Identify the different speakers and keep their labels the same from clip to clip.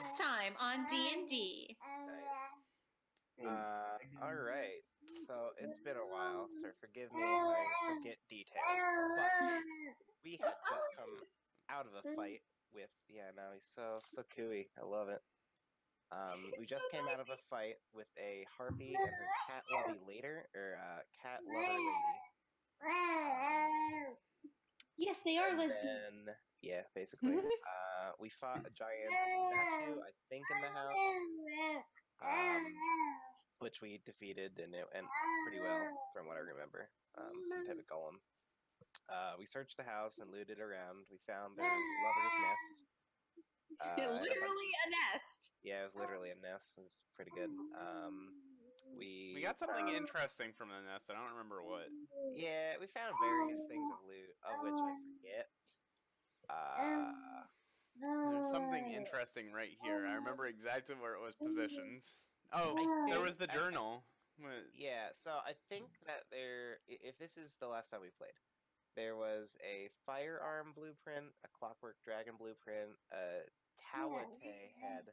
Speaker 1: Next time on D&D.
Speaker 2: Nice. Alright. So, it's been a while, so forgive me if I forget details, but we had just come out of a fight with... Yeah, no, he's so cooey. I love it. We just came out of a fight with a harpy and her cat lovey later, or cat lover lady.
Speaker 1: Yes, they are lesbian.
Speaker 2: Then, yeah, basically. We fought a giant statue, I think, in the house, which we defeated, and it went pretty well, from what I remember. Some type of golem. We searched the house and looted around. We found their lover's nest.
Speaker 1: Literally a nest.
Speaker 2: Yeah, it was literally a nest. It was pretty good. We
Speaker 3: got something interesting from the nest. I don't remember what.
Speaker 2: Yeah, we found various things of loot, of which I forget.
Speaker 3: There's something interesting right here. I remember exactly where it was positioned. Oh, there was the journal.
Speaker 2: Yeah, so I think that if this is the last time we played, there was a firearm blueprint, a clockwork dragon blueprint, a Tawate head.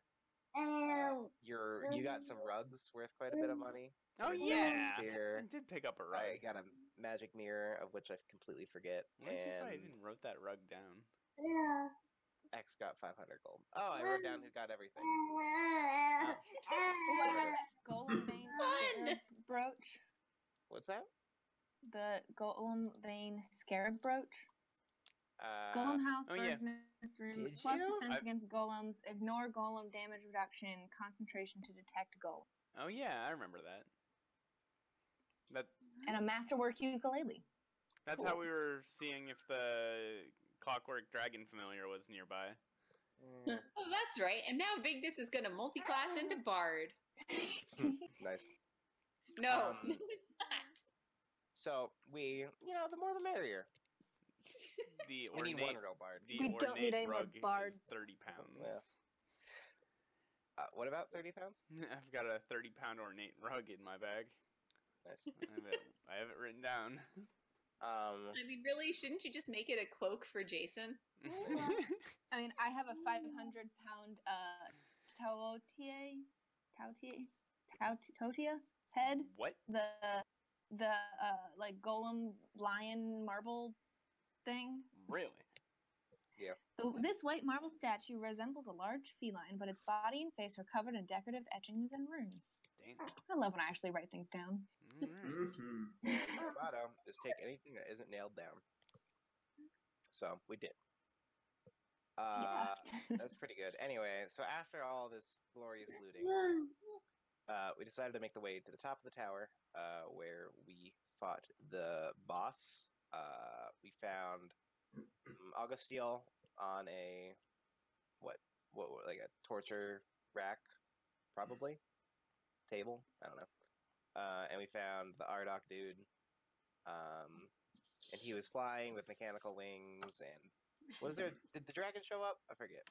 Speaker 2: You got some rugs worth quite a bit of money.
Speaker 3: Oh yeah,
Speaker 2: spear.
Speaker 3: I did pick up a rug.
Speaker 2: I got a magic mirror, of which I completely forget.
Speaker 3: Let me see if I even wrote that rug down.
Speaker 2: X got 500 gold. Oh, I wrote down who got everything.
Speaker 4: Golem Vein Scarab brooch.
Speaker 2: What's that?
Speaker 4: The Golem Vein Scarab brooch. Golem House, Bird's Nest Room,
Speaker 2: Did
Speaker 4: plus
Speaker 2: you?
Speaker 4: defense against golems, ignore golem damage reduction, concentration to detect golem.
Speaker 3: Oh yeah, I remember that.
Speaker 4: And a masterwork ukulele.
Speaker 3: That's
Speaker 2: Cool.
Speaker 3: how we were seeing if the clockwork dragon familiar was nearby.
Speaker 1: Oh, that's right. And now Vigdis is going to multi-class into Bard.
Speaker 2: Nice.
Speaker 1: No, it's not.
Speaker 2: So the more the merrier.
Speaker 3: The
Speaker 2: We need one real bard.
Speaker 3: The
Speaker 4: We don't need any more
Speaker 3: rug
Speaker 4: bards.
Speaker 3: is 30 pounds.
Speaker 2: Yeah. What about 30 pounds?
Speaker 3: I've got a 30-pound ornate rug in my bag.
Speaker 2: Nice.
Speaker 3: I have it written down.
Speaker 1: I mean, really, shouldn't you just make it a cloak for Jason?
Speaker 4: I mean, I have a 500-pound Totia head.
Speaker 3: What?
Speaker 4: The like golem lion marble thing.
Speaker 3: Really?
Speaker 2: Yeah.
Speaker 4: This white marble statue resembles a large feline, but its body and face are covered in decorative etchings and runes.
Speaker 3: Damn.
Speaker 4: I love when I actually write things down.
Speaker 2: Motto is take anything that isn't nailed down. So we did. That's pretty good. Anyway, so after all this glorious looting, we decided to make the way to the top of the tower, where we fought the boss. We found Augusteel on a what like a torture rack, probably table. I don't know. And we found the Ardok dude, and he was flying with mechanical wings. And did the dragon show up? I forget.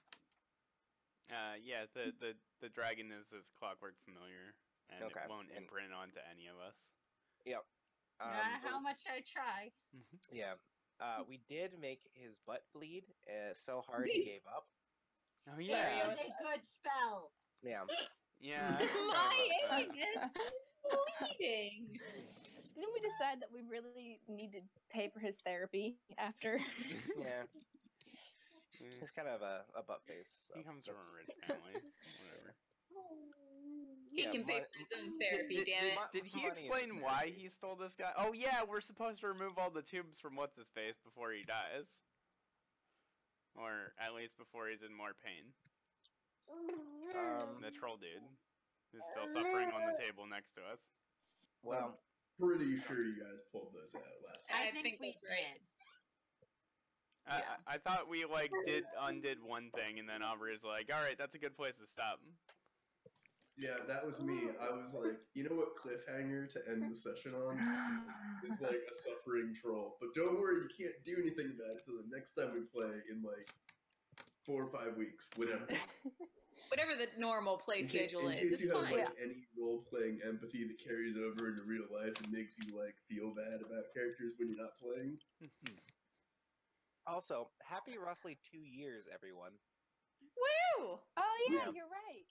Speaker 3: Yeah, the dragon is this clockwork familiar, and
Speaker 2: Okay.
Speaker 3: it won't imprint onto any of us.
Speaker 2: Yep.
Speaker 5: How much I try.
Speaker 2: Yeah. We did make his butt bleed so hard he gave up.
Speaker 3: Oh
Speaker 5: It
Speaker 3: yeah.
Speaker 5: was a good spell.
Speaker 2: Yeah.
Speaker 3: Yeah.
Speaker 1: My anus is bleeding.
Speaker 4: Didn't we decide that we really need to pay for his therapy after?
Speaker 2: Yeah. He's kind of a butt face. So
Speaker 3: He comes from a rich family. Whatever.
Speaker 1: He can pay for his own therapy, damn it.
Speaker 3: Did he
Speaker 2: Money is
Speaker 3: explain why
Speaker 2: therapy.
Speaker 3: he stole this guy? Oh yeah, we're supposed to remove all the tubes from what's-his-face before he dies. Or at least before he's in more pain. The troll dude, who's still suffering on the table next to us.
Speaker 2: Well,
Speaker 6: Pretty sure you guys pulled those out last time.
Speaker 1: I think
Speaker 5: we
Speaker 1: that's right.
Speaker 5: did.
Speaker 3: I thought we undid one thing, and then Aubrey's like, "All right, that's a good place to stop."
Speaker 6: Yeah, that was me. I was like, you know what cliffhanger to end the session on? Is like a suffering troll. But don't worry, you can't do anything about it until the next time we play in like 4 or 5 weeks, whatever.
Speaker 1: Whatever the normal play schedule
Speaker 6: in
Speaker 1: is,
Speaker 6: case
Speaker 1: it's
Speaker 6: you have
Speaker 1: fine.
Speaker 6: like any role-playing empathy that carries over into real life and makes you like feel bad about characters when you're not playing.
Speaker 2: also, happy roughly 2 years, everyone.
Speaker 1: Woo!
Speaker 4: Oh yeah, you're right.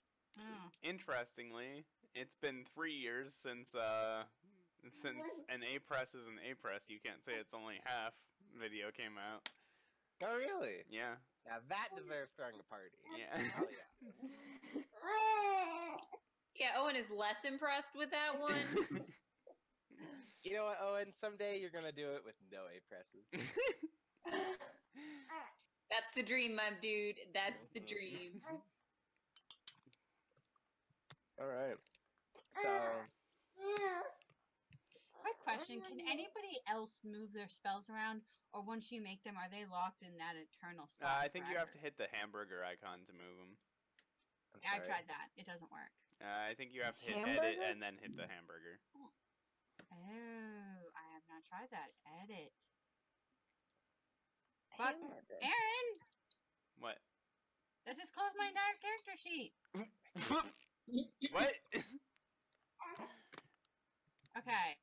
Speaker 3: Interestingly, it's been 3 years since an A press is an A press. You can't say it's only half video came out.
Speaker 2: Oh, really?
Speaker 3: Yeah.
Speaker 2: Now that deserves throwing a party.
Speaker 3: Yeah.
Speaker 2: Oh, yeah.
Speaker 1: Yeah, Owen is less impressed with that one.
Speaker 2: You know what, Owen? Someday you're gonna do it with no A presses.
Speaker 1: That's the dream, my dude. That's the dream.
Speaker 2: All right. So,
Speaker 5: quick question: can anybody else move their spells around, or once you make them, are they locked in that eternal spell?
Speaker 3: I think you have to hit the hamburger icon to move them.
Speaker 5: I tried that; it doesn't work.
Speaker 3: I think you have to hit edit and then hit the hamburger.
Speaker 5: Oh, I have not tried that. Edit. But Aaron,
Speaker 3: what?
Speaker 5: That just closed my entire character sheet.
Speaker 3: What?
Speaker 5: Okay.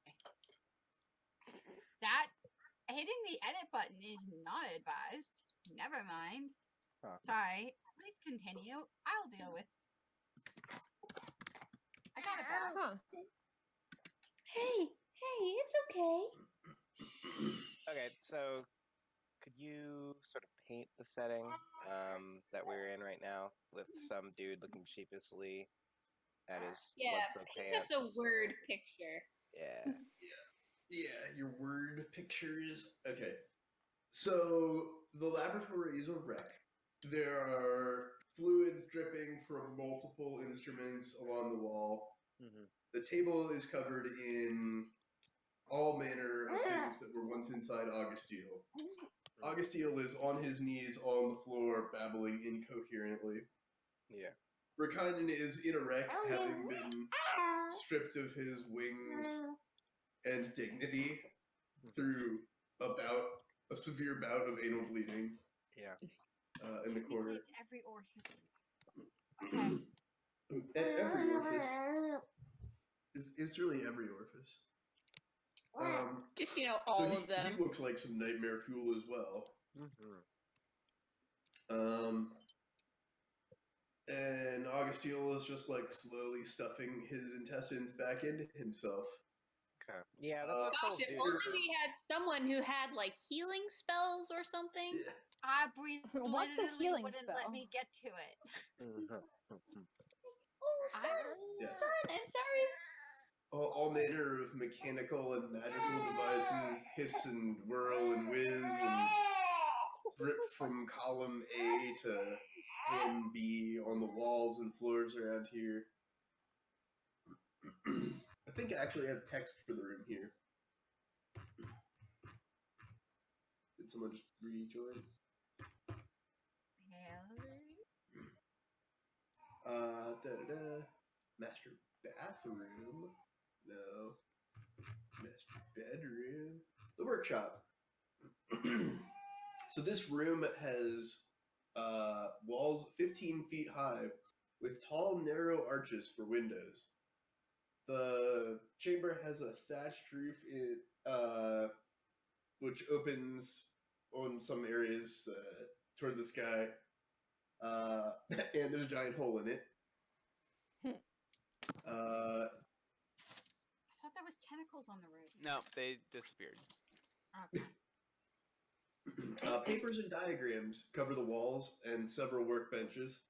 Speaker 5: That hitting the edit button is not advised. Never mind.
Speaker 2: Huh.
Speaker 5: Sorry. Please continue. I'll deal with. I got it back.
Speaker 4: Huh.
Speaker 1: Hey, it's okay.
Speaker 2: okay, so could you sort of paint the setting that we're in right now with some dude looking sheepishly at his
Speaker 1: paint us a word picture.
Speaker 2: Yeah.
Speaker 6: Yeah, your word pictures. Okay. So the laboratory is a wreck. There are fluids dripping from multiple instruments along the wall.
Speaker 2: Mm-hmm.
Speaker 6: The table is covered in all manner of things that were once inside Augusteel. Augusteel is on his knees on the floor, babbling incoherently.
Speaker 2: Yeah.
Speaker 6: Rakainen is in a wreck, having been stripped of his wings and dignity through a severe bout of anal bleeding.
Speaker 2: Yeah.
Speaker 6: In the corner.
Speaker 5: It's every orifice.
Speaker 6: Every orifice. It's really every orifice.
Speaker 1: Just, all of them.
Speaker 6: He looks like some nightmare fuel as well.
Speaker 2: Mm-hmm.
Speaker 6: And Augusteel is just like slowly stuffing his intestines back into himself.
Speaker 2: Okay. Yeah, that's what
Speaker 1: gosh, if only we had someone who had like healing spells or something.
Speaker 6: Yeah.
Speaker 5: Aubrey
Speaker 4: What's a healing
Speaker 5: wouldn't
Speaker 4: spell?
Speaker 5: let me get to it.
Speaker 1: Oh, son, I'm sorry.
Speaker 6: All manner of mechanical and magical devices hiss and whirl and whiz and rip from column A to column B on the walls and floors around here. I think I actually have text for the room here. Did someone just rejoin? Master bathroom? No. Master bedroom? The workshop. So this room has walls 15 feet high with tall, narrow arches for windows. The chamber has a thatched roof which opens on some areas toward the sky. And there's a giant hole in it.
Speaker 5: I thought there was tentacles on the roof.
Speaker 3: No, they disappeared.
Speaker 5: Okay.
Speaker 6: Papers and diagrams cover the walls and several workbenches.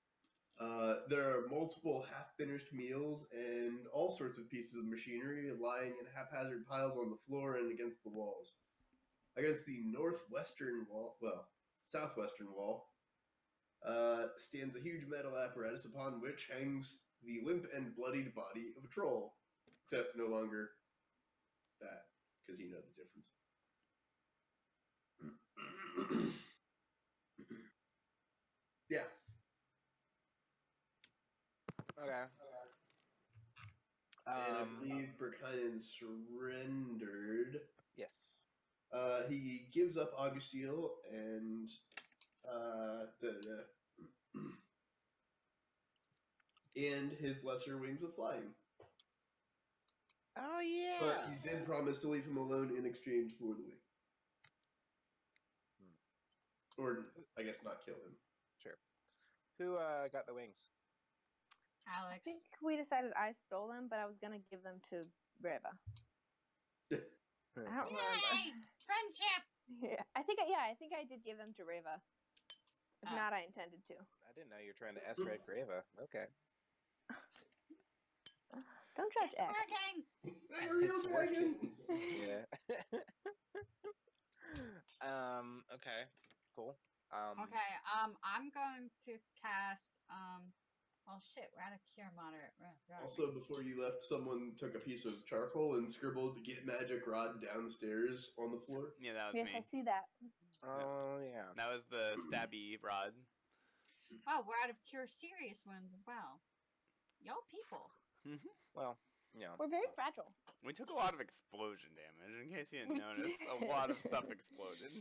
Speaker 6: There are multiple half-finished meals and all sorts of pieces of machinery lying in haphazard piles on the floor and against the walls. Against the southwestern wall, stands a huge metal apparatus upon which hangs the limp and bloodied body of a troll. Except no longer that, because you know the difference. Yeah.
Speaker 2: Okay.
Speaker 6: And I believe Berkainen surrendered.
Speaker 2: Yes.
Speaker 6: He gives up Augusteel and and his lesser wings of flying.
Speaker 2: Oh yeah.
Speaker 6: But you did promise to leave him alone in exchange for the wing. Or I guess not kill him.
Speaker 2: Sure. Who got the wings?
Speaker 5: Alex.
Speaker 4: I think we decided I stole them, but I was gonna give them to Reva. I don't remember.
Speaker 5: Yay! Friendship!
Speaker 4: Yeah, I think I did give them to Reva. If not, I intended to.
Speaker 2: I didn't know you were trying to S-rape Reva. Okay.
Speaker 4: Don't judge
Speaker 5: It's
Speaker 4: X.
Speaker 5: working!
Speaker 2: It's working. Yeah. Okay. Cool.
Speaker 5: Okay, I'm going to cast, well, shit, we're out of cure moderate.
Speaker 6: Also, before you left, someone took a piece of charcoal and scribbled "Get Magic Rod" downstairs on the floor.
Speaker 3: Yeah, that was
Speaker 4: Yes,
Speaker 3: me.
Speaker 4: I see that.
Speaker 2: Oh yeah.
Speaker 3: That was the stabby rod.
Speaker 5: Oh, we're out of cure serious wounds as well. Yo, people.
Speaker 2: Well, you know.
Speaker 4: We're very fragile.
Speaker 3: We took a lot of explosion damage. In case you didn't notice, a lot of stuff exploded.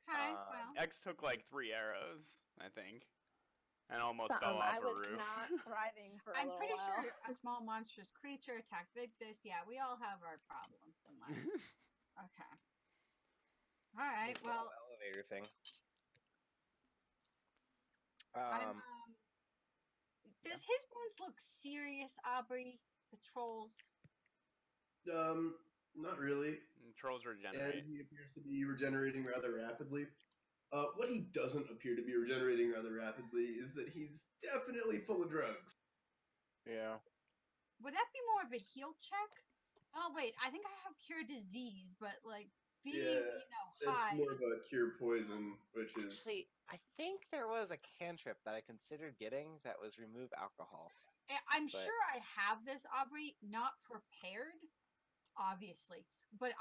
Speaker 5: Okay, well.
Speaker 3: X took like 3 arrows, I think, and almost fell off
Speaker 4: I
Speaker 3: a
Speaker 4: was
Speaker 3: roof.
Speaker 4: not thriving for a
Speaker 5: I'm
Speaker 4: little
Speaker 5: pretty
Speaker 4: while.
Speaker 5: sure a small monstrous creature attacked Victus. Yeah, we all have our problems. Okay. Alright,
Speaker 2: The
Speaker 5: well,
Speaker 2: whole elevator thing.
Speaker 5: does his wounds look serious, Aubrey? The trolls?
Speaker 6: Not really.
Speaker 3: Trolls
Speaker 6: And
Speaker 3: regenerate.
Speaker 6: he appears to be regenerating rather rapidly. What he doesn't appear to be regenerating rather rapidly is that he's definitely full of drugs.
Speaker 2: Yeah.
Speaker 5: Would that be more of a heal check? Oh, wait, I think I have cure disease, but, like, being, high.
Speaker 6: It's more of a cure poison, which is...
Speaker 2: Actually, I think there was a cantrip that I considered getting that was remove alcohol.
Speaker 5: I'm sure I have this, Aubrey, not prepared, obviously, but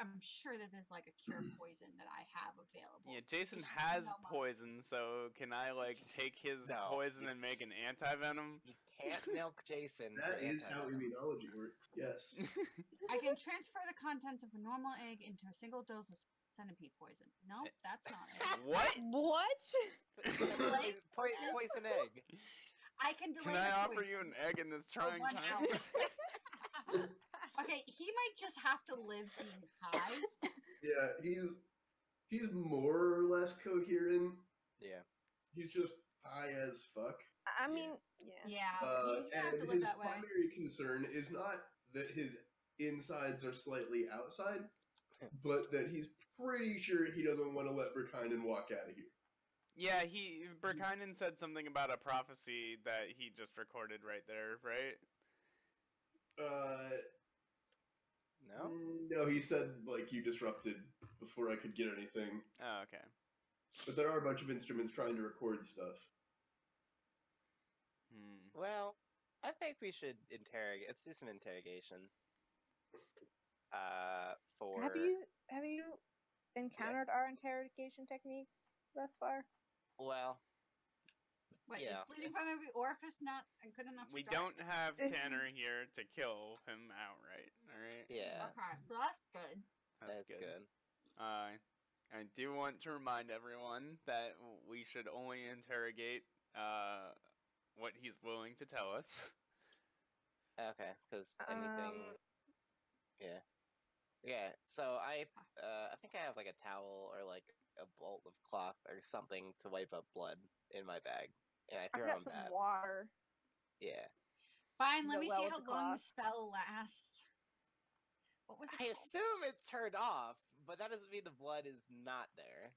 Speaker 5: I'm sure that there's like a cure poison that I have available.
Speaker 3: Yeah, Jason
Speaker 5: Just
Speaker 3: has
Speaker 5: no more.
Speaker 3: poison, so can I like take his
Speaker 2: No.
Speaker 3: poison and make an anti-venom?
Speaker 2: You can't milk Jason.
Speaker 6: That
Speaker 2: for
Speaker 6: is how
Speaker 2: anti-venom.
Speaker 6: immunology works, yes.
Speaker 5: I can transfer the contents of a normal egg into a single dose of centipede poison. No, that's not it.
Speaker 3: What?
Speaker 4: What?
Speaker 2: Poison egg.
Speaker 5: I can delay
Speaker 3: Can I
Speaker 5: the
Speaker 3: offer
Speaker 5: poison
Speaker 3: you an egg in this
Speaker 5: for
Speaker 3: trying
Speaker 5: 1
Speaker 3: time?
Speaker 5: hour. Okay, he might just have to live being high.
Speaker 6: Yeah, he's more or less coherent.
Speaker 2: Yeah.
Speaker 6: He's just high as fuck.
Speaker 4: I mean, yeah.
Speaker 5: Yeah, he's gonna have to
Speaker 6: And
Speaker 5: live
Speaker 6: his
Speaker 5: that way.
Speaker 6: primary concern is not that his insides are slightly outside, but that he's pretty sure he doesn't want to let Berkinen walk out of here.
Speaker 3: Yeah, Berkinen said something about a prophecy that he just recorded right there, right?
Speaker 2: No?
Speaker 6: No, he said, like, you disrupted before I could get anything.
Speaker 3: Oh, okay.
Speaker 6: But there are a bunch of instruments trying to record stuff.
Speaker 2: Well, I think we should interrogate. Let's do some interrogation.
Speaker 4: Have you encountered our interrogation techniques thus far?
Speaker 2: Well,
Speaker 5: Wait,
Speaker 2: yeah,
Speaker 5: is bleeding from every orifice not a good enough
Speaker 3: We
Speaker 5: start?
Speaker 3: don't have Tanner here to kill him outright, alright?
Speaker 2: yeah,
Speaker 5: Okay, so that's good.
Speaker 2: that's good.
Speaker 3: I do want to remind everyone that we should only interrogate what he's willing to tell us.
Speaker 2: Okay, because anything, yeah. So I think I have like a towel or like a bolt of cloth or something to wipe up blood in my bag, and I
Speaker 4: I've
Speaker 2: throw
Speaker 4: got
Speaker 2: on
Speaker 4: some
Speaker 2: that.
Speaker 4: water.
Speaker 2: Yeah.
Speaker 5: Fine, let
Speaker 4: Go
Speaker 5: me
Speaker 4: well
Speaker 5: see
Speaker 4: with
Speaker 5: how
Speaker 4: the
Speaker 5: long the
Speaker 4: cloth.
Speaker 5: spell lasts. What was it
Speaker 2: I
Speaker 5: called?
Speaker 2: assume it's turned off, but that doesn't mean the blood is not there.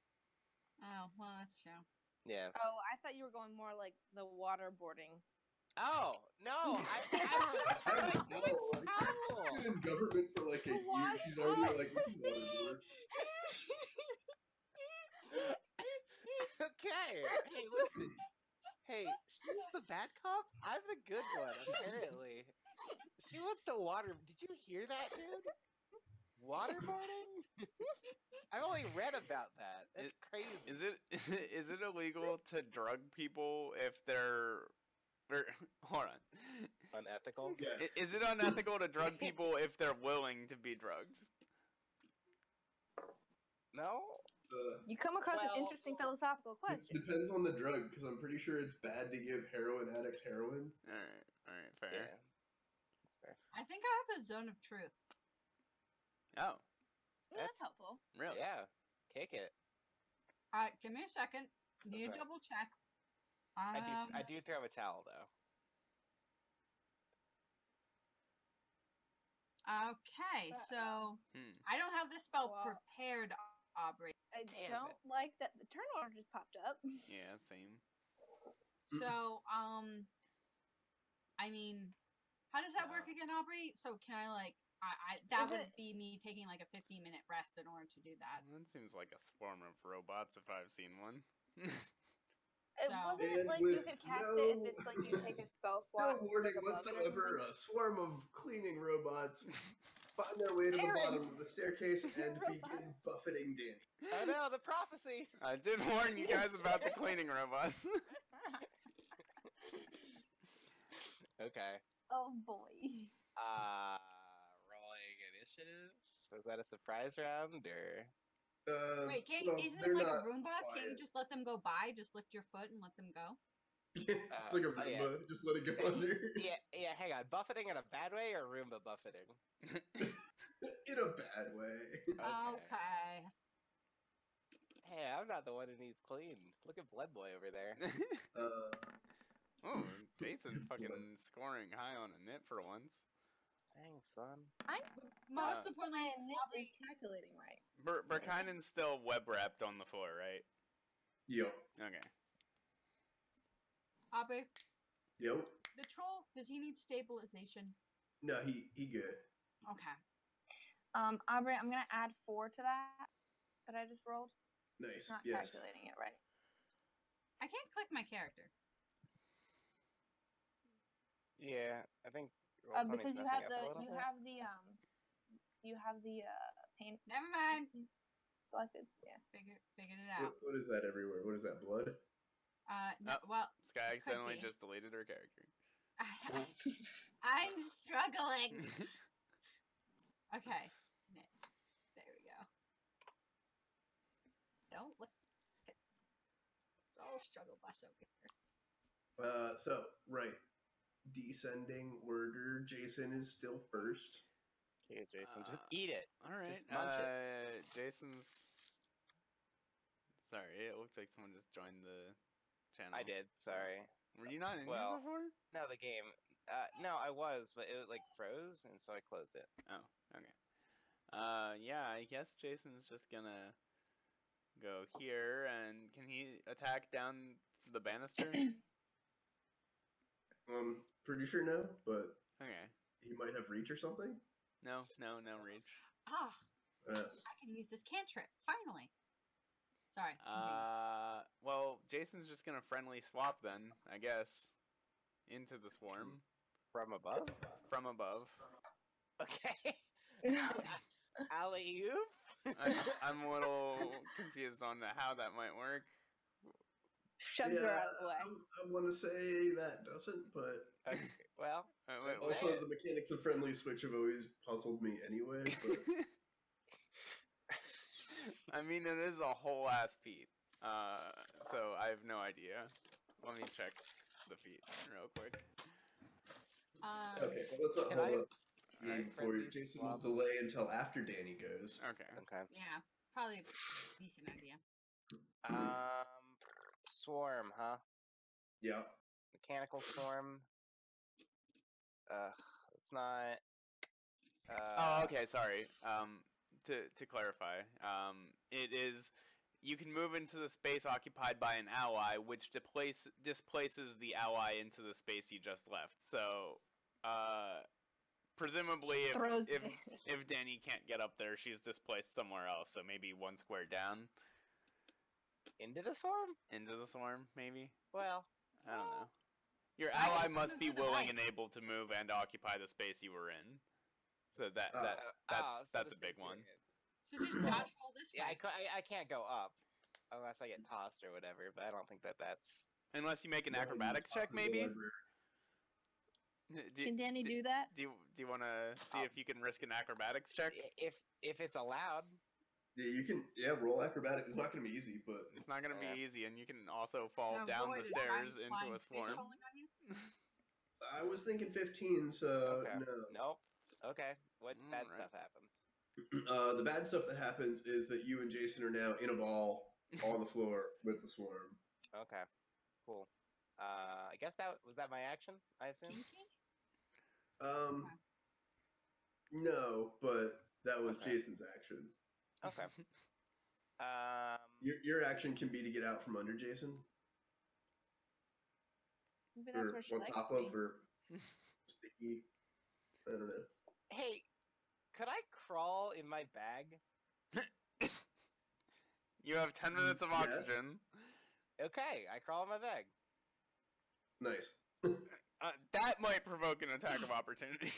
Speaker 5: Oh, well, that's true.
Speaker 2: Yeah.
Speaker 4: Oh, I thought you were going more like the waterboarding.
Speaker 2: Oh no!
Speaker 6: I've been in government for like a year. She's already like, waterboard.
Speaker 2: Okay. Hey, listen. Hey, she's the bad cop. I'm the good one. Apparently, she wants to water. Did you hear that, dude? Waterboarding? I only read about that. That's crazy.
Speaker 3: Is it illegal to drug people if they're hold on.
Speaker 2: Unethical?
Speaker 6: Yes.
Speaker 3: Is it unethical to drug people if they're willing to be drugged?
Speaker 2: No?
Speaker 4: You come across an interesting philosophical question.
Speaker 6: Depends on the drug, because I'm pretty sure it's bad to give heroin addicts heroin.
Speaker 3: Alright, fair.
Speaker 2: Yeah. That's fair.
Speaker 5: I think I have a zone of truth.
Speaker 3: Oh,
Speaker 4: Ooh, that's helpful.
Speaker 3: really?
Speaker 2: Yeah. Kick it.
Speaker 5: Alright, give me a second. Need
Speaker 2: Okay.
Speaker 5: to double check.
Speaker 2: I do throw a towel though.
Speaker 5: Okay, so I don't have this spell prepared, Aubrey.
Speaker 4: I don't like that the turn order just popped up.
Speaker 3: Yeah, same.
Speaker 5: So, I mean, how does that work again, Aubrey? So can I like, that would be me taking like a 15-minute rest in order to do that.
Speaker 3: That seems like a swarm of robots if I've seen one.
Speaker 4: Wasn't it like you could cast it if it's like you take a spell slot?
Speaker 6: No warning whatsoever. A swarm of cleaning robots find their way to the bottom of the staircase and begin buffeting Danny.
Speaker 2: Oh no, the prophecy!
Speaker 3: I did warn you guys about the cleaning robots.
Speaker 2: Okay.
Speaker 4: Oh boy.
Speaker 2: Rolling initiative. Was that a surprise round or?
Speaker 5: Wait, isn't it like a Roomba? Can't you just let them go by? Just lift your foot and let them go?
Speaker 6: Yeah, it's like a Roomba. Just let it go under.
Speaker 2: Yeah. Hang on. Buffeting in a bad way or Roomba buffeting?
Speaker 6: In a bad way.
Speaker 5: Okay.
Speaker 2: Hey, I'm not the one who needs clean. Look at Blood Boy over there.
Speaker 3: Oh, Jason fucking scoring high on a nit for once.
Speaker 2: Thanks, son.
Speaker 5: Most importantly,
Speaker 4: is calculating right.
Speaker 3: Berkainen's still web wrapped on the floor, right?
Speaker 6: Yep.
Speaker 3: Okay.
Speaker 5: Aubrey.
Speaker 6: Yep.
Speaker 5: The troll, does he need stabilization?
Speaker 6: No, he good.
Speaker 5: Okay.
Speaker 4: Aubrey, I'm gonna add 4 to that I just rolled.
Speaker 6: Nice.
Speaker 4: Not calculating it right.
Speaker 5: I can't click my character.
Speaker 2: Yeah, I think.
Speaker 4: Because you have the paint.
Speaker 5: Never mind.
Speaker 4: Selected. Yeah.
Speaker 5: Figured it out.
Speaker 6: What is that everywhere? What is that, blood?
Speaker 5: No, well.
Speaker 3: Sky accidentally just deleted her character.
Speaker 5: I'm struggling. Okay. There we go. Don't look. It's all struggle bus over here.
Speaker 6: So, right. Descending order. Jason is still first.
Speaker 2: Okay, Jason, just eat it.
Speaker 3: All right.
Speaker 2: Just munch it.
Speaker 3: Jason's. Sorry, it looked like someone just joined the channel.
Speaker 2: I did. Sorry.
Speaker 3: Were you not in here before?
Speaker 2: No, the game. No, I was, but it like froze, and so I closed it.
Speaker 3: Oh, okay. Yeah, I guess Jason's just gonna go here, and can he attack down the banister?
Speaker 6: Pretty sure no, but
Speaker 3: okay.
Speaker 6: He might have reach or something.
Speaker 3: No reach.
Speaker 5: I can use this cantrip finally. Sorry.
Speaker 3: Well, Jason's just gonna friendly swap then, I guess, into the swarm.
Speaker 2: From above.
Speaker 3: From above.
Speaker 2: Okay. Alley-oop.
Speaker 3: I'm a little confused on how that might work.
Speaker 4: Shoves her out of the way.
Speaker 6: I want to say that doesn't, but
Speaker 2: okay, well.
Speaker 6: Also, the mechanics of friendly switch have always puzzled me anyway. But...
Speaker 3: I mean, it is a whole ass feat, so I have no idea. Let me check the feat real quick.
Speaker 6: Okay, well, let's not hold up. For Jason will delay until after Danny goes.
Speaker 3: Okay.
Speaker 5: Yeah, probably a decent idea.
Speaker 2: Swarm, huh?
Speaker 6: Yeah.
Speaker 2: Mechanical swarm. It's not.
Speaker 3: Oh, okay. Sorry. To clarify, it is. You can move into the space occupied by an ally, which displaces the ally into the space you just left. So, presumably, if Danny can't get up there, she's displaced somewhere else. So maybe 1 square down.
Speaker 2: Into the swarm?
Speaker 3: Into the swarm, maybe.
Speaker 2: Well,
Speaker 3: I don't know. Your ally must be willing and able to move and occupy the space you were in. So that's a big one.
Speaker 5: So just dodge roll this way.
Speaker 2: Yeah, I can't go up unless I get tossed or whatever. But I don't think that's
Speaker 3: unless you make an acrobatics check, maybe.
Speaker 4: Can Danny do that?
Speaker 3: Do you want to see if you can risk an acrobatics check?
Speaker 2: If it's allowed.
Speaker 6: Yeah, you can. Yeah, roll acrobatics. It's not going to be easy, but
Speaker 3: it's not going to be easy, and you can also fall down the stairs into a swarm.
Speaker 6: I was thinking 15, so
Speaker 2: okay.
Speaker 6: No.
Speaker 2: Nope. Okay. What bad stuff happens?
Speaker 6: The bad stuff that happens is that you and Jason are now in a ball on the floor with the swarm.
Speaker 2: Okay. Cool. I guess that was my action. I assume.
Speaker 5: Kinky?
Speaker 6: No, but that was
Speaker 2: Okay.
Speaker 6: Jason's action.
Speaker 2: Okay.
Speaker 6: Your action can be to get out from under Jason.
Speaker 4: Maybe that's
Speaker 6: or
Speaker 4: where she
Speaker 6: on
Speaker 4: likes
Speaker 6: top
Speaker 4: to be.
Speaker 6: of, or sticky. I don't know.
Speaker 2: Hey, could I crawl in my bag?
Speaker 3: You have 10 minutes of
Speaker 6: Yes.
Speaker 3: oxygen.
Speaker 2: Okay, I crawl in my bag.
Speaker 6: Nice.
Speaker 3: That might provoke an attack of opportunity.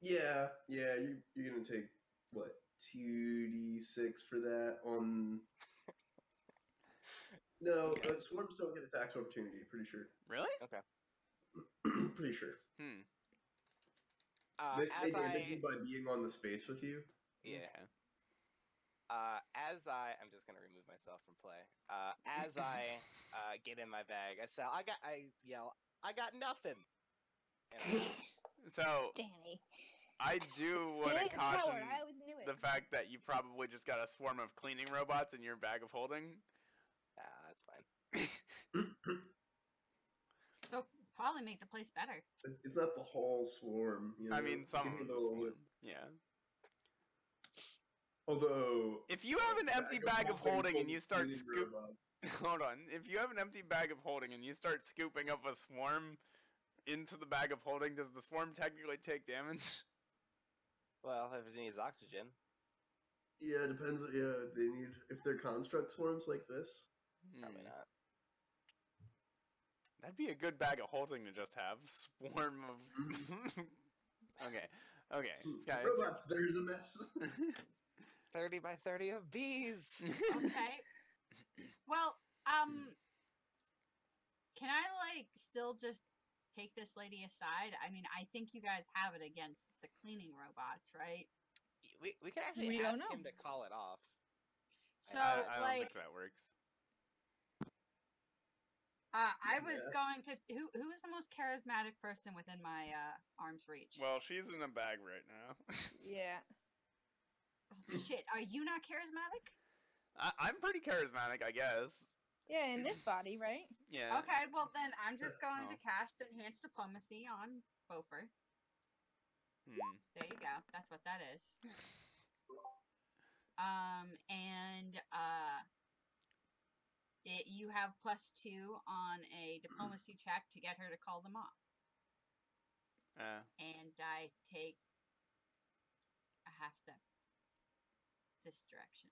Speaker 6: Yeah. You're gonna take what 2d6 for that on. No, swarms don't get attacks of opportunity. Pretty sure.
Speaker 3: Really?
Speaker 2: Okay.
Speaker 6: Pretty sure.
Speaker 2: As
Speaker 6: They damage you by being on the space with you.
Speaker 2: Yeah. I'm just gonna remove myself from play. As I get in my bag, I yell, I got nothing. And
Speaker 3: So
Speaker 4: Danny.
Speaker 3: I do want
Speaker 4: Danny's
Speaker 3: to
Speaker 4: a
Speaker 3: caution
Speaker 4: coward. I always knew it.
Speaker 3: the fact that you probably just got a swarm of cleaning robots in your bag of holding.
Speaker 2: that's fine.
Speaker 5: They'll probably make the place better.
Speaker 6: It's not the whole swarm. You know?
Speaker 3: I mean, some
Speaker 6: Give
Speaker 3: of
Speaker 6: me
Speaker 3: the
Speaker 6: the
Speaker 3: swarm. Yeah.
Speaker 6: Although,
Speaker 3: If you have an empty bag of holding and you start
Speaker 6: cleaning
Speaker 3: scoop,
Speaker 6: robots.
Speaker 3: hold on. If you have an empty bag of holding and you start scooping up a swarm into the bag of holding, does the swarm technically take damage?
Speaker 2: Well, if it needs oxygen.
Speaker 6: Yeah, it depends. Yeah, they need if they're construct swarms like this.
Speaker 2: Probably not.
Speaker 3: That'd be a good bag of holding to just have. Swarm of. Okay. Sky,
Speaker 6: Robots, there's a mess.
Speaker 2: 30 by 30 of bees.
Speaker 5: Okay. Well, can I still just take this lady aside? I mean, I think you guys have it against the cleaning robots, right?
Speaker 2: We can actually
Speaker 4: We don't
Speaker 2: ask
Speaker 4: know.
Speaker 2: him to call it off.
Speaker 5: So,
Speaker 3: I don't think that works.
Speaker 5: I was
Speaker 6: Yeah.
Speaker 5: going to who's the most charismatic person within my arm's reach?
Speaker 3: Well, she's in a bag right now.
Speaker 4: Yeah.
Speaker 5: Oh, shit, are you not charismatic?
Speaker 3: I'm pretty charismatic, I guess.
Speaker 4: Yeah, in this body, right?
Speaker 3: Yeah.
Speaker 5: Okay, well then I'm just going
Speaker 3: Oh.
Speaker 5: to cast Enhanced Diplomacy on Bofer. There you go. That's what that is. You have +2 on a diplomacy check to get her to call them off. And I take a half step this direction.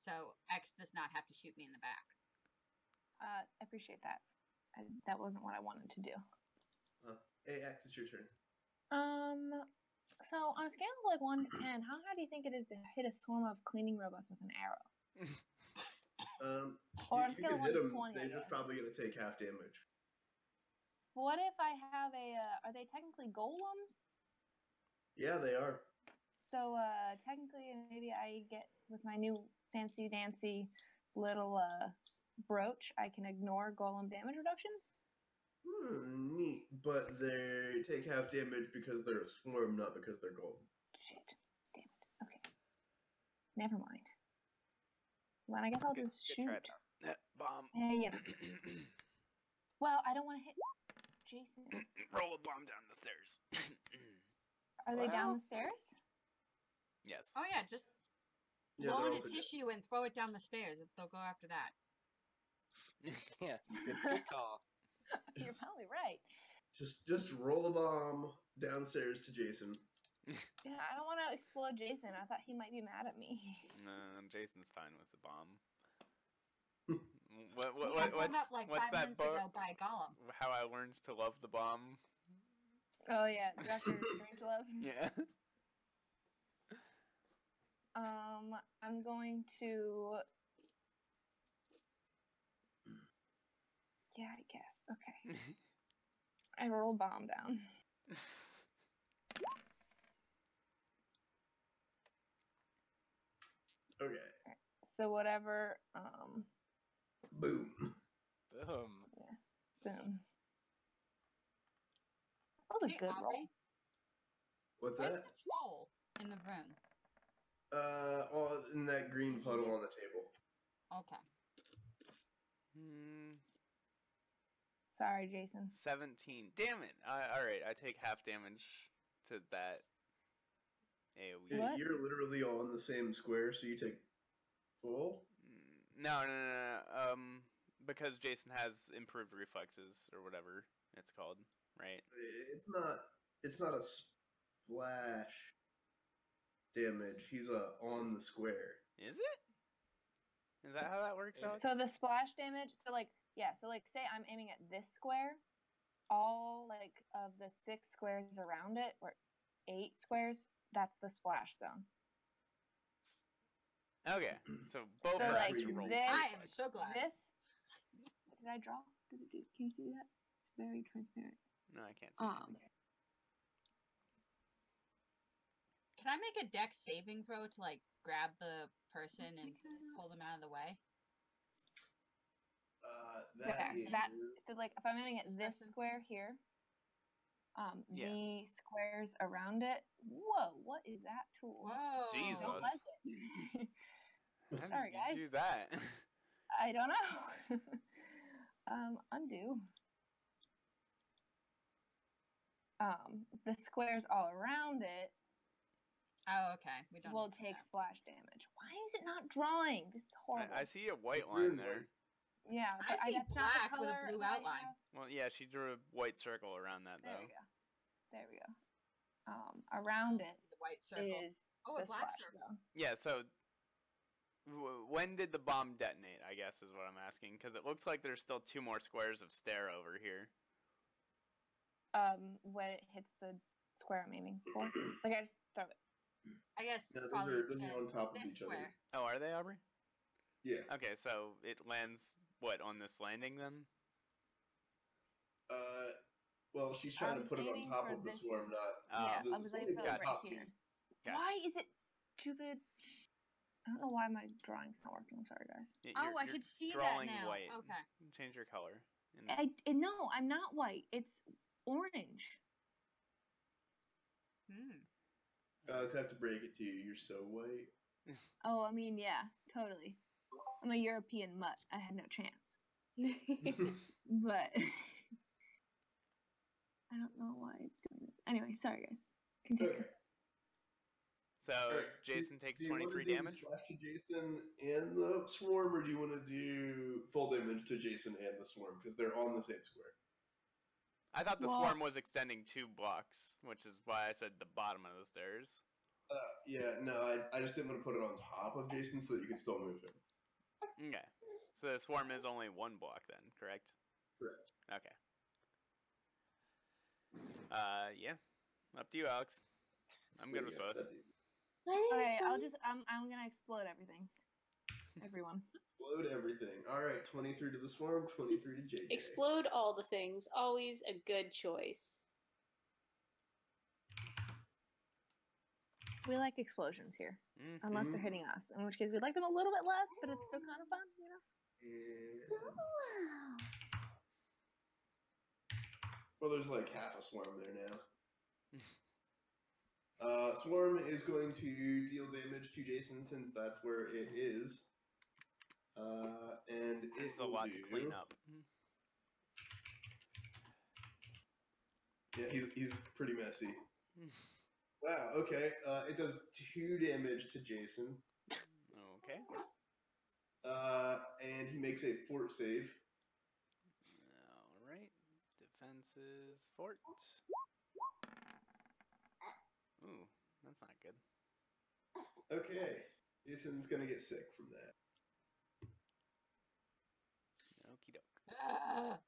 Speaker 5: So X does not have to shoot me in the back.
Speaker 4: I appreciate that. That wasn't what I wanted to do.
Speaker 6: Hey, Axe, it's your turn.
Speaker 4: So on a scale of 1 to 10, how hard do you think it is to hit a swarm of cleaning robots with an arrow? Or on a
Speaker 6: You
Speaker 4: scale
Speaker 6: can
Speaker 4: of 1
Speaker 6: hit
Speaker 4: to
Speaker 6: them.
Speaker 4: 20, I
Speaker 6: They're
Speaker 4: guess.
Speaker 6: just probably gonna take half damage.
Speaker 4: What if I have are they technically golems?
Speaker 6: Yeah, they are.
Speaker 4: So technically maybe I get, with my new fancy dancy little brooch, I can ignore golem damage reductions?
Speaker 6: Neat. But they take half damage because they're a swarm, not because they're gold.
Speaker 4: Shit. Damn it. Okay. Never mind. Well, I guess I'll just shoot.
Speaker 3: Bomb.
Speaker 4: Yeah. Well, I don't want to hit Jason.
Speaker 3: Roll a bomb down the stairs.
Speaker 4: Are they down the stairs?
Speaker 3: Yes.
Speaker 5: Oh yeah, just
Speaker 6: Yeah,
Speaker 5: blow
Speaker 6: they're
Speaker 5: in a
Speaker 6: also
Speaker 5: tissue and throw it down the stairs. They'll go after that.
Speaker 2: Yeah, good call.
Speaker 4: You're probably right.
Speaker 6: Just roll a bomb downstairs to Jason.
Speaker 4: Yeah, I don't want to explode Jason. I thought he might be mad at me.
Speaker 3: Jason's fine with the bomb.
Speaker 5: He got blown up like
Speaker 3: what's
Speaker 5: 5
Speaker 3: that
Speaker 5: minutes
Speaker 3: book?
Speaker 5: ago by a golem.
Speaker 3: How I Learned to Love the Bomb.
Speaker 4: Oh yeah, Dr. Strangelove.
Speaker 3: Yeah.
Speaker 4: I'm going to. Yeah, I guess. Okay. I roll a bomb down.
Speaker 6: Okay.
Speaker 4: So whatever.
Speaker 6: Boom.
Speaker 2: Boom.
Speaker 4: Boom. That was a
Speaker 5: Hey,
Speaker 4: good roll.
Speaker 5: Aubrey,
Speaker 6: What's
Speaker 5: where's
Speaker 6: that?
Speaker 5: the troll in the room?
Speaker 6: In that green puddle on the table.
Speaker 5: Okay.
Speaker 4: Sorry, Jason.
Speaker 3: 17. Damn it. All right, I take half damage to that AoE.
Speaker 6: Yeah,
Speaker 4: What?
Speaker 6: you're literally on the same square, so you take full.
Speaker 3: No. Because Jason has improved reflexes or whatever it's called, right?
Speaker 6: It's not a splash damage. He's on the square.
Speaker 3: Is it? Is that how that works out?
Speaker 4: So the splash damage. So like say I'm aiming at this square, all like of the 6 squares around it, or 8 squares, that's the splash zone.
Speaker 3: Okay, so both
Speaker 4: So
Speaker 3: of
Speaker 4: like
Speaker 3: us roll.
Speaker 4: this,
Speaker 5: I am so glad.
Speaker 4: this. What did I draw? Can you see that? It's very transparent.
Speaker 3: No, I can't see. anything.
Speaker 5: Can I make a dex saving throw to like grab the person and pull them out of the way?
Speaker 4: So like if I'm aiming at this
Speaker 5: Person.
Speaker 4: square here,
Speaker 3: Yeah.
Speaker 4: the squares around it. Whoa, what is that tool?
Speaker 5: Whoa.
Speaker 3: Jesus.
Speaker 4: Don't like it.
Speaker 3: How did
Speaker 4: Sorry,
Speaker 3: you
Speaker 4: guys.
Speaker 3: do that?
Speaker 4: I don't know. Undo. The squares all around it
Speaker 5: Oh, okay. We don't
Speaker 4: will
Speaker 5: need
Speaker 4: take
Speaker 5: that.
Speaker 4: splash damage. Why is it not drawing? This is horrible.
Speaker 3: I see a white
Speaker 6: You're
Speaker 3: line
Speaker 6: in
Speaker 3: there.
Speaker 4: Yeah,
Speaker 5: I
Speaker 4: but
Speaker 5: see
Speaker 4: that's not
Speaker 5: black
Speaker 4: the
Speaker 5: with a
Speaker 4: color
Speaker 5: blue
Speaker 4: that I
Speaker 5: outline.
Speaker 4: have.
Speaker 3: Well, yeah, she drew a white circle around that
Speaker 4: There
Speaker 3: though.
Speaker 4: we go. There we go. Around it
Speaker 5: The white circle.
Speaker 4: is
Speaker 5: Oh,
Speaker 4: the
Speaker 5: a black
Speaker 4: splash
Speaker 5: circle.
Speaker 4: zone.
Speaker 3: Yeah, so when did the bomb detonate, I guess is what I'm asking, because it looks like there's still 2 more squares of stair over here.
Speaker 4: When it hits the square I'm aiming for. Like I just throw it.
Speaker 5: I guess
Speaker 6: No,
Speaker 5: probably
Speaker 6: those are on top of
Speaker 5: this
Speaker 6: each other.
Speaker 5: square.
Speaker 3: Oh, are they, Aubrey?
Speaker 6: Yeah.
Speaker 3: Okay, so it lands, what, on this landing then?
Speaker 6: Well, she's trying to
Speaker 4: was
Speaker 6: put it on
Speaker 4: aiming
Speaker 6: top
Speaker 4: for
Speaker 6: of the
Speaker 4: this-
Speaker 6: swarm, not.
Speaker 4: Yeah,
Speaker 6: the
Speaker 4: I was
Speaker 6: swarm
Speaker 4: aiming
Speaker 6: is
Speaker 4: for
Speaker 6: on
Speaker 4: like
Speaker 6: top
Speaker 4: right here.
Speaker 6: piece.
Speaker 3: Gotcha.
Speaker 4: Why is it stupid? I don't know why my drawing's not working. I'm sorry, guys.
Speaker 5: Oh, I could see that
Speaker 3: drawing
Speaker 5: now.
Speaker 3: white.
Speaker 5: Okay.
Speaker 3: Change your color.
Speaker 4: No, I'm not white. It's orange.
Speaker 5: Hmm.
Speaker 6: To have to break it to you, you're so white.
Speaker 4: Oh, I mean, yeah, totally. I'm a European mutt. I had no chance. But I don't know why it's doing this. Anyway, sorry, guys. Continue.
Speaker 6: Okay.
Speaker 3: So
Speaker 6: Alright,
Speaker 3: Jason takes
Speaker 6: do you wanna
Speaker 3: 23
Speaker 6: do
Speaker 3: damage.
Speaker 6: Splash to Jason and the swarm, or do you want to do full damage to Jason and the swarm because they're on the same square?
Speaker 3: I thought the
Speaker 4: Well-
Speaker 3: swarm was extending 2 blocks, which is why I said the bottom of the stairs.
Speaker 6: Yeah, no, I just didn't want to put it on top of Jason so that you could still move him.
Speaker 3: Okay. So the swarm is only 1 block then, correct?
Speaker 6: Correct.
Speaker 3: Okay. Yeah. Up to you, Alex. I'm good with
Speaker 6: Yeah,
Speaker 3: both.
Speaker 6: that's easy.
Speaker 4: Okay, I'm gonna explode everything. Everyone.
Speaker 6: Explode everything. All right, 23 to the swarm, 23 to JJ.
Speaker 1: Explode all the things. Always a good choice.
Speaker 4: We like explosions here,
Speaker 3: Mm.
Speaker 4: unless they're hitting us. In which case, we'd like them a little bit less, but it's still kind of fun, you know.
Speaker 6: And... Well, there's like half a swarm there now. Swarm is going to deal damage to Jason since that's where it is. And
Speaker 3: There's
Speaker 6: it's
Speaker 3: a lot to clean up.
Speaker 6: Yeah, he's pretty messy. Wow, okay. It does 2 damage to Jason.
Speaker 3: Okay.
Speaker 6: And he makes a fort save.
Speaker 3: Alright. Defenses fort. Ooh, that's not good.
Speaker 6: Okay. Jason's gonna get sick from that.
Speaker 3: Okie doke.
Speaker 5: Ah.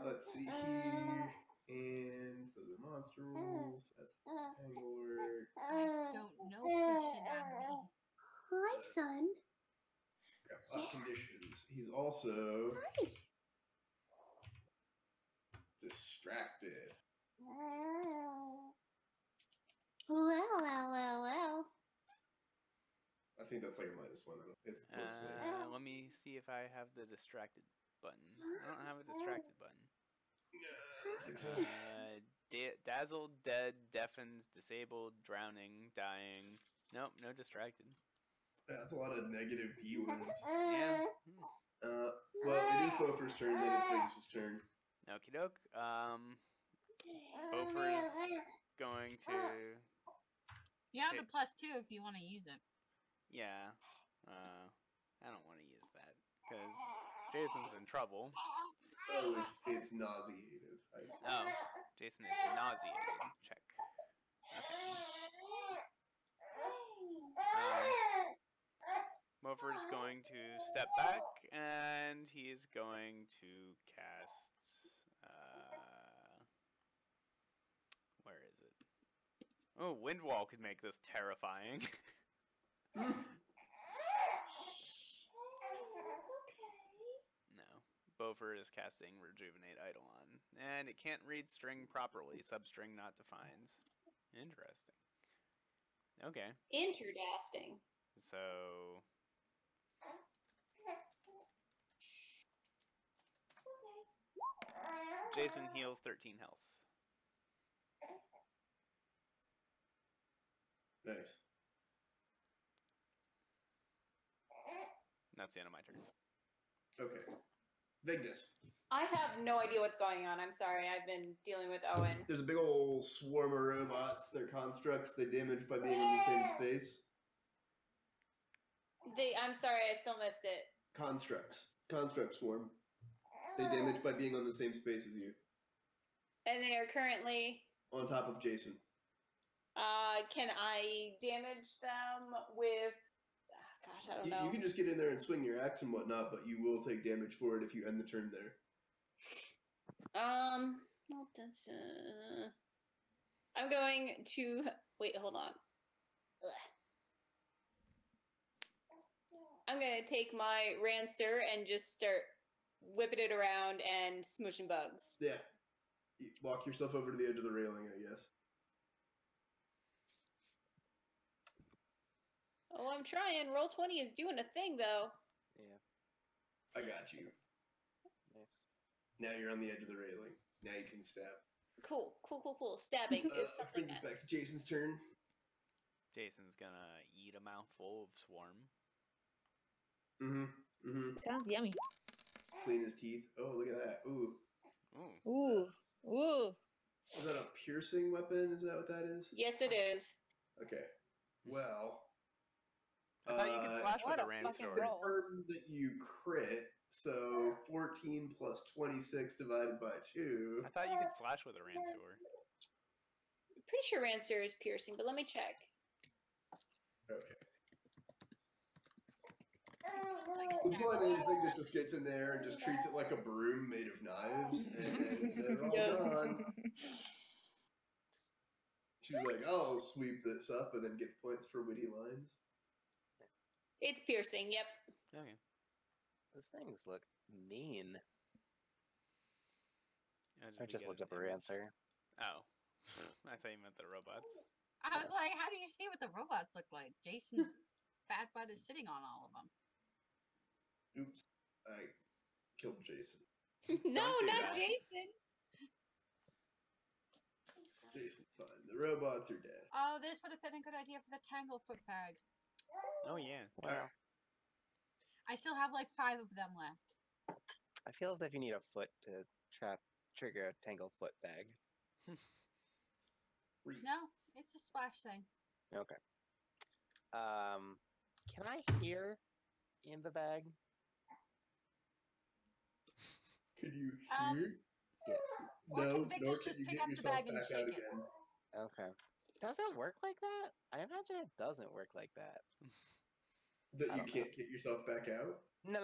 Speaker 6: Let's see here. And for the monster rules, that's angle work.
Speaker 5: I don't know shit on me.
Speaker 7: Hi, son.
Speaker 6: Conditions. He's also distracted.
Speaker 7: Well.
Speaker 6: I think that's like a -1. It's mostly.
Speaker 3: Let me see if I have the distracted button. I don't have a distracted button.
Speaker 6: I think so.
Speaker 3: Dazzled, dead, deafens, disabled, drowning, dying. Nope, no distracted.
Speaker 6: That's a lot of negative D words.
Speaker 3: Yeah.
Speaker 6: Bofer's turn, then it's Vegas' turn.
Speaker 3: Okie doke. Bofer's going to.
Speaker 5: You have
Speaker 3: Okay.
Speaker 5: the +2 if you want to use it.
Speaker 3: Yeah. I don't want to use that because Jason's in trouble.
Speaker 6: Oh, it's nauseated. I see.
Speaker 3: Oh, Jason is nauseated. Check. Bofer's going to step back and he's going to cast. Where is it? Oh, Windwall could make this terrifying. No. Bofer is casting Rejuvenate Eidolon. And it can't read string properly. Substring not defined. Interesting. Okay.
Speaker 1: Interdasting.
Speaker 3: So... Jason heals 13 health.
Speaker 6: Nice.
Speaker 3: That's the end of my turn.
Speaker 6: Okay. Vigdis.
Speaker 1: I have no idea what's going on. I'm sorry. I've been dealing with Owen.
Speaker 6: There's a big old swarm of robots. They're constructs. They damage by being in the same space.
Speaker 1: I'm sorry. I still missed it.
Speaker 6: Construct. Construct swarm. They damage by being on the same space as you.
Speaker 1: And they are currently.
Speaker 6: On top of Jason.
Speaker 1: Can I damage them with? Gosh, I don't know.
Speaker 6: You can just get in there and swing your axe and whatnot, but you will take damage for it if you end the turn there.
Speaker 1: I'm going to wait. Hold on. Ugh. I'm gonna take my Rancer and just start whipping it around and smooshing bugs.
Speaker 6: Yeah. You walk yourself over to the edge of the railing, I guess.
Speaker 1: Oh, I'm trying. Roll20 is doing a thing, though.
Speaker 2: Yeah.
Speaker 6: I got you.
Speaker 2: Nice.
Speaker 6: Now you're on the edge of the railing. Now you can stab.
Speaker 1: Cool. Stabbing is
Speaker 6: Which
Speaker 1: something
Speaker 6: brings us
Speaker 1: that...
Speaker 6: back to Jason's turn.
Speaker 3: Jason's gonna eat a mouthful of swarm.
Speaker 4: Sounds yummy.
Speaker 6: Clean his teeth. Oh, look at that. Ooh.
Speaker 3: Ooh.
Speaker 4: Ooh.
Speaker 6: Is that a piercing weapon? Is that what that is?
Speaker 1: Yes, it is.
Speaker 6: Okay. Well.
Speaker 3: I thought you could slash
Speaker 4: what
Speaker 3: with a
Speaker 4: a
Speaker 3: Rand
Speaker 4: fucking
Speaker 3: sword.
Speaker 4: roll.
Speaker 6: Confirmed that you crit. So 14 plus 26 divided by 2.
Speaker 3: I thought you could slash with a Rand sword.
Speaker 1: I'm pretty sure Rancer is piercing, but let me check.
Speaker 6: Okay. The point is, Vigdis just gets in there and just treats it like a broom made of knives, and they're all gone. She's like, I'll sweep this up, and then gets points for witty lines.
Speaker 1: It's piercing, yep.
Speaker 3: Okay.
Speaker 2: Those things look mean. I
Speaker 3: Did we
Speaker 2: just
Speaker 3: get
Speaker 2: looked
Speaker 3: an
Speaker 2: up a
Speaker 3: image?
Speaker 2: answer.
Speaker 3: Oh. I thought you meant the robots.
Speaker 5: I was like, how do you see what the robots look like? Jason's fat butt is sitting on all of them.
Speaker 6: Oops. I killed Jason.
Speaker 1: No,
Speaker 3: Don't do
Speaker 1: not
Speaker 3: that.
Speaker 1: Jason.
Speaker 6: Jason's fine. The robots are dead.
Speaker 5: Oh, this would have been a good idea for the Tanglefoot bag.
Speaker 3: Oh, yeah.
Speaker 2: Wow.
Speaker 5: I still have like 5 of them left.
Speaker 2: I feel as if you need a foot to trigger a tangle foot bag.
Speaker 5: No, it's a splash thing.
Speaker 2: Okay. Can I hear in the bag?
Speaker 6: Can you
Speaker 5: Um,
Speaker 6: hear?
Speaker 2: Yes.
Speaker 5: Or
Speaker 6: No,
Speaker 5: can Victus
Speaker 6: nor
Speaker 5: just
Speaker 6: can you
Speaker 5: pick
Speaker 6: get
Speaker 5: up the
Speaker 6: yourself
Speaker 5: bag and
Speaker 6: back out
Speaker 5: shake it?
Speaker 6: again.
Speaker 2: Okay. Does it work like that? I imagine it doesn't work like that.
Speaker 6: That
Speaker 2: I
Speaker 6: you
Speaker 2: don't
Speaker 6: can't get yourself back out?
Speaker 2: No.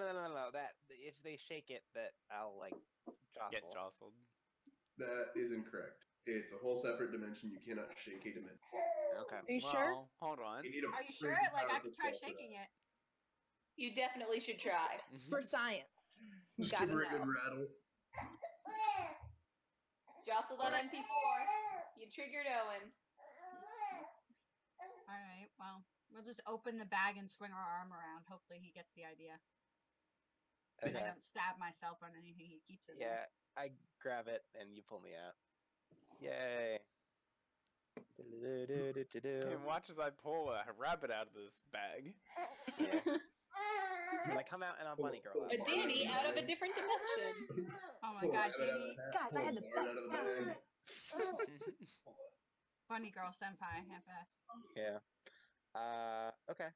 Speaker 2: That if they shake it, that I'll like jostle.
Speaker 3: Get jostled.
Speaker 6: That is incorrect. It's a whole separate dimension. You cannot shake a dimension.
Speaker 2: Okay.
Speaker 4: Are you sure?
Speaker 3: Well, hold on.
Speaker 6: You need a
Speaker 5: Are you sure?
Speaker 6: pretty
Speaker 5: Like, I
Speaker 6: powerful
Speaker 5: could try
Speaker 6: spell for
Speaker 5: shaking it.
Speaker 1: You definitely should try.
Speaker 4: For science.
Speaker 6: that. Just
Speaker 4: Gotta
Speaker 6: give her a good
Speaker 4: know.
Speaker 6: rattle.
Speaker 1: Jostled on MP4. You triggered Owen.
Speaker 5: Alright, well, we'll just open the bag and swing our arm around. Hopefully he gets the idea. And I
Speaker 2: Okay.
Speaker 5: don't stab myself on anything he keeps it
Speaker 2: Yeah, I grab it and you pull me out. Yay.
Speaker 3: Hey, watch as I pull a rabbit out of this bag.
Speaker 2: Yeah. When I come out and I'm bunny girl.
Speaker 1: A Danny out of a different dimension.
Speaker 5: Oh my god, Danny.
Speaker 4: Guys, I had the best time.
Speaker 5: Bunny girl senpai, half-ass.
Speaker 2: Yeah. Okay.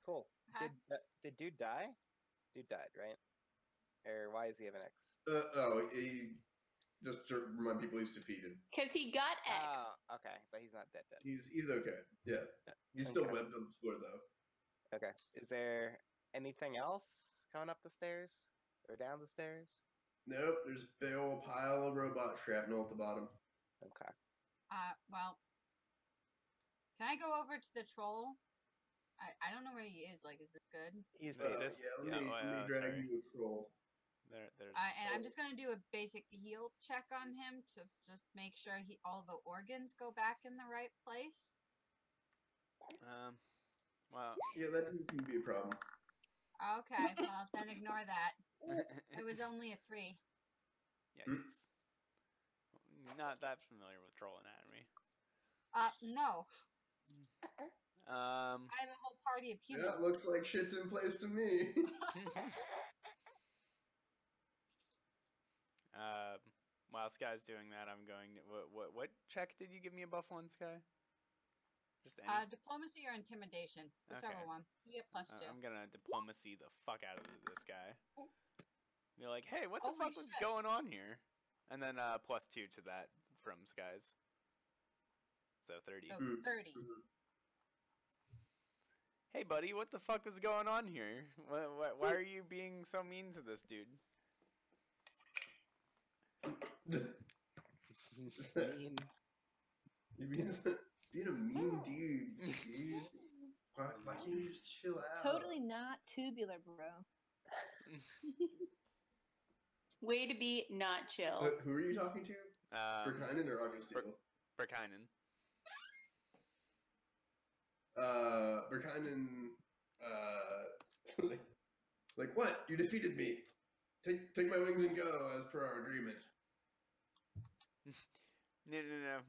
Speaker 2: Cool.
Speaker 5: Okay.
Speaker 2: Did dude die? Dude died, right? Or why is he have an X?
Speaker 6: He just to remind people he's defeated.
Speaker 1: Because he got X.
Speaker 2: Oh, okay, but he's not dead.
Speaker 6: He's okay. Yeah. He's still
Speaker 2: Okay.
Speaker 6: webbed on the floor though.
Speaker 2: Okay. Is there anything else coming up the stairs or down the stairs?
Speaker 6: Nope, there's a big old pile of robot shrapnel at the bottom.
Speaker 2: Okay.
Speaker 5: Well, can I go over to the troll? I don't know where he is. Like, is this good?
Speaker 2: He's
Speaker 6: Yeah,
Speaker 2: dead.
Speaker 6: let me drag
Speaker 3: sorry.
Speaker 6: you a troll.
Speaker 3: There's.
Speaker 5: And I'm just gonna do a basic heal check on him to just make sure all the organs go back in the right place.
Speaker 3: Well.
Speaker 6: Yeah, that doesn't seem to be a problem.
Speaker 5: Okay, well then ignore that. It was only a 3.
Speaker 3: Yikes. Not that familiar with troll anatomy.
Speaker 5: No.
Speaker 3: Um.
Speaker 5: I have a whole party of humans.
Speaker 6: Yeah, looks like shit's in place to me.
Speaker 3: While Sky's doing that, I'm going to. What check did you give me a buff on, Sky? Just any.
Speaker 5: Diplomacy or intimidation, whichever
Speaker 3: Okay.
Speaker 5: one. You get +2.
Speaker 3: I'm gonna diplomacy the fuck out of this guy. Be like, hey, what the
Speaker 5: Holy
Speaker 3: fuck was
Speaker 5: shit.
Speaker 3: going on here? And then +2 to that from Skies. So 30.
Speaker 5: So
Speaker 6: Mm.
Speaker 5: 30.
Speaker 3: Hey, buddy, what the fuck was going on here? Why are you being so mean to this dude?
Speaker 2: Mean.
Speaker 6: You mean being a mean dude. Why can't you just chill out?
Speaker 4: Totally not tubular, bro.
Speaker 1: Way to be not chill.
Speaker 6: Who are you talking to? Berkinen or Augustine?
Speaker 3: Berkinen.
Speaker 6: Berkinen, like what? You defeated me. Take my wings and go, as per our agreement.
Speaker 3: No.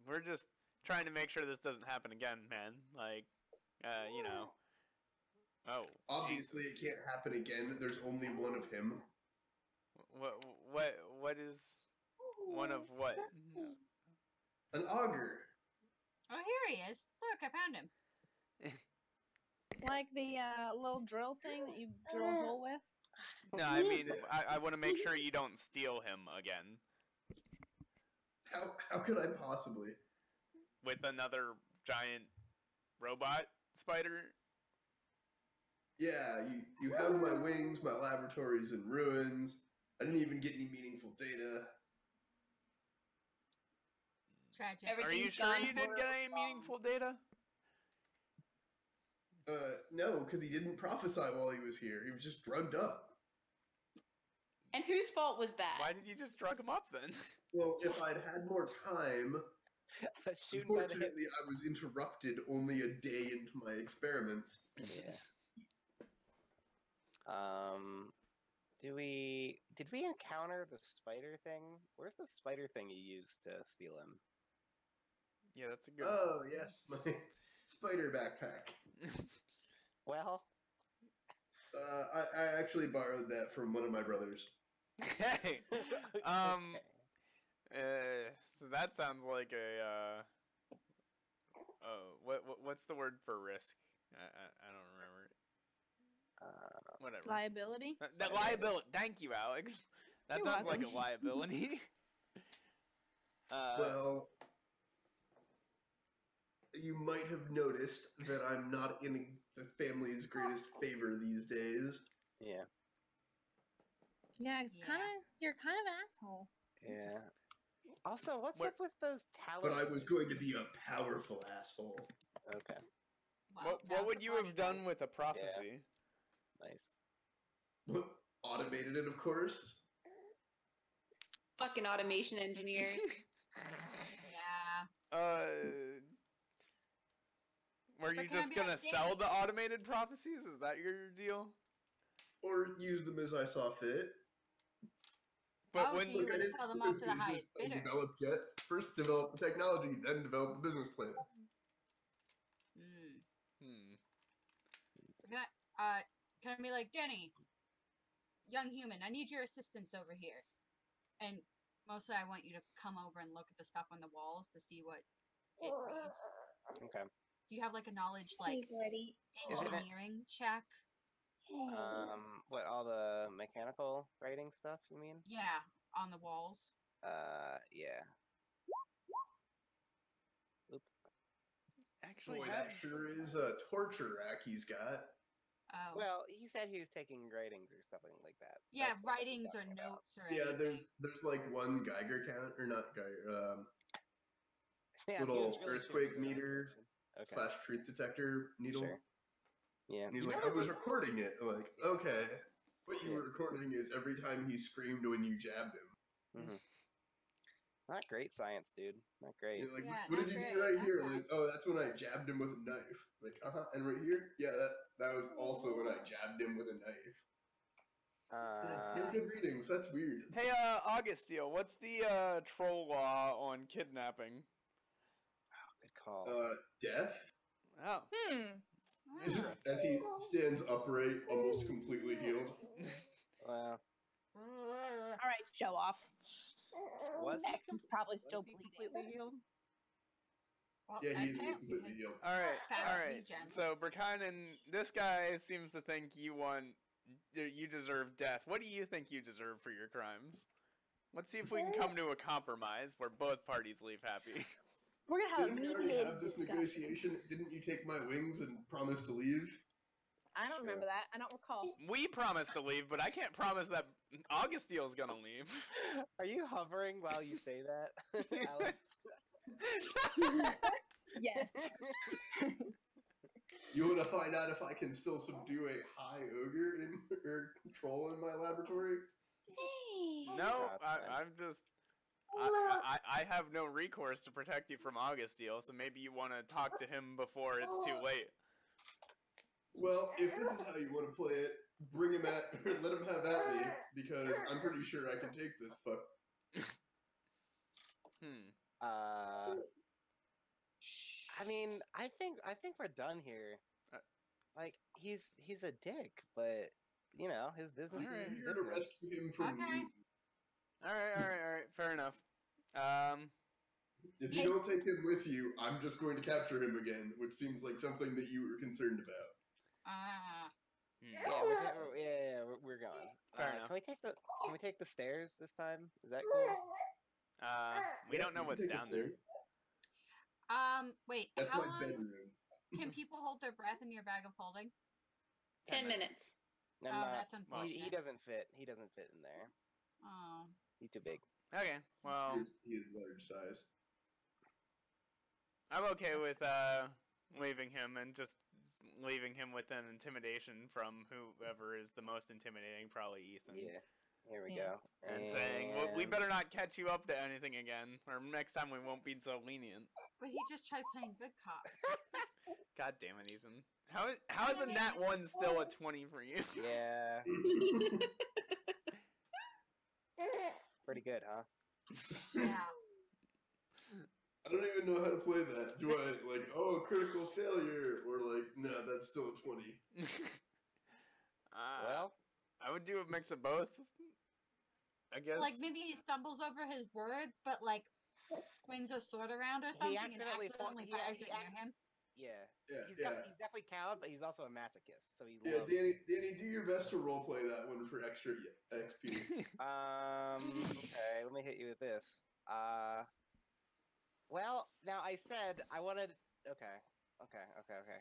Speaker 3: We're just trying to make sure this doesn't happen again, man. Like, you know. Oh.
Speaker 6: Obviously,
Speaker 3: Jesus.
Speaker 6: it can't happen again. There's only one of him.
Speaker 3: What is one of what?
Speaker 6: An augur.
Speaker 5: Oh, here he is. Look, I found him.
Speaker 4: Like the little drill thing that you drill a hole with.
Speaker 3: No, I mean, I want to make sure you don't steal him again
Speaker 6: How could I possibly?
Speaker 3: with another giant robot spider.
Speaker 6: Yeah, you have my wings. My laboratory's in ruins. I didn't even get any meaningful data.
Speaker 5: Tragic.
Speaker 3: Are you
Speaker 1: Everything's
Speaker 3: sure
Speaker 1: gone
Speaker 3: you didn't get any
Speaker 1: horribly
Speaker 3: meaningful data?
Speaker 6: No, because he didn't prophesy while he was here. He was just drugged up.
Speaker 1: And whose fault was that?
Speaker 3: Why did you just drug him up then?
Speaker 6: Well, if I'd had more time,
Speaker 2: Shooting by the hip.
Speaker 6: unfortunately, I was interrupted only a day into my experiments.
Speaker 2: Yeah. Did we encounter the spider thing? Where's the spider thing you used to steal him?
Speaker 3: Yeah, that's a good.
Speaker 6: Oh yes, my spider backpack.
Speaker 2: Well,
Speaker 6: I actually borrowed that from one of my brothers.
Speaker 3: Hey,
Speaker 2: okay.
Speaker 3: so that sounds like a what's the word for risk? I don't remember. Whatever.
Speaker 4: Liability.
Speaker 3: That liability. Thank you, Alex. That
Speaker 4: You're
Speaker 3: sounds like
Speaker 4: welcome.
Speaker 3: a liability.
Speaker 6: Well, you might have noticed that I'm not in the family's greatest favor these days.
Speaker 2: Yeah.
Speaker 4: Yeah, it's
Speaker 5: Yeah.
Speaker 4: you're kind of an asshole.
Speaker 2: Yeah. Also, what's
Speaker 3: Where-
Speaker 2: up with those talent?
Speaker 6: But I was going to be a powerful asshole.
Speaker 2: Okay.
Speaker 5: Well,
Speaker 3: what
Speaker 5: now's
Speaker 3: would
Speaker 5: the
Speaker 3: you
Speaker 5: party
Speaker 3: have done
Speaker 5: time.
Speaker 3: with a prophecy?
Speaker 2: Nice.
Speaker 6: Automated it, of course.
Speaker 1: Fucking automation engineers.
Speaker 5: Yeah.
Speaker 3: Were
Speaker 5: But
Speaker 3: you
Speaker 5: can I
Speaker 3: just
Speaker 5: be
Speaker 3: gonna
Speaker 5: like,
Speaker 3: sell
Speaker 5: "Damn."
Speaker 3: the automated prophecies? Is that your deal?
Speaker 6: Or use them as I saw fit.
Speaker 3: But
Speaker 5: Oh,
Speaker 3: when
Speaker 5: so you
Speaker 6: Look, I
Speaker 5: would
Speaker 6: didn't
Speaker 5: sell them
Speaker 6: do
Speaker 5: off to the
Speaker 6: business
Speaker 5: highest bidder.
Speaker 6: undeveloped yet. First develop the technology, then develop the business plan.
Speaker 5: Mm.
Speaker 3: Hmm.
Speaker 5: can I be like, Danny, young human, I need your assistance over here. And mostly I want you to come over and look at the stuff on the walls to see what it reads.
Speaker 2: Okay.
Speaker 5: Do you have like a knowledge like
Speaker 7: buddy.
Speaker 2: Is it-
Speaker 5: engineering check?
Speaker 2: What, all the mechanical writing stuff, you mean?
Speaker 5: Yeah, on the walls.
Speaker 2: Yeah.
Speaker 3: Actually,
Speaker 6: Boy, that sure is a torture rack he's got.
Speaker 5: Oh.
Speaker 2: Well, he said he was taking writings or something like that.
Speaker 5: yeah,
Speaker 2: That's what he was
Speaker 5: writings or
Speaker 2: talking about.
Speaker 5: notes or
Speaker 6: Yeah,
Speaker 5: anything.
Speaker 6: there's like one Geiger count, or not Geiger,
Speaker 2: Yeah, he
Speaker 6: little
Speaker 2: was really
Speaker 6: earthquake
Speaker 2: shooting for that
Speaker 6: meter
Speaker 2: direction. Okay.
Speaker 6: slash truth detector needle.
Speaker 2: Sure. Yeah.
Speaker 6: And he's
Speaker 2: You
Speaker 6: like,
Speaker 2: know
Speaker 6: I was recording it. I'm like, okay. What you were recording is every time he screamed when you jabbed him.
Speaker 2: Mhm. Not great science, dude. Not great.
Speaker 6: You're like,
Speaker 5: Yeah,
Speaker 6: what
Speaker 5: not
Speaker 6: did you
Speaker 5: great,
Speaker 6: do right
Speaker 5: not
Speaker 6: here?
Speaker 5: great.
Speaker 6: Like, oh, that's when I jabbed him with a knife. Like, and right here? Yeah, that was also when I jabbed him with a knife. Good readings. That's weird.
Speaker 3: Hey, Augusteel, what's the troll law on kidnapping?
Speaker 2: Good call.
Speaker 6: Death.
Speaker 3: Oh.
Speaker 6: As he stands upright, almost completely healed.
Speaker 2: Well,
Speaker 4: All right, show off.
Speaker 2: was he,
Speaker 4: X is probably
Speaker 2: was
Speaker 4: still
Speaker 2: he
Speaker 4: bleeding.
Speaker 2: completely healed?
Speaker 5: Well,
Speaker 6: Yeah,
Speaker 5: that
Speaker 6: he's
Speaker 5: counts
Speaker 6: completely
Speaker 5: because-
Speaker 6: healed.
Speaker 3: All right,
Speaker 5: Fast
Speaker 3: all right.
Speaker 5: regen.
Speaker 3: So Berkainen, this guy seems to think you deserve death. What do you think you deserve for your crimes? Let's see if we can come to a compromise where both parties leave happy.
Speaker 4: We're gonna have a
Speaker 6: Didn't we already
Speaker 4: mediated
Speaker 6: have this
Speaker 4: discussion.
Speaker 6: negotiation? Didn't you take my wings and promise to leave?
Speaker 4: I don't remember that. I don't recall.
Speaker 3: We promised to leave, but I can't promise that Augusteel's gonna leave.
Speaker 2: Are you hovering while you say that, Alex?
Speaker 4: Yes.
Speaker 6: You want to find out if I can still subdue a high ogre or troll in my laboratory?
Speaker 3: No,
Speaker 2: That's fine.
Speaker 3: I'm just. I have no recourse to protect you from Augusteel, so maybe you want to talk to him before it's too late.
Speaker 6: Well, if this is how you want to play it, bring him at, let him have at me, because I'm pretty sure I can take this fuck.
Speaker 2: I mean, I think we're done here. Like, he's a dick, but you know, his business
Speaker 3: Alright.
Speaker 2: is his
Speaker 6: You're to
Speaker 2: business.
Speaker 6: rescue him from
Speaker 5: Okay.
Speaker 6: me.
Speaker 3: All right, fair enough.
Speaker 6: If you don't take him with you, I'm just going to capture him again, which seems like something that you were concerned about.
Speaker 2: We're going.
Speaker 3: Fair enough.
Speaker 2: Can we take the stairs this time? Is that cool?
Speaker 3: We
Speaker 6: Yeah,
Speaker 3: don't know
Speaker 6: you can
Speaker 3: what's
Speaker 6: take the
Speaker 3: down there.
Speaker 6: stairs.
Speaker 5: Wait,
Speaker 6: That's
Speaker 5: how
Speaker 6: my
Speaker 5: long
Speaker 6: bedroom.
Speaker 5: can people hold their breath in your bag of holding?
Speaker 1: 10 minutes.
Speaker 2: No,
Speaker 5: Oh,
Speaker 2: no,
Speaker 5: that's
Speaker 2: he
Speaker 5: unfortunate.
Speaker 2: doesn't fit. He doesn't fit in there.
Speaker 5: Oh.
Speaker 2: He's too big.
Speaker 3: Okay, well,
Speaker 6: He is large size.
Speaker 3: I'm okay with leaving him and just leaving him with an intimidation from whoever is the most intimidating, probably Ethan.
Speaker 2: Yeah. Here we
Speaker 4: Yeah.
Speaker 2: go.
Speaker 3: And saying, well, we
Speaker 2: And-
Speaker 3: better not catch you up to anything again, or next time we won't be so lenient.
Speaker 5: But he just tried playing good cop.
Speaker 3: God damn it, Ethan. How is a nat 1 still a 20 for you?
Speaker 2: Yeah. Pretty good, huh?
Speaker 5: Yeah.
Speaker 6: I don't even know how to play that. Do I, like, oh, critical failure? Or, like, no, that's still a 20.
Speaker 2: Well,
Speaker 3: I would do a mix of both. I guess.
Speaker 5: Like maybe he stumbles over his words, but like swings a sword around or something and
Speaker 2: accidentally
Speaker 5: accidentally
Speaker 2: fall-
Speaker 5: fires
Speaker 2: he
Speaker 5: it near
Speaker 2: ac-
Speaker 5: him.
Speaker 2: yeah.
Speaker 6: Yeah,
Speaker 2: He's,
Speaker 6: yeah.
Speaker 2: he's definitely cowed, but he's also a masochist, so he
Speaker 6: Yeah,
Speaker 2: loves.
Speaker 6: Danny, do your best to roleplay that one for extra XP.
Speaker 2: Okay, let me hit you with this. Well, now I said I wanted. Okay.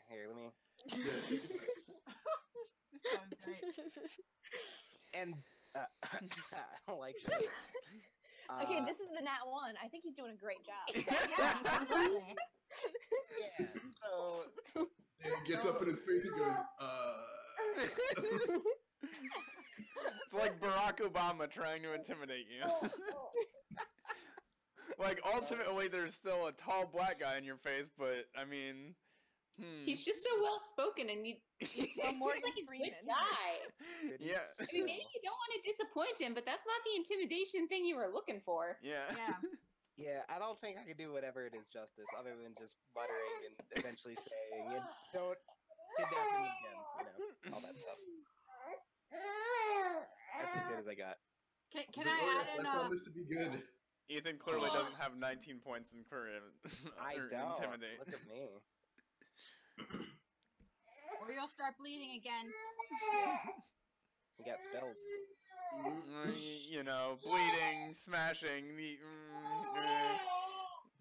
Speaker 2: Here, let me.
Speaker 6: Yeah.
Speaker 5: This is going great.
Speaker 2: And I don't like that.
Speaker 4: Okay, this is the nat 1. I think he's doing a great job.
Speaker 2: Yeah. So
Speaker 6: Danny gets up in his face and goes,
Speaker 3: It's like Barack Obama trying to intimidate you. Like, ultimately, there's still a tall black guy in your face, but, I mean...
Speaker 1: He's just so well spoken, and you. He
Speaker 4: Well,
Speaker 1: seems
Speaker 4: Morgan
Speaker 1: like a good
Speaker 4: Freeman.
Speaker 1: guy.
Speaker 3: Yeah.
Speaker 1: I mean, maybe you don't want to disappoint him, but that's not the intimidation thing you were looking for.
Speaker 3: Yeah.
Speaker 5: Yeah.
Speaker 2: yeah, I don't think I could do whatever it is justice, other than just muttering and eventually saying, "You don't kidnapping again, all that stuff. That's as good as I got.
Speaker 5: Can I add in
Speaker 6: I promise to be good.
Speaker 3: Ethan clearly doesn't have 19 points in
Speaker 2: I
Speaker 3: or
Speaker 2: don't.
Speaker 3: intimidate.
Speaker 2: Look at me.
Speaker 5: or you'll start bleeding again.
Speaker 2: You got spells.
Speaker 3: You know, bleeding, smashing.
Speaker 2: We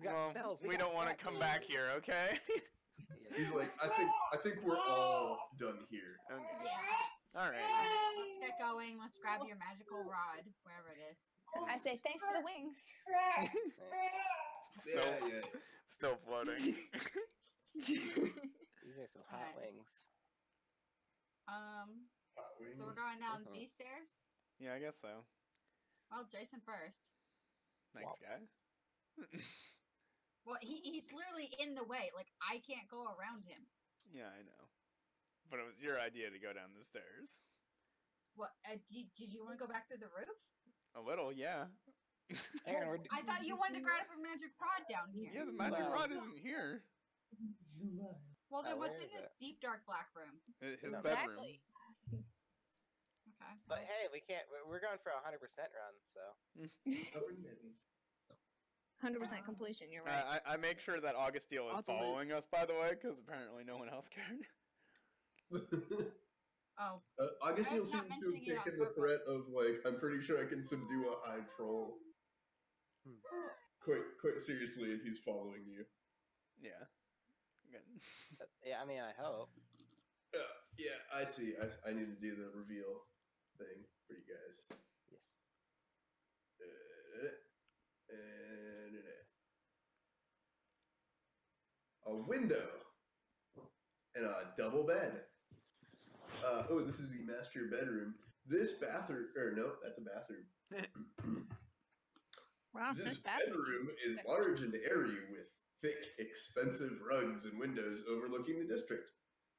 Speaker 2: got spells.
Speaker 3: We don't want to come back here, okay?
Speaker 6: He's like, I think we're all done here.
Speaker 3: Okay.
Speaker 5: Yeah.
Speaker 3: All right.
Speaker 5: Let's get going. Let's grab your magical rod, wherever it is.
Speaker 4: I say thanks for the wings.
Speaker 3: Still floating.
Speaker 2: These are some hot wings.
Speaker 6: Hot wings.
Speaker 5: So we're going down these stairs?
Speaker 3: Yeah, I guess so.
Speaker 5: Well, Jason first.
Speaker 3: Thanks, guy.
Speaker 5: Well, he's literally in the way. Like, I can't go around him.
Speaker 3: Yeah, I know. But it was your idea to go down the stairs.
Speaker 5: What? Did you want to go back through the roof?
Speaker 3: A little, yeah.
Speaker 2: Aaron,
Speaker 5: I thought you wanted to grab a magic rod down here.
Speaker 3: Yeah, the magic rod isn't here.
Speaker 5: Well, then what's
Speaker 2: where
Speaker 5: in
Speaker 2: is
Speaker 5: this deep, dark black room?
Speaker 3: His
Speaker 2: No.
Speaker 3: bedroom.
Speaker 4: Exactly.
Speaker 5: Okay.
Speaker 2: But hey, we can't. We're going for a 100% run, so.
Speaker 4: 100% completion. You're right.
Speaker 3: I make sure that Augusteel is
Speaker 4: Ultimate.
Speaker 3: following us, by the way, because apparently no one else cared.
Speaker 5: Oh,
Speaker 6: Augusteel
Speaker 5: I'm
Speaker 6: seems
Speaker 5: not
Speaker 6: to have
Speaker 5: mentioning it on
Speaker 6: taken the
Speaker 5: purpose.
Speaker 6: threat of like, I'm pretty sure I can subdue a high troll. Quite seriously, and he's following you.
Speaker 3: Yeah. Good.
Speaker 2: Yeah, I mean, I hope.
Speaker 6: Yeah, I see. I need to do the reveal thing for you guys.
Speaker 2: Yes.
Speaker 6: And a window and a double bed. Oh, this is the master bedroom. This bathroom, or no, that's a bathroom.
Speaker 4: Wow,
Speaker 6: This
Speaker 4: that's bad.
Speaker 6: bedroom is large and airy with thick, expensive rugs and windows overlooking the district.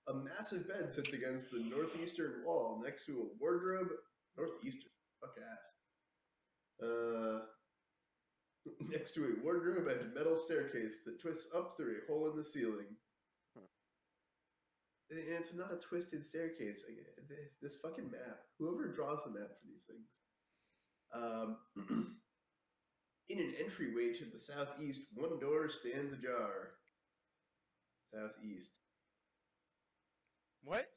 Speaker 6: A massive bed sits against the northeastern wall next to a wardrobe. Northeastern? Fuck ass. Next to a wardrobe and metal staircase that twists up through a hole in the ceiling. And it's not a twisted staircase. This fucking map. Whoever draws the map for these things. In an entryway to the southeast, one door stands ajar. Southeast.
Speaker 3: What?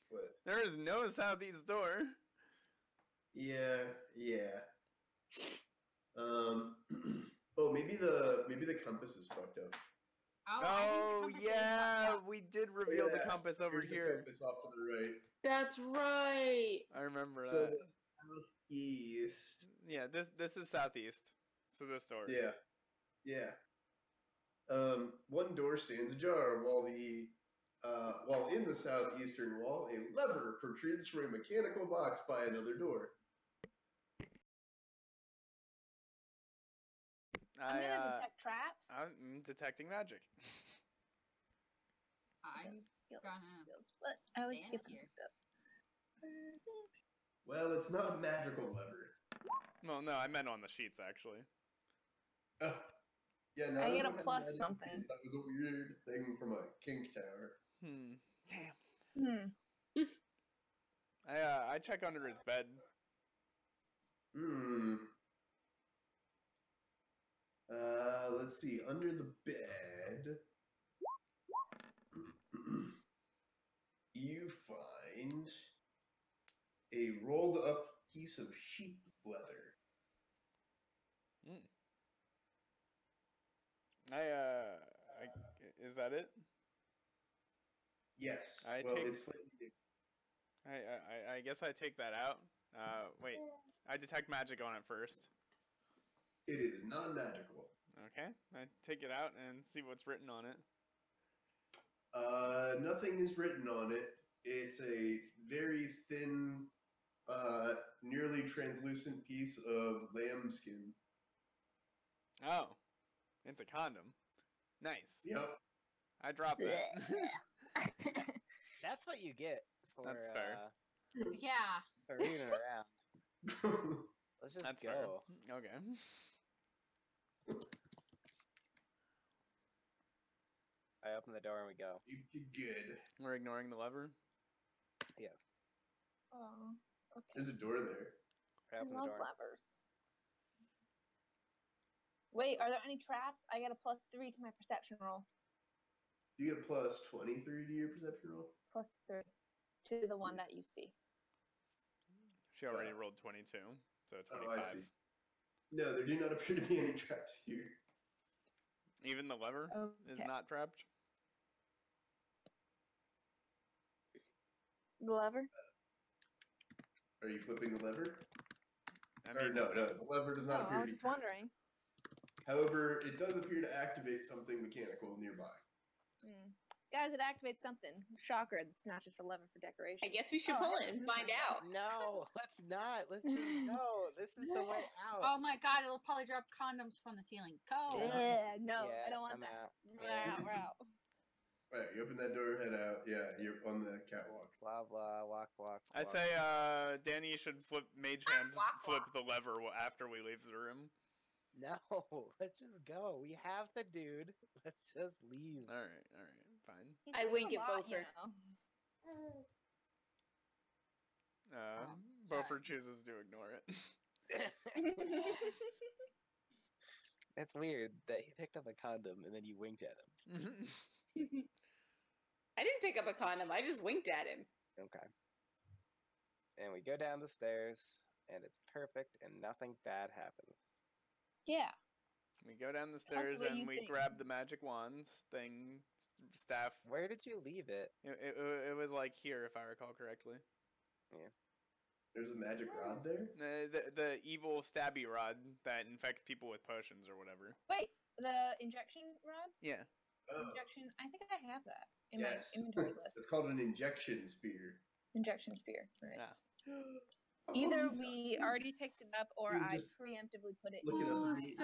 Speaker 6: What?
Speaker 3: There is no southeast door.
Speaker 6: Yeah. Oh, maybe the compass is fucked up.
Speaker 3: Oh, yeah, we did reveal the
Speaker 6: Yeah,
Speaker 3: compass over
Speaker 6: Here's the
Speaker 3: here.
Speaker 6: compass off to the right.
Speaker 1: That's right.
Speaker 3: I remember
Speaker 6: So
Speaker 3: that.
Speaker 6: southeast.
Speaker 3: Yeah, this is southeast. So this door.
Speaker 6: Yeah. One door stands ajar, while in the southeastern wall, a lever protrudes from a mechanical box by another door.
Speaker 4: I'm gonna detect traps.
Speaker 3: I'm detecting magic.
Speaker 5: I'm gonna
Speaker 4: But I always
Speaker 5: stand
Speaker 4: skip
Speaker 5: here.
Speaker 6: Well, it's not a magical lever.
Speaker 3: Well, no, I meant on the sheets, actually.
Speaker 6: Yeah, no,
Speaker 4: I
Speaker 6: don't
Speaker 4: get a
Speaker 6: have
Speaker 4: plus
Speaker 6: magic
Speaker 4: something.
Speaker 6: sheets. That was a weird thing from a kink tower.
Speaker 3: Damn. I check under his bed.
Speaker 6: Let's see. Under the bed, you find a rolled up piece of sheep leather.
Speaker 3: Is that it?
Speaker 6: Yes.
Speaker 3: I
Speaker 6: well,
Speaker 3: take-
Speaker 6: it's slightly.
Speaker 3: I guess I take that out. Wait. I detect magic on it first.
Speaker 6: It is non-magical.
Speaker 3: Okay. I take it out and see what's written on it.
Speaker 6: Nothing is written on it. It's a very thin, nearly translucent piece of lambskin.
Speaker 3: Oh. It's a condom. Nice.
Speaker 6: Yep.
Speaker 3: I dropped that.
Speaker 2: That's what you get for
Speaker 3: That's fair.
Speaker 5: Yeah.
Speaker 2: for reading around. Let's just
Speaker 3: That's
Speaker 2: go.
Speaker 3: fair. Okay.
Speaker 2: I open the door and we go.
Speaker 6: You good.
Speaker 3: We're ignoring the lever.
Speaker 2: Yes.
Speaker 4: Oh, okay.
Speaker 6: There's a door there.
Speaker 2: I
Speaker 4: I
Speaker 2: open the
Speaker 4: love
Speaker 2: door.
Speaker 4: levers. Wait, are there any traps? I get a +3 to my perception roll.
Speaker 6: Do you get plus 23 to your perception roll?
Speaker 4: +3 to the one that you see.
Speaker 3: She already rolled 22, so 25.
Speaker 6: Oh, I see. No, there do not appear to be any traps here.
Speaker 3: Even the lever is
Speaker 4: Okay.
Speaker 3: not trapped.
Speaker 4: The lever?
Speaker 6: Are you flipping the lever?
Speaker 3: I
Speaker 6: Or
Speaker 3: mean,
Speaker 6: no, the lever does not
Speaker 4: No,
Speaker 6: appear
Speaker 4: I
Speaker 6: to
Speaker 4: was
Speaker 6: be
Speaker 4: just
Speaker 6: trapped.
Speaker 4: wondering.
Speaker 6: However, it does appear to activate something mechanical nearby.
Speaker 4: Guys, it activates something. Shocker, it's not just a lever for decoration.
Speaker 1: I guess we should
Speaker 4: Oh,
Speaker 1: pull
Speaker 4: hey,
Speaker 1: it and
Speaker 4: who
Speaker 1: find
Speaker 4: knows?
Speaker 1: out.
Speaker 2: No, let's not. Let's just go. This is the way out.
Speaker 5: Oh my god, it'll probably drop condoms from the ceiling. Go!
Speaker 4: Yeah, no,
Speaker 2: Yeah,
Speaker 4: I don't want
Speaker 2: I'm
Speaker 4: that.
Speaker 2: out.
Speaker 4: We're
Speaker 2: Yeah.
Speaker 4: out, we're out.
Speaker 6: Right, you open that door, head out. Yeah, you're on the catwalk.
Speaker 2: Blah blah. Walk walk.
Speaker 3: I
Speaker 2: walk.
Speaker 3: say Danny should flip Mage Hands, flip the lever after we leave the room.
Speaker 2: No, let's just go. We have the dude. Let's just leave.
Speaker 3: All right, fine.
Speaker 4: He
Speaker 1: I
Speaker 4: says
Speaker 1: wink
Speaker 4: a
Speaker 1: at
Speaker 4: lot, you
Speaker 1: Beaufort.
Speaker 4: know.
Speaker 3: Beaufort chooses to ignore it.
Speaker 2: It's weird that he picked up a condom and then you winked at him.
Speaker 1: I didn't pick up a condom. I just winked at him.
Speaker 2: Okay. And we go down the stairs, and it's perfect, and nothing bad happens.
Speaker 4: Yeah.
Speaker 3: We go down the stairs
Speaker 4: way
Speaker 3: and
Speaker 4: you
Speaker 3: we
Speaker 4: think.
Speaker 3: grab the magic wands thing, staff.
Speaker 2: Where did you leave it?
Speaker 3: It was like here, if I recall correctly.
Speaker 6: There's a magic rod there?
Speaker 3: The evil stabby rod that infects people with potions or whatever.
Speaker 4: Wait, the injection rod?
Speaker 3: Yeah.
Speaker 6: Oh,
Speaker 4: Injection, I think I have that in
Speaker 6: yes.
Speaker 4: my inventory list.
Speaker 6: It's called an injection spear.
Speaker 4: Injection spear, right.
Speaker 3: Yeah.
Speaker 4: Either
Speaker 6: Oh,
Speaker 4: we already picked it up or
Speaker 6: You
Speaker 4: I
Speaker 6: just
Speaker 4: preemptively put it
Speaker 6: look
Speaker 4: into
Speaker 6: it up
Speaker 4: my
Speaker 6: and read.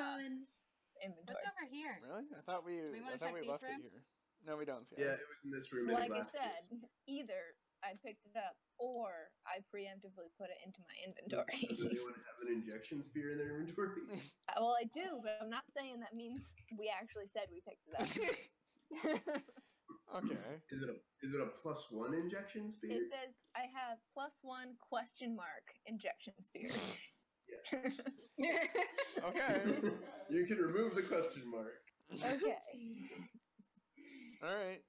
Speaker 4: inventory.
Speaker 5: What's over here?
Speaker 3: Really? I thought we
Speaker 5: We wanna check these
Speaker 3: left
Speaker 5: rooms?
Speaker 3: it here. No, we don't.
Speaker 6: Yeah, it was in this room. in
Speaker 4: Like I
Speaker 6: glass
Speaker 4: said,
Speaker 6: case.
Speaker 4: either I picked it up or I preemptively put it into my
Speaker 6: Does
Speaker 4: inventory.
Speaker 6: anyone have an injection spear in their inventory?
Speaker 4: Well, I do, but I'm not saying that means we actually said we picked it up.
Speaker 3: Okay.
Speaker 6: Is it a +1 injection spear?
Speaker 4: It says I have +1 ? Injection spear.
Speaker 6: Yes.
Speaker 3: Okay.
Speaker 6: You can remove the question mark.
Speaker 4: Okay.
Speaker 3: All right.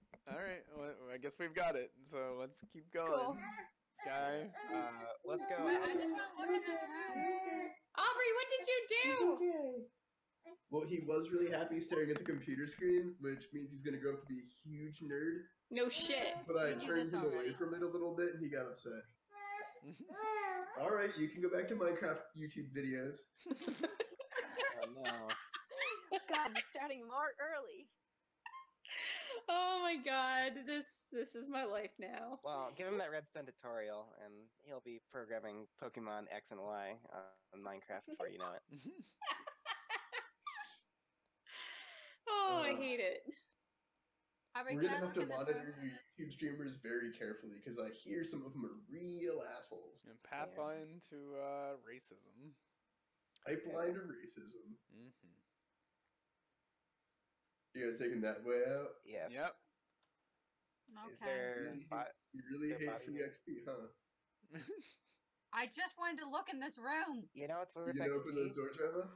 Speaker 3: Well, I guess we've got it. So let's keep going.
Speaker 4: Cool.
Speaker 3: Sky.
Speaker 2: Let's go.
Speaker 5: I just want to look in this room.
Speaker 1: Aubrey, what did you do?
Speaker 6: Well, he was really happy staring at the computer screen, which means he's gonna grow up to be a huge nerd.
Speaker 1: No shit.
Speaker 6: But I
Speaker 5: You did
Speaker 6: turned
Speaker 5: this
Speaker 6: him away
Speaker 5: already.
Speaker 6: from it a little bit, and he got upset. All right, you can go back to Minecraft YouTube videos.
Speaker 2: Oh, no.
Speaker 4: God, you're starting more early.
Speaker 1: Oh my god, this is my life now.
Speaker 2: Well, give him that redstone tutorial, and he'll be programming Pokemon X and Y on Minecraft before you know it.
Speaker 1: Oh, I hate it.
Speaker 5: Aubrey,
Speaker 6: We're
Speaker 5: can
Speaker 6: gonna
Speaker 5: I
Speaker 6: have
Speaker 5: look
Speaker 6: to
Speaker 5: in this
Speaker 6: monitor
Speaker 5: room?
Speaker 6: your YouTube streamers very carefully because I hear some of them are real assholes.
Speaker 3: And Pathline to racism.
Speaker 6: Pipeline to racism.
Speaker 3: Mm-hmm.
Speaker 6: You guys taking that way out?
Speaker 2: Yes.
Speaker 3: Yep.
Speaker 2: Is
Speaker 5: Okay.
Speaker 2: there?
Speaker 6: You really
Speaker 2: Their
Speaker 6: hate
Speaker 2: body
Speaker 6: free
Speaker 2: here.
Speaker 6: XP, huh?
Speaker 5: I just wanted to look in this room.
Speaker 2: You know what's
Speaker 6: You
Speaker 2: with
Speaker 6: gonna open those
Speaker 2: XP?
Speaker 6: doors, Reva?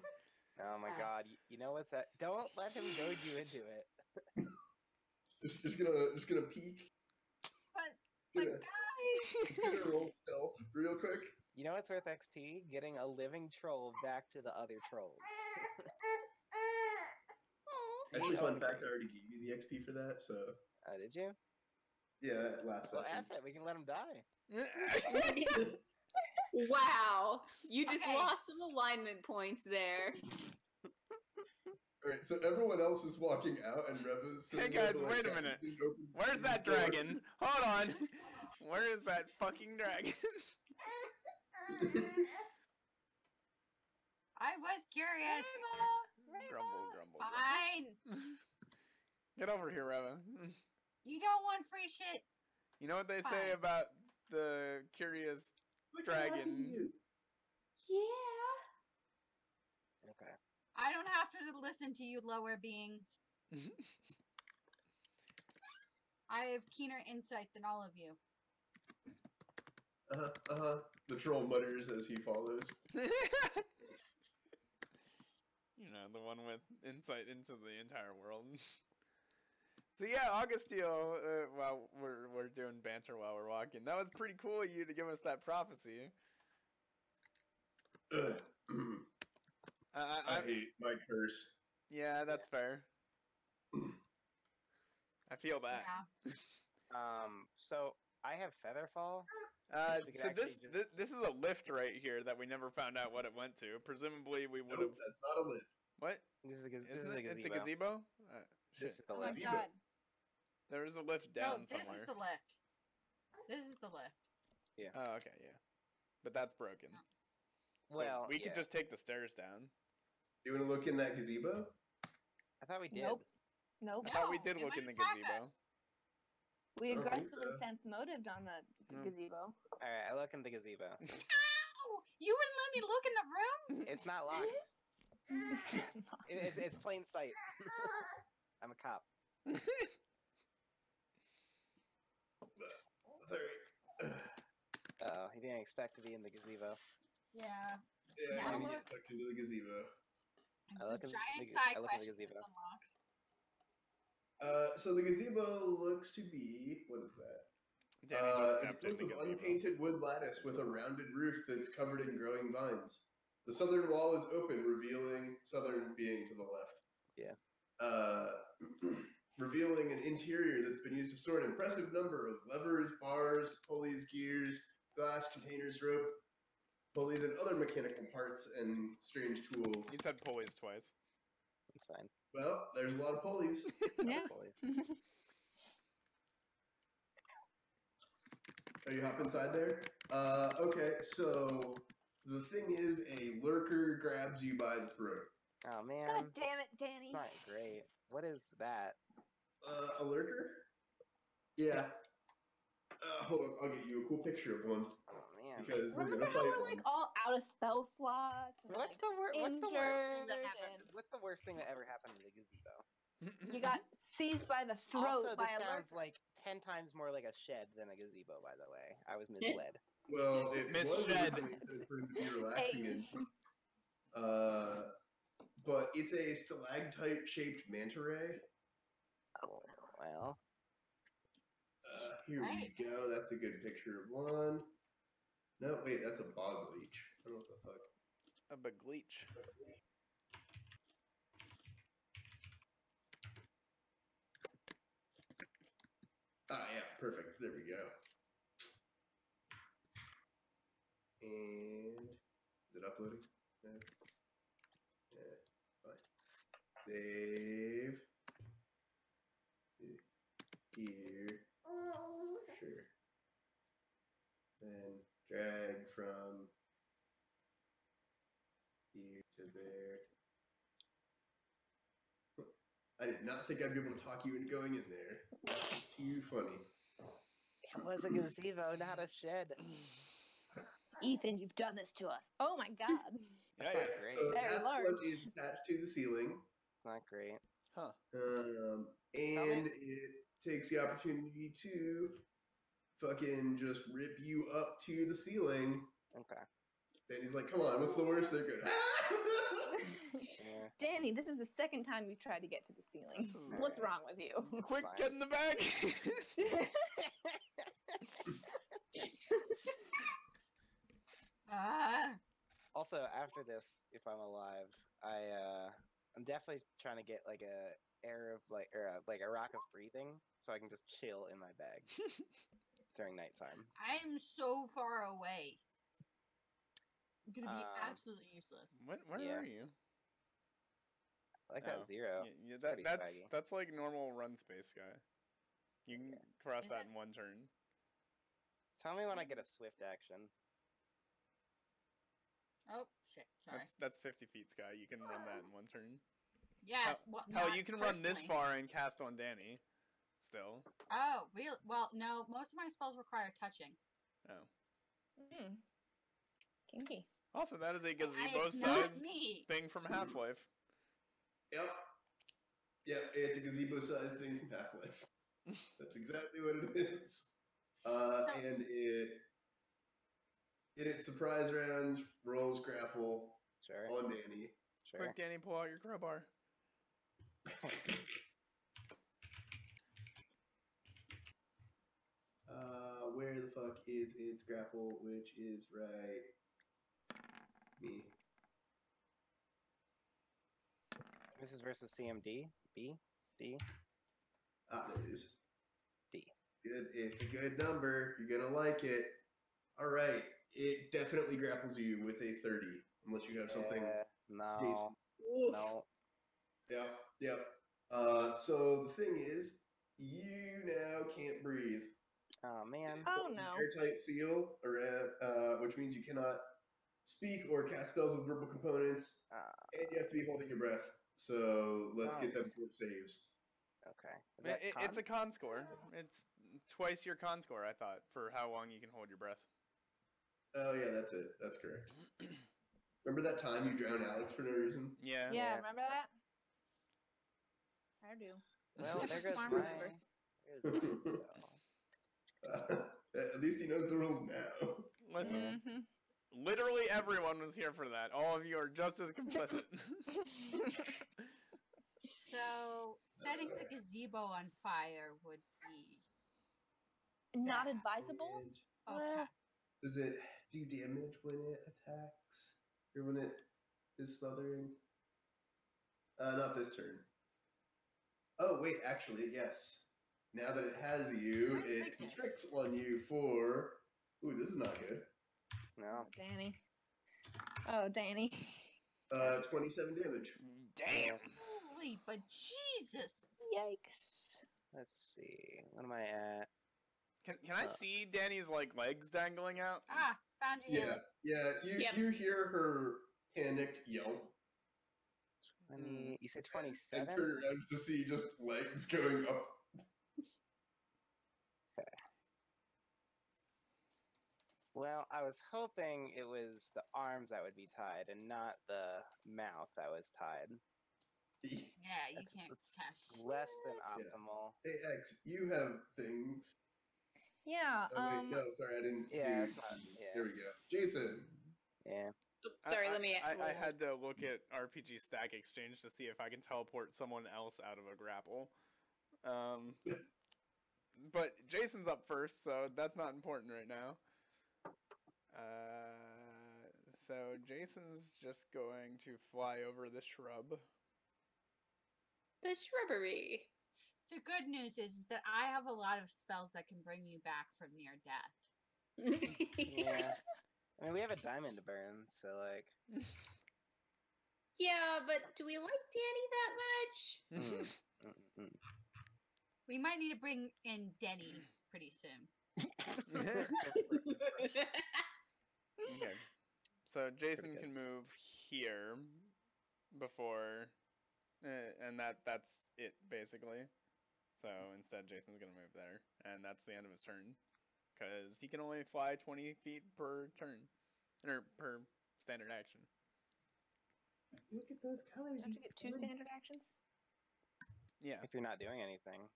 Speaker 2: Oh my god! You know what's that? Don't let him goad you into it.
Speaker 6: Just gonna peek.
Speaker 5: But
Speaker 6: Gonna,
Speaker 5: guys,
Speaker 6: just gonna roll stealth real quick.
Speaker 2: You know what's worth XP? Getting a living troll back to the other trolls.
Speaker 6: Actually,
Speaker 2: See?
Speaker 6: fun
Speaker 2: Oh,
Speaker 6: fact, I already gave you the XP for that, so
Speaker 2: Did you?
Speaker 6: yeah, last
Speaker 2: Well,
Speaker 6: session.
Speaker 2: F it. We can let him die.
Speaker 1: Wow. You just
Speaker 5: Okay.
Speaker 1: lost some alignment points there.
Speaker 6: Alright, so everyone else is walking out, and Reva's
Speaker 3: Hey,
Speaker 6: sitting there,
Speaker 3: guys,
Speaker 6: like,
Speaker 3: wait a
Speaker 6: "Yeah,
Speaker 3: minute.
Speaker 6: you open
Speaker 3: Where's
Speaker 6: the
Speaker 3: that
Speaker 6: door."
Speaker 3: dragon? Hold on. Where is that fucking dragon?
Speaker 5: I was curious.
Speaker 3: Grumble, grumble.
Speaker 5: Fine.
Speaker 3: Get over here, Reva.
Speaker 5: You don't want free shit.
Speaker 3: You know what they say
Speaker 5: Fine.
Speaker 3: about the curious
Speaker 6: Look how happy
Speaker 3: dragon?
Speaker 6: he is.
Speaker 1: Yeah.
Speaker 2: Okay.
Speaker 5: I don't have to listen to you lower beings. I have keener insight than all of you.
Speaker 6: The troll mutters as he follows.
Speaker 3: You know, the one with insight into the entire world. So yeah, Augustio, while we're doing banter while we're walking, that was pretty cool of you to give us that prophecy.
Speaker 6: I hate my curse.
Speaker 3: Yeah, that's fair. I feel that.
Speaker 5: Yeah.
Speaker 2: So I have Featherfall. We could
Speaker 3: So
Speaker 2: actually
Speaker 3: this is a lift right here that we never found out what it went to. Presumably we would
Speaker 6: Nope,
Speaker 3: have.
Speaker 6: that's not a lift.
Speaker 3: What?
Speaker 2: This is a
Speaker 3: Isn't
Speaker 2: gazebo.
Speaker 3: it? It's a gazebo. Shit.
Speaker 2: This is the
Speaker 4: Oh my
Speaker 2: lift.
Speaker 4: god.
Speaker 3: There is a lift
Speaker 5: No,
Speaker 3: down
Speaker 5: this
Speaker 3: somewhere.
Speaker 5: is the lift. This is the lift.
Speaker 3: Oh, okay, yeah. But that's broken. So
Speaker 2: Well,
Speaker 3: we could
Speaker 2: yeah.
Speaker 3: just take the stairs down.
Speaker 6: You want to look in that gazebo?
Speaker 2: I thought we did.
Speaker 4: Nope. Nope.
Speaker 3: I thought we
Speaker 5: No,
Speaker 3: did
Speaker 5: it
Speaker 3: look in the
Speaker 5: wouldn't track
Speaker 3: gazebo.
Speaker 5: us.
Speaker 4: We
Speaker 6: I don't think
Speaker 4: aggressively
Speaker 6: so.
Speaker 4: sense motive on the
Speaker 3: No.
Speaker 4: gazebo.
Speaker 2: All right, I look in the gazebo.
Speaker 5: Ow! You wouldn't let me look in the room?
Speaker 2: It's not locked. It's plain sight. I'm a cop.
Speaker 6: Sorry.
Speaker 2: Oh, he didn't expect to be in the gazebo.
Speaker 5: Yeah.
Speaker 6: Yeah,
Speaker 5: Now
Speaker 6: I'm gonna
Speaker 5: look.
Speaker 6: get stuck into the gazebo.
Speaker 5: It's
Speaker 2: I look
Speaker 5: a
Speaker 2: in
Speaker 5: giant
Speaker 2: the-
Speaker 5: side
Speaker 2: I look in the
Speaker 5: quest
Speaker 2: gazebo.
Speaker 5: that's unlocked.
Speaker 6: So the gazebo looks to be, what is that?
Speaker 3: Danny just
Speaker 6: It's
Speaker 3: stepped in
Speaker 6: built
Speaker 3: the
Speaker 6: of
Speaker 3: gazebo.
Speaker 6: unpainted wood lattice with a rounded roof that's covered in growing vines. The southern wall is open, revealing southern being to the left.
Speaker 2: Yeah.
Speaker 6: Revealing an interior that's been used to store an impressive number of levers, bars, pulleys, gears, glass containers, rope, pulleys, and other mechanical parts and strange tools.
Speaker 3: He said pulleys twice.
Speaker 2: It's fine.
Speaker 6: Well, there's a lot of pulleys.
Speaker 4: Yeah.
Speaker 2: Boys.
Speaker 6: Are you hop inside there? Okay, so the thing is, a lurker grabs you by the throat.
Speaker 2: Oh man,
Speaker 4: God damn it,
Speaker 2: it's
Speaker 4: Danny.
Speaker 2: not great. What is that?
Speaker 6: A lurker? Yeah. Hold on, I'll get you a cool picture of one
Speaker 2: Oh man.
Speaker 6: because we're
Speaker 4: Remember
Speaker 6: gonna
Speaker 4: how
Speaker 6: fight
Speaker 4: we're
Speaker 6: one.
Speaker 4: like all out of spell slots? And,
Speaker 2: What's
Speaker 4: like,
Speaker 2: the worst thing that
Speaker 4: injured
Speaker 2: happened?
Speaker 4: and-
Speaker 2: What's the worst thing that ever happened to the gazebo?
Speaker 4: you got seized by the throat
Speaker 2: Also,
Speaker 4: by
Speaker 2: this
Speaker 4: a
Speaker 2: sounds
Speaker 4: lurker.
Speaker 2: like 10 times more like a shed than a gazebo. By the way, I was misled.
Speaker 6: Well, it
Speaker 3: Miss
Speaker 6: was
Speaker 3: Shed.
Speaker 6: originally intended for him to be relaxing
Speaker 4: Hey.
Speaker 6: in. But it's a stalactite-shaped manta ray.
Speaker 2: Oh, well,
Speaker 6: Here
Speaker 5: Right.
Speaker 6: we go. That's a good picture of one. No, wait, that's a bog leech. I don't know what the fuck.
Speaker 3: A bagleech.
Speaker 6: Ah, yeah, perfect. There we go. And is it uploading? No. Yeah, fine. Save. Here. Sure. Then drag from here to there. I did not think I'd be able to talk you into going in there. That's too funny.
Speaker 2: it was a gazebo, not a shed.
Speaker 4: Ethan, you've done this to us. Oh my god.
Speaker 3: Yeah,
Speaker 2: That's
Speaker 3: yeah.
Speaker 2: great.
Speaker 6: So
Speaker 4: Very
Speaker 6: that's
Speaker 4: large.
Speaker 6: what is attached to the ceiling.
Speaker 2: It's not great.
Speaker 3: Huh.
Speaker 6: And it takes the opportunity to fucking just rip you up to the ceiling.
Speaker 2: Okay.
Speaker 6: And he's like, come on, what's the worst that could
Speaker 2: Yeah.
Speaker 4: Danny, this is the second time you've tried to get to the ceiling.
Speaker 3: This is
Speaker 4: What's
Speaker 2: alright.
Speaker 4: wrong with you?
Speaker 3: Quick,
Speaker 2: Fine.
Speaker 3: get in the bag!
Speaker 2: Also, after this, if I'm alive, I'm definitely trying to get like a air of like a rock of breathing, so I can just chill in my bag during nighttime.
Speaker 5: I'm so far away. I'm gonna be
Speaker 2: Um,
Speaker 5: absolutely useless.
Speaker 3: Where
Speaker 2: Yeah.
Speaker 3: are you?
Speaker 2: I like
Speaker 3: Oh,
Speaker 2: that zero.
Speaker 3: Yeah,
Speaker 2: It's pretty
Speaker 3: that's
Speaker 2: swaggy.
Speaker 3: that's like normal run space guy. You can cross
Speaker 5: Is
Speaker 3: that
Speaker 5: it?
Speaker 3: in one turn.
Speaker 2: Tell me when I get a swift action.
Speaker 5: Oh shit! Sorry.
Speaker 3: That's 50 feet, Sky. You can run that in one turn.
Speaker 5: Yes. Well,
Speaker 3: Hell,
Speaker 5: not
Speaker 3: you can run this
Speaker 5: personally.
Speaker 3: far and cast on Danny. Still.
Speaker 5: Oh, real? Well, no. Most of my spells require touching.
Speaker 3: Oh.
Speaker 4: Hmm. Kinky.
Speaker 3: Also, that is a
Speaker 5: It's
Speaker 3: gazebo
Speaker 5: not
Speaker 3: sized
Speaker 5: me.
Speaker 3: thing from Half Life.
Speaker 6: Yep. Yep, it's a gazebo-sized thing from Half-Life. That's exactly what it is. And in its surprise round, rolls grapple
Speaker 2: Sure.
Speaker 6: on Danny.
Speaker 2: Sure.
Speaker 3: Quick, Danny, pull out your crowbar.
Speaker 6: Where the fuck is its grapple? Which is right. Me.
Speaker 2: This is versus CMD. B. D.
Speaker 6: Ah, there it is.
Speaker 2: D.
Speaker 6: Good. It's a good number. You're gonna like it. All right. It definitely grapples you with a 30, unless you have something.
Speaker 2: No.
Speaker 6: decent.
Speaker 2: No.
Speaker 6: Yep. Yep. So the thing is, you now can't breathe.
Speaker 2: Oh man.
Speaker 4: Oh
Speaker 6: An
Speaker 4: no.
Speaker 6: Airtight seal around, which means you cannot speak or cast spells with verbal components, and you have to be holding your breath. So let's get them for saves.
Speaker 2: Okay. Is that
Speaker 3: It's a con score. It's twice your con score, I thought, for how long you can hold your breath.
Speaker 6: Oh yeah, that's it. That's correct. Remember that time you drowned Alex for no reason?
Speaker 3: Yeah.
Speaker 4: Yeah, remember that? I do.
Speaker 2: Well, there goes
Speaker 4: Farm
Speaker 2: my.
Speaker 4: members.
Speaker 2: There's my spell.
Speaker 6: At least he knows the rules now.
Speaker 3: Listen,
Speaker 4: Mhm.
Speaker 3: literally everyone was here for that. All of you are just as complicit.
Speaker 5: So setting the gazebo on fire would be
Speaker 4: Not
Speaker 5: Yeah.
Speaker 4: advisable?
Speaker 5: okay.
Speaker 6: Does it do damage when it attacks? Or when it is smothering? Not this turn. Oh, wait, actually, yes. Now that it has you,
Speaker 5: I
Speaker 6: it
Speaker 5: like this.
Speaker 6: constricts on you for... Ooh, this is not good.
Speaker 2: No.
Speaker 4: Oh, Danny. Oh, Danny.
Speaker 6: 27 damage.
Speaker 3: Damn.
Speaker 5: Holy, but Jesus!
Speaker 4: Yikes.
Speaker 2: Let's see. What am I at?
Speaker 3: Can I see Danny's like legs dangling out?
Speaker 5: Ah, found you.
Speaker 6: Yeah, yeah. You
Speaker 1: Yep.
Speaker 6: you hear her panicked yelp
Speaker 2: 20. You said
Speaker 6: and
Speaker 2: 27?
Speaker 6: turn around to see just legs going up.
Speaker 2: Well, I was hoping it was the arms that would be tied and not the mouth that was tied.
Speaker 5: Yeah, you can't
Speaker 2: That's
Speaker 5: cast.
Speaker 2: less than
Speaker 6: Yeah.
Speaker 2: optimal.
Speaker 6: Hey, X, you have things.
Speaker 4: Yeah,
Speaker 6: Oh, wait, no, sorry, I didn't
Speaker 2: Yeah,
Speaker 6: do...
Speaker 2: it's not. Yeah.
Speaker 6: There we go. Jason.
Speaker 2: Yeah.
Speaker 1: Sorry, let me.
Speaker 3: I had to look at RPG Stack Exchange to see if I can teleport someone else out of a grapple. But Jason's up first, so that's not important right now. So Jason's just going to fly over the shrub.
Speaker 1: The shrubbery.
Speaker 5: The good news is that I have a lot of spells that can bring you back from near death.
Speaker 2: Yeah. I mean, we have a diamond to burn, so like.
Speaker 1: Yeah, but do we like Danny that much?
Speaker 5: We might need to bring in Denny pretty soon.
Speaker 3: Okay. So Jason
Speaker 2: good.
Speaker 3: can move here before, and that's it basically. So instead, Jason's gonna move there, and that's the end of his turn, because he can only fly 20 feet per turn, or per standard action.
Speaker 6: Look at those colors.
Speaker 4: Don't you get 2 standard actions?
Speaker 3: Yeah.
Speaker 2: If you're not doing anything.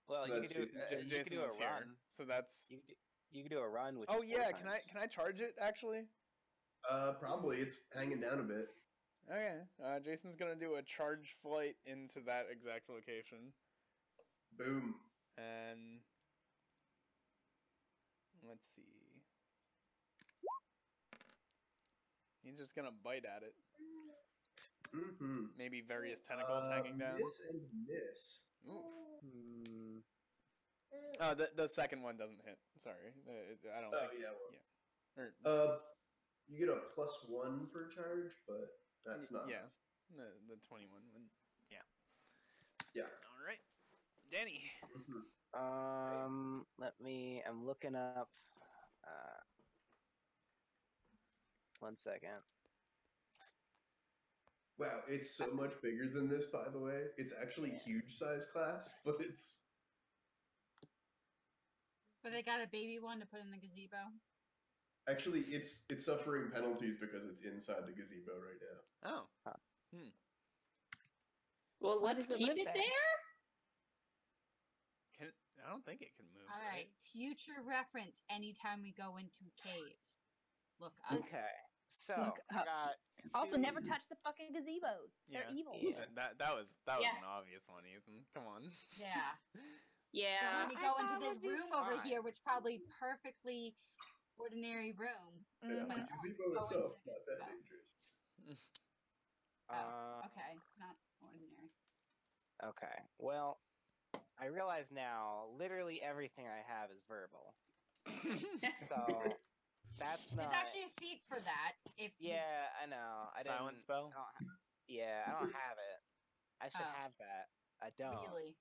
Speaker 2: Well,
Speaker 6: So
Speaker 2: you
Speaker 6: that's
Speaker 2: could do,
Speaker 6: Jason's-
Speaker 2: you could
Speaker 3: Jason
Speaker 2: do a
Speaker 3: was here,
Speaker 2: run.
Speaker 3: so that's.
Speaker 2: You could do a run. Which
Speaker 3: Oh
Speaker 2: is 4
Speaker 3: yeah,
Speaker 2: times.
Speaker 3: can I charge it actually?
Speaker 6: Probably. It's hanging down a bit.
Speaker 3: Okay. Jason's gonna do a charge flight into that exact location.
Speaker 6: Boom.
Speaker 3: And let's see. He's just gonna bite at it.
Speaker 6: Mm-hmm.
Speaker 3: Maybe various tentacles hanging down.
Speaker 6: Miss and miss.
Speaker 3: Ooh.
Speaker 2: Hmm.
Speaker 3: The second one doesn't hit. Sorry, I don't
Speaker 6: Oh,
Speaker 3: think.
Speaker 6: yeah.
Speaker 3: Or,
Speaker 6: You get a +1 for charge, but that's not...
Speaker 3: Yeah, the 21 one. Yeah.
Speaker 6: Yeah.
Speaker 3: All right, Danny.
Speaker 6: Mhm.
Speaker 2: I'm looking up. 1 second.
Speaker 6: Wow, it's so much bigger than this, by the way. It's actually huge size class, but it's...
Speaker 5: But they got a baby one to put in the gazebo.
Speaker 6: Actually, it's suffering penalties because it's inside the gazebo right now.
Speaker 3: Oh.
Speaker 1: Well,
Speaker 4: Why
Speaker 1: let's
Speaker 4: does it
Speaker 1: keep
Speaker 4: live
Speaker 1: it
Speaker 4: there?
Speaker 1: there.
Speaker 3: I don't think it can move.
Speaker 5: All right. Future reference. Anytime we go into caves, look up.
Speaker 2: Okay, so
Speaker 4: Look
Speaker 2: I
Speaker 4: up.
Speaker 2: got
Speaker 4: Also,
Speaker 2: two-
Speaker 4: never touch the fucking gazebos. They're
Speaker 3: Yeah.
Speaker 4: evil.
Speaker 2: Yeah.
Speaker 3: That was
Speaker 1: Yeah.
Speaker 3: an obvious one, Ethan. Come on.
Speaker 5: Yeah. So
Speaker 1: Yeah.
Speaker 5: when we
Speaker 2: I
Speaker 5: go
Speaker 2: thought
Speaker 5: into
Speaker 2: it
Speaker 5: this
Speaker 2: would be
Speaker 5: room over
Speaker 2: fine.
Speaker 5: here, which probably perfectly ordinary room.
Speaker 6: Yeah,
Speaker 4: Mhm.
Speaker 6: the
Speaker 5: But
Speaker 6: gazebo
Speaker 5: go
Speaker 6: itself,
Speaker 5: into-
Speaker 6: not that
Speaker 5: oh.
Speaker 6: dangerous.
Speaker 5: Okay, not ordinary.
Speaker 2: Okay. Well, I realize now, literally everything I have is verbal. So that's not.
Speaker 5: There's actually a feat for that. If you-
Speaker 2: Yeah, I know. I
Speaker 3: Silent
Speaker 2: didn't.
Speaker 3: spell?
Speaker 2: I don't yeah, I don't have it. I should
Speaker 5: Oh.
Speaker 2: have that. I don't.
Speaker 5: really.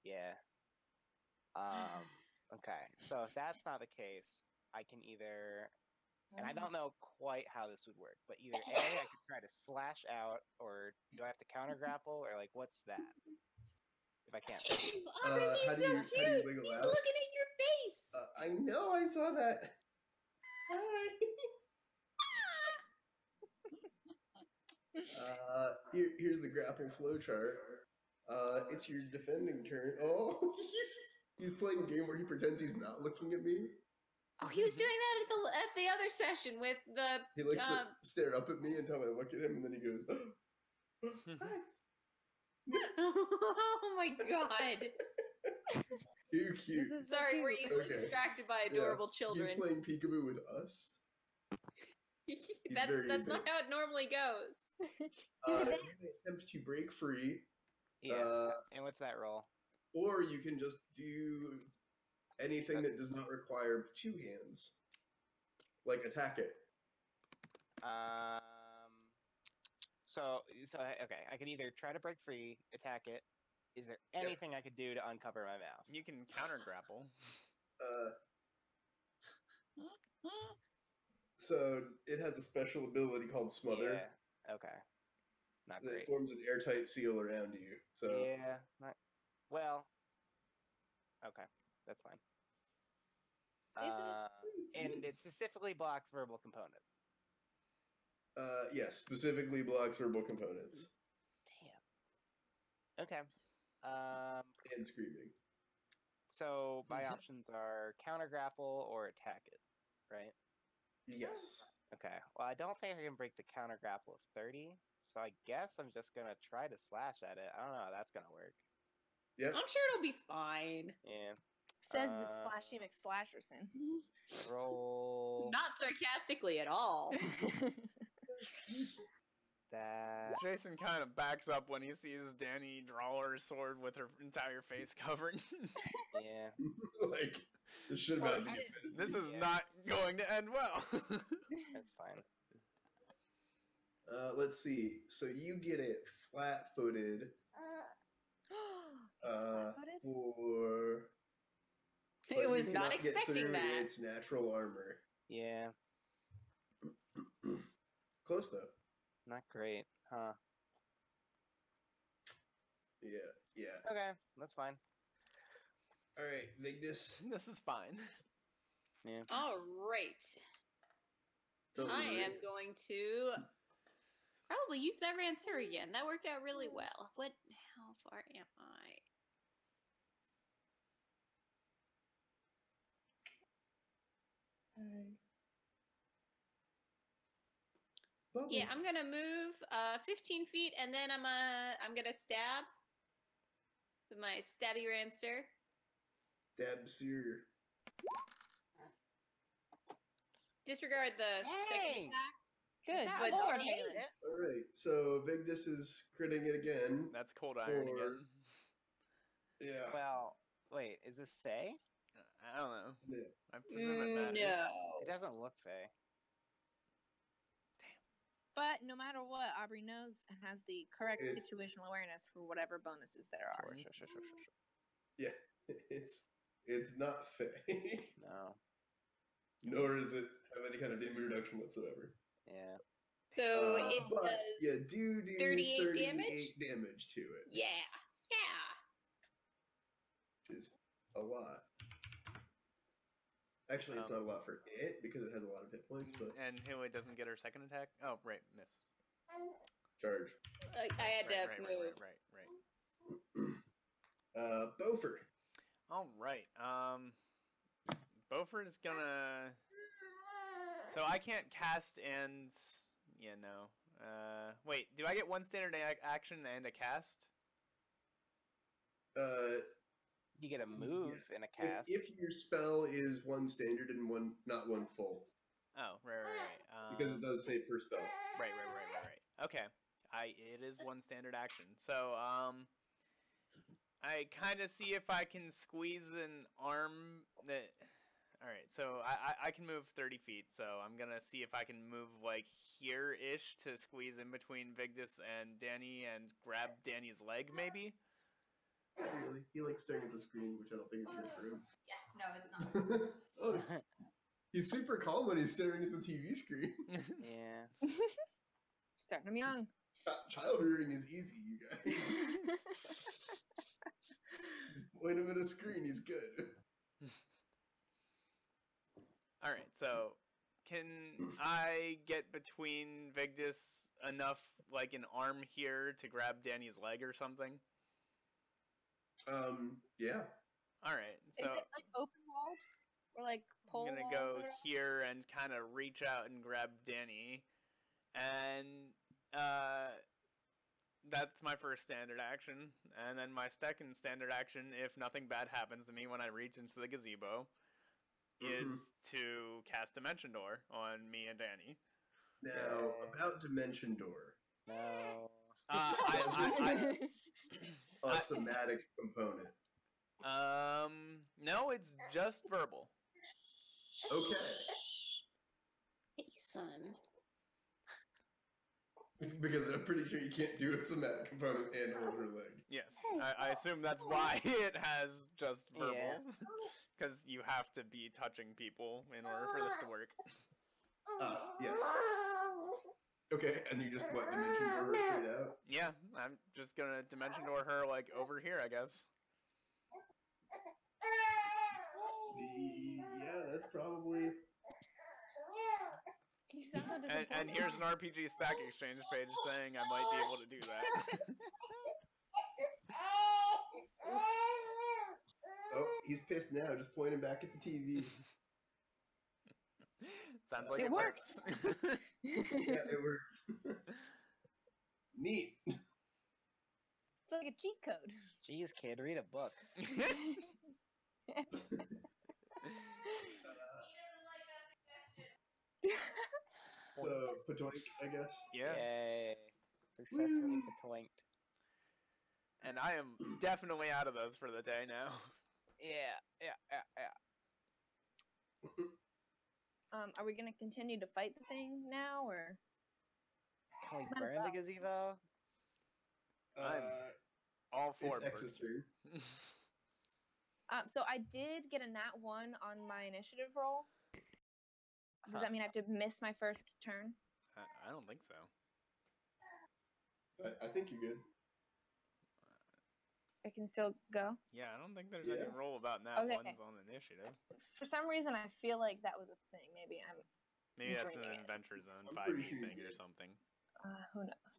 Speaker 2: Yeah. Okay. So if that's not the case, I can either, and I don't know quite how this would work, but either A, I could try to slash out, or do I have to counter grapple, or like what's that? If I can't.
Speaker 1: Aubrey,
Speaker 6: how
Speaker 1: he's
Speaker 6: do
Speaker 1: so
Speaker 6: you- how do you
Speaker 1: cute.
Speaker 6: wiggle
Speaker 1: He's
Speaker 6: out?
Speaker 1: looking at your face.
Speaker 6: I know, I saw that. Hi. Here's the grapple flow chart. It's your defending turn. Oh, he's playing a game where he pretends he's not looking at me.
Speaker 1: Oh, he was doing that at the other session with the.
Speaker 6: He likes to stare up at me until I look at him, and then he goes, "Hi."
Speaker 1: Oh my god!
Speaker 6: Too cute.
Speaker 4: This is so
Speaker 1: Sorry, we're
Speaker 4: cute.
Speaker 1: easily
Speaker 6: Okay.
Speaker 1: distracted by
Speaker 6: Yeah,
Speaker 1: adorable children.
Speaker 6: He's playing peekaboo with us.
Speaker 1: that's
Speaker 6: very
Speaker 1: not
Speaker 6: intense.
Speaker 1: how it normally goes.
Speaker 6: You may attempt to break free,
Speaker 2: Yeah. And what's that roll?
Speaker 6: or you can just do anything that does not require two hands, like attack it.
Speaker 2: So okay, I could either try to break free, attack it. Is there anything I could do to uncover my mouth?
Speaker 3: You can counter grapple.
Speaker 6: So it has a special ability called Smother.
Speaker 2: Yeah. Okay. Not
Speaker 6: That
Speaker 2: great.
Speaker 6: forms an airtight seal around you. So
Speaker 2: Yeah. Not well. Okay, that's fine. And it specifically blocks verbal components.
Speaker 6: yes, specifically blocks verbal components
Speaker 2: Damn. Okay.
Speaker 6: and screaming.
Speaker 2: So my options are counter grapple or attack it, right?
Speaker 6: Yes.
Speaker 2: Okay. Well, I don't think I can break the counter grapple of 30, so I guess I'm just gonna try to slash at it. I don't know how that's gonna work.
Speaker 6: Yep.
Speaker 1: I'm sure it'll be fine.
Speaker 2: Yeah.
Speaker 4: Says the Slashy McSlasherson.
Speaker 2: Roll
Speaker 1: Not sarcastically at all.
Speaker 2: that.
Speaker 3: Jason kind of backs up when he sees Danny draw her sword with her entire face covered.
Speaker 2: Yeah.
Speaker 6: Like this should about to get
Speaker 3: This is
Speaker 2: Yeah.
Speaker 3: not going to end well.
Speaker 2: That's fine.
Speaker 6: Let's see. So you get it flat-footed
Speaker 4: Flat-footed?
Speaker 6: for. but
Speaker 1: I
Speaker 6: you
Speaker 1: was
Speaker 6: cannot
Speaker 1: not
Speaker 6: get
Speaker 1: expecting
Speaker 6: through
Speaker 1: that.
Speaker 6: Its natural armor.
Speaker 2: Yeah.
Speaker 6: Close though.
Speaker 2: Not great, huh?
Speaker 6: Yeah.
Speaker 2: Okay, that's fine.
Speaker 6: All right, Vigdis.
Speaker 3: This is fine.
Speaker 2: Yeah.
Speaker 1: All right.
Speaker 6: Totally
Speaker 1: I
Speaker 6: right.
Speaker 1: am going to probably use that Ranseur again. That worked out really well. How far am I? Yeah, I'm gonna move 15 feet, and then I'm gonna stab with my stabby Ranseur.
Speaker 6: Stabsir.
Speaker 1: Disregard the second
Speaker 2: Dang!
Speaker 1: attack.
Speaker 4: Good.
Speaker 1: But
Speaker 4: Lord,
Speaker 1: okay.
Speaker 4: Haley.
Speaker 6: All right, so Vigdis is critting it again.
Speaker 3: That's cold iron
Speaker 6: Or-
Speaker 3: again.
Speaker 6: Yeah.
Speaker 2: Well, wait, is this Faye?
Speaker 3: I don't know.
Speaker 6: Yeah.
Speaker 3: I presume it matters.
Speaker 1: No.
Speaker 2: It doesn't look Faye.
Speaker 4: But no matter what, Aubrey knows and has the correct
Speaker 6: It's-
Speaker 4: situational awareness for whatever bonuses there are.
Speaker 2: Sure.
Speaker 6: Yeah. It's not Faye.
Speaker 2: No.
Speaker 6: Nor does it have any kind of damage reduction whatsoever.
Speaker 2: Yeah.
Speaker 1: So it
Speaker 6: But
Speaker 1: does.
Speaker 6: you do
Speaker 1: 38
Speaker 6: 38
Speaker 1: damage?
Speaker 6: damage to it,
Speaker 1: Yeah.
Speaker 6: which is a lot. Actually, it's not a lot for it because it has a lot of hit points, but
Speaker 3: And Haley doesn't get her second attack? Oh, right, miss.
Speaker 6: charge.
Speaker 1: I had to
Speaker 3: Right.
Speaker 1: move.
Speaker 3: Beaufort. All right. Beaufort is gonna. So I can't cast and no. Wait. Do I get one standard action and a cast?
Speaker 2: You get a move and a cast.
Speaker 6: If your spell is one standard and one not one full.
Speaker 3: Oh, right.
Speaker 6: Because it does say per spell.
Speaker 3: Right. Okay. It is one standard action. So I kind of see if I can squeeze an arm that. All right, so I can move 30 feet, so I'm gonna see if I can move like here-ish to squeeze in between Vigdis and Danny and grab Danny's leg, maybe.
Speaker 6: Not really. He likes staring at the screen, which I don't think is good for him.
Speaker 5: Yeah, no, it's not.
Speaker 6: Oh, he's super calm when he's staring at the TV screen.
Speaker 2: Yeah.
Speaker 4: Starting him young.
Speaker 6: Child rearing is easy, you guys. Point him at a screen, he's good.
Speaker 3: All right, so can I get between Vigdis enough, like an arm here, to grab Danny's leg or something?
Speaker 6: Yeah.
Speaker 3: All right, so
Speaker 4: Is it like open walled or like pole?
Speaker 3: I'm gonna go here and kind of reach out and grab Danny, and that's my first standard action. And then my second standard action, if nothing bad happens to me when I reach into the gazebo, is to cast Dimension Door on me and Danny.
Speaker 6: Now, about Dimension Door.
Speaker 2: No.
Speaker 6: A somatic component.
Speaker 3: No, it's just verbal.
Speaker 6: Okay.
Speaker 1: Hey, son.
Speaker 6: Because I'm pretty sure you can't do a somatic component and hold her leg.
Speaker 3: Yes, I assume that's why it has just verbal. Because you have to be touching people in order for this to work.
Speaker 6: Yes. Okay, and you just Dimension Door her straight out?
Speaker 3: Yeah, I'm just gonna Dimension Door her, like, over here, I guess.
Speaker 6: Yeah, that's probably...
Speaker 3: And here's an RPG Stack Exchange page saying I might be able to do that.
Speaker 6: Oh, he's pissed now. Just point him back at the TV.
Speaker 3: Sounds like
Speaker 4: it works.
Speaker 6: Yeah, it works. Neat.
Speaker 4: It's like a cheat code.
Speaker 2: Jeez, kid, read a book.
Speaker 6: So, Patoink, I guess?
Speaker 3: Yeah.
Speaker 2: Yay. Successfully patoinked.
Speaker 3: And I am definitely out of those for the day now.
Speaker 2: Yeah.
Speaker 4: Are we gonna continue to fight the thing now, or?
Speaker 2: Can we
Speaker 4: Might as
Speaker 2: burn the
Speaker 4: well.
Speaker 2: gazebo?
Speaker 3: I'm all for
Speaker 6: It's X's turn.
Speaker 4: So I did get a nat 1 on my initiative roll. Does that mean I have to miss my first turn?
Speaker 3: I don't think so.
Speaker 6: I think you're good.
Speaker 4: I can still go?
Speaker 3: Yeah, I don't think there's any rule about nat
Speaker 4: Okay.
Speaker 3: ones on initiative.
Speaker 4: For some reason, I feel like that was a thing. Maybe
Speaker 3: Maybe that's an
Speaker 4: dreaming it.
Speaker 3: Adventure Zone
Speaker 6: I'm
Speaker 3: 5e
Speaker 6: pretty sure you
Speaker 3: thing or
Speaker 6: did.
Speaker 3: something.
Speaker 4: Who knows?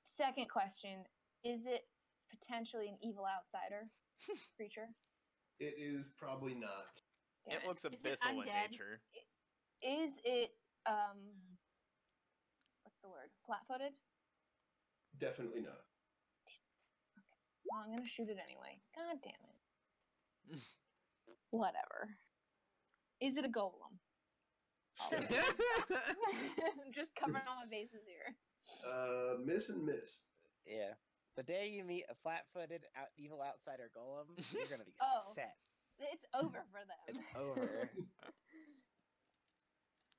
Speaker 4: Second question: is it potentially an evil outsider creature?
Speaker 6: It is probably not.
Speaker 4: Damn
Speaker 3: It looks
Speaker 5: Is it
Speaker 3: abyssal in
Speaker 5: undead?
Speaker 3: nature.
Speaker 4: Is it what's the word? Flat-footed?
Speaker 6: Definitely not.
Speaker 4: Well, I'm gonna shoot it anyway. God damn it. Whatever. Is it a golem? I'm just covering all my bases here.
Speaker 6: Miss and miss.
Speaker 2: Yeah. The day you meet a flat-footed evil outsider golem, you're gonna be
Speaker 4: Oh.
Speaker 2: set.
Speaker 4: It's over for them.
Speaker 2: It's over.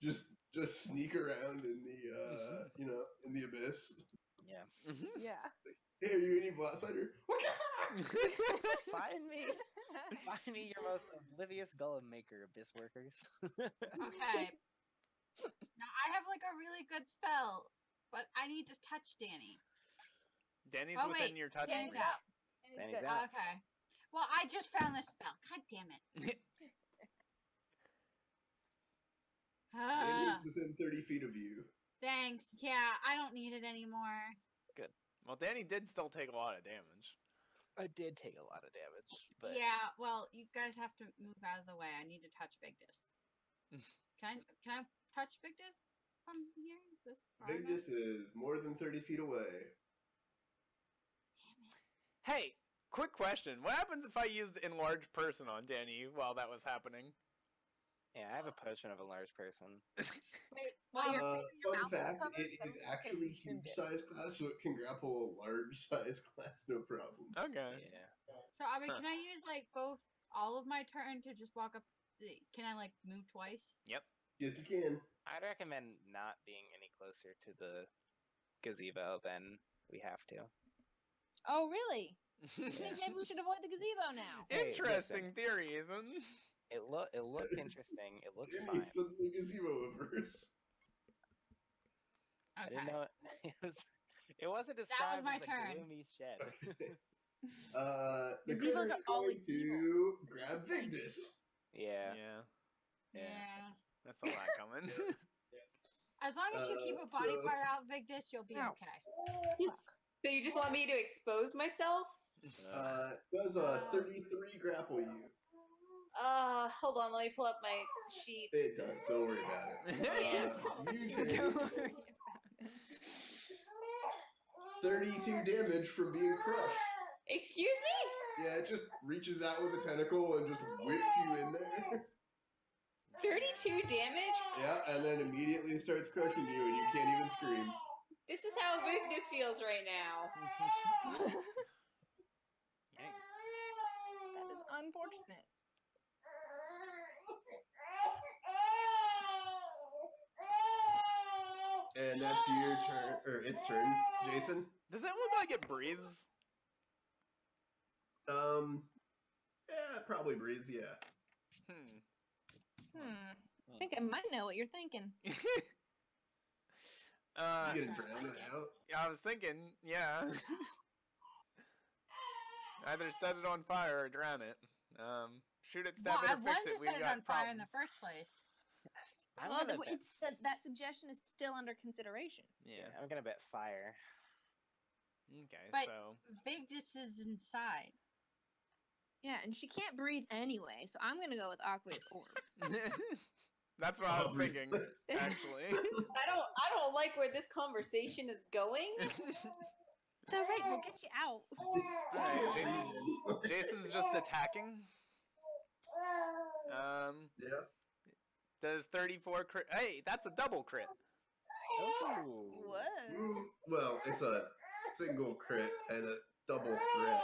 Speaker 6: Just sneak around in the in the abyss.
Speaker 2: Yeah.
Speaker 4: Yeah.
Speaker 6: Hey, are you an evil outsider?
Speaker 2: Find me, your most oblivious golem maker, abyss workers.
Speaker 5: Okay. Now I have like a really good spell, but I need to touch Danny.
Speaker 3: Danny's
Speaker 5: Oh,
Speaker 3: within
Speaker 5: wait,
Speaker 3: your touching
Speaker 5: Danny's
Speaker 3: range.
Speaker 5: out.
Speaker 4: And it's
Speaker 2: Danny's
Speaker 4: good.
Speaker 2: out.
Speaker 5: Okay. Well, I just found this spell. God damn it.
Speaker 6: Danny's within 30 feet of you.
Speaker 5: Thanks. Yeah, I don't need it anymore.
Speaker 3: Well, Danny did still take a lot of damage.
Speaker 2: I did take a lot of damage, but
Speaker 5: Yeah, well, you guys have to move out of the way. I need to touch Vigdis. Can I touch Vigdis from here? Is this far enough?
Speaker 6: Vigdis is more than 30 feet away.
Speaker 3: Hey, quick question. What happens if I used Enlarged Person on Danny while that was happening?
Speaker 2: yeah, I have a potion of a large person.
Speaker 4: Wait, well, your
Speaker 6: Fun
Speaker 4: mouth is
Speaker 6: fact,
Speaker 4: covered,
Speaker 6: it
Speaker 4: so
Speaker 6: is
Speaker 4: you
Speaker 6: actually
Speaker 4: consumed
Speaker 6: huge
Speaker 4: it.
Speaker 6: size class, so it can grapple a large size class, no problem.
Speaker 3: Okay.
Speaker 2: Yeah.
Speaker 5: So, I mean,
Speaker 3: Huh.
Speaker 5: can I use like both all of my turn to just walk up? Can I like move twice?
Speaker 3: Yep.
Speaker 6: Yes, you can.
Speaker 2: I'd recommend not being any closer to the gazebo than we have to.
Speaker 4: Oh, really? I think maybe we should avoid the gazebo now.
Speaker 2: Hey,
Speaker 3: Interesting theory, Ethan.
Speaker 2: It looked interesting. It looked
Speaker 6: Danny's
Speaker 2: fine.
Speaker 6: suddenly gazebo averse.
Speaker 2: I
Speaker 5: Okay.
Speaker 2: didn't know it wasn't
Speaker 5: was
Speaker 2: described
Speaker 5: my
Speaker 2: as a
Speaker 5: turn.
Speaker 2: gloomy shed.
Speaker 6: The
Speaker 4: Gazebos
Speaker 6: critter
Speaker 4: are
Speaker 6: is
Speaker 4: always
Speaker 6: going to grab Vigdis.
Speaker 2: yeah.
Speaker 3: Yeah.
Speaker 5: Yeah.
Speaker 3: That's a lot coming.
Speaker 5: As long as you keep a body
Speaker 6: so-
Speaker 5: part out, Vigdis, you'll be
Speaker 4: Ow.
Speaker 5: okay.
Speaker 1: So you just want me to expose myself?
Speaker 6: Does a 33 grapple you?
Speaker 1: Hold on, let me pull up my sheet.
Speaker 6: It does. Don't worry about it. You take
Speaker 4: Don't worry.
Speaker 6: 32 damage from being crushed.
Speaker 1: Excuse me?
Speaker 6: Yeah, it just reaches out with a tentacle and just whips you in there.
Speaker 1: 32 damage?
Speaker 6: Yeah, and then immediately starts crushing you, and you can't even scream.
Speaker 1: This is how big this feels right now.
Speaker 4: That is unfortunate.
Speaker 6: And that's your turn, or its turn, Jason.
Speaker 3: Does it look like it breathes?
Speaker 6: Yeah, it probably breathes. Yeah.
Speaker 4: I think I might know what you're thinking.
Speaker 6: You
Speaker 3: Uh,
Speaker 6: gonna drown it out?
Speaker 3: yeah, I was thinking, yeah. Either set it on fire or drown it. Shoot it, stab
Speaker 5: Well,
Speaker 3: it,
Speaker 5: I
Speaker 3: or fix
Speaker 5: wanted
Speaker 3: it.
Speaker 5: to
Speaker 3: We've
Speaker 5: set it
Speaker 3: got
Speaker 5: on fire in the
Speaker 3: problems.
Speaker 5: first place.
Speaker 2: I'm
Speaker 4: Well,
Speaker 2: gonna bet,
Speaker 4: that suggestion is still under consideration.
Speaker 3: Yeah.
Speaker 2: I'm gonna bet fire.
Speaker 3: Okay,
Speaker 5: But-
Speaker 3: so
Speaker 5: Vigdis is inside.
Speaker 4: Yeah, and she can't breathe anyway, so I'm gonna go with Aqua's orb.
Speaker 3: that's what I was
Speaker 6: Breathe.
Speaker 3: thinking, actually.
Speaker 1: I don't like where this conversation is going.
Speaker 4: It's alright, we'll get you out.
Speaker 3: Alright, Jason's just attacking.
Speaker 6: Yeah.
Speaker 3: Does 34 crit? Hey, that's a double crit.
Speaker 2: Ooh.
Speaker 4: Whoa.
Speaker 6: Well, it's a single crit and a double threat.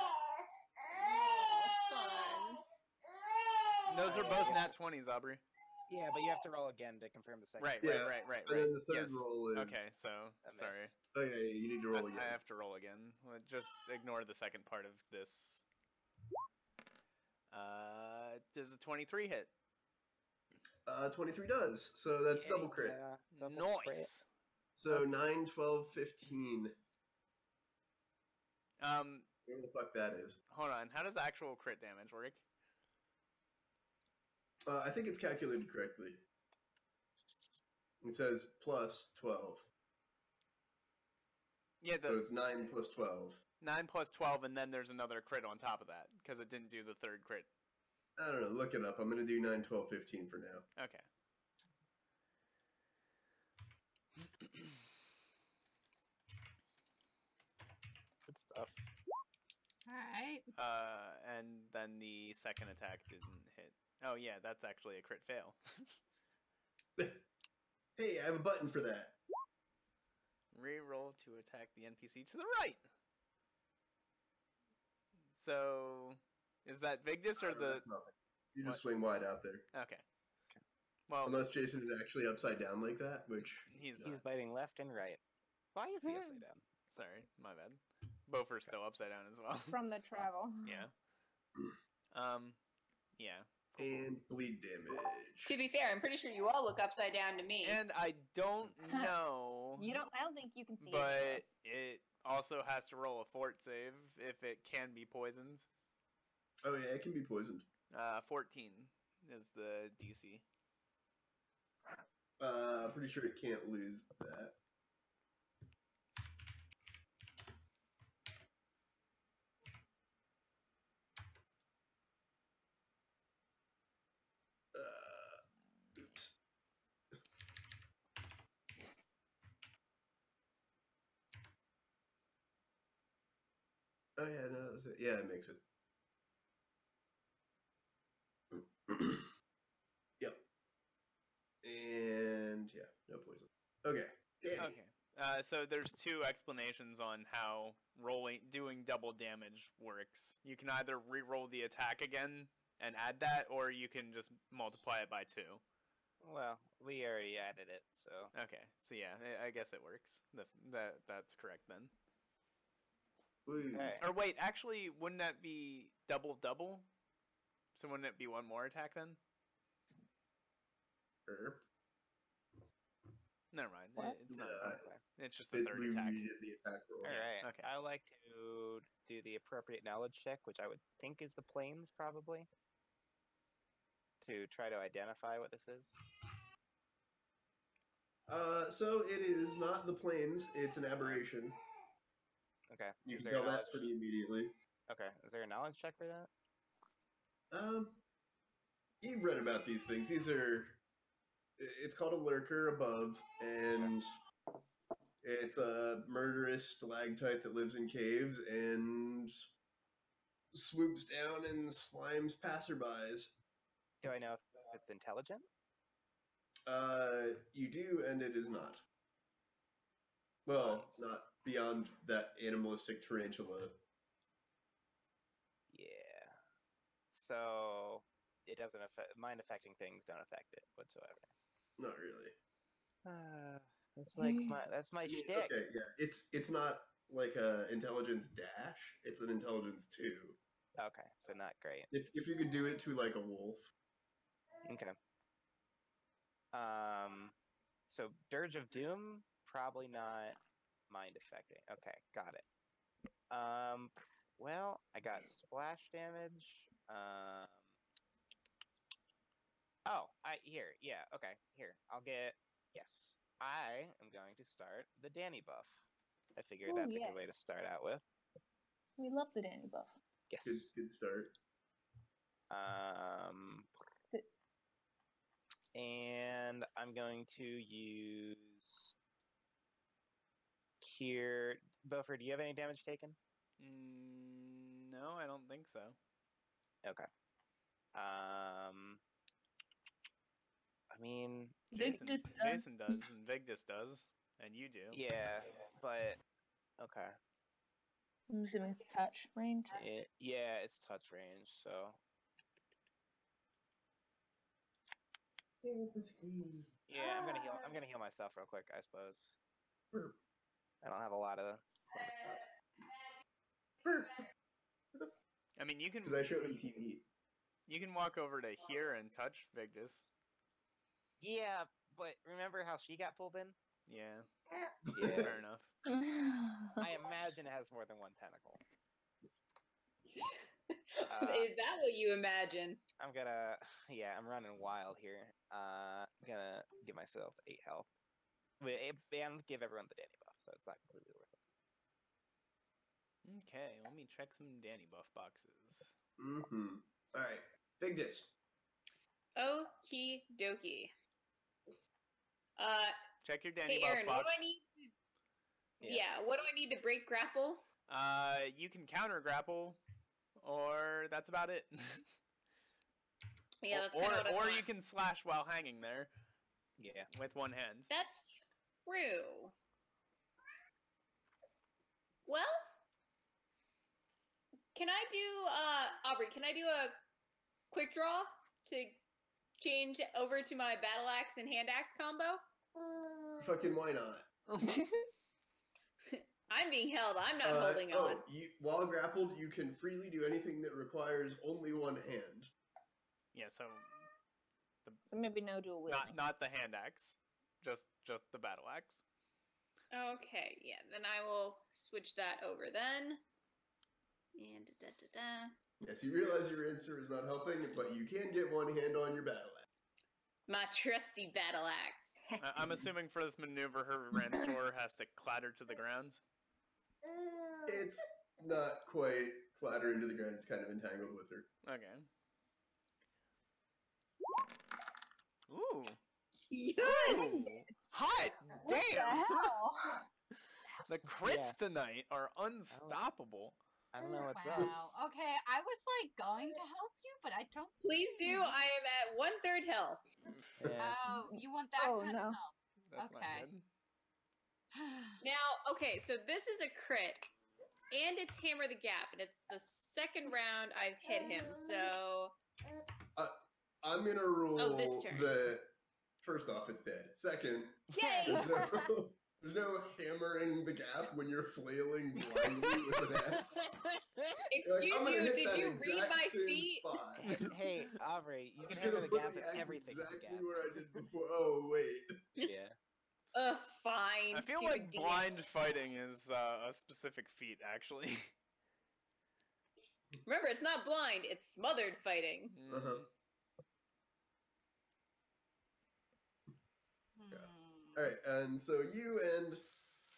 Speaker 1: Fun.
Speaker 3: Those are both nat 20s, Aubrey.
Speaker 2: Yeah, but you have to roll again to confirm the second.
Speaker 3: Right,
Speaker 6: Yeah,
Speaker 3: right.
Speaker 6: And then the third
Speaker 3: Yes.
Speaker 6: roll is.
Speaker 3: Okay, so
Speaker 2: A miss.
Speaker 3: sorry.
Speaker 6: Oh yeah, you need to roll again.
Speaker 3: I have to roll again. Well, just ignore the second part of this. Does a 23 hit?
Speaker 6: 23 does. So that's double crit.
Speaker 2: Yeah, double crit.
Speaker 3: Nice.
Speaker 6: So
Speaker 3: Okay.
Speaker 6: 9, 12, 15.
Speaker 3: Um,
Speaker 6: Where the fuck that is?
Speaker 3: hold on. How does actual crit damage work?
Speaker 6: I think it's calculated correctly. It says plus 12.
Speaker 3: Yeah,
Speaker 6: So
Speaker 3: the
Speaker 6: it's 9 plus 12.
Speaker 3: 9 plus 12, and then there's another crit on top of that because it didn't do the third crit.
Speaker 6: I don't know. Look it up. I'm going to do 9, 12, 15 for now.
Speaker 3: Okay.
Speaker 2: Good stuff.
Speaker 5: Alright.
Speaker 3: And then the second attack didn't hit. Oh yeah, that's actually a crit fail.
Speaker 6: Hey, I have a button for that.
Speaker 3: Reroll to attack the NPC to the right. So, is that Vigdis or the?
Speaker 6: That's nothing. You just
Speaker 3: what?
Speaker 6: swing wide out there.
Speaker 3: Okay. Well,
Speaker 6: Unless Jason is actually upside down like that, which
Speaker 3: he's
Speaker 2: He's
Speaker 3: not.
Speaker 2: biting left and right. Why is he upside down?
Speaker 3: Sorry, my bad. Bofer's still upside down as well.
Speaker 4: From the travel.
Speaker 3: Yeah. Yeah.
Speaker 6: and bleed damage.
Speaker 1: To be fair, I'm pretty sure you all look upside down to me.
Speaker 3: And I don't know.
Speaker 4: I don't think you can see
Speaker 3: But
Speaker 4: any of this.
Speaker 3: it also has to roll a fort save if it can be poisoned.
Speaker 6: Oh yeah, it can be poisoned.
Speaker 3: 14 is the DC.
Speaker 6: I'm pretty sure it can't lose that. Oh yeah, no, that's it. Yeah, it makes it. Yep. And yeah, no poison. Okay. Danny.
Speaker 3: Okay. So there's two explanations on how doing double damage works. You can either re-roll the attack again and add that, or you can just multiply it by 2.
Speaker 2: Well, we already added it, so.
Speaker 3: Okay. So yeah, I guess it works. That's correct then.
Speaker 2: Okay.
Speaker 3: Or wait, actually, wouldn't that be double? So wouldn't it be one more attack then? Never mind.
Speaker 4: What?
Speaker 3: It's not.
Speaker 2: Okay.
Speaker 3: It's just the third attack.
Speaker 6: The attack roll.
Speaker 2: All right.
Speaker 3: Okay.
Speaker 2: I would like to do the appropriate knowledge check, which I would think is the planes, probably, to try to identify what this is.
Speaker 6: So it is not the planes. It's an aberration.
Speaker 2: Okay.
Speaker 6: You
Speaker 2: Is
Speaker 6: can
Speaker 2: there a
Speaker 6: tell that
Speaker 2: knowledge-
Speaker 6: pretty immediately.
Speaker 2: Okay. Is there a knowledge check for that?
Speaker 6: You've read about these things. These are. It's called a lurker above, and it's a murderous stalactite that lives in caves and swoops down and slimes passerbys.
Speaker 2: Do I know if it's intelligent?
Speaker 6: You do, and it is not. Well, not beyond that animalistic tarantula.
Speaker 2: Yeah. So it doesn't affect mind affecting things. Don't affect it whatsoever.
Speaker 6: Not really.
Speaker 2: That's like that's my shtick.
Speaker 6: Okay, yeah, it's not like a intelligence dash. It's an intelligence 2.
Speaker 2: Okay, so not great.
Speaker 6: If you could do it to like a wolf.
Speaker 2: Okay. So Dirge of Doom, probably not mind affecting. Okay, got it. Well, I got splash damage. I'll get, yes. I am going to start the Danny buff. I figured
Speaker 4: Ooh,
Speaker 2: that's a
Speaker 4: yeah.
Speaker 2: good way to start out with.
Speaker 4: We love the Danny buff.
Speaker 2: Yes.
Speaker 6: Good start.
Speaker 2: And I'm going to use Cure. Beaufort, do you have any damage taken?
Speaker 3: No, I don't think so.
Speaker 2: Okay. I mean,
Speaker 3: Jason
Speaker 4: Vigdis
Speaker 3: does, and Vigdis does, and you do.
Speaker 2: yeah, but okay.
Speaker 4: I'm assuming it's touch range.
Speaker 2: Yeah, it's touch range, so. Yeah, I'm gonna heal myself real quick, I suppose. I don't have a lot of stuff.
Speaker 3: I mean, you can.
Speaker 6: Because I showed him TV.
Speaker 3: You can walk over to here and touch Vigdis.
Speaker 2: Yeah, but remember how she got pulled in?
Speaker 3: Yeah.
Speaker 2: Yeah.
Speaker 3: Fair enough.
Speaker 2: I imagine it has more than one tentacle.
Speaker 1: Is that what you imagine?
Speaker 2: I'm running wild here. Gonna give myself 8 health. And give everyone the Danny buff, so it's not completely worth it.
Speaker 3: Okay, let me check some Danny buff boxes.
Speaker 6: Mm-hmm. Alright. Vigdis.
Speaker 1: Okie dokie.
Speaker 3: Check your Danny
Speaker 1: Hey
Speaker 3: buff
Speaker 1: Aaron,
Speaker 3: box.
Speaker 1: what do I need? What do I need to break grapple?
Speaker 3: You can counter grapple, or that's about it.
Speaker 1: Yeah, that's kind of what I
Speaker 3: or
Speaker 1: thought.
Speaker 3: you can slash while hanging there.
Speaker 2: Yeah.
Speaker 3: With one hand.
Speaker 1: That's true. Well, can I do Aubrey? Can I do a quick draw to change over to my battle axe and hand axe combo?
Speaker 6: Fucking why not?
Speaker 1: I'm being held. I'm not holding on.
Speaker 6: While grappled, you can freely do anything that requires only one hand.
Speaker 3: Yeah, so
Speaker 4: So maybe no dual wielding.
Speaker 3: not the hand axe, just the battle axe.
Speaker 1: Okay, yeah. Then I will switch that over then. And
Speaker 6: Yes, you realize your answer is not helping, but you can get one hand on your battle axe.
Speaker 1: my trusty battle axe.
Speaker 3: I'm assuming for this maneuver, her Ranstor has to clatter to the ground.
Speaker 6: It's not quite clattering to the ground. It's kind of entangled with her.
Speaker 3: Okay. Ooh.
Speaker 1: Yes!
Speaker 3: Ooh. Hot
Speaker 4: What the
Speaker 3: damn!
Speaker 4: hell?
Speaker 3: The crits tonight are unstoppable.
Speaker 2: I don't know what's up.
Speaker 5: Wow. Okay, I was like going to help you, but I don't.
Speaker 1: Please do. I am at 1/3 health.
Speaker 2: Yeah.
Speaker 5: Oh, you want that
Speaker 4: Oh,
Speaker 5: kind
Speaker 4: no.
Speaker 5: of help?
Speaker 3: That's
Speaker 5: Okay.
Speaker 3: not good.
Speaker 1: Now, okay, so this is a crit, and it's Hammer the Gap, and it's the second round I've hit him. So
Speaker 6: I'm gonna rule
Speaker 1: this turn.
Speaker 6: that. First off, it's dead. Second,
Speaker 1: yay!
Speaker 6: there's no hammering the gap when you're flailing blindly with an axe. You're like,
Speaker 1: Excuse
Speaker 6: "I'm gonna
Speaker 1: you,
Speaker 6: hit
Speaker 1: did
Speaker 6: that
Speaker 1: you read
Speaker 6: exact
Speaker 1: my
Speaker 6: same
Speaker 1: feet?
Speaker 6: spot."
Speaker 2: Hey, Aubrey, you can
Speaker 6: I'm gonna
Speaker 2: hammer the
Speaker 6: put
Speaker 2: gap
Speaker 6: the
Speaker 2: at
Speaker 6: axe
Speaker 2: everything. with the
Speaker 6: exactly
Speaker 2: gap.
Speaker 6: where I did before. Oh wait.
Speaker 2: Yeah.
Speaker 1: Ugh, fine.
Speaker 3: I feel
Speaker 1: stupid
Speaker 3: like
Speaker 1: DM.
Speaker 3: blind fighting is a specific feat, actually.
Speaker 1: Remember, it's not blind, it's smothered fighting.
Speaker 6: Uh-huh.
Speaker 5: Hmm.
Speaker 6: All right, and so you and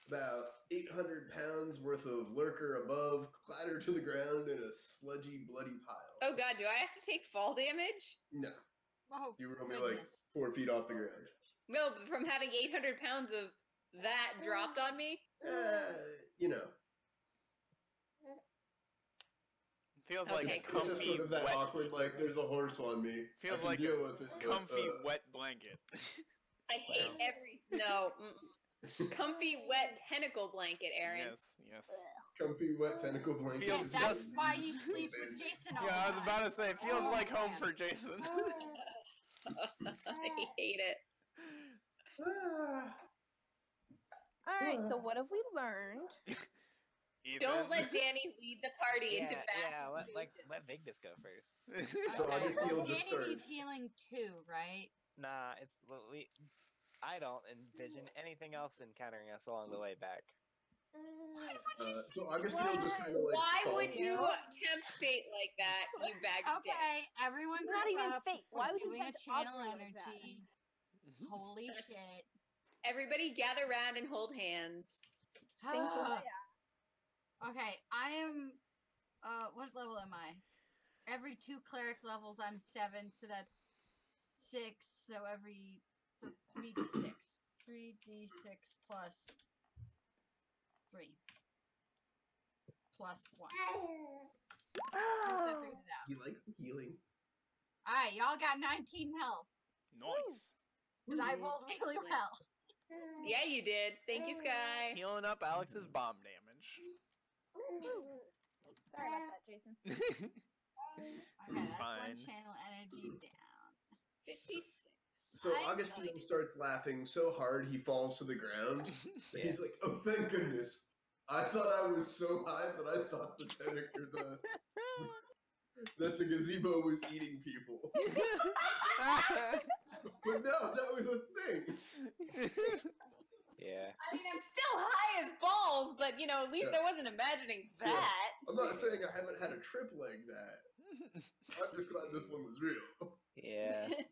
Speaker 6: about 800 pounds worth of lurker above clatter to the ground in a sludgy, bloody pile.
Speaker 1: Oh god, do I have to take fall damage?
Speaker 6: No,
Speaker 5: Oh,
Speaker 6: you were only like
Speaker 5: goodness.
Speaker 6: 4 feet off the ground.
Speaker 1: No, from having 800 pounds of that dropped on me?
Speaker 6: You know,
Speaker 3: Feels
Speaker 1: Okay,
Speaker 3: like
Speaker 1: cool.
Speaker 6: it's just
Speaker 3: comfy,
Speaker 6: sort of that
Speaker 3: wet.
Speaker 6: awkward, like, there's a horse on me.
Speaker 3: Feels
Speaker 6: I can
Speaker 3: like
Speaker 6: deal with it. but,
Speaker 3: Comfy, wet blanket.
Speaker 1: I hate every... No. Comfy, wet tentacle blanket, Aaron.
Speaker 3: Yes.
Speaker 6: Comfy, wet tentacle blanket.
Speaker 3: Feels
Speaker 6: is
Speaker 5: That's
Speaker 3: just-
Speaker 5: why he sleeps with Jason all
Speaker 3: Yeah, I was
Speaker 5: the
Speaker 3: about
Speaker 5: time.
Speaker 3: to say, feels
Speaker 5: Oh,
Speaker 3: like home
Speaker 5: man.
Speaker 3: for Jason.
Speaker 1: I hate it.
Speaker 4: All right, so what have we learned?
Speaker 1: Don't
Speaker 3: Ethan.
Speaker 1: let Danny lead the party into bad
Speaker 2: let Vigdis go first.
Speaker 6: So I
Speaker 5: Okay,
Speaker 6: just
Speaker 5: well,
Speaker 6: heal
Speaker 5: Danny
Speaker 6: discouraged.
Speaker 5: needs healing too, right?
Speaker 2: Nah, I don't envision anything else encountering us along the way back.
Speaker 6: So Augustine just kind of like.
Speaker 1: Why
Speaker 6: falls-
Speaker 1: would you tempt fate like that, you bag of dicks?
Speaker 5: Okay, everyone
Speaker 4: It's not
Speaker 5: group
Speaker 4: even
Speaker 5: up.
Speaker 4: fate.
Speaker 5: We're
Speaker 4: Why would you
Speaker 5: doing a
Speaker 4: tempt
Speaker 5: channel
Speaker 4: Aubrey like that?
Speaker 5: energy. Holy shit.
Speaker 1: Everybody gather round and hold hands.
Speaker 4: Sing Kumbaya.
Speaker 5: Okay, I am. What level am I? Every 2 cleric levels, I'm 7, so that's 6. So 3d6. 3d6 plus 3 plus 1. I figured it out.
Speaker 6: He likes the healing.
Speaker 5: Alright, y'all got 19 health.
Speaker 3: Nice.
Speaker 5: Because I rolled really well.
Speaker 1: Yeah, you did. Thank you, Sky.
Speaker 3: Healing up Alex's bomb damage.
Speaker 4: Sorry about that, Jason.
Speaker 5: Okay,
Speaker 3: It's
Speaker 5: that's
Speaker 3: fine.
Speaker 5: 1 channel energy down.
Speaker 1: 56.
Speaker 6: So
Speaker 5: I
Speaker 6: Augustine
Speaker 5: like-
Speaker 6: starts laughing so hard he falls to the ground. And he's like, "Oh, thank goodness! I thought I was so high that I thought that the gazebo was eating people, but no, that was a thing."
Speaker 2: Yeah.
Speaker 1: I mean, I'm still high as balls, but, you know, at least
Speaker 6: Yeah.
Speaker 1: I wasn't imagining
Speaker 6: Yeah.
Speaker 1: that.
Speaker 6: I'm not saying I haven't had a trip like that. I'm just glad this one was real.
Speaker 2: Yeah. It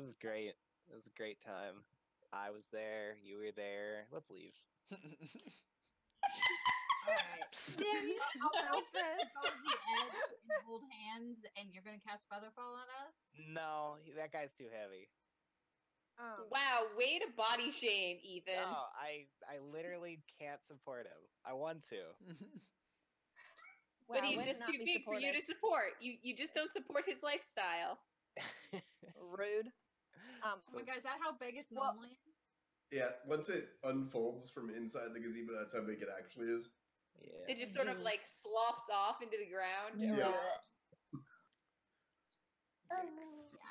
Speaker 2: was great. It was a great time. I was there. You were there. Let's leave.
Speaker 5: Alright.
Speaker 4: Danny,
Speaker 5: I'll go to the edge and hold hands, and you're gonna cast Featherfall on us?
Speaker 2: No, that guy's too heavy.
Speaker 1: Wow, way to body shame, Ethan.
Speaker 2: No, I literally can't support him. I want to.
Speaker 1: But
Speaker 4: wow,
Speaker 1: he's
Speaker 4: way to
Speaker 1: just
Speaker 4: not
Speaker 1: too
Speaker 4: be
Speaker 1: big for you to
Speaker 4: supportive.
Speaker 1: support. You just don't support his lifestyle.
Speaker 4: Rude.
Speaker 5: Oh my god, is that how big it's
Speaker 4: Well-
Speaker 5: normally?
Speaker 6: Yeah, once it unfolds from inside the gazebo, that's how big it actually is.
Speaker 2: Yeah.
Speaker 1: It just sort of like sloughs off into the ground.
Speaker 6: Yeah.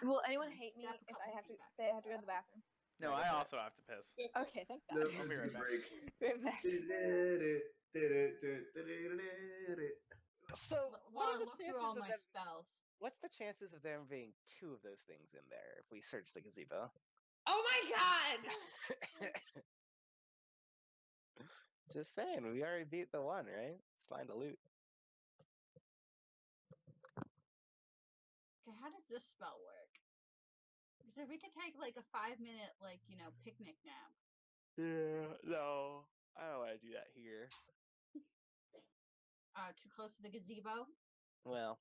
Speaker 4: Will anyone hate me
Speaker 5: Step
Speaker 4: if
Speaker 5: couple
Speaker 4: I have to
Speaker 5: feet back.
Speaker 4: say I have to go to the bathroom?
Speaker 3: No, I also have to piss.
Speaker 4: Okay, thank
Speaker 6: No,
Speaker 4: God.
Speaker 3: I'll be
Speaker 6: this
Speaker 3: right
Speaker 6: is
Speaker 3: back.
Speaker 6: break.
Speaker 4: Right back.
Speaker 2: So,
Speaker 5: While I
Speaker 2: what are the
Speaker 5: look through
Speaker 2: chances
Speaker 5: all
Speaker 2: of
Speaker 5: my
Speaker 2: them?
Speaker 5: spells.
Speaker 2: What's the chances of there being 2 of those things in there if we search the gazebo?
Speaker 1: Oh my god!
Speaker 2: Just saying, we already beat the one, right? It's fine to loot.
Speaker 5: Okay, how does this spell work? Because if we could take like a 5-minute, like, you know, picnic nap.
Speaker 2: Yeah, no, I don't want to do that here.
Speaker 5: Too close to the gazebo.
Speaker 2: Well,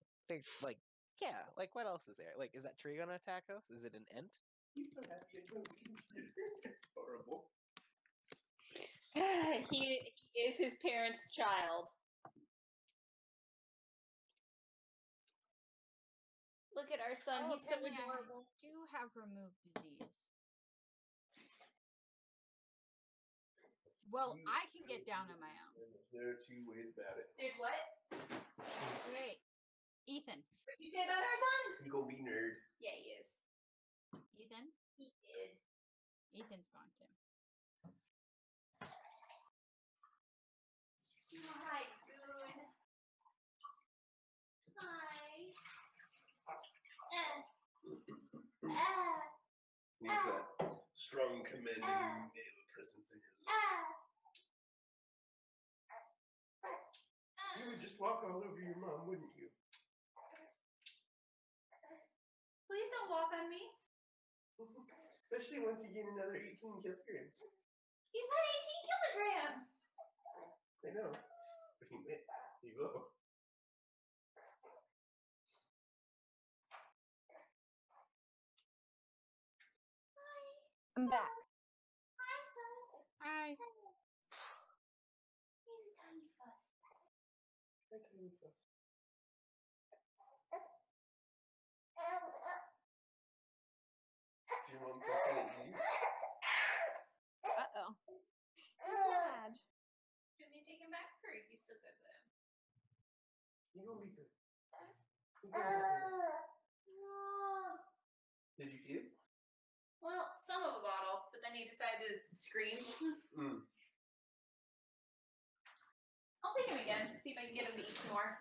Speaker 2: yeah, like what else is there? Like, is that tree gonna attack us? Is it an ent?
Speaker 6: He's so happy and it's horrible.
Speaker 1: he is his parents' child. son.
Speaker 5: Oh,
Speaker 1: He's so
Speaker 5: apparently
Speaker 1: adorable.
Speaker 5: I do have remove disease. Well, I can get down on my own.
Speaker 6: There are 2 ways about it.
Speaker 1: There's what?
Speaker 5: Wait, Ethan.
Speaker 1: What did you say about our son?
Speaker 6: He gonna be nerd.
Speaker 1: Yeah, he is.
Speaker 5: Ethan?
Speaker 1: He did.
Speaker 5: Ethan's gone too.
Speaker 1: Hi, good. Hi.
Speaker 6: Needs that strong, commanding male presence in his life. You would just walk all over your mom, wouldn't you?
Speaker 1: Please don't walk on me.
Speaker 6: Especially once you gain another 18 kilograms.
Speaker 1: He's not 18 kilograms.
Speaker 6: I know. But he will.
Speaker 4: I'm back.
Speaker 1: Hi, son.
Speaker 5: Hi.
Speaker 1: He's a tiny fuss.
Speaker 6: Your mom fussing at you?
Speaker 4: Uh-oh. He's mad.
Speaker 1: Do you want me to take him back, or are you still good with him?
Speaker 6: You gonna be good. You gonna be good. Did you feed him?
Speaker 1: Well, some of a bottle, but then he decided to scream. I'll take him again, see if I can get him to eat some more.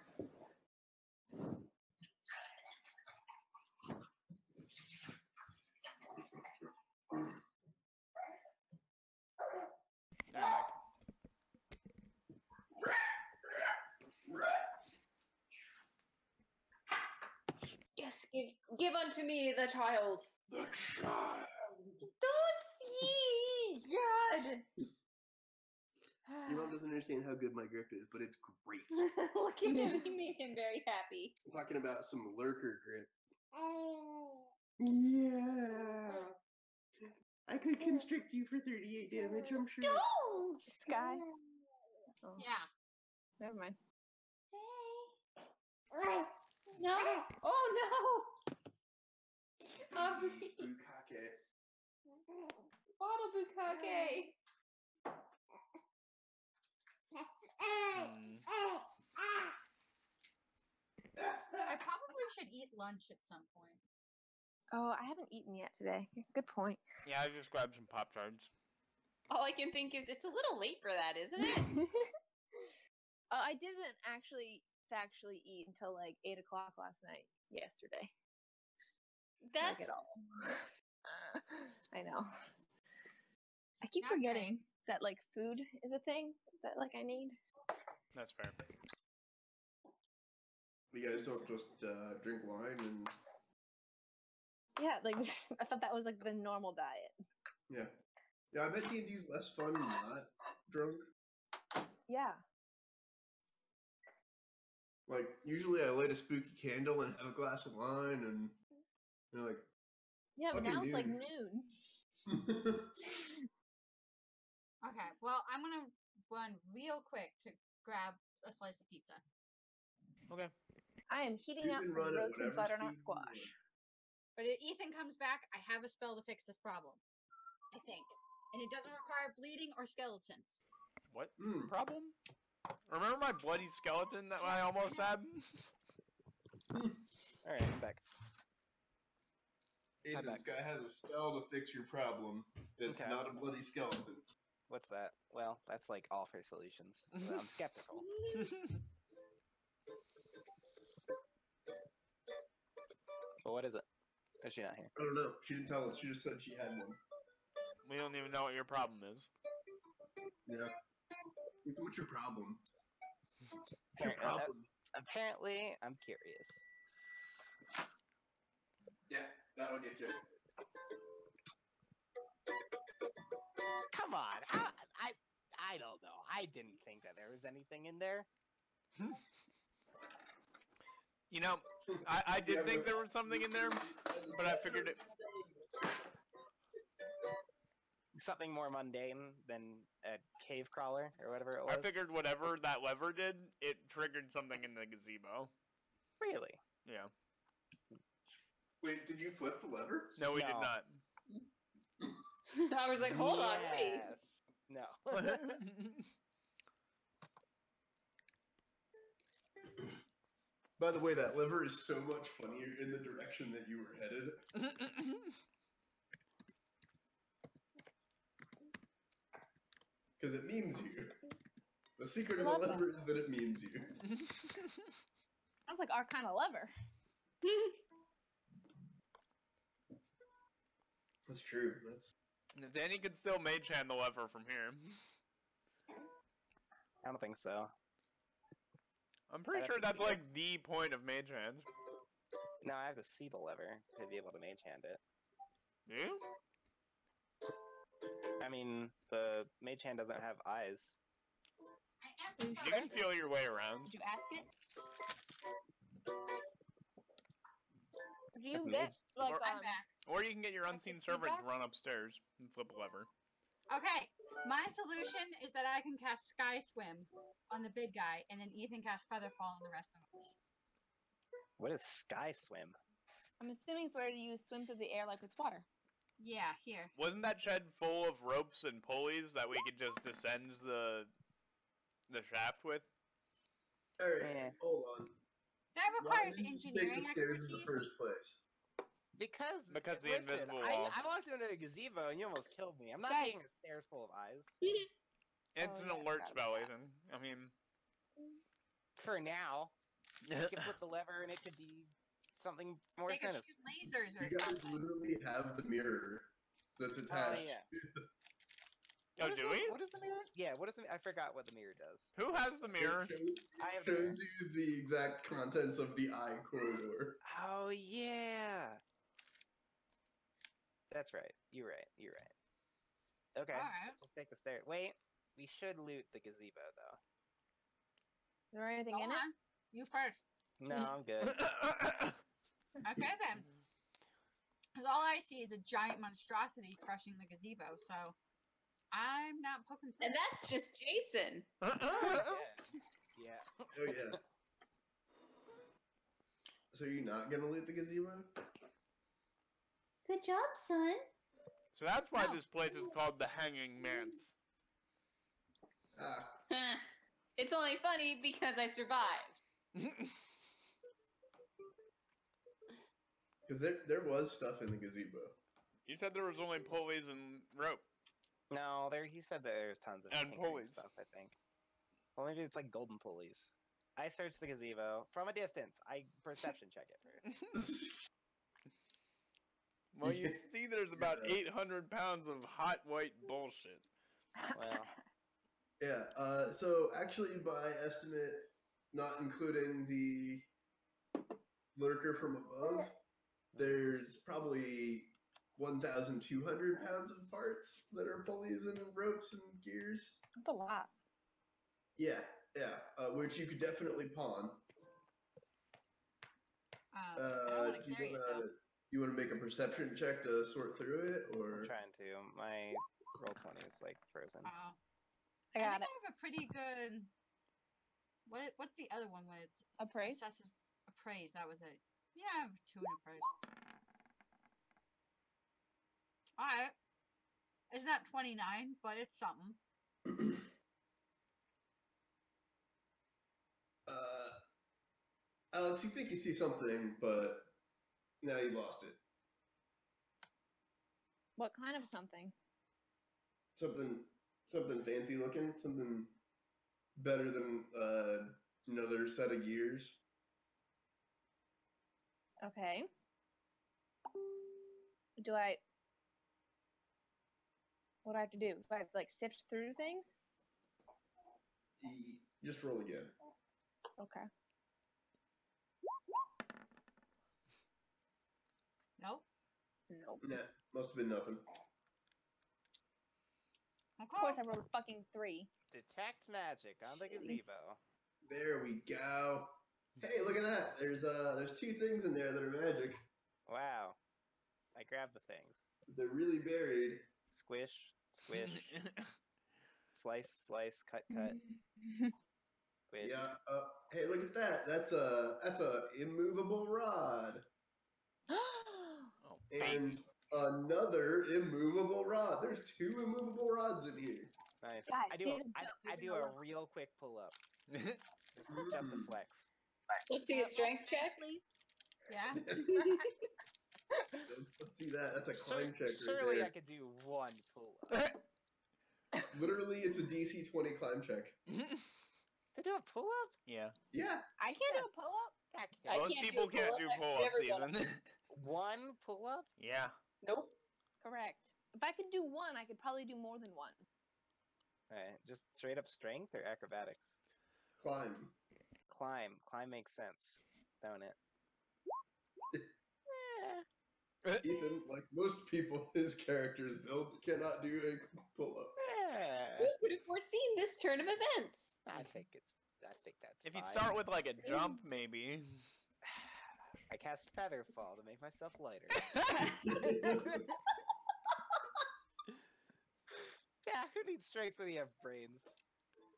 Speaker 1: Yes, give unto me the child.
Speaker 6: The child.
Speaker 1: Don't see! God!
Speaker 6: Your mom doesn't understand how good my grip is, but it's great.
Speaker 1: Look at him, he made him very happy.
Speaker 6: I'm talking about some lurker grip. Yeah. I could constrict you for 38 damage, I'm sure.
Speaker 1: Don't!
Speaker 4: Sky. Oh,
Speaker 5: Yeah.
Speaker 4: never mind.
Speaker 1: Hey. No? Oh no! Aubrey.
Speaker 6: Bukake.
Speaker 1: Bottle Bukake.
Speaker 5: I probably should eat lunch at some point.
Speaker 4: Oh, I haven't eaten yet today. Good point.
Speaker 3: Yeah, I just grabbed some Pop-Tarts.
Speaker 1: All I can think is it's a little late for that, isn't it?
Speaker 4: I didn't actually factually eat until like 8 o'clock last night. Yesterday.
Speaker 1: That's
Speaker 4: Like at all. I know. I keep
Speaker 5: Okay.
Speaker 4: forgetting that like food is a thing that like I need.
Speaker 3: That's fair.
Speaker 6: You guys don't just drink wine and...
Speaker 4: Yeah, like I thought that was like the normal diet.
Speaker 6: Yeah. Yeah, I bet D&D's less fun not drunk.
Speaker 4: Yeah.
Speaker 6: Like, usually I light a spooky candle and have a glass of wine and, you know, like...
Speaker 4: Yeah, but
Speaker 6: Fucking
Speaker 4: now it's like
Speaker 6: noon.
Speaker 4: noon.
Speaker 5: Okay, well, I'm gonna run real quick to grab a slice of pizza.
Speaker 3: Okay.
Speaker 4: I am heating
Speaker 6: You
Speaker 4: up
Speaker 6: can
Speaker 4: some
Speaker 6: run at
Speaker 4: roasted
Speaker 6: whatever
Speaker 4: butternut
Speaker 6: speed you
Speaker 4: squash.
Speaker 5: But if Ethan comes back, I have a spell to fix this problem. I think. And it doesn't require bleeding or skeletons.
Speaker 3: What problem? Remember my bloody skeleton that I almost had?
Speaker 2: Alright, I'm back.
Speaker 6: Ethan,
Speaker 2: back.
Speaker 6: this guy has a spell to fix your problem. It's
Speaker 2: Okay.
Speaker 6: not a bloody skeleton.
Speaker 2: What's that? Well, that's like all for solutions. I'm skeptical. But what is it? Is she not here?
Speaker 6: I don't know. She didn't tell us. She just said she had one.
Speaker 3: We don't even know what your problem is.
Speaker 6: Yeah. What's your problem? What's your
Speaker 2: Apparently,
Speaker 6: problem?
Speaker 2: apparently, I'm curious.
Speaker 6: Yeah, that'll get you.
Speaker 2: Come on, I don't know. I didn't think that there was anything in there.
Speaker 3: You know, I did think there was something in there, but I figured it...
Speaker 2: Something more mundane than a cave crawler or whatever it was.
Speaker 3: I figured whatever that lever did, it triggered something in the gazebo.
Speaker 2: Really?
Speaker 3: Yeah.
Speaker 6: Wait, did you flip the lever?
Speaker 3: No, we did
Speaker 2: No.
Speaker 3: not.
Speaker 1: I was like, hold on, wait.
Speaker 2: Yes. No.
Speaker 6: By the way, that lever is so much funnier in the direction that you were headed. Because it memes you. The secret of the
Speaker 4: Love that.
Speaker 6: lever is that it memes you.
Speaker 4: Sounds like our kind of lever.
Speaker 6: That's true. That's
Speaker 3: Danny can still mage hand the lever from here.
Speaker 2: I don't think so.
Speaker 3: I'm pretty
Speaker 2: I'd
Speaker 3: sure
Speaker 2: have to
Speaker 3: that's
Speaker 2: see it.
Speaker 3: like the point of mage hand.
Speaker 2: No, I have to see the lever to be able to mage hand it.
Speaker 3: You?
Speaker 2: I mean, the mage hand doesn't have eyes.
Speaker 3: You can feel your way around.
Speaker 4: Did you ask it? Do you
Speaker 2: That's
Speaker 4: get
Speaker 2: mage.
Speaker 4: like
Speaker 5: I'm back.
Speaker 3: Or you can get your unseen servant
Speaker 4: feedback?
Speaker 3: to run upstairs and flip a lever.
Speaker 5: Okay, my solution is that I can cast Sky Swim on the big guy, and then Ethan casts Featherfall on the rest of us.
Speaker 2: What is sky swim?
Speaker 4: I'm assuming it's where you swim through the air like it's water.
Speaker 5: Yeah, here.
Speaker 3: Wasn't that shed full of ropes and pulleys that we could just descend the shaft with?
Speaker 6: alright.
Speaker 2: Yeah.
Speaker 6: Hold on.
Speaker 5: That
Speaker 6: Why
Speaker 5: requires
Speaker 6: did you take
Speaker 5: engineering
Speaker 6: the stairs in the
Speaker 5: expertise.
Speaker 6: first place?
Speaker 3: Because the
Speaker 2: listen,
Speaker 3: invisible wall.
Speaker 2: I walked into a gazebo and you almost killed me. I'm not
Speaker 4: Guys.
Speaker 2: taking the stairs full of eyes.
Speaker 3: It's
Speaker 4: Oh,
Speaker 3: an
Speaker 4: yeah,
Speaker 3: alert
Speaker 4: I forgot
Speaker 3: spell,
Speaker 4: about
Speaker 3: Ethan. I mean,
Speaker 2: For now. You could flip the lever and it could be something more
Speaker 5: They could
Speaker 2: sinister.
Speaker 5: shoot lasers or
Speaker 6: You guys
Speaker 5: something.
Speaker 6: literally have the mirror that's
Speaker 2: Oh,
Speaker 6: attached.
Speaker 2: yeah.
Speaker 3: oh,
Speaker 2: What is
Speaker 3: do
Speaker 2: the-
Speaker 3: we?
Speaker 2: What is the mirror? Yeah, what is the I forgot what the mirror does.
Speaker 3: Who has the mirror?
Speaker 2: I have the mirror.
Speaker 6: Shows you the exact contents of the eye corridor.
Speaker 2: Oh, yeah. That's right. You're right. You're right. Okay.
Speaker 5: Alright.
Speaker 2: Let's take the stairs. Wait. We should loot the gazebo, though.
Speaker 4: Is there anything
Speaker 5: Go
Speaker 4: in it?
Speaker 5: on. You first.
Speaker 2: No, I'm good.
Speaker 5: Okay then. Because all I see is a giant monstrosity crushing the gazebo, so I'm not poking through.
Speaker 1: And that's just Jason.
Speaker 2: Yeah.
Speaker 6: Oh yeah. So you're not gonna loot the gazebo?
Speaker 7: Good job, son.
Speaker 3: So that's why
Speaker 5: No.
Speaker 3: this place is called the Hanging Manse.
Speaker 6: Ah,
Speaker 1: It's only funny because I survived.
Speaker 6: because there was stuff in the gazebo.
Speaker 3: You said there was only pulleys and rope.
Speaker 2: No, he said that there's tons of
Speaker 3: And
Speaker 2: tinkering
Speaker 3: pulleys.
Speaker 2: stuff, I think. Well, maybe it's like golden pulleys. I searched the gazebo from a distance. I perception check it first.
Speaker 3: Well, you see there's about
Speaker 6: Yeah.
Speaker 3: 800 pounds of hot white bullshit.
Speaker 2: Well,
Speaker 6: Yeah. So actually, by estimate, not including the lurker from above, there's probably 1,200 pounds of parts that are pulleys and ropes and gears.
Speaker 4: That's a lot.
Speaker 6: Yeah, yeah. Which you could definitely pawn.
Speaker 5: I don't want to
Speaker 6: Do
Speaker 5: carry it though.
Speaker 6: you want to make a perception check to sort through it, or
Speaker 2: I'm trying to. My roll 20 is like frozen.
Speaker 5: Oh.
Speaker 4: I
Speaker 5: I
Speaker 4: got
Speaker 5: think
Speaker 4: it.
Speaker 5: I have a pretty good. What's the other one when it's
Speaker 4: Appraise?
Speaker 5: appraise? That was it. Yeah, I have 2 in appraise. All right. It's not 29, but it's something.
Speaker 6: Alex, you think you see something, but now you lost it.
Speaker 4: What kind of something?
Speaker 6: Something fancy looking, something better than another set of gears.
Speaker 4: Okay. What do I have to do? Do I have to, like, sift through things?
Speaker 6: Just roll again.
Speaker 4: Okay.
Speaker 5: Nope.
Speaker 4: Nope.
Speaker 6: Nah, must have been nothing.
Speaker 4: Of course I rolled a fucking 3.
Speaker 2: Detect magic on the gazebo.
Speaker 6: There we go. Hey, look at that. There's 2 things in there that are magic.
Speaker 2: Wow. I grabbed the things.
Speaker 6: They're really buried.
Speaker 2: Squish, squish, slice, slice, cut, cut. Squish.
Speaker 6: Yeah. Hey, look at that. That's a immovable rod. and another immovable rod. There's 2 immovable rods in here.
Speaker 2: Nice.
Speaker 4: Guys,
Speaker 2: I do a real quick pull up. Just a flex.
Speaker 1: Let's see a strength check.
Speaker 4: please.
Speaker 5: Yeah.
Speaker 6: Let's see that. That's a climb check right
Speaker 2: Surely
Speaker 6: there.
Speaker 2: I could do 1 pull up.
Speaker 6: Literally, it's a DC 20 climb check.
Speaker 2: To do a pull up?
Speaker 3: Yeah.
Speaker 6: Yeah.
Speaker 4: I can't do a pull up.
Speaker 1: I
Speaker 3: Most
Speaker 1: can't do
Speaker 3: people
Speaker 1: a
Speaker 3: can't
Speaker 1: pull-up.
Speaker 3: do
Speaker 1: I've
Speaker 3: pull-ups
Speaker 1: never done
Speaker 3: even.
Speaker 2: 1 pull up?
Speaker 3: Yeah.
Speaker 1: Nope.
Speaker 4: Correct. If I could do 1, I could probably do more than 1.
Speaker 2: Alright, just straight up strength or acrobatics?
Speaker 6: Climb.
Speaker 2: Climb. Climb makes sense, don't it?
Speaker 6: Ethan, like most people his character's build, cannot do a pull up.
Speaker 2: Yeah.
Speaker 1: Who would have foreseen this turn of events?
Speaker 2: I think that's
Speaker 3: If you
Speaker 2: fine.
Speaker 3: start with like a jump, maybe.
Speaker 2: I cast Featherfall to make myself lighter. Yeah, who needs strength when you have brains?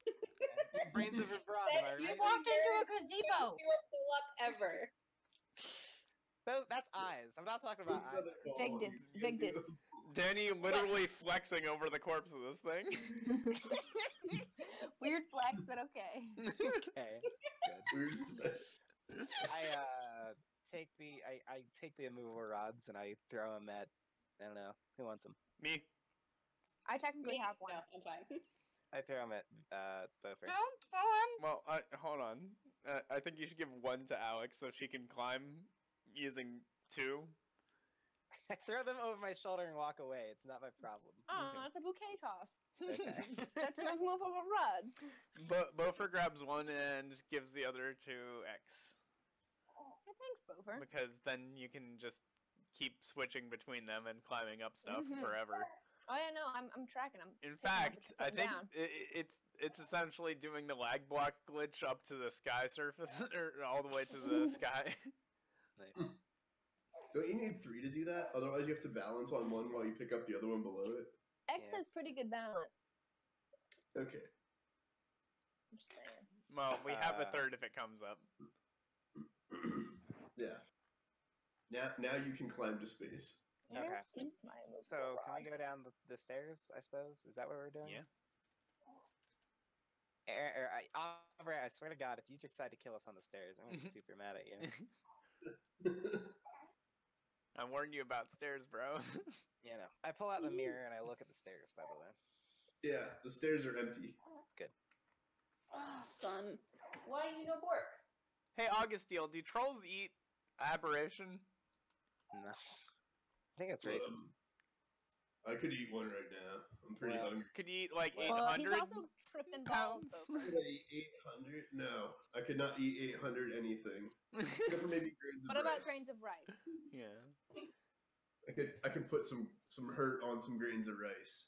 Speaker 2: Yeah, brains have been brought, am I
Speaker 5: You
Speaker 2: right?
Speaker 5: walked into a
Speaker 1: Don't
Speaker 5: gazebo.
Speaker 1: do a pull up ever.
Speaker 2: That's eyes. I'm not talking about eyes.
Speaker 4: Vigdis.
Speaker 3: Danny literally flexing over the corpse of this thing.
Speaker 4: Weird flex, but okay.
Speaker 2: Okay, good.
Speaker 6: Weird.
Speaker 2: I take the immovable rods and I throw them at, I don't know, who wants them?
Speaker 3: Me.
Speaker 4: I technically have one.
Speaker 1: No, I'm fine.
Speaker 2: I throw them at Bopher.
Speaker 5: Don't throw him.
Speaker 3: Well, hold on. I think you should give 1 to Alex so she can climb using 2.
Speaker 2: I throw them over my shoulder and walk away. It's not my problem.
Speaker 4: Oh, it's a bouquet toss.
Speaker 2: Okay.
Speaker 4: That's enough movable rods.
Speaker 3: Bopher grabs 1 and gives the other to X.
Speaker 4: Hey, thanks, Bover.
Speaker 3: Because then you can just keep switching between them and climbing up stuff
Speaker 4: Mhm.
Speaker 3: forever.
Speaker 4: Oh yeah, no, I'm tracking. I'm
Speaker 3: In
Speaker 4: picking up
Speaker 3: fact,
Speaker 4: what you're
Speaker 3: I
Speaker 4: putting
Speaker 3: think
Speaker 4: down.
Speaker 3: it's essentially doing the lag block glitch up to the sky surface, or all the way to the sky.
Speaker 2: Nice.
Speaker 6: Don't you need 3 to do that? Otherwise, you have to balance on one while you pick up the other one below it.
Speaker 4: X
Speaker 2: Yeah.
Speaker 4: has pretty good balance.
Speaker 6: Okay.
Speaker 4: I'm just saying.
Speaker 3: Well, we have a
Speaker 2: Uh,
Speaker 3: third if it comes up.
Speaker 6: Yeah. Now you can climb to space.
Speaker 2: Okay.
Speaker 4: It's my movable
Speaker 2: So, can we
Speaker 4: rod.
Speaker 2: go down the stairs, I suppose? Is that what we're doing?
Speaker 3: Yeah.
Speaker 2: Aubrey, I swear to God, if you decide to kill us on the stairs, I'm gonna be super mad at you.
Speaker 3: I warned you about stairs, bro.
Speaker 2: You know, I pull out the mirror and I look at the stairs, by the way.
Speaker 6: Yeah, the stairs are empty.
Speaker 1: Oh, son. Why you no bork?
Speaker 3: Hey, Augusteel, do trolls eat aberration?
Speaker 2: No. I think it's racist.
Speaker 6: I could eat one right now. I'm pretty
Speaker 2: Well,
Speaker 6: hungry.
Speaker 3: Could you eat like
Speaker 2: Well,
Speaker 3: 800
Speaker 4: He's also tripping balls.
Speaker 3: pounds?
Speaker 4: Bover.
Speaker 6: Could I eat 800? No, I could not eat 800 anything. Except for maybe grains of
Speaker 4: What about
Speaker 6: rice.
Speaker 4: grains of rice?
Speaker 3: Yeah.
Speaker 6: I could put some hurt on some grains of rice.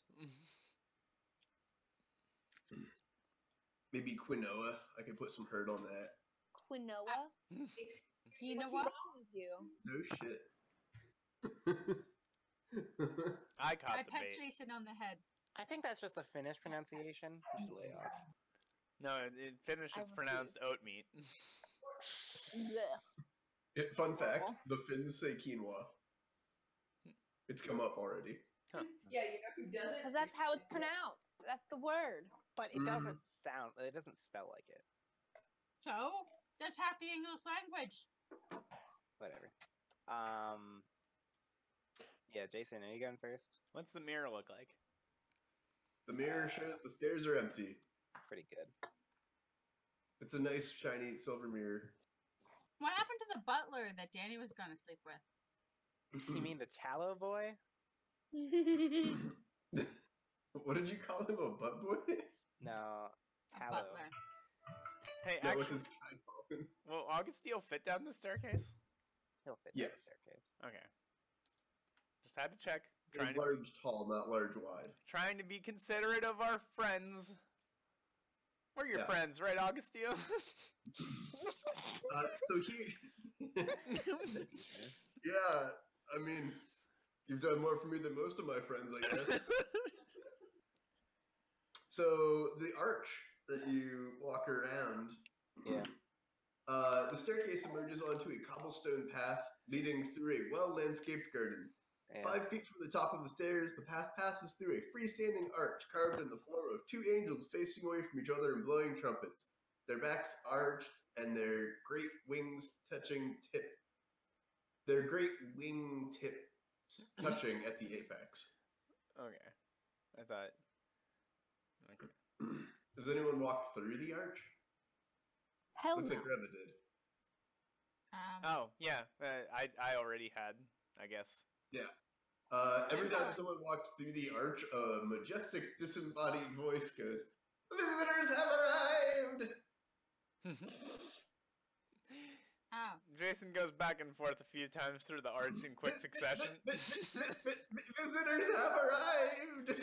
Speaker 6: Maybe quinoa. I could put some hurt on that.
Speaker 4: Quinoa?
Speaker 5: You know
Speaker 4: What's
Speaker 5: what?
Speaker 4: wrong with you?
Speaker 6: No shit.
Speaker 3: I caught
Speaker 5: I
Speaker 3: the
Speaker 5: pet
Speaker 3: bait.
Speaker 5: Jason on the head.
Speaker 2: I think that's just the Finnish pronunciation. You should lay off.
Speaker 3: No, in Finnish
Speaker 4: I
Speaker 3: it's pronounced oat meat.
Speaker 4: Blech.
Speaker 6: Fun fact: the Finns say quinoa. It's come up already.
Speaker 1: Yeah, you know who doesn't?
Speaker 4: Because that's how it's pronounced. That's the word.
Speaker 2: But it doesn't sound. It doesn't spell like it.
Speaker 5: So that's half the English language.
Speaker 2: Whatever. Yeah, Jason, are you going first?
Speaker 3: What's the mirror look like?
Speaker 6: The mirror shows the stairs are empty.
Speaker 2: Pretty good.
Speaker 6: It's a nice shiny silver mirror.
Speaker 5: What happened to the butler that Danny was gonna sleep with?
Speaker 2: You mean the tallow boy?
Speaker 6: What did you call him? A butt boy?
Speaker 2: No,
Speaker 5: A
Speaker 2: tallow.
Speaker 5: butler.
Speaker 3: Hey,
Speaker 6: That was
Speaker 3: actually,
Speaker 6: his sky calling.
Speaker 3: will Augusteel fit down the staircase?
Speaker 2: He'll fit down the
Speaker 6: Yes.
Speaker 2: staircase.
Speaker 3: Okay. Just had to check.
Speaker 6: He's large, tall, not large, wide.
Speaker 3: Trying to be considerate of our friends. We're your
Speaker 6: Yeah.
Speaker 3: friends, right, Augusteel?
Speaker 6: So here, yeah. I mean, you've done more for me than most of my friends, I guess. So the arch that you walk around,
Speaker 2: Yeah.
Speaker 6: the staircase emerges onto a cobblestone path leading through a well-landscaped garden.
Speaker 2: And
Speaker 6: 5 feet from the top of the stairs, the path passes through a freestanding arch carved in the form of 2 angels facing away from each other and blowing trumpets. Their backs arched and their great wings touching tip. Their great wing tips touching at the apex.
Speaker 3: Okay. I thought. Okay.
Speaker 6: Does anyone walk through the arch?
Speaker 4: Hell
Speaker 6: Looks
Speaker 4: no.
Speaker 6: like Greta did.
Speaker 3: Oh, yeah. I already had, I guess.
Speaker 6: Yeah. Every time someone walks through the arch, a majestic, disembodied voice goes, "Visitors have arrived!"
Speaker 5: Oh.
Speaker 3: Jason goes back and forth a few times through the arch in quick succession.
Speaker 6: Visitors have arrived!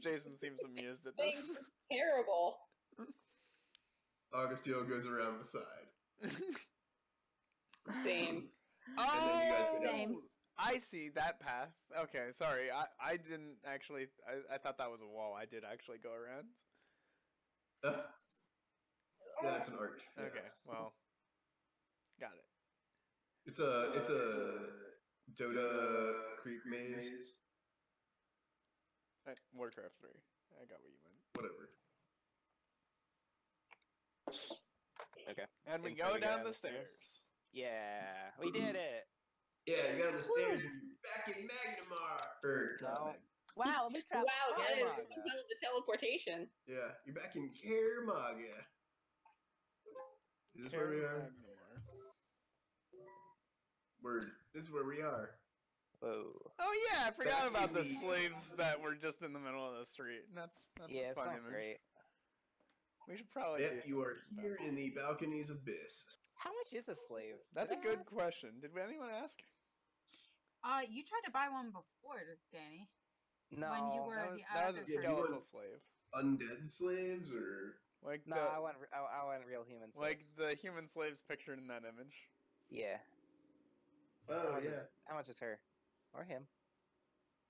Speaker 3: Jason seems amused at this.
Speaker 1: Thanks. Terrible.
Speaker 6: Augustio goes around the side.
Speaker 1: Same.
Speaker 6: then you guys go down.
Speaker 4: Same.
Speaker 3: I see that path. Okay, sorry. I didn't actually. I thought that was a wall. I did actually go around.
Speaker 6: Yeah, it's an arch. Yeah.
Speaker 3: Okay, well, got it.
Speaker 6: It's a Dota creep maze.
Speaker 3: Warcraft 3. I got what you meant.
Speaker 6: Whatever.
Speaker 2: okay.
Speaker 3: And we
Speaker 2: And so
Speaker 3: go
Speaker 2: we
Speaker 3: down the stairs.
Speaker 2: Yeah, we did it.
Speaker 6: Yeah, you got on the stairs and you're back in Magnamar. Or,
Speaker 2: No.
Speaker 4: Wow, we traveled.
Speaker 1: Wow, that is
Speaker 2: Carmaga.
Speaker 1: the teleportation.
Speaker 6: Yeah, you're back in Carmaga. Is this where we are? Word. This is where we are.
Speaker 2: Whoa.
Speaker 3: Oh yeah, I forgot
Speaker 6: Back
Speaker 3: about
Speaker 6: in
Speaker 3: the
Speaker 6: the-
Speaker 3: slaves that were just in the middle of the street. That's
Speaker 2: Yeah,
Speaker 3: a
Speaker 2: it's
Speaker 3: fun
Speaker 2: not
Speaker 3: image.
Speaker 2: great.
Speaker 3: We should probably
Speaker 6: Yeah,
Speaker 3: do
Speaker 6: you are
Speaker 3: something
Speaker 6: here
Speaker 3: about
Speaker 6: in the balcony's abyss.
Speaker 2: How much is a slave?
Speaker 3: That's a
Speaker 2: Did I
Speaker 3: good
Speaker 2: ask?
Speaker 3: question. Did anyone ask?
Speaker 5: You tried to buy one before, Danny.
Speaker 2: No.
Speaker 5: When you were
Speaker 3: That was,
Speaker 5: the
Speaker 3: that was a
Speaker 5: other
Speaker 6: Yeah, you
Speaker 3: skeletal
Speaker 6: want-
Speaker 3: slave.
Speaker 6: Undead slaves or
Speaker 3: Like
Speaker 2: No,
Speaker 3: the
Speaker 2: I want real humans.
Speaker 3: like the human slaves pictured in that image.
Speaker 2: Yeah.
Speaker 6: oh
Speaker 2: much
Speaker 6: yeah.
Speaker 2: Is, how much is her? Or him?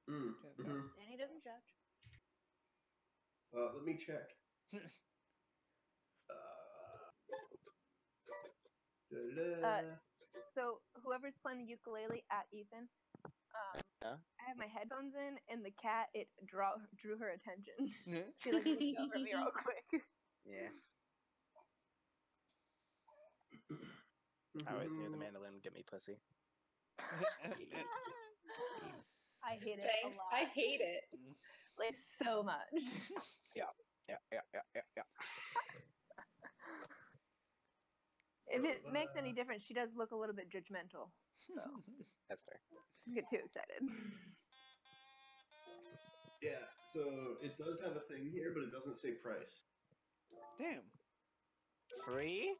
Speaker 6: Mm.
Speaker 3: Can't tell.
Speaker 6: mhm.
Speaker 4: Danny doesn't judge.
Speaker 6: Let me check. Da-da-da.
Speaker 4: So whoever's playing the ukulele at Ethan,
Speaker 2: Yeah.
Speaker 4: I have my headphones in, and the cat drew her attention. She like looked over at me real quick.
Speaker 2: Yeah. I always knew the mandolin would get me pussy.
Speaker 4: I hate it
Speaker 1: Thanks.
Speaker 4: a lot.
Speaker 1: I hate it.
Speaker 4: Like so much.
Speaker 2: Yeah.
Speaker 4: If it makes any difference, she does look a little bit judgmental. So
Speaker 2: That's fair.
Speaker 4: don't get too excited.
Speaker 6: Yeah, so it does have a thing here, but it doesn't say price.
Speaker 3: Damn.
Speaker 2: Free?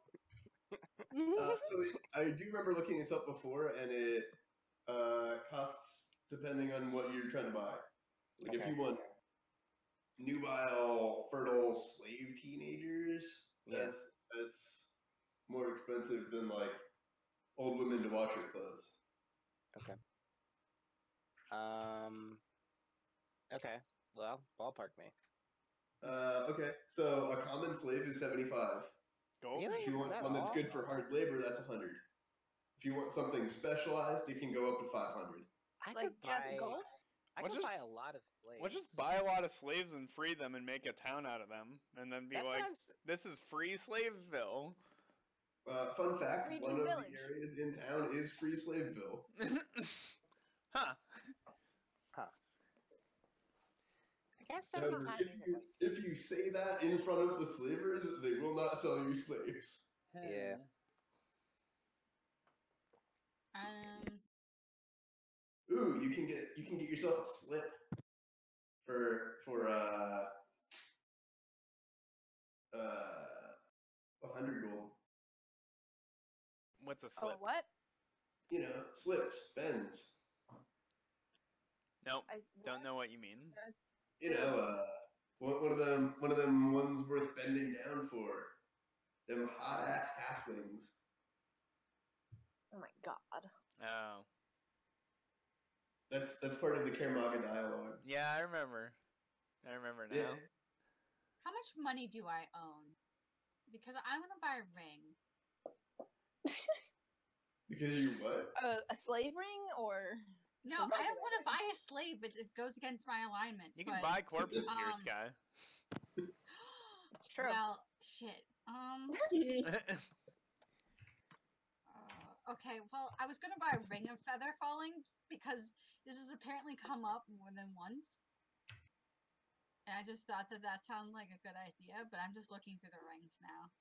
Speaker 6: So I do remember looking this up before, and it costs depending on what you're trying to buy. Like if
Speaker 2: Okay.
Speaker 6: you want nubile, fertile slave teenagers,
Speaker 2: Yeah.
Speaker 6: that's more expensive than like old women to wash your clothes.
Speaker 2: Okay. Okay. Well, ballpark me.
Speaker 6: Okay, so a common slave is 75.
Speaker 3: Gold.
Speaker 2: Really?
Speaker 6: If you
Speaker 2: Is
Speaker 6: want
Speaker 2: that
Speaker 6: one that's
Speaker 2: all?
Speaker 6: good for hard labor, that's 100. If you want something specialized, it can go up to 500.
Speaker 2: I
Speaker 4: Like
Speaker 2: could
Speaker 4: just
Speaker 2: buy.
Speaker 4: gold?
Speaker 2: I
Speaker 3: Let's
Speaker 2: could
Speaker 3: just-
Speaker 2: buy a lot of slaves.
Speaker 3: Let's just buy a lot of slaves and free them and make a town out of them, and then be
Speaker 2: That's what
Speaker 3: like,
Speaker 2: I'm s-
Speaker 3: "This is free Slaveville."
Speaker 6: Fun fact,
Speaker 4: Region
Speaker 6: one of
Speaker 4: Village.
Speaker 6: the areas in town is Free Slaveville.
Speaker 3: Huh.
Speaker 2: I guess
Speaker 6: However,
Speaker 2: 75 isn't
Speaker 6: if you say that in front of the slavers, they will not sell you slaves.
Speaker 2: Yeah.
Speaker 6: Ooh, you can get yourself a slip for 100 gold.
Speaker 3: What's a slip?
Speaker 4: Oh, what?
Speaker 6: You know, slips, bends.
Speaker 3: Nope.
Speaker 4: I
Speaker 3: Don't know what you mean.
Speaker 6: You know, one of them ones worth bending down for. Them hot ass halflings.
Speaker 4: Oh my god.
Speaker 3: Oh.
Speaker 6: That's part of the Kermaga dialogue.
Speaker 3: Yeah, I remember. I remember now.
Speaker 6: Yeah.
Speaker 5: How much money do I own? Because I want to buy a ring.
Speaker 6: Because you what?
Speaker 4: A slave ring or?
Speaker 5: No, I don't want to buy a slave, but it goes against my alignment.
Speaker 3: You can buy corpses here, Sky.
Speaker 4: It's true.
Speaker 5: Well, shit. Okay, well, I was gonna buy a ring of feather falling because this has apparently come up more than once. And I just thought that sounded like a good idea, but I'm just looking through the rings now.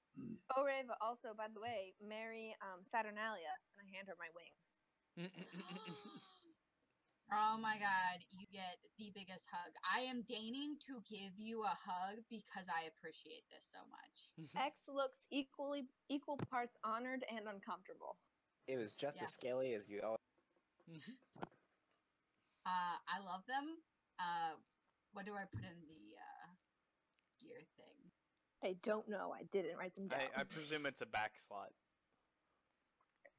Speaker 4: Oh, Rava, also, by the way, marry Saturnalia, and I hand her my wings.
Speaker 5: Oh my god, you get the biggest hug. I am deigning to give you a hug because I appreciate this so much.
Speaker 4: X looks equal parts honored and uncomfortable.
Speaker 2: It was just
Speaker 5: Yes.
Speaker 2: as scaly as you always.
Speaker 5: I love them. What do I put in the gear thing?
Speaker 4: I don't know. I didn't write them down.
Speaker 3: I presume it's a back slot.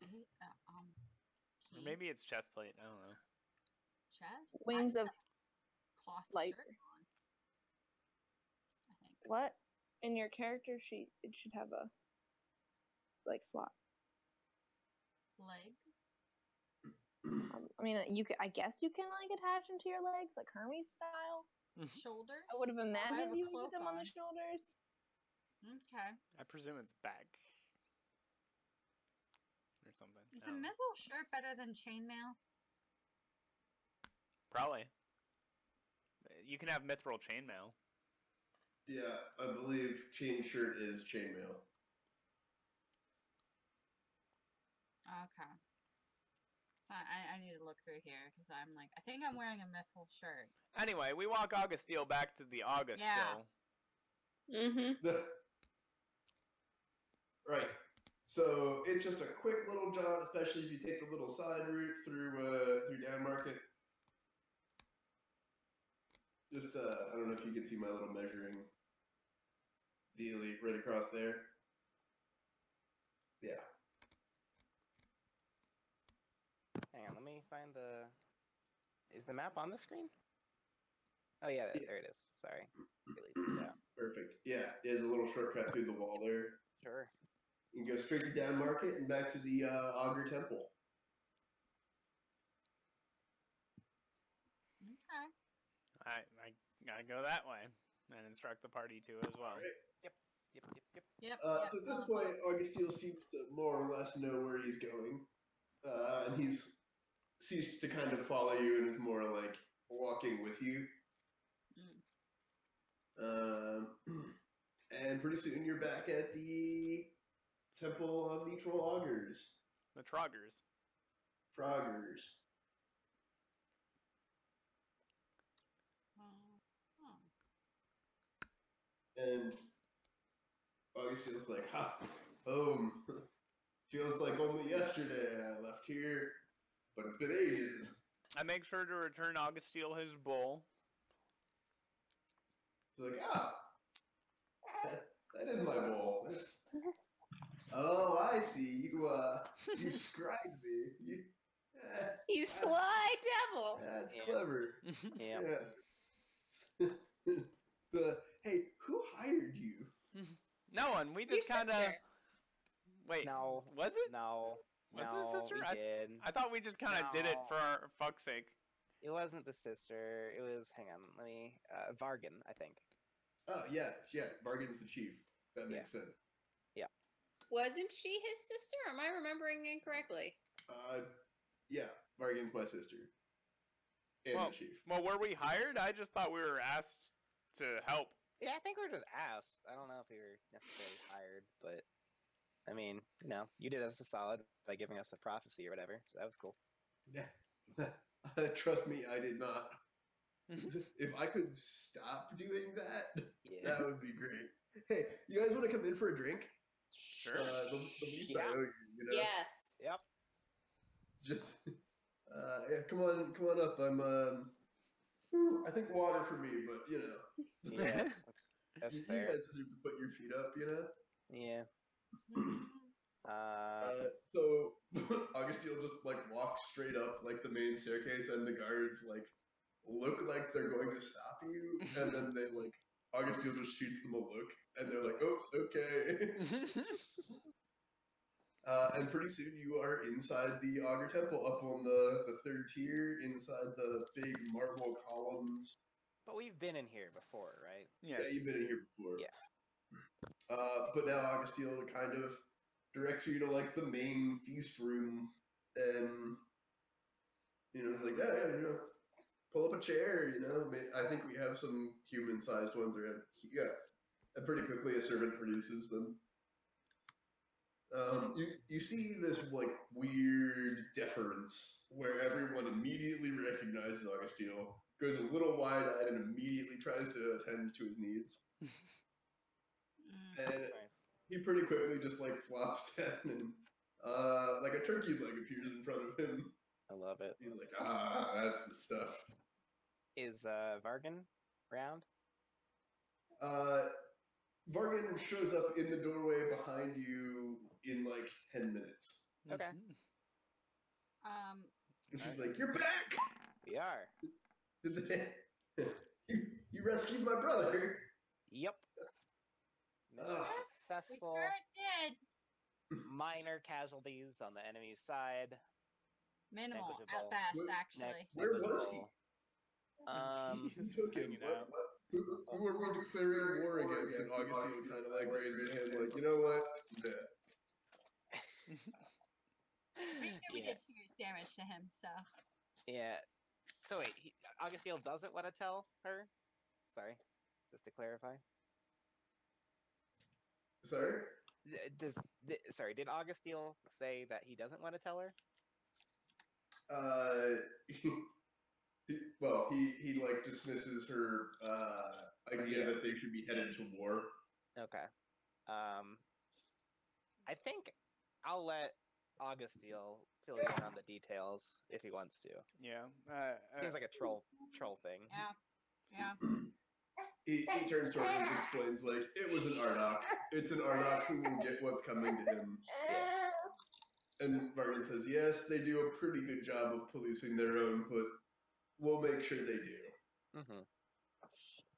Speaker 3: Or maybe it's chest plate. I don't know.
Speaker 5: Chest?
Speaker 4: Wings of
Speaker 5: cloth
Speaker 4: light.
Speaker 5: shirt on. I think.
Speaker 4: What? In your character sheet, it should have a slot.
Speaker 5: Leg.
Speaker 4: I mean, I guess you can attach into your legs, like Hermes style.
Speaker 5: Shoulders.
Speaker 4: I would have imagined
Speaker 5: a
Speaker 4: you would
Speaker 5: cloak
Speaker 4: put them on the
Speaker 5: on.
Speaker 4: shoulders.
Speaker 5: Okay.
Speaker 3: I presume it's back. Or something.
Speaker 5: Is
Speaker 3: I
Speaker 5: a
Speaker 3: don't know.
Speaker 5: mithril shirt better than chainmail?
Speaker 3: Probably. You can have mithril chainmail.
Speaker 6: Yeah, I believe chain shirt is chainmail.
Speaker 5: Okay. I need to look through here because I'm like, I think I'm wearing a mithril shirt.
Speaker 3: Anyway, we walk Augusteel back to the Augusteel.
Speaker 1: Mm-hmm.
Speaker 6: Right. So it's just a quick little jaunt, especially if you take the little side route through Down Market. Just I don't know if you can see my little measuring dealie right across there. Yeah.
Speaker 2: Hang on, let me find the. Is the map on the screen? Oh yeah, there it is. Sorry. Yeah.
Speaker 6: Perfect. Yeah, there's a little shortcut through the wall there.
Speaker 2: Sure.
Speaker 6: You can go straight to Down Market and back to the Augur Temple.
Speaker 5: Okay.
Speaker 3: I gotta go that way and instruct the party to as well.
Speaker 6: Right.
Speaker 5: Yep.
Speaker 6: So at this point, Augusteel seems to more or less know where he's going, and he's ceased to kind of follow you and is more like walking with you. And pretty soon you're back at the Temple of the Troll Augurs.
Speaker 3: The Troggers.
Speaker 6: Froggers. And Augusteel's like, ha, home. Feels like only yesterday I left here, but it's been ages.
Speaker 3: I make sure to return Augusteel his bowl.
Speaker 6: It's like, that is my bowl. That's... Oh, I see. You scribed me.
Speaker 1: You sly devil.
Speaker 6: That's clever.
Speaker 2: Yeah.
Speaker 6: Hey, who hired you?
Speaker 3: No one. We just kind of. Wait.
Speaker 2: No.
Speaker 3: Was it?
Speaker 2: No.
Speaker 3: Was
Speaker 2: no,
Speaker 3: it the sister?
Speaker 2: We did.
Speaker 3: I thought we just kind of did it
Speaker 2: No.
Speaker 3: for fuck's sake.
Speaker 2: It wasn't the sister. It was. Hang on. Let me. Vargan, I think.
Speaker 6: Oh yeah. Vargan's the chief. That makes sense.
Speaker 2: Yeah.
Speaker 1: Wasn't she his sister? Or am I remembering incorrectly?
Speaker 6: Yeah. Vargan's my sister. And the chief.
Speaker 3: Well, were we hired? I just thought we were asked to help.
Speaker 2: Yeah, I think we were just asked. I don't know if we were necessarily hired, but I mean, you did us a solid by giving us a prophecy or whatever, so that was cool.
Speaker 6: Yeah. Trust me, I did not. If I could stop doing that, that would be great. Hey, you guys want to come in for a drink?
Speaker 3: Sure.
Speaker 6: The least I owe you,
Speaker 1: Yes.
Speaker 2: Yep.
Speaker 6: Just, come on up. I'm, I think water for me, but
Speaker 2: Yeah, that's
Speaker 6: you
Speaker 2: fair.
Speaker 6: guys deserve to put your feet up,
Speaker 2: Yeah.
Speaker 6: So Augusteel just walks straight up the main staircase, and the guards look like they're going to stop you, and then they Augusteel just shoots them a look, and they're like, "Oops, okay." And pretty soon you are inside the Augur Temple, up on the third tier, inside the big marble columns.
Speaker 2: But we've been in here before, right?
Speaker 6: Yeah, you've been in here before.
Speaker 2: Yeah.
Speaker 6: But now Augustine kind of directs you to like the main feast room, and it's like, yeah, pull up a chair. I think we have some human-sized ones around. Yeah, and pretty quickly a servant produces them. You see this like weird deference where everyone immediately recognizes Augustine, goes a little wide-eyed, and immediately tries to attend to his needs. And he pretty quickly just like flops down, and like a turkey leg appears in front of him.
Speaker 2: I love it.
Speaker 6: He's like, that's the stuff.
Speaker 2: Is Vargan round?
Speaker 6: Vargan shows up in the doorway behind you in like 10 minutes.
Speaker 2: Okay.
Speaker 6: And she's like, "You're back!
Speaker 2: We are.
Speaker 6: You rescued my brother."
Speaker 2: Yep. Successful.
Speaker 5: We sure did.
Speaker 2: Minor casualties on the enemy's side.
Speaker 5: Minimal at
Speaker 2: Negligible.
Speaker 5: best, actually.
Speaker 6: Where was he?
Speaker 3: He's
Speaker 6: Who took him?
Speaker 3: hanging out.
Speaker 6: Who were we declaring war against? And Augustine kind of like raised his hand, like, you know what? Yeah.
Speaker 5: We did serious damage to him, so.
Speaker 2: Yeah. So wait, Augustine doesn't want to tell her? Sorry, just to clarify.
Speaker 6: Sorry?
Speaker 2: Sorry, did Augustine say that he doesn't want to tell her?
Speaker 6: He like dismisses her idea that they should be headed to war.
Speaker 2: Okay. I think I'll let Augustine fill you in on the details if he wants to.
Speaker 3: Yeah.
Speaker 2: Seems like a troll thing.
Speaker 5: Yeah.
Speaker 6: He turns towards and explains, like, it was an Ardok. It's an Ardok who will get what's coming to him. And Vargan says, yes, they do a pretty good job of policing their own, but we'll make sure they do.
Speaker 2: Mm-hmm.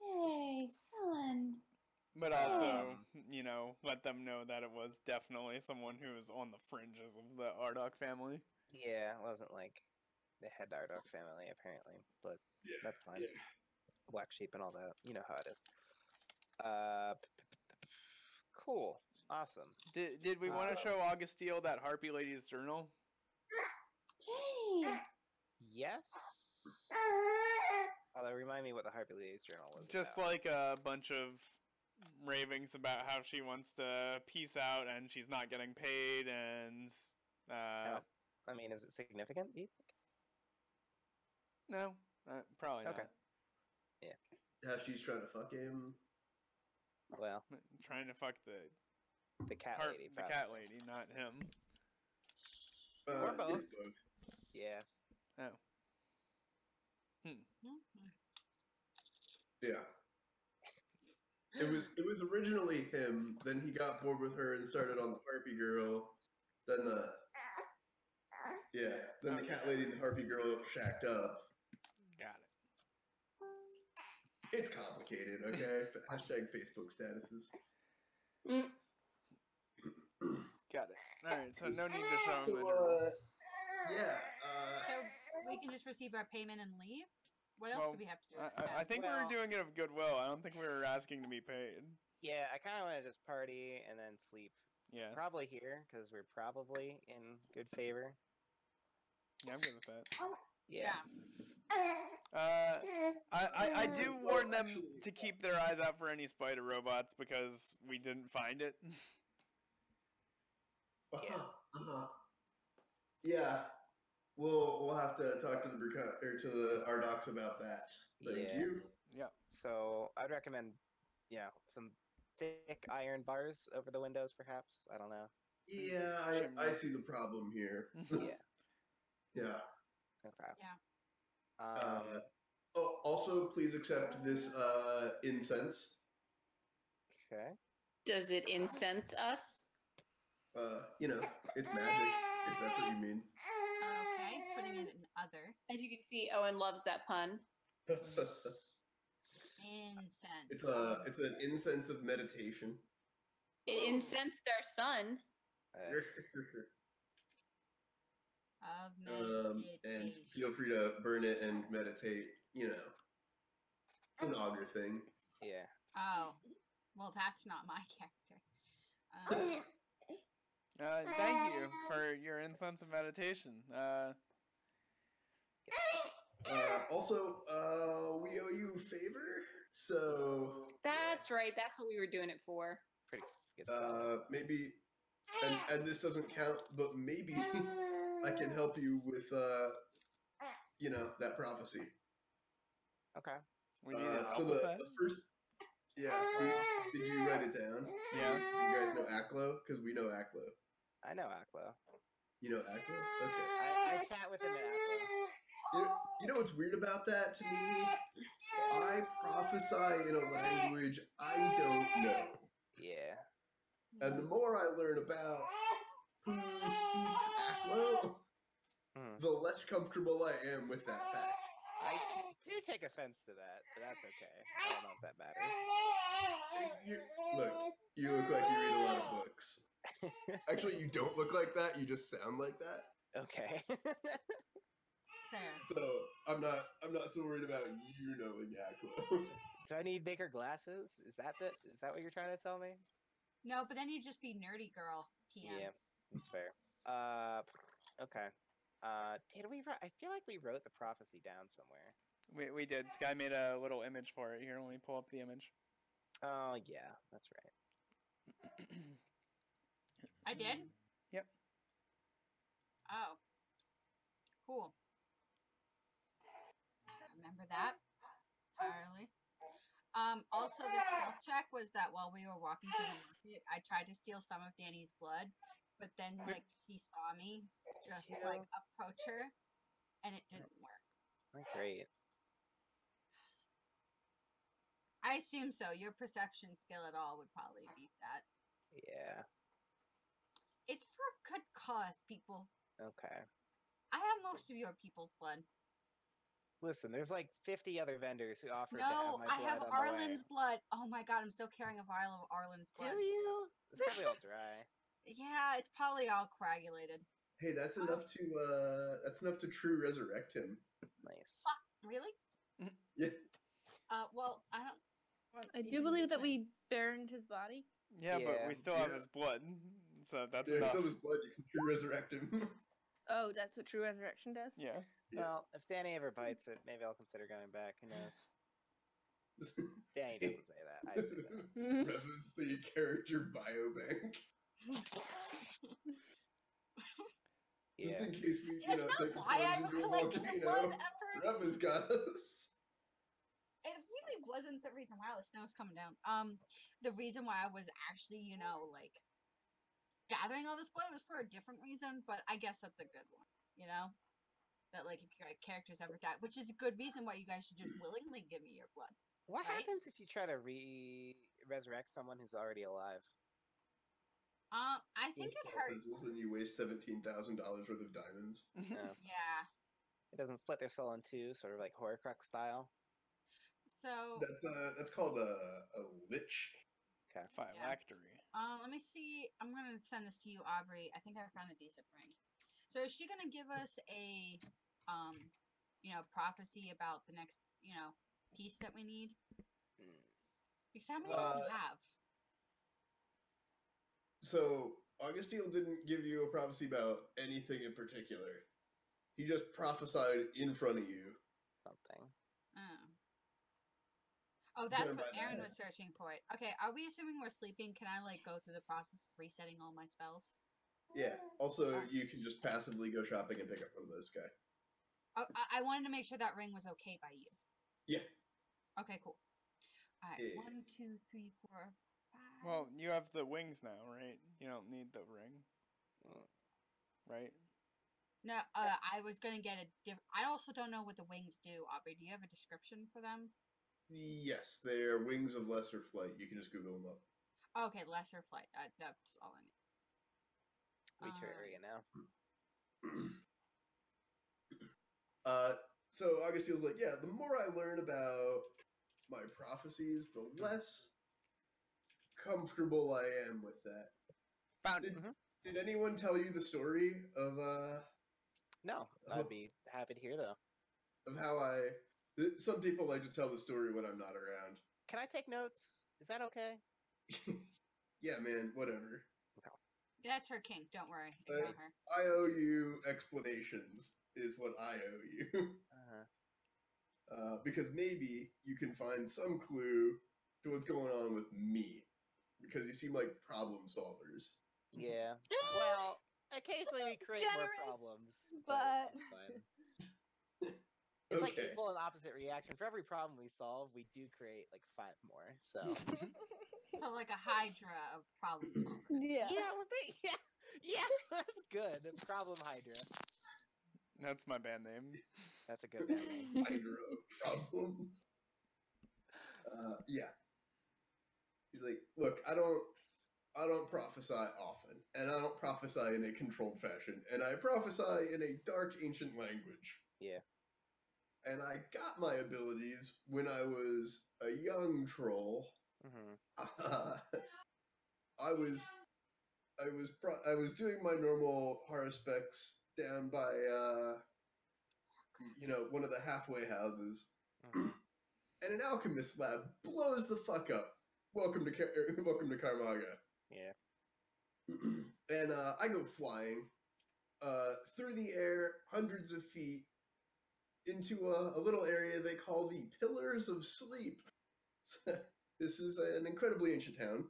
Speaker 7: Hey, son.
Speaker 3: But also, let them know that it was definitely someone who was on the fringes of the Ardok family.
Speaker 2: Yeah, it wasn't like the head Ardok family, apparently, but that's fine.
Speaker 6: Yeah.
Speaker 2: Black sheep and all that. You know how it is. Cool. Awesome.
Speaker 3: Did we want to show Augustine that Harpy Lady's journal?
Speaker 7: Hey.
Speaker 2: Yes. Although, remind me what the Harpy Lady's journal was.
Speaker 3: Just
Speaker 2: about.
Speaker 3: like a bunch of ravings about how she wants to peace out and she's not getting paid and...
Speaker 2: I mean, is it significant, do you think?
Speaker 3: No, probably
Speaker 2: Okay.
Speaker 3: not.
Speaker 6: How she's trying to fuck him.
Speaker 2: Well,
Speaker 3: Trying to fuck
Speaker 2: the cat lady.
Speaker 3: the cat lady, not him.
Speaker 2: Or both.
Speaker 6: It's both.
Speaker 2: Yeah.
Speaker 3: Oh.
Speaker 6: Yeah. It was originally him, then he got bored with her and started on the Harpy Girl. Then the cat lady and the Harpy Girl shacked up.
Speaker 3: Got it.
Speaker 6: It's complicated, okay? Hashtag Facebook statuses.
Speaker 3: Got it. Alright, so no need to show him the
Speaker 6: So,
Speaker 3: journal.
Speaker 6: yeah.
Speaker 5: So we can just receive our payment and leave? What else do we have to do?
Speaker 3: I think we
Speaker 2: Well-
Speaker 3: were doing it of goodwill. I don't think we were asking to be paid.
Speaker 2: Yeah, I kind of want to just party and then sleep.
Speaker 3: Yeah.
Speaker 2: Probably here, because we're probably in good favor.
Speaker 3: Yeah, I'm good with that.
Speaker 2: Yeah.
Speaker 3: I do
Speaker 6: Well,
Speaker 3: warn them
Speaker 6: actually-
Speaker 3: to keep their eyes out for any spider robots because we didn't find it.
Speaker 6: Yeah. We'll have to talk to the Ardocs about that. Thank
Speaker 2: Yeah.
Speaker 6: you.
Speaker 3: Yeah.
Speaker 2: So I'd recommend, some thick iron bars over the windows, perhaps. I don't know.
Speaker 6: Yeah, I see the problem here.
Speaker 2: Yeah.
Speaker 6: Yeah.
Speaker 2: Okay.
Speaker 5: Yeah.
Speaker 6: Also, please accept this incense.
Speaker 2: Okay.
Speaker 1: Does it incense us?
Speaker 6: It's magic, if that's what you mean.
Speaker 5: Okay, putting it in other.
Speaker 1: As you can see, Owen loves that pun.
Speaker 5: Incense.
Speaker 6: It's an incense of meditation.
Speaker 1: It incensed our son.
Speaker 5: Of
Speaker 6: and
Speaker 5: meditation.
Speaker 6: feel free to burn it and meditate. You know, it's an augur thing.
Speaker 2: Yeah.
Speaker 5: Oh, well, that's not my character.
Speaker 8: Thank you for your incense of meditation.
Speaker 6: Also, we owe you a favor, so
Speaker 1: That's right. That's what we were doing it for.
Speaker 2: Pretty good solid.
Speaker 6: maybe, and this doesn't count, but maybe I can help you with, you know, that prophecy.
Speaker 2: Okay.
Speaker 8: We need help
Speaker 6: So
Speaker 8: with that.
Speaker 6: the first, yeah. Did you write it down?
Speaker 8: Yeah.
Speaker 6: Do you guys know Aklo? Because we know Aklo.
Speaker 2: I know Aklo.
Speaker 6: You know Aklo? Okay.
Speaker 2: I chat with him at Aklo.
Speaker 6: You know what's weird about that to me? I prophesy in a language I don't know.
Speaker 2: Yeah.
Speaker 6: And the more I learn about who speaks Aklo, the less comfortable I am with that fact.
Speaker 2: I do take offense to that, but that's okay. I don't know if that matters.
Speaker 6: Look, you look like you read a lot of books. Actually, you don't look like that. You just sound like that.
Speaker 2: Okay.
Speaker 5: Fair.
Speaker 6: So I'm not so worried about you knowing Aklo.
Speaker 2: Do I need bigger glasses? Is that what you're trying to tell me?
Speaker 5: No, but then you'd just be nerdy girl. TM.
Speaker 2: Yeah, that's fair. Okay. Did we? I feel like we wrote the prophecy down somewhere.
Speaker 8: We did. Sky made a little image for it. Here, let me pull up the image.
Speaker 2: Oh yeah, that's right.
Speaker 5: I did?
Speaker 8: Yep.
Speaker 5: Oh. Cool. Remember that entirely. Also, the stealth check was that while we were walking through the market, I tried to steal some of Danny's blood, but then like he saw me just like approach her, and it didn't work.
Speaker 2: Great.
Speaker 5: I assume so. Your perception skill at all would probably beat that.
Speaker 2: Yeah.
Speaker 5: It's for a good cause, people.
Speaker 2: Okay.
Speaker 5: I have most of your people's blood.
Speaker 2: Listen, there's like 50 other vendors who offer to
Speaker 5: No,
Speaker 2: have my blood
Speaker 5: I have
Speaker 2: on the
Speaker 5: Arlen's
Speaker 2: way.
Speaker 5: blood. Oh my god, I'm so carrying a vial of Arlen's blood.
Speaker 2: Do you? It's probably all dry.
Speaker 5: Yeah, it's probably all coagulated.
Speaker 6: Hey, that's enough to true resurrect him.
Speaker 2: Nice.
Speaker 5: Really?
Speaker 6: Yeah.
Speaker 5: Well, I don't.
Speaker 9: I do believe that we burned his body.
Speaker 8: Yeah, but
Speaker 2: Yeah.
Speaker 8: we still have his blood, so that's
Speaker 6: There's
Speaker 8: enough.
Speaker 6: still his blood. You can true resurrect him.
Speaker 9: Oh, that's what true resurrection does?
Speaker 8: Yeah.
Speaker 2: Well, if Danny ever bites it, maybe I'll consider going back. Who knows? Danny doesn't say that. I say that.
Speaker 6: Rev is the character biobank.
Speaker 2: Yeah.
Speaker 6: Just in case we,
Speaker 5: It's not
Speaker 6: take a
Speaker 5: why I
Speaker 6: plunge
Speaker 5: was
Speaker 6: into a
Speaker 5: collecting the blood
Speaker 6: volcano.
Speaker 5: at first.
Speaker 6: Rev has got us.
Speaker 5: It really wasn't the reason why the snow's coming down. The reason why I was actually, like, gathering all this blood was for a different reason, but I guess that's a good one, That, like, if your characters ever die, which is a good reason why you guys should just willingly give me your blood.
Speaker 2: What
Speaker 5: right?
Speaker 2: happens if you try to resurrect someone who's already alive?
Speaker 5: I think it hurts.
Speaker 6: And you waste $17,000 worth of diamonds.
Speaker 5: Yeah.
Speaker 2: It doesn't split their soul in two, sort of like Horcrux style.
Speaker 5: So
Speaker 6: that's called a lich.
Speaker 2: Okay.
Speaker 8: Phylactery.
Speaker 5: Let me see. I'm gonna send this to you, Aubrey. I think I found a decent ring. So is she gonna give us a prophecy about the next, piece that we need? Because how many do you have?
Speaker 6: So Augustine didn't give you a prophecy about anything in particular. He just prophesied in front of you.
Speaker 2: Something.
Speaker 5: Oh, that's what Aaron was searching for. It. Okay, are we assuming we're sleeping? Can I go through the process of resetting all my spells?
Speaker 6: Yeah. Also, you can just passively go shopping and pick up one of those, Sky.
Speaker 5: Oh, I wanted to make sure that ring was okay by you.
Speaker 6: Yeah.
Speaker 5: Okay, cool. All right,
Speaker 6: Yeah.
Speaker 5: 1, 2, 3, 4, 5.
Speaker 8: Well, you have the wings now, right? You don't need the ring, right?
Speaker 5: No, I was gonna get a different. I also don't know what the wings do, Aubrey. Do you have a description for them?
Speaker 6: Yes, they're wings of lesser flight. You can just Google them up.
Speaker 5: Okay, lesser flight. That's all I need.
Speaker 2: We Terraria now.
Speaker 6: So Augustine's like, yeah, the more I learn about my prophecies, the less comfortable I am with that.
Speaker 8: Found it.
Speaker 6: Did anyone tell you the story of
Speaker 2: No, I'd be happy to hear though.
Speaker 6: Of how some people like to tell the story when I'm not around.
Speaker 2: Can I take notes? Is that okay?
Speaker 6: Yeah, man, whatever.
Speaker 5: That's her kink. Don't worry. Ignore her.
Speaker 6: I owe you explanations, is what I owe you. Because maybe you can find some clue to what's going on with me. Because you seem like problem solvers.
Speaker 2: Yeah. Well, occasionally we create more problems.
Speaker 4: But
Speaker 2: it's like equal and opposite reaction. For every problem we solve, we do create like 5 more. So
Speaker 5: So like a hydra of problem solvers.
Speaker 9: Yeah.
Speaker 2: Yeah, that's good. Problem Hydra.
Speaker 8: That's my band name.
Speaker 2: That's a good band name.
Speaker 6: Hydra of problems. Yeah. He's like, look, I don't prophesy often, and I don't prophesy in a controlled fashion, and I prophesy in a dark ancient language.
Speaker 2: Yeah.
Speaker 6: And I got my abilities when I was a young troll. I was doing my normal haruspecs down by one of the halfway houses, and an alchemist lab blows the fuck up. Welcome to Karmaga.
Speaker 2: Yeah.
Speaker 6: And I go flying through the air, hundreds of feet, into a little area they call the Pillars of Sleep. This is an incredibly ancient town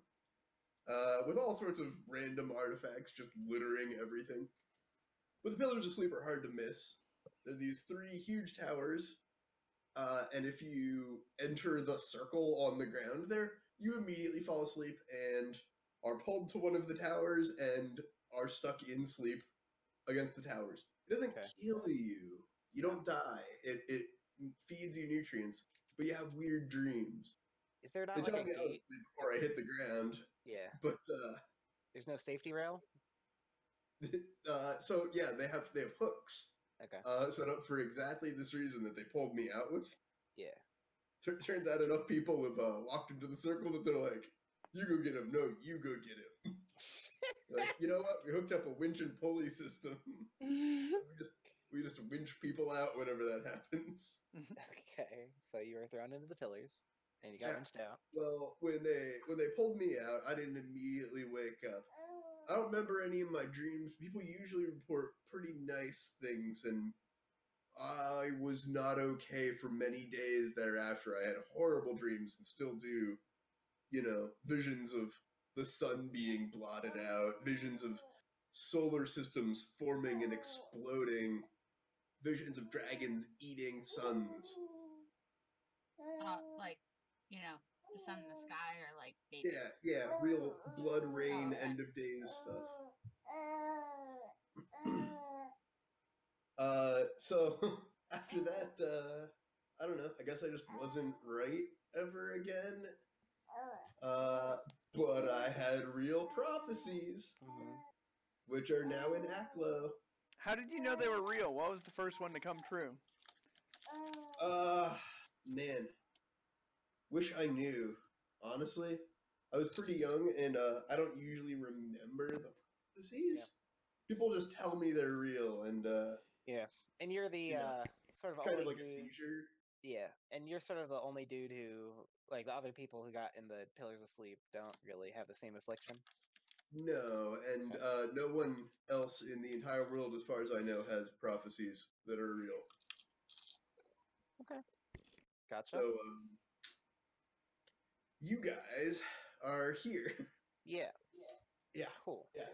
Speaker 6: with all sorts of random artifacts just littering everything. But the Pillars of Sleep are hard to miss. There are these 3 huge towers, and if you enter the circle on the ground there, you immediately fall asleep and are pulled to one of the towers and are stuck in sleep against the towers. It doesn't kill you. You don't die. It feeds you nutrients, but you have weird dreams.
Speaker 2: Is there not
Speaker 6: they
Speaker 2: like
Speaker 6: tell
Speaker 2: a
Speaker 6: me I was
Speaker 2: gate?
Speaker 6: asleep before I hit the ground.
Speaker 2: Yeah.
Speaker 6: But
Speaker 2: there's no safety rail?
Speaker 6: So yeah, they have hooks.
Speaker 2: Okay.
Speaker 6: Set up for exactly this reason that they pulled me out with.
Speaker 2: Yeah.
Speaker 6: Turns out enough people have walked into the circle that they're like, "You go get him." No, you go get him. Like, you know what? We hooked up a winch and pulley system. we just winch people out whenever that happens.
Speaker 2: Okay, so you were thrown into the pillars, and you got winched out.
Speaker 6: Well, when they pulled me out, I didn't immediately wake up. I don't remember any of my dreams. People usually report pretty nice things, and I was not okay for many days thereafter. I had horrible dreams and still do. Visions of the sun being blotted out, visions of solar systems forming and exploding, visions of dragons eating suns.
Speaker 5: Like, the sun in the sky, or like baby.
Speaker 6: Yeah, real blood rain, end of days stuff. So after that, I don't know. I guess I just wasn't right ever again. But I had real prophecies, which are now in Aklo.
Speaker 8: How did you know they were real? What was the first one to come true?
Speaker 6: Man. Wish I knew. Honestly, I was pretty young, and I don't usually remember the prophecies. Yeah. People just tell me they're real, and
Speaker 2: yeah. And you're the sort of
Speaker 6: kind
Speaker 2: only
Speaker 6: of like a seizure.
Speaker 2: Yeah, and you're sort of the only dude who, like, the other people who got in the Pillars of Sleep don't really have the same affliction.
Speaker 6: No, and no one else in the entire world, as far as I know, has prophecies that are real.
Speaker 2: Okay. Gotcha.
Speaker 6: So, you guys are here.
Speaker 2: Yeah.
Speaker 6: Yeah.
Speaker 2: Cool.
Speaker 6: Yeah.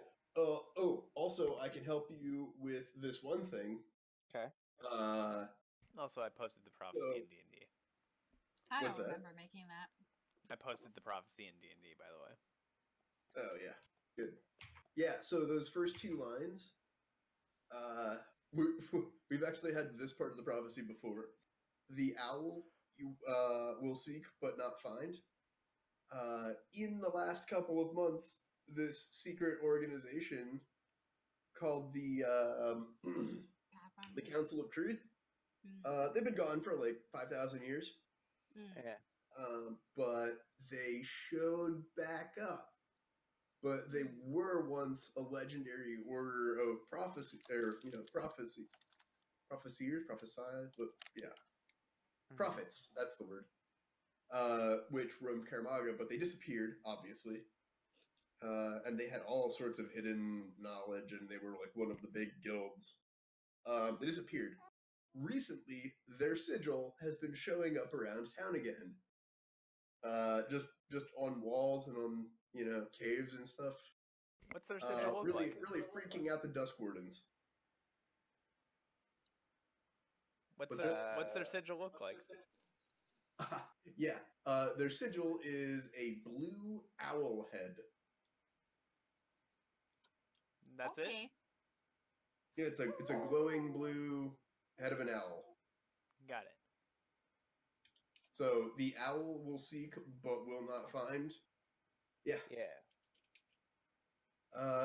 Speaker 6: Also, I can help you with this one thing.
Speaker 2: Okay.
Speaker 3: Also, I posted the prophecy in D&D.
Speaker 5: I don't remember making that.
Speaker 3: I posted the prophecy in D&D, by the way.
Speaker 6: Oh, yeah. Good. Yeah, so those first 2 lines, we've actually had this part of the prophecy before. The owl you will seek but not find. In the last couple of months, this secret organization called the Council of Truth. They've been gone for like 5,000 years.
Speaker 2: Yeah.
Speaker 6: But they showed back up. but they were once a legendary order of prophecy, or prophecies, but yeah, prophets. That's the word. Which roamed Karamaga, but they disappeared, obviously. And they had all sorts of hidden knowledge, and they were like one of the big guilds. They disappeared. Recently, their sigil has been showing up around town again. Just on walls and on caves and stuff.
Speaker 3: What's their sigil look
Speaker 6: really,
Speaker 3: like?
Speaker 6: really freaking out the Dusk Wardens.
Speaker 3: What's their sigil look like?
Speaker 6: Yeah, their sigil is a blue owl head.
Speaker 3: That's it?
Speaker 6: Yeah, it's a glowing blue head of an owl.
Speaker 3: Got it.
Speaker 6: So the owl will seek but will not find. Yeah.
Speaker 2: Yeah.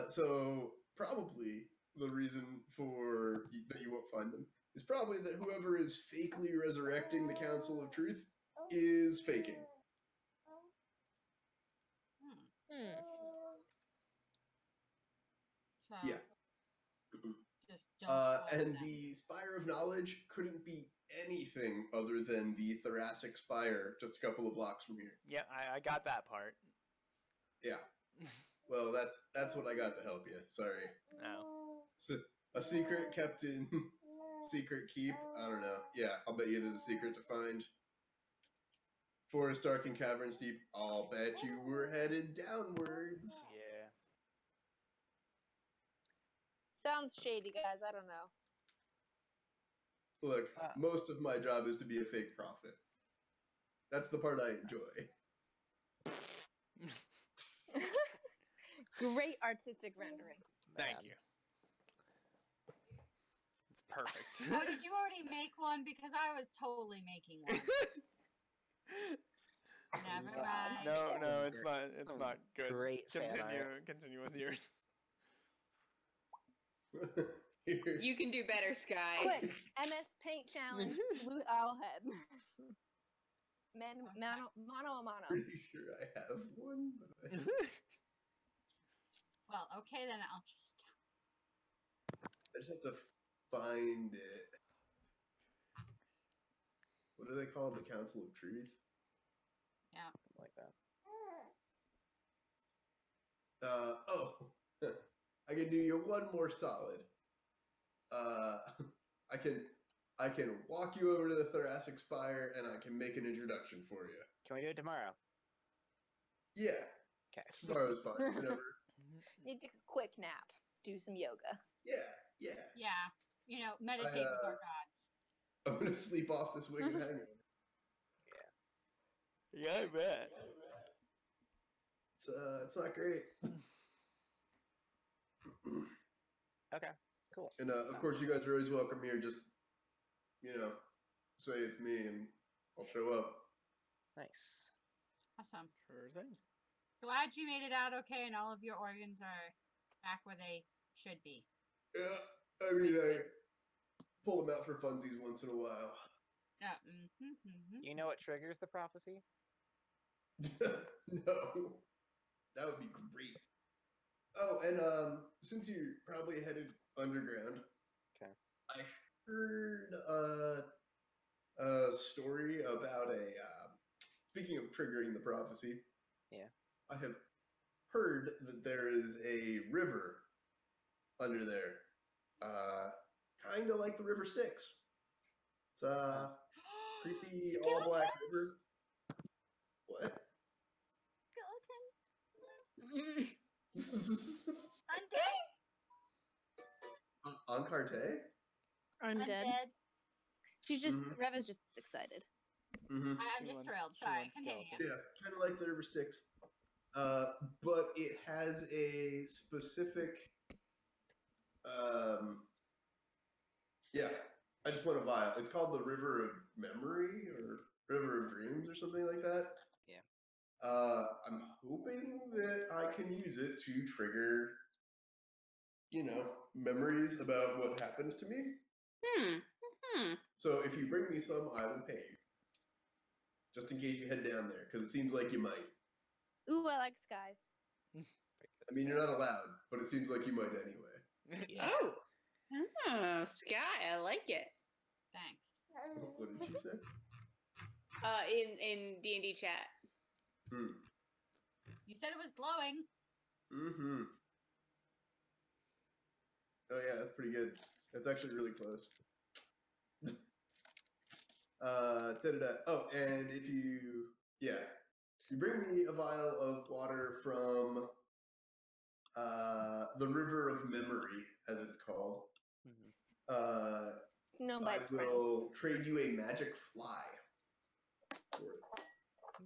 Speaker 6: So probably the reason that you won't find them is probably that whoever is fakely resurrecting the Council of Truth is faking.
Speaker 5: So,
Speaker 6: Yeah.
Speaker 5: just don't
Speaker 6: And the Spire of Knowledge couldn't be anything other than the Thoracic Spire just a couple of blocks from here.
Speaker 3: Yeah, I got that part.
Speaker 6: Yeah. Well, that's what I got to help you. Sorry.
Speaker 3: No.
Speaker 6: So, a secret kept in secret keep. I don't know. Yeah, I'll bet you there's a secret to find. Forest dark and caverns deep. I'll bet you we're headed downwards.
Speaker 3: Yeah.
Speaker 9: Sounds shady, guys. I don't know.
Speaker 6: Look, most of my job is to be a fake prophet. That's the part I enjoy.
Speaker 9: Great artistic rendering.
Speaker 3: Thank you. It's perfect.
Speaker 5: Oh, did you already make one? Because I was totally making one. Never mind.
Speaker 3: No, it's not. It's not good.
Speaker 2: Great fan art.
Speaker 3: Continue with yours.
Speaker 1: You can do better, Sky.
Speaker 9: Quick, MS Paint Challenge, Blue Owl Head. Mano a mano.
Speaker 6: Pretty sure I have one. But
Speaker 5: Well, okay, then I'll just stop.
Speaker 6: I just have to find it. What are they called? The Council of Truth?
Speaker 5: Yeah.
Speaker 2: Something like that.
Speaker 6: I can do you one more solid. I can walk you over to the Thoracic Spire and I can make an introduction for you.
Speaker 2: Can we do it tomorrow?
Speaker 6: Yeah.
Speaker 2: Okay.
Speaker 6: Tomorrow's fine. Whatever.
Speaker 9: Need to take a quick nap. Do some yoga.
Speaker 6: Yeah.
Speaker 5: Yeah. Meditate with our gods.
Speaker 6: I'm gonna sleep off this wicked hangover.
Speaker 3: Yeah, I bet.
Speaker 6: It's not great.
Speaker 2: Okay, cool.
Speaker 6: And of course, you guys are always welcome here. Just say it's me, and I'll show up.
Speaker 2: Nice.
Speaker 5: Awesome.
Speaker 3: Sure thing.
Speaker 5: Glad you made it out okay and all of your organs are back where they should be.
Speaker 6: Yeah, I mean, I pull them out for funsies once in a while.
Speaker 5: Yeah.
Speaker 2: You know what triggers the prophecy?
Speaker 6: No, that would be great. Oh, and since you're probably headed underground,
Speaker 2: okay,
Speaker 6: I heard a story about speaking of triggering the prophecy.
Speaker 2: Yeah,
Speaker 6: I have heard that there is a river under there, kind of like the River Styx. It's a creepy all black river. What?
Speaker 5: Undead?
Speaker 6: Ankarte?
Speaker 9: Undead. She's just Rev is just excited.
Speaker 6: Mm-hmm.
Speaker 5: I'm just thrilled. Sorry, continue.
Speaker 6: Yeah, kind of like the River Styx. But it has a specific. Yeah, I just want a vial. It's called the River of Memory or River of Dreams or something like that.
Speaker 2: Yeah.
Speaker 6: I'm hoping that I can use it to trigger, memories about what happened to me. So if you bring me some, I will pay you. Just in case you head down there, because it seems like you might.
Speaker 9: Ooh, I like skies.
Speaker 6: I mean, you're not allowed, but it seems like you might anyway.
Speaker 2: Yeah.
Speaker 1: Oh, Sky, I like it.
Speaker 5: Thanks.
Speaker 6: What did she say?
Speaker 1: In D&D chat.
Speaker 5: You said it was glowing.
Speaker 6: Mm-hmm. Oh yeah, that's pretty good. That's actually really close. Oh, and if you bring me a vial of water from the River of Memory, as it's called.
Speaker 9: No, by
Speaker 6: I
Speaker 9: its friends.
Speaker 6: will trade you a magic fly for it.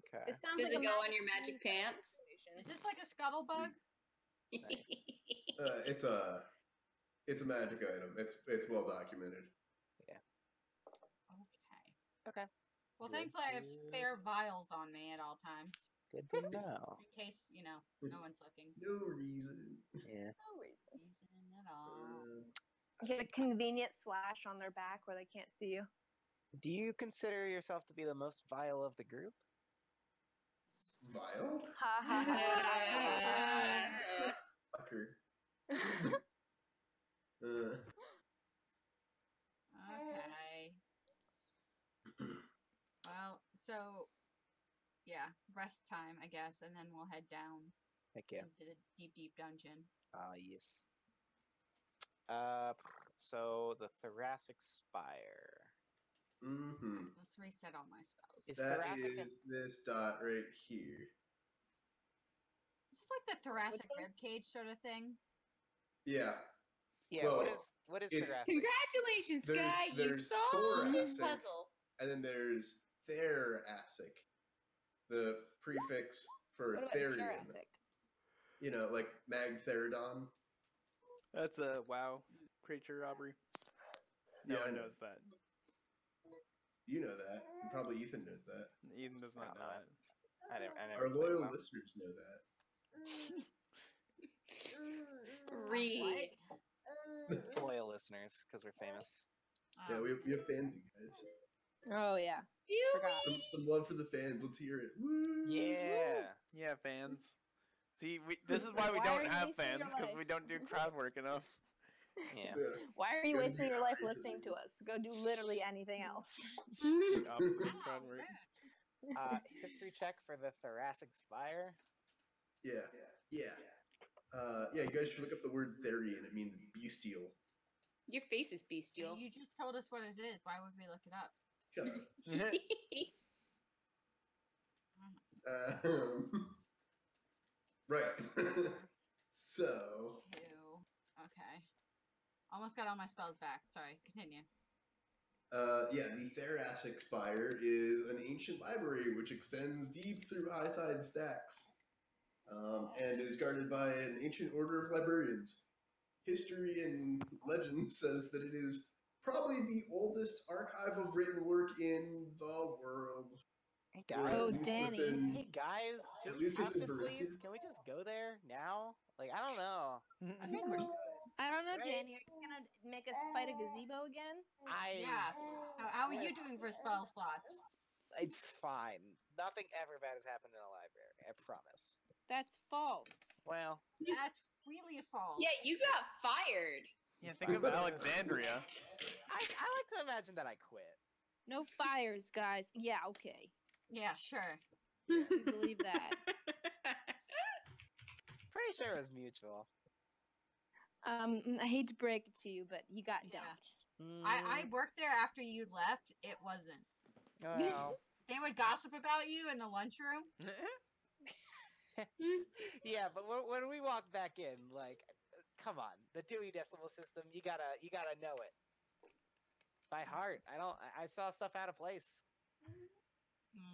Speaker 2: Okay.
Speaker 9: It sounds
Speaker 1: Does
Speaker 9: like
Speaker 1: it go on your magic pants?
Speaker 5: Is this like a scuttlebug?
Speaker 6: It's a magic item. It's well documented.
Speaker 2: Okay.
Speaker 5: Well, thankfully I have spare vials on me at all times.
Speaker 2: Good to know.
Speaker 5: In case, no one's looking.
Speaker 6: No reason.
Speaker 2: Yeah.
Speaker 9: No reason.
Speaker 5: Reason at all.
Speaker 9: Get a convenient slash on their back where they can't see you.
Speaker 2: Do you consider yourself to be the most vile of the group?
Speaker 6: Vile?
Speaker 9: Ha ha ha.
Speaker 6: Fucker.
Speaker 5: Okay. Well, so yeah, rest time, I guess, and then we'll head down
Speaker 2: Heck yeah.
Speaker 5: into the deep dungeon.
Speaker 2: Ah, yes. So the Thoracic Spire.
Speaker 6: Mm-hmm.
Speaker 5: Let's reset all my spells.
Speaker 2: Is
Speaker 6: That
Speaker 2: thoracic
Speaker 6: is this dot right here.
Speaker 5: Is this like the thoracic ribcage sort of thing?
Speaker 6: Yeah.
Speaker 2: Yeah.
Speaker 6: Well,
Speaker 2: what is
Speaker 6: it's-
Speaker 2: thoracic?
Speaker 1: Congratulations,
Speaker 6: There's-
Speaker 1: Sky! You
Speaker 6: there's
Speaker 1: solved this
Speaker 6: thoracic.
Speaker 1: puzzle.
Speaker 6: And then there's Theracic, the prefix for
Speaker 9: What about
Speaker 6: Therian.
Speaker 9: Jurassic?
Speaker 6: You know, like Magtheridon.
Speaker 8: That's a WoW creature, Aubrey. No
Speaker 6: Yeah, I
Speaker 8: one
Speaker 6: know.
Speaker 8: knows that.
Speaker 6: You know that. Probably Ethan knows that.
Speaker 8: Ethan does not know that.
Speaker 2: I never
Speaker 6: Our
Speaker 2: played
Speaker 6: loyal
Speaker 2: WoW.
Speaker 6: listeners know that.
Speaker 1: Read.
Speaker 2: Loyal listeners, because we're famous.
Speaker 6: Yeah, we have fans, you guys.
Speaker 9: Oh yeah.
Speaker 1: Do you
Speaker 9: Forgot.
Speaker 6: Some love for the fans. Let's hear it. Woo!
Speaker 2: Yeah.
Speaker 8: Yeah, fans. See, this is why we
Speaker 9: Why
Speaker 8: don't
Speaker 9: are you
Speaker 8: have
Speaker 9: wasting your
Speaker 8: fans, because
Speaker 9: life?
Speaker 8: we don't do crowd work enough.
Speaker 2: Yeah.
Speaker 9: Why are you
Speaker 6: Go
Speaker 9: wasting
Speaker 6: do
Speaker 9: your life
Speaker 6: it.
Speaker 9: listening to us? Go do literally anything else.
Speaker 8: The opposite of crowd work.
Speaker 2: History check for the Thoracic Spire.
Speaker 6: Yeah. Yeah, you guys should look up the word Therian. It means bestial.
Speaker 1: Your face is bestial.
Speaker 5: You just told us what it is. Why would we look it up?
Speaker 6: Shut up. Right. So,
Speaker 5: Two. Okay. Almost got all my spells back. Sorry. Continue.
Speaker 6: the Theracic Spire is an ancient library which extends deep through Highside Stacks, and is guarded by an ancient order of librarians. History and legend says that it is probably the oldest archive of written work in the world.
Speaker 2: Hey
Speaker 6: Or
Speaker 2: guys.
Speaker 6: at
Speaker 9: Oh,
Speaker 6: least
Speaker 9: Danny.
Speaker 6: within-
Speaker 2: Hey guys, do
Speaker 6: At
Speaker 2: we
Speaker 6: least
Speaker 2: have
Speaker 6: within
Speaker 2: to
Speaker 6: Barovia.
Speaker 2: sleep? Can we just go there now? Like, I don't know.
Speaker 5: I think we're good.
Speaker 9: I don't know,
Speaker 2: Right?
Speaker 9: Danny. Are you gonna make us fight a gazebo again?
Speaker 5: Yeah. How are you doing for spell slots?
Speaker 2: It's fine. Nothing ever bad has happened in a library. I promise.
Speaker 9: That's false.
Speaker 2: Well,
Speaker 5: That's really false.
Speaker 1: Yeah, you got fired.
Speaker 8: Yeah, think of Alexandria.
Speaker 2: I like to imagine that I quit.
Speaker 9: No fires, guys. Yeah, okay.
Speaker 5: Yeah, sure.
Speaker 9: We believe that.
Speaker 2: Pretty sure it was mutual.
Speaker 9: I hate to break it to you, but you got
Speaker 5: Yeah.
Speaker 9: dumped.
Speaker 5: I worked there after you left. It wasn't.
Speaker 2: Well,
Speaker 5: They would gossip about you in the lunchroom.
Speaker 2: yeah, but when we walk back in, like, come on, the Dewey Decimal System, you gotta know it by heart. I saw stuff out of place.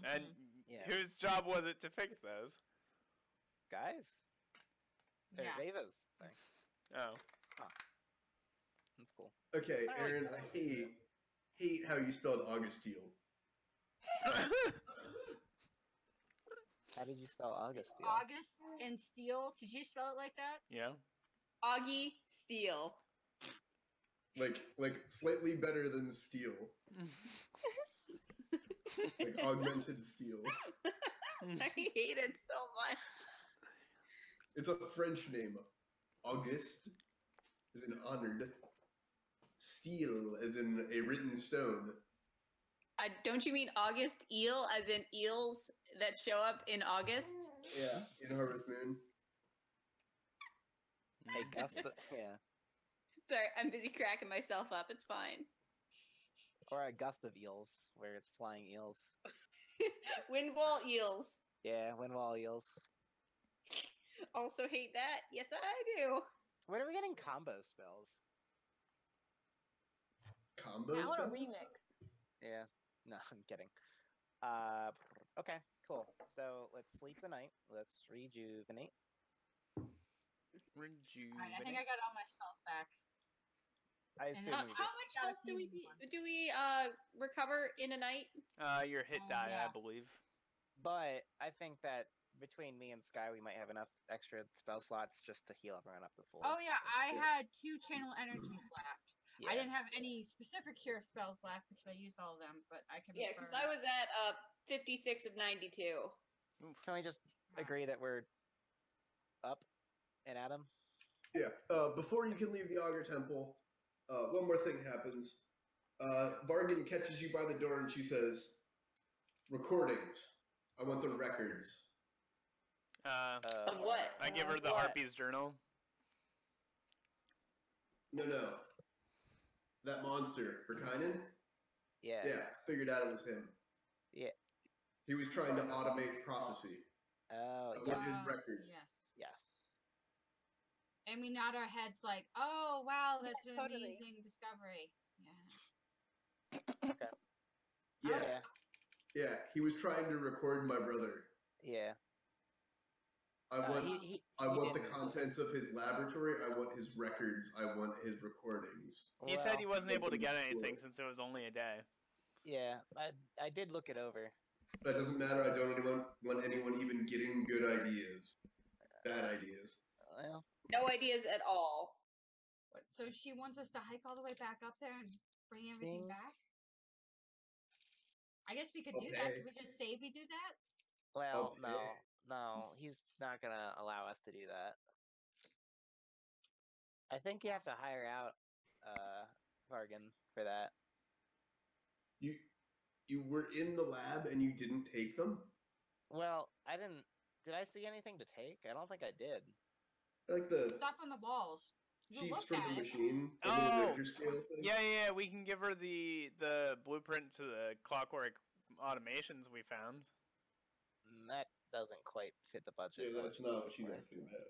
Speaker 8: And
Speaker 2: Yeah.
Speaker 8: whose job was it to fix those?
Speaker 2: Guys, or
Speaker 5: Yeah.
Speaker 2: Davis. Sorry,
Speaker 8: Oh.
Speaker 2: that's cool.
Speaker 6: Okay,
Speaker 2: I like
Speaker 6: Aaron,
Speaker 2: that.
Speaker 6: I hate how you spelled Augustine.
Speaker 2: How did you spell Augustine?
Speaker 5: August and Steel. Did you spell it like that?
Speaker 8: Yeah.
Speaker 1: Augie Steele.
Speaker 6: Like slightly better than steel. Like augmented steel.
Speaker 1: I hate it so much.
Speaker 6: It's a French name. Auguste is in honored. Steel as in a written stone.
Speaker 1: Don't you mean August eel, as in eels that show up in August?
Speaker 6: Yeah, in Harvest Moon.
Speaker 10: A gust of, yeah.
Speaker 1: Sorry, I'm busy cracking myself up. It's fine.
Speaker 10: Or a gust of eels, where it's flying eels.
Speaker 1: Windwall eels.
Speaker 10: Yeah, windwall eels.
Speaker 1: Also hate that. Yes, I do.
Speaker 10: When are we getting combo spells?
Speaker 6: Combo
Speaker 4: I want a
Speaker 6: spells?
Speaker 4: remix.
Speaker 10: Yeah. No, I'm kidding. Okay, cool. So let's sleep the night. Let's rejuvenate.
Speaker 5: Alright, I think I got all my spells back.
Speaker 10: I
Speaker 5: And
Speaker 10: assume
Speaker 1: How
Speaker 10: we
Speaker 1: much
Speaker 10: just...
Speaker 1: health do we recover in a night?
Speaker 3: Your hit
Speaker 5: Oh,
Speaker 3: die,
Speaker 5: yeah.
Speaker 3: I believe.
Speaker 10: But I think that between me and Sky, we might have enough extra spell slots just to heal everyone up to full.
Speaker 5: Oh yeah, I had 2 channel energies left.
Speaker 10: Yeah.
Speaker 5: I didn't have any specific cure spells left because I used all of them, but I can.
Speaker 1: Yeah, because I was at 56 of 92.
Speaker 10: Can we just agree that we're up and at 'em?
Speaker 6: Yeah. Before you can leave the Augur Temple, one more thing happens. Vargan catches you by the door and she says, "Recordings. I want the records."
Speaker 1: Of what?
Speaker 3: I give her the
Speaker 1: What?
Speaker 3: Harpy's journal.
Speaker 6: No. That monster, Verkinen?
Speaker 10: Yeah.
Speaker 6: Yeah, figured out it was him.
Speaker 10: Yeah.
Speaker 6: He was trying to automate prophecy.
Speaker 10: Oh,
Speaker 6: I
Speaker 10: yeah.
Speaker 6: want his records.
Speaker 5: Yes.
Speaker 10: Yes.
Speaker 5: And we nod our heads like, "Oh wow, that's an
Speaker 9: Totally.
Speaker 5: amazing discovery." Yeah.
Speaker 10: Okay.
Speaker 6: Yeah. Yeah, he was trying to record my brother.
Speaker 10: Yeah.
Speaker 6: I want I want the
Speaker 10: didn't-
Speaker 6: contents of his laboratory. I want his records. I want his recordings.
Speaker 3: He said he wasn't able to get
Speaker 6: Well,
Speaker 3: anything since it was only a day.
Speaker 10: Yeah, I did look it over.
Speaker 6: That doesn't matter. I don't want anyone even getting good ideas. Bad ideas.
Speaker 10: Well,
Speaker 1: No ideas at all.
Speaker 5: What, so she wants us to hike all the way back up there and bring everything
Speaker 10: Think-
Speaker 5: back? I guess we could do that.
Speaker 6: Okay.
Speaker 5: Could we just say we do that?
Speaker 10: well,
Speaker 6: Okay.
Speaker 10: no, he's not gonna allow us to do that. I think you have to hire out Vargan for that.
Speaker 6: You were in the lab and you didn't take them?
Speaker 10: Well, I didn't. Did I see anything to take? I don't think I did.
Speaker 6: Like the
Speaker 5: Stuff on the walls. You
Speaker 6: sheets
Speaker 5: looked
Speaker 6: from
Speaker 5: at
Speaker 6: the
Speaker 5: it.
Speaker 6: machine? The
Speaker 3: Oh!
Speaker 6: little Richter scale thing?
Speaker 3: Yeah, we can give her the blueprint to the clockwork automations we found.
Speaker 10: That doesn't quite fit the budget.
Speaker 6: Yeah, that's not what she's asking about.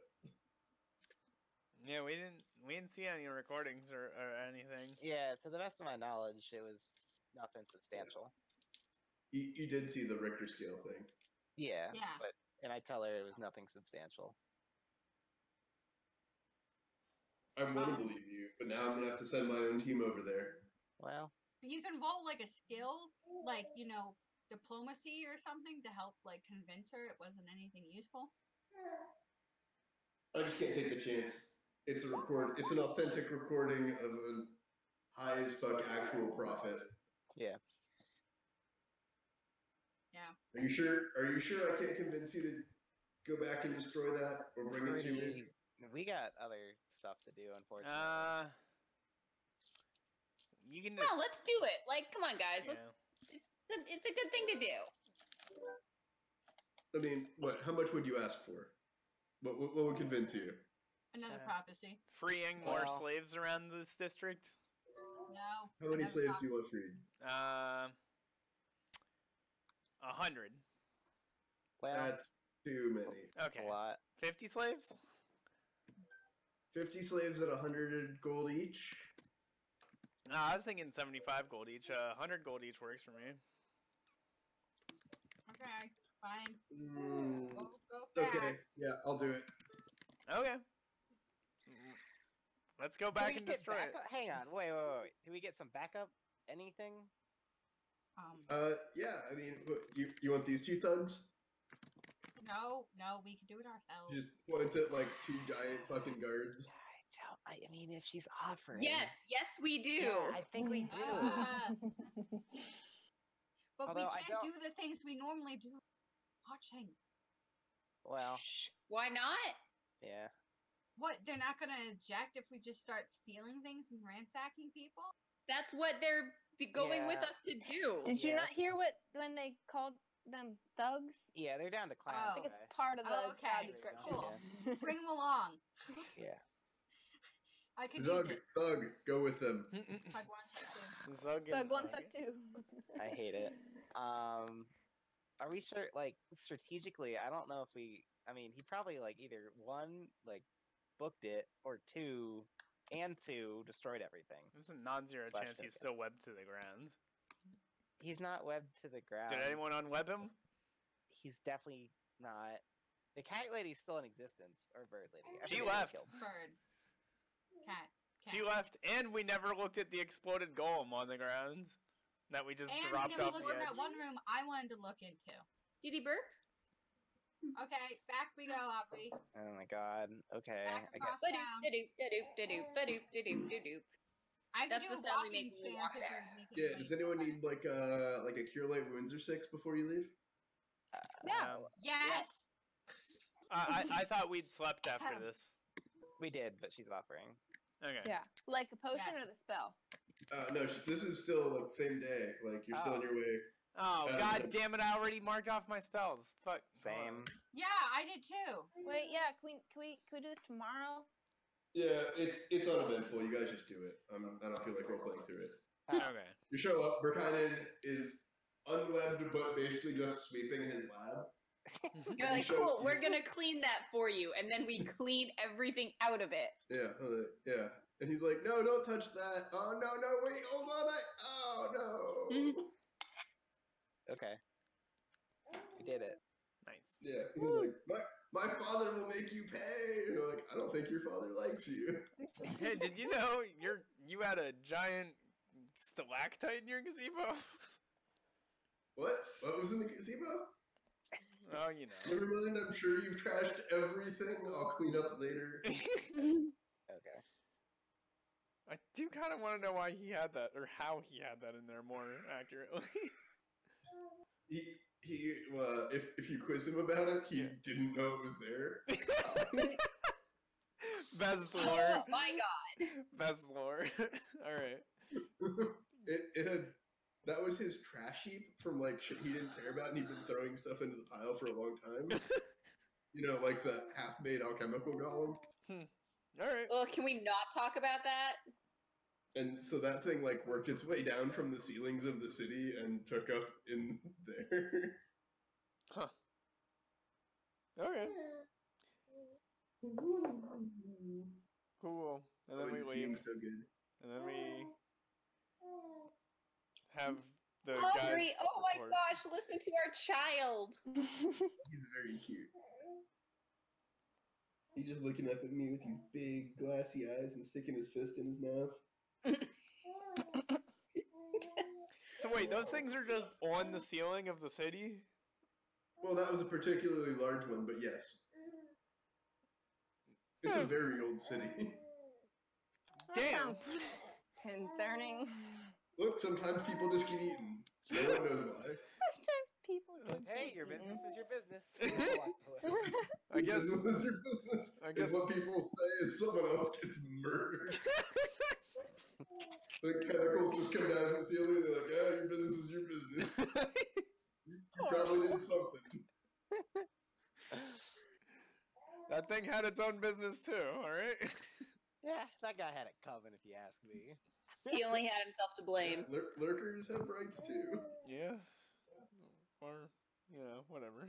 Speaker 3: Yeah, we didn't see any recordings or anything.
Speaker 10: Yeah, to the best of my knowledge, it was nothing substantial.
Speaker 6: You did see the Richter scale thing.
Speaker 10: Yeah,
Speaker 5: Yeah.
Speaker 10: and I tell her it was nothing substantial.
Speaker 6: I want to believe you, but now I'm gonna have to send my own team over there.
Speaker 10: Well,
Speaker 5: You can roll like a skill, like, diplomacy or something to help like convince her it wasn't anything useful.
Speaker 6: I just can't take the chance. It's an authentic recording of a high as fuck actual prophet.
Speaker 10: yeah.
Speaker 5: Yeah.
Speaker 6: Are you sure I can't convince you to go back and destroy that or bring it to me?
Speaker 10: We got other stuff to do, unfortunately.
Speaker 3: You can
Speaker 1: No, let's do it. Like, come on, guys.
Speaker 3: Yeah.
Speaker 1: It's a good thing to do.
Speaker 6: I mean, what? How much would you ask for? What would convince you?
Speaker 5: Another
Speaker 3: Yeah.
Speaker 5: prophecy.
Speaker 3: freeing more
Speaker 10: Well-
Speaker 3: slaves around this district.
Speaker 5: No.
Speaker 6: How many
Speaker 5: another
Speaker 6: slaves do you want freed?
Speaker 3: 100.
Speaker 10: Well,
Speaker 6: That's too many.
Speaker 3: Okay.
Speaker 10: a lot.
Speaker 3: 50 slaves?
Speaker 6: 50 slaves at 100 gold each?
Speaker 3: No, I was thinking 75 gold each. 100 gold each works for me.
Speaker 5: Okay, fine.
Speaker 6: Mm,
Speaker 5: Go back.
Speaker 6: okay, yeah, I'll do it.
Speaker 3: Okay. Let's go
Speaker 10: Can
Speaker 3: back
Speaker 10: we
Speaker 3: and
Speaker 10: get
Speaker 3: destroy it.
Speaker 10: backup? Hang on, wait. Do we get some backup? Anything?
Speaker 6: Yeah, I mean, what, you want these two thugs?
Speaker 5: No, we can do it ourselves.
Speaker 6: Just points at like two giant fucking guards.
Speaker 10: I mean, if she's offering.
Speaker 1: Yes, we do.
Speaker 10: Yeah, I think we do.
Speaker 5: Ah. But
Speaker 10: Although I
Speaker 5: we can't
Speaker 10: don't-
Speaker 5: do the things we normally do. Watching.
Speaker 10: Well,
Speaker 1: Why not?
Speaker 10: Yeah.
Speaker 5: What? They're not gonna eject if we just start stealing things and ransacking people?
Speaker 1: That's what they're going with
Speaker 10: Yeah.
Speaker 1: us to do.
Speaker 4: Did you not
Speaker 10: Yes.
Speaker 4: hear when they called them thugs?
Speaker 10: Yeah, they're down to clowns.
Speaker 4: I think it's part of the
Speaker 5: Oh, okay.
Speaker 4: job description.
Speaker 5: Cool. Bring them along.
Speaker 10: Yeah.
Speaker 5: I could
Speaker 6: Zug,
Speaker 5: use it.
Speaker 6: Thug, go with them.
Speaker 5: Thug one, thug two.
Speaker 8: Zug
Speaker 4: Thug
Speaker 8: and
Speaker 4: one,
Speaker 8: Ugg.
Speaker 4: thug two.
Speaker 10: I hate it. Are we sure? Like strategically, I don't know if we. I mean, he probably like either one like booked it or two destroyed everything.
Speaker 8: There's a non-zero
Speaker 10: Slash
Speaker 8: chance he's
Speaker 10: token.
Speaker 8: still webbed to the ground.
Speaker 10: He's not webbed to the ground.
Speaker 8: Did anyone unweb him?
Speaker 10: He's definitely not. The cat lady's still in existence, or bird lady. I
Speaker 8: She
Speaker 10: forget who
Speaker 8: left.
Speaker 10: killed.
Speaker 5: Bird. Cat.
Speaker 8: She left, and we never looked at the exploded golem on the ground that we just
Speaker 5: And we
Speaker 8: dropped
Speaker 5: never
Speaker 8: off
Speaker 5: looked
Speaker 8: the
Speaker 5: in
Speaker 8: edge.
Speaker 5: that one room I wanted to look into.
Speaker 1: Did he burp?
Speaker 5: Okay, back we go, Aubrey.
Speaker 10: Oh my god. Okay.
Speaker 5: Back
Speaker 10: I got.
Speaker 5: across town.
Speaker 1: Ba-doop-da-doop-da-doop-da-doop-da-doop.
Speaker 5: I can
Speaker 1: That's
Speaker 5: do
Speaker 1: the
Speaker 5: a
Speaker 1: sound we
Speaker 5: walking
Speaker 1: make when we
Speaker 5: chant
Speaker 1: walk
Speaker 5: if
Speaker 1: there.
Speaker 5: you're making
Speaker 6: Yeah,
Speaker 5: money.
Speaker 6: does anyone need like a cure light wounds or 6 before you leave?
Speaker 4: No.
Speaker 5: Yes!
Speaker 8: I thought we'd slept after this.
Speaker 10: We did, but she's offering.
Speaker 8: Okay.
Speaker 4: Yeah. Like a potion
Speaker 5: Yes.
Speaker 4: or the spell?
Speaker 6: No, this is still like same day. Like you're still on your way.
Speaker 8: Oh, god damn it, I already marked off my spells. Fuck.
Speaker 10: Same.
Speaker 5: Yeah, I did too.
Speaker 4: Wait, yeah. Can we do this tomorrow?
Speaker 6: Yeah, it's uneventful. You guys just do it. I don't feel like role playing through it.
Speaker 8: Okay.
Speaker 6: You show up. Burkinen is unwebbed, but basically just sweeping his lab.
Speaker 1: You're like, cool, we're gonna clean that for you, and then we clean everything out of it.
Speaker 6: Yeah, yeah. And he's like, no, don't touch that. Oh no, wait, hold on. Oh no.
Speaker 10: Okay. We did it.
Speaker 8: Nice.
Speaker 6: Yeah. He's like, my father will make you pay. And they're like, I don't think your father likes you.
Speaker 8: Hey, did you know you had a giant stalactite in your gazebo?
Speaker 6: What? What was in the gazebo?
Speaker 8: Oh, you know.
Speaker 6: Never mind. I'm sure you've trashed everything. I'll clean up later.
Speaker 10: Okay.
Speaker 8: I do kind of want to know why he had that, or how he had that in there more accurately.
Speaker 6: If you quiz him about it, he didn't know it was there.
Speaker 8: Best lore.
Speaker 1: Oh my god.
Speaker 8: Best lore. All right.
Speaker 6: It had that was his trash heap from like shit he didn't care about, and he'd been throwing stuff into the pile for a long time. You know, like the half-made alchemical golem.
Speaker 8: All right.
Speaker 1: Well, can we not talk about that?
Speaker 6: And so that thing like worked its way down from the ceilings of the city and took up in there.
Speaker 8: Huh. Okay. Cool. And then we
Speaker 6: Being
Speaker 8: leave.
Speaker 6: so good.
Speaker 8: And then we have the
Speaker 1: Aubrey,
Speaker 8: guys
Speaker 1: oh my
Speaker 8: report.
Speaker 1: gosh, listen to our child.
Speaker 6: He's very cute. He's just looking up at me with these big glassy eyes and sticking his fist in his mouth.
Speaker 8: So wait, those things are just on the ceiling of the city?
Speaker 6: Well, that was a particularly large one, but yes. It's a very old city.
Speaker 8: Damn.
Speaker 4: Concerning.
Speaker 6: Look, sometimes people just get eaten. No one knows why.
Speaker 4: Sometimes people just
Speaker 10: Hey,
Speaker 4: get
Speaker 10: your
Speaker 4: eaten.
Speaker 10: business is your business.
Speaker 8: I guess.
Speaker 6: Business is your business.
Speaker 8: I guess-
Speaker 6: Is what people say is someone else gets murdered. Like tentacles just come down from the ceiling and they're like, oh, your business is your business. You probably did something.
Speaker 8: That thing had its own business too, alright?
Speaker 10: Yeah, that guy had it coming, if you ask me.
Speaker 1: He only had himself to blame.
Speaker 6: Lurkers have rights too.
Speaker 8: Yeah. Or, you know, whatever.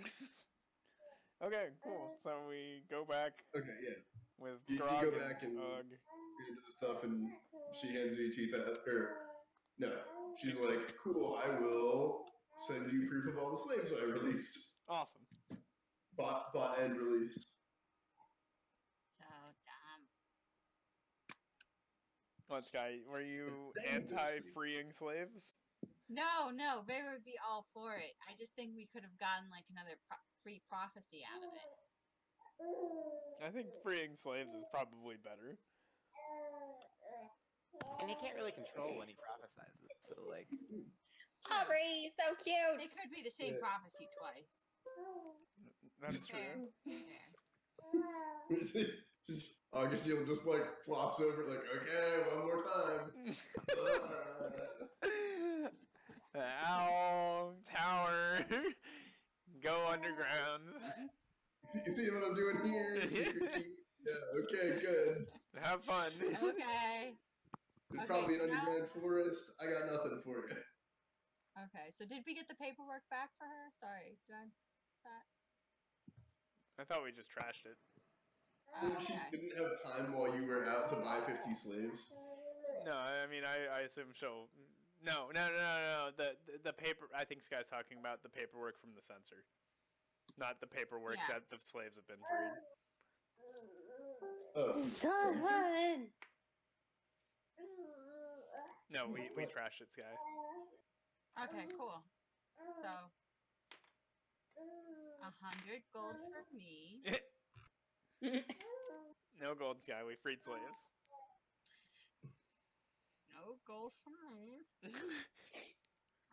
Speaker 8: Okay, cool. So we go back
Speaker 6: Okay, yeah.
Speaker 8: with
Speaker 6: You
Speaker 8: Grog
Speaker 6: go
Speaker 8: and
Speaker 6: back and
Speaker 8: Ugg.
Speaker 6: get into the stuff, and she hands you teeth out. Or no, she's like, "Cool, I will send you proof of all the slaves I released,
Speaker 8: Awesome.
Speaker 6: bought and released."
Speaker 5: So dumb.
Speaker 8: What, Sky? Were you anti-freeing slaves?
Speaker 5: No, Ray would be all for it. I just think we could have gotten like another free prophecy out of it.
Speaker 8: I think freeing slaves is probably better.
Speaker 10: And he can't really control when he prophesizes, so like...
Speaker 1: Aubrey, so cute.
Speaker 5: It could be the same
Speaker 6: Yeah.
Speaker 5: prophecy twice.
Speaker 8: That's true.
Speaker 5: Fair.
Speaker 6: Augustine just like flops over, like, okay, one more time.
Speaker 8: Ow, tower. Go underground.
Speaker 6: You see what I'm doing here? Secret key? Yeah, okay, good.
Speaker 8: Have fun.
Speaker 5: Okay.
Speaker 6: There's
Speaker 5: Okay,
Speaker 6: probably an
Speaker 5: so now-
Speaker 6: underground forest. I got nothing for you.
Speaker 5: Okay, so did we get the paperwork back for her? Sorry, did I that?
Speaker 8: I thought we just trashed it.
Speaker 6: She
Speaker 5: Okay.
Speaker 6: didn't have time while you were out to buy 50 slaves.
Speaker 8: No, I mean, I assume she'll... No. The paper... I think Sky's talking about the paperwork from the censor. Not the paperwork
Speaker 5: Yeah.
Speaker 8: that the slaves have been freed.
Speaker 6: Oh,
Speaker 7: Son!
Speaker 8: No, we trashed it, Sky.
Speaker 5: Okay, cool. So 100 gold for me.
Speaker 8: No gold, Sky. We freed slaves.
Speaker 5: No gold for me.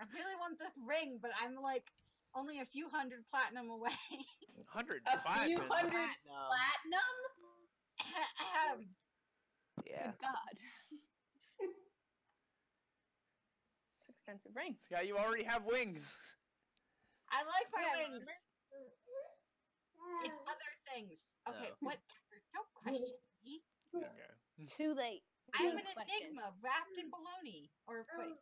Speaker 5: I really want this ring, but I'm like only a few hundred platinum away.
Speaker 8: 100
Speaker 1: A few
Speaker 8: platinum.
Speaker 1: hundred platinum?
Speaker 10: Yeah.
Speaker 4: Good God. It's an expensive ring.
Speaker 8: Sky, you already have wings.
Speaker 5: I like my
Speaker 4: Yeah,
Speaker 5: wings. It's other things. Okay,
Speaker 8: Oh.
Speaker 5: whatever. Don't question me.
Speaker 8: Okay.
Speaker 9: Too late.
Speaker 5: I'm
Speaker 9: Good
Speaker 5: an
Speaker 9: question.
Speaker 5: enigma wrapped in baloney. Or wait,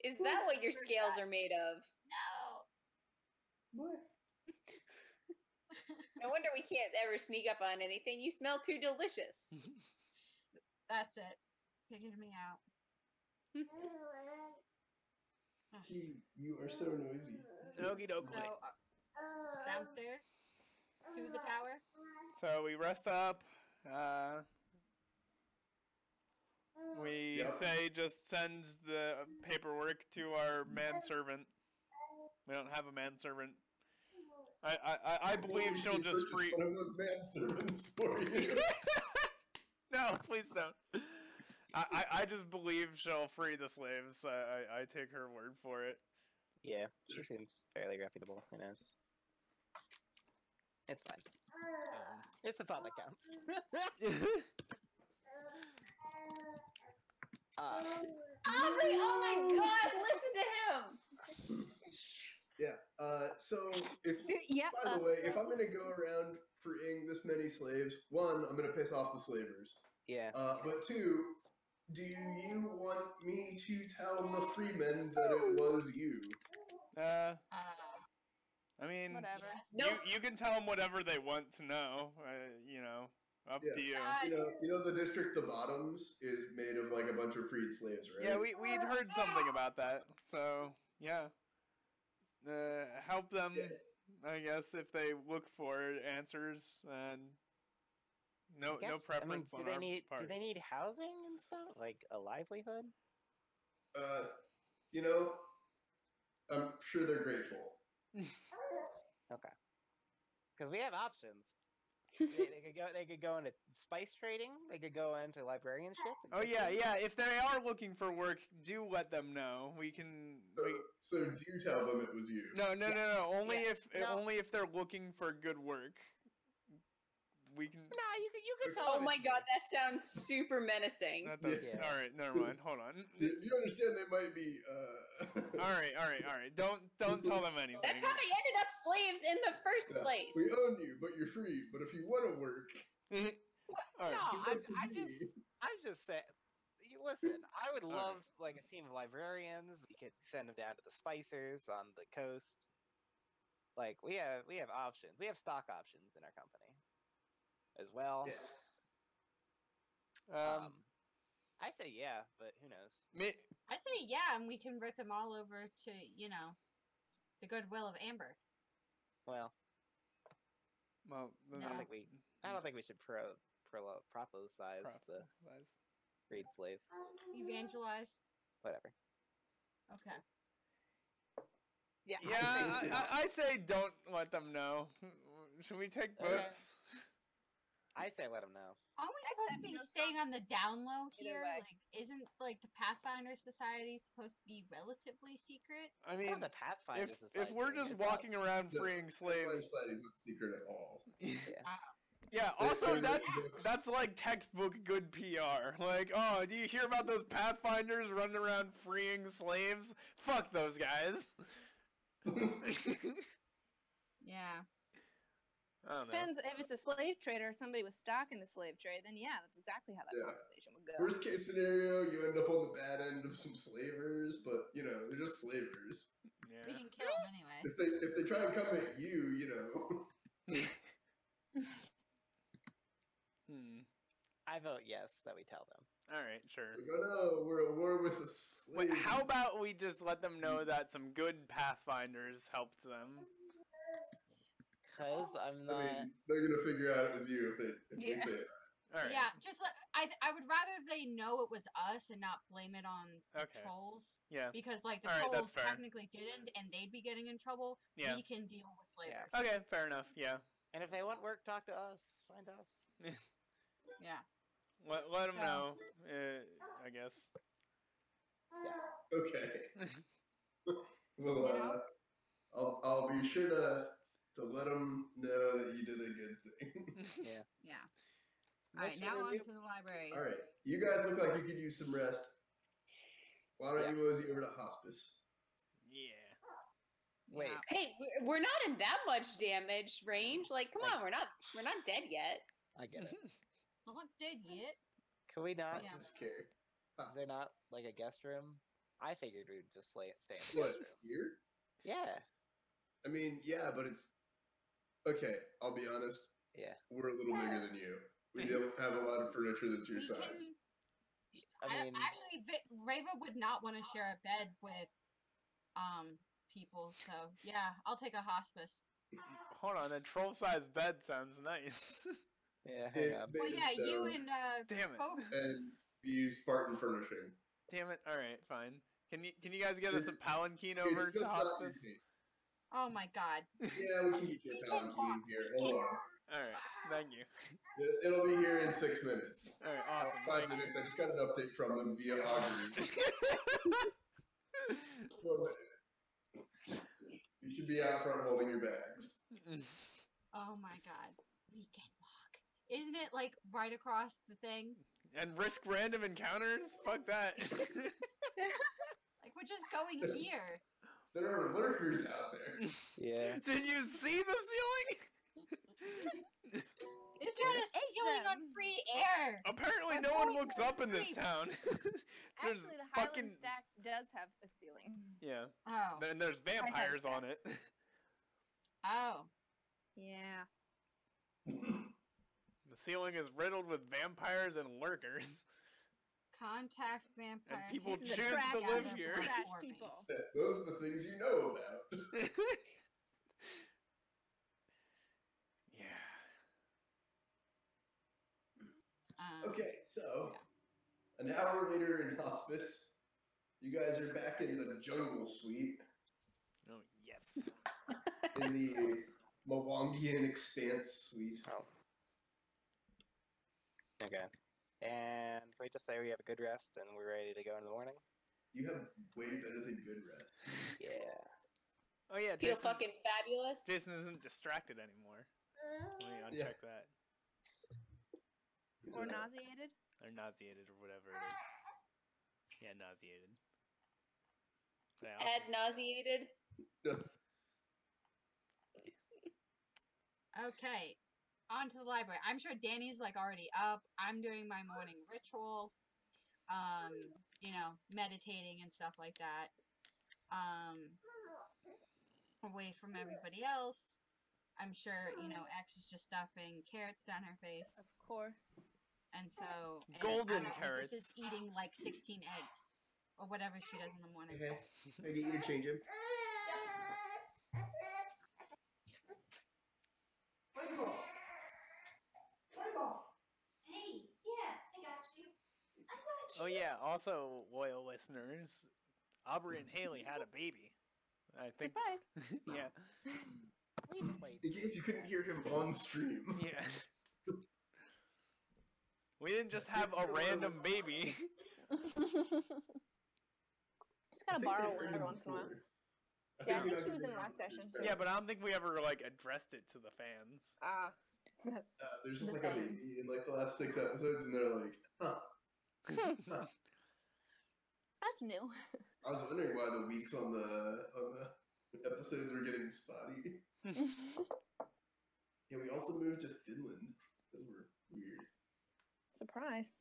Speaker 1: Is that what your scales are made of?
Speaker 5: no.
Speaker 1: No wonder we can't ever sneak up on anything. You smell too delicious.
Speaker 5: That's it. Figured me out.
Speaker 6: You are so noisy.
Speaker 8: Okie dokie.
Speaker 5: So downstairs to the tower.
Speaker 8: So we rest up. We
Speaker 6: Yep.
Speaker 8: say just send the paperwork to our manservant. We don't have a manservant. I believe she'll
Speaker 6: You
Speaker 8: just
Speaker 6: purchased
Speaker 8: free.
Speaker 6: one of those manservants for you.
Speaker 8: No, please don't. I just believe she'll free the slaves. I take her word for it.
Speaker 10: Yeah, she seems fairly reputable. Who knows? It's fine. It's the thought that counts.
Speaker 1: Aubrey, oh my god, listen to him!
Speaker 6: Yeah. So if
Speaker 9: Yeah.
Speaker 6: by the way, if I'm gonna go around freeing this many slaves, one, I'm gonna piss off the slavers.
Speaker 10: Yeah.
Speaker 6: But two, do you want me to tell the freemen that it was you?
Speaker 8: I mean,
Speaker 4: Whatever.
Speaker 8: you can tell them whatever they want to know. You know, up
Speaker 6: Yeah.
Speaker 8: to you.
Speaker 6: You know the district, the Bottoms, is made of like a bunch of freed slaves, right?
Speaker 8: Yeah, we'd heard something about that. So yeah, help them. I guess if they look for answers and no preference on our part.
Speaker 10: Do they need housing and stuff, like a livelihood?
Speaker 6: You know, I'm sure they're grateful.
Speaker 10: Okay. Because we have options. They could go into spice trading. They could go into librarianship.
Speaker 8: Oh yeah. If they are looking for work, do let them know. We can.
Speaker 6: So do tell them it was you.
Speaker 8: No. Only
Speaker 10: No.
Speaker 8: only if they're looking for good work. We can.
Speaker 10: No, you can tell
Speaker 1: Oh
Speaker 10: them.
Speaker 1: my
Speaker 10: it's
Speaker 1: god,
Speaker 10: me.
Speaker 1: that sounds super menacing.
Speaker 8: That does.
Speaker 10: Yeah.
Speaker 8: All right, never mind. Hold on.
Speaker 6: You understand they might be.
Speaker 8: All right. Don't tell them anything.
Speaker 1: That's how they ended up slaves in the first
Speaker 6: Yeah,
Speaker 1: place.
Speaker 6: we own you, but you're free. But if you want to work,
Speaker 8: All right.
Speaker 10: No,
Speaker 6: give that to me.
Speaker 10: I'm just saying. Listen, I would love like a team of librarians. We could send them down to the spicers on the coast. Like we have options. We have stock options in our company as well.
Speaker 6: Yeah.
Speaker 10: I say yeah, but who knows?
Speaker 5: I say yeah, and we can rip them all over to, the goodwill of Amber.
Speaker 10: Well,
Speaker 8: Well,
Speaker 10: I don't think we should prophesize the freed slaves.
Speaker 5: Evangelize.
Speaker 10: Whatever.
Speaker 5: Okay.
Speaker 10: Yeah.
Speaker 8: Yeah, I say don't let them know. Should we take votes?
Speaker 10: I say let them know.
Speaker 5: Are we supposed to be staying on the down low
Speaker 1: Either
Speaker 5: here?
Speaker 1: way.
Speaker 5: Like, isn't the Pathfinder Society supposed to be relatively secret?
Speaker 8: I
Speaker 10: It's
Speaker 8: mean,
Speaker 10: not the Pathfinder
Speaker 8: if
Speaker 10: Society
Speaker 8: we're
Speaker 10: doing
Speaker 8: just
Speaker 10: it,
Speaker 8: walking
Speaker 10: that's-
Speaker 8: around
Speaker 6: The
Speaker 8: freeing
Speaker 6: Pathfinder
Speaker 8: slaves,
Speaker 6: Society's not secret at all.
Speaker 8: Yeah, also that's like textbook good PR. Like, oh, do you hear about those Pathfinders running around freeing slaves? Fuck those guys.
Speaker 5: Yeah.
Speaker 8: I don't know.
Speaker 9: Depends if it's a slave trader or somebody with stock in the slave trade, then yeah, that's exactly how that conversation would go.
Speaker 6: Worst case scenario, you end up on the bad end of some slavers, but you know, they're just slavers.
Speaker 8: Yeah.
Speaker 5: We can kill them anyway.
Speaker 6: If they try and come at you, you know.
Speaker 10: I vote yes that we tell them.
Speaker 8: All right, sure.
Speaker 6: Like, oh no, we're at war with the slave.
Speaker 8: Wait, how about we just let them know that some good Pathfinders helped them?
Speaker 10: Because I'm not.
Speaker 6: I mean, they're gonna figure out it was you if they say it.
Speaker 8: All right.
Speaker 5: Yeah, just I would rather they know it was us and not blame it on the trolls.
Speaker 8: Yeah.
Speaker 5: Because like the
Speaker 8: All right,
Speaker 5: trolls
Speaker 8: that's fair.
Speaker 5: technically didn't, and they'd be getting in trouble.
Speaker 8: Yeah.
Speaker 5: We can deal with slavers.
Speaker 8: Okay, fair enough. Yeah.
Speaker 10: And if they want work, talk to us. Find us.
Speaker 5: Yeah.
Speaker 8: Let them know. I guess.
Speaker 6: Yeah. Okay. Well, I'll be sure to let them know that you did a good thing.
Speaker 10: Yeah.
Speaker 5: Yeah. All right, now on to the library.
Speaker 6: All right, you guys look like you could use some rest. Why don't you mosey over to hospice?
Speaker 8: Yeah.
Speaker 10: Wait.
Speaker 1: Hey, we're not in that much damage range. Like, come on, we're not dead yet.
Speaker 10: I get it.
Speaker 5: I'm not dead yet.
Speaker 10: Can we not
Speaker 5: Yeah.
Speaker 10: just care? Is there not like a guest room? I figured we'd just stay in the
Speaker 6: What,
Speaker 10: guest room.
Speaker 6: here?
Speaker 10: Yeah.
Speaker 6: I mean, yeah, but it's okay. I'll be honest.
Speaker 10: Yeah.
Speaker 6: We're a little bigger than you. We don't have a lot of furniture that's your size.
Speaker 10: I mean,
Speaker 5: Actually, Rava would not want to share a bed with people. So yeah, I'll take a hospice.
Speaker 8: Hold on, a troll-sized bed sounds nice.
Speaker 10: Yeah.
Speaker 6: It's
Speaker 5: Well,
Speaker 6: made
Speaker 5: yeah,
Speaker 6: of
Speaker 5: you
Speaker 6: stone,
Speaker 5: and
Speaker 8: Damn it.
Speaker 5: Pope.
Speaker 6: and we use Spartan furnishing.
Speaker 8: Damn it. All right, fine. Can you guys get us a palanquin
Speaker 6: It's
Speaker 8: over
Speaker 6: just
Speaker 8: to
Speaker 6: not
Speaker 8: hospice?
Speaker 6: easy.
Speaker 5: Oh my god.
Speaker 6: Yeah, we can get you a palanquin here. Hold on.
Speaker 8: All right. Thank you.
Speaker 6: It'll be here in 6 minutes.
Speaker 8: All right. Awesome.
Speaker 6: 5 minutes. I just got an update from them via augury. 1 minute. You should be out front holding your bags.
Speaker 5: Oh my god. Weekend walk. Isn't it like right across the thing?
Speaker 8: And risk random encounters? Fuck that.
Speaker 5: Like we're just going here.
Speaker 6: There are lurkers out there.
Speaker 10: Yeah.
Speaker 8: Did you see the ceiling?
Speaker 5: It's got a ceiling on free air.
Speaker 8: Apparently, no one looks up in this town. There's
Speaker 9: Actually, the
Speaker 8: fucking
Speaker 9: Highland Stacks does have a ceiling.
Speaker 8: yeah.
Speaker 5: Oh.
Speaker 8: Then there's vampires on it.
Speaker 5: Oh.
Speaker 9: Yeah.
Speaker 8: The ceiling is riddled with vampires and lurkers.
Speaker 5: Contact vampire.
Speaker 8: And people
Speaker 9: This is a
Speaker 8: choose
Speaker 9: trash
Speaker 8: to live
Speaker 9: house
Speaker 8: here.
Speaker 9: for trash people.
Speaker 6: Those are the things you know about.
Speaker 8: Yeah.
Speaker 6: Okay, so an hour later in hospice, you guys are back in the jungle suite
Speaker 8: Oh yes.
Speaker 6: in the Mwangian Expanse suite.
Speaker 10: Oh. Okay. And we just say we have a good rest and we're ready to go in the morning?
Speaker 6: You have way better than good rest.
Speaker 10: Yeah.
Speaker 8: Oh yeah.
Speaker 1: Feel
Speaker 8: Jason,
Speaker 1: fucking fabulous.
Speaker 8: Jason isn't distracted anymore. Let me uncheck that.
Speaker 9: Or nauseated.
Speaker 8: Or nauseated or whatever it is. Yeah, nauseated. But I also-
Speaker 1: Add nauseated.
Speaker 5: Okay. On to the library. I'm sure Danny's like already up. I'm doing my morning ritual. You know, meditating and stuff like that. Away from everybody else. I'm sure, you know, X is just stuffing carrots down her face.
Speaker 9: Of course.
Speaker 5: And so
Speaker 8: Golden
Speaker 5: Alex
Speaker 8: carrots.
Speaker 5: is eating like 16 eggs. Or whatever she does in the morning.
Speaker 6: Okay, I get you to change him.
Speaker 7: Hey, yeah, I got you. I got you.
Speaker 8: Oh yeah, also loyal listeners, Aubrey and Haley had a baby. I think.
Speaker 9: Surprise.
Speaker 8: Yeah.
Speaker 6: In case you couldn't hear him on stream.
Speaker 8: Yeah. We didn't just have a random baby.
Speaker 9: Just gotta borrow one every once in a while. Yeah, I think he was in
Speaker 6: the
Speaker 9: last session.
Speaker 8: Yeah, but I don't think we ever like addressed it to the fans.
Speaker 9: Ah.
Speaker 6: There's just like a baby in like the last 6 episodes, and they're like, huh. Huh.
Speaker 9: That's new.
Speaker 6: I was wondering why the weeks on the episodes were getting spotty. Yeah, we also moved to Finland. Those were weird.
Speaker 9: Surprise.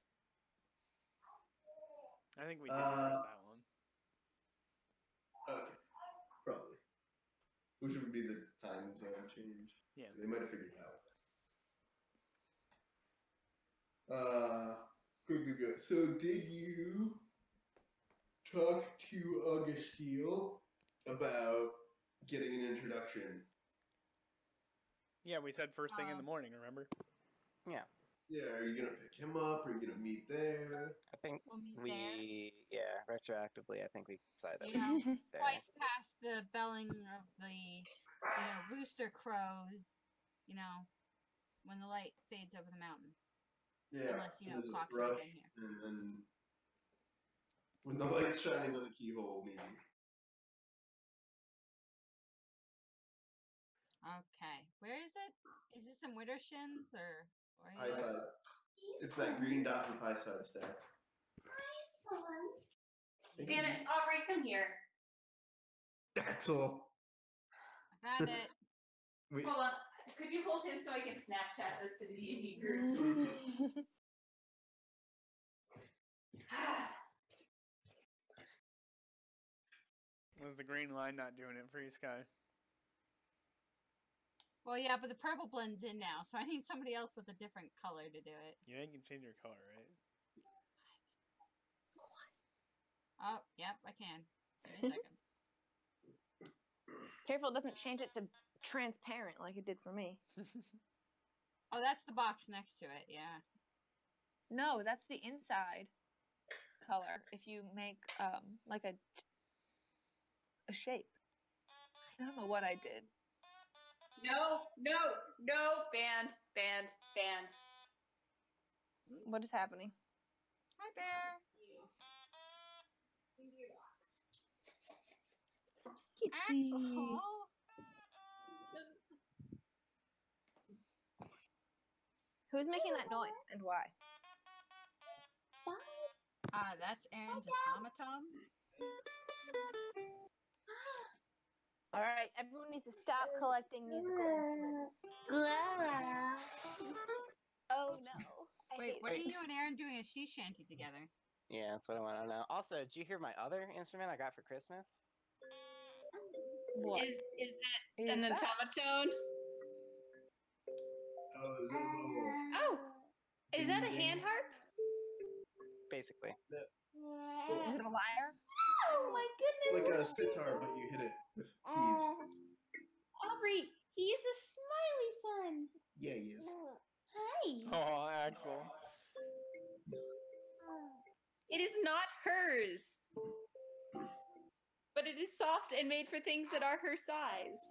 Speaker 8: I think we did address that one.
Speaker 6: Okay, probably. Which would be the time zone change.
Speaker 8: Yeah.
Speaker 6: They might have figured it out. Good. So did you talk to Augustine about getting an introduction?
Speaker 8: Yeah, we said first thing in the morning, remember?
Speaker 10: Yeah.
Speaker 6: Yeah, are you gonna pick him up? Are you gonna meet there?
Speaker 10: I think retroactively, I think we decided that
Speaker 5: You know,
Speaker 10: there.
Speaker 5: twice past the belling of the, rooster crows, when the light fades over the mountain.
Speaker 6: Yeah.
Speaker 5: Unless,
Speaker 6: there's a
Speaker 5: clocks
Speaker 6: thrush,
Speaker 5: right in here.
Speaker 6: and then when the light's shining on the keyhole, maybe.
Speaker 5: Okay, where is it? Is this in Widdershins or?
Speaker 6: High side. It's that green dot with high side stacks.
Speaker 7: Hi, son.
Speaker 1: Damn it, Aubrey, come here.
Speaker 6: That's all.
Speaker 5: I got it.
Speaker 6: Wait.
Speaker 1: Hold on. Could you hold him so I can Snapchat this to the D&D group?
Speaker 8: Was the green line not doing it for you, Sky?
Speaker 5: Well, yeah, but the purple blends in now, so I need somebody else with a different color to do it.
Speaker 8: Yeah, you can change your color, right?
Speaker 5: Oh, yep, I can. Wait a second.
Speaker 9: Careful it doesn't change it to transparent like it did for me.
Speaker 5: Oh, that's the box next to it, yeah.
Speaker 9: No, that's the inside color. If you make like a shape. I don't know what I did.
Speaker 1: No, banned.
Speaker 9: What is happening?
Speaker 5: Hi, Bear.
Speaker 9: Kitty. Who's making that noise and why?
Speaker 5: That's Aaron's automaton.
Speaker 9: All right, everyone needs to stop collecting musical instruments. Oh no.
Speaker 5: Wait, what are you and Aaron doing a sea shanty together?
Speaker 10: Yeah, that's what I want to know. Also, did you hear my other instrument I got for Christmas?
Speaker 9: What?
Speaker 1: Is that an automaton?
Speaker 6: Oh, is it a little...
Speaker 1: Oh! Is that a hand harp?
Speaker 10: Basically.
Speaker 9: Is it a lyre?
Speaker 1: Oh my goodness!
Speaker 6: Like a sitar, but you hit it with keys.
Speaker 1: Aubrey, he is a smiley son.
Speaker 6: Yeah, he is.
Speaker 1: Hi.
Speaker 8: Oh, Axel.
Speaker 1: It is not hers. But it is soft and made for things that are her size.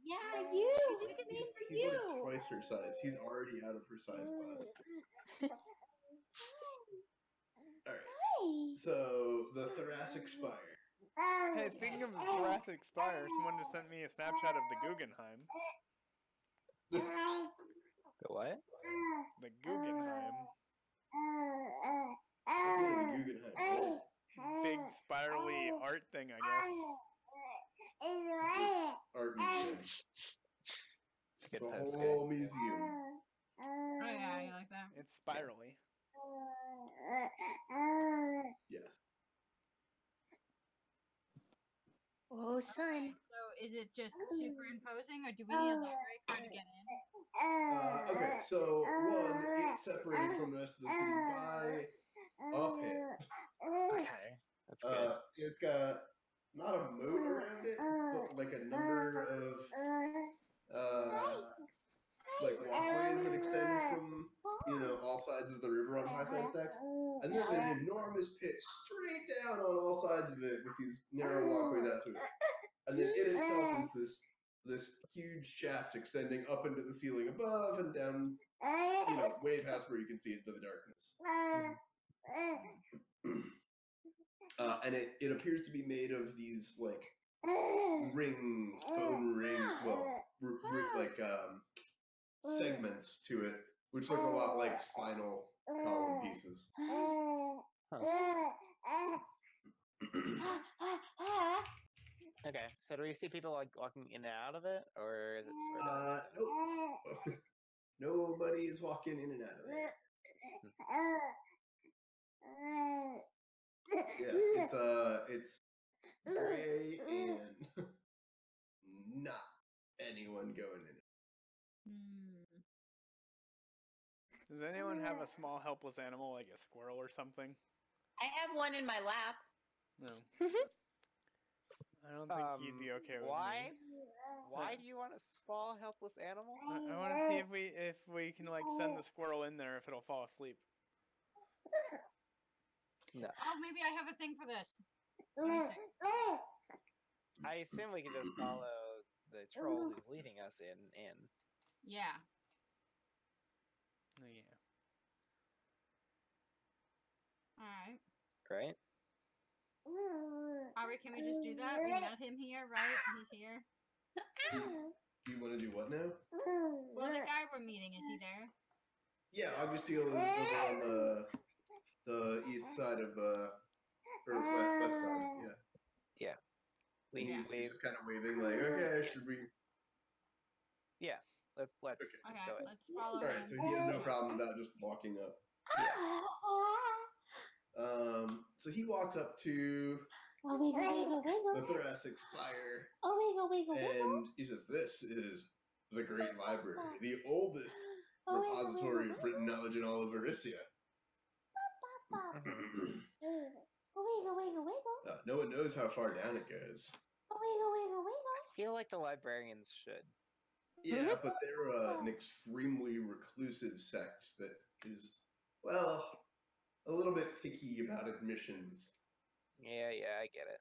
Speaker 1: Yeah, you. She just made for
Speaker 6: He's
Speaker 1: you.
Speaker 6: like twice her size. He's already out of her size class. Alright. So, the Thoracic Spire.
Speaker 8: Hey, speaking of the Thoracic Spire, someone just sent me a Snapchat of the Guggenheim.
Speaker 10: The what?
Speaker 8: The Guggenheim.
Speaker 6: What's the Guggenheim?
Speaker 8: Big spirally art thing, I guess.
Speaker 6: Art museum.
Speaker 10: It's a good
Speaker 6: The
Speaker 10: post,
Speaker 6: whole
Speaker 10: guys.
Speaker 6: museum.
Speaker 5: Oh, yeah, you like that?
Speaker 8: It's spirally.
Speaker 6: Yes.
Speaker 1: Oh, son.
Speaker 5: So is it just superimposing, or do we need a library card to get in?
Speaker 6: Okay, so one, it's separated from the rest of the city by a pit.
Speaker 10: Okay, that's good.
Speaker 6: It's got not a moat around it, but like a number of like walkways that extend from all sides of the river on high side stacks, and then an enormous pit straight down on all sides of it with these narrow walkways out to it, and then it itself is this huge shaft extending up into the ceiling above and down, way past where you can see into the darkness. And it appears to be made of these like rings, bone ring, segments to it, which look a lot like spinal column pieces.
Speaker 10: Okay, so do we see people like walking in and out of it, or is it sort of?
Speaker 6: Nope. Nobody is walking in and out of it. Yeah, it's gray and not anyone going in it.
Speaker 8: Does anyone have a small helpless animal like a squirrel or something?
Speaker 1: I have one in my lap.
Speaker 8: No. I don't think you'd be okay with
Speaker 10: why?
Speaker 8: me.
Speaker 10: Why do you want a small helpless animal?
Speaker 8: I want to see if we can like send the squirrel in there if it'll fall asleep.
Speaker 10: No.
Speaker 5: Oh, maybe I have a thing for this.
Speaker 10: I assume we can just follow the troll who's leading us in.
Speaker 5: Yeah.
Speaker 8: Oh, yeah.
Speaker 5: Alright.
Speaker 10: Right?
Speaker 5: Alright, can we just do that? We met him here, right? He's here.
Speaker 6: You want to do what now?
Speaker 5: Well, the guy we're meeting, is he there?
Speaker 6: Yeah, Augustine is over on the east side of or west side.
Speaker 10: Yeah.
Speaker 6: He's just kind of waving like, okay, should we?
Speaker 10: Yeah. Let's
Speaker 5: Okay,
Speaker 10: go ahead.
Speaker 5: let's follow
Speaker 6: All right,
Speaker 5: him.
Speaker 6: so he has no problem about just walking up. So he walked up to the thoracic spire, and he says, "This is the Great Library, the oldest repository of written knowledge in all of Erissia. No one knows how far down it goes.
Speaker 10: I feel like the librarians should.
Speaker 6: Yeah, but they're an extremely reclusive sect that is, well, a little bit picky about admissions.
Speaker 10: Yeah, I get it.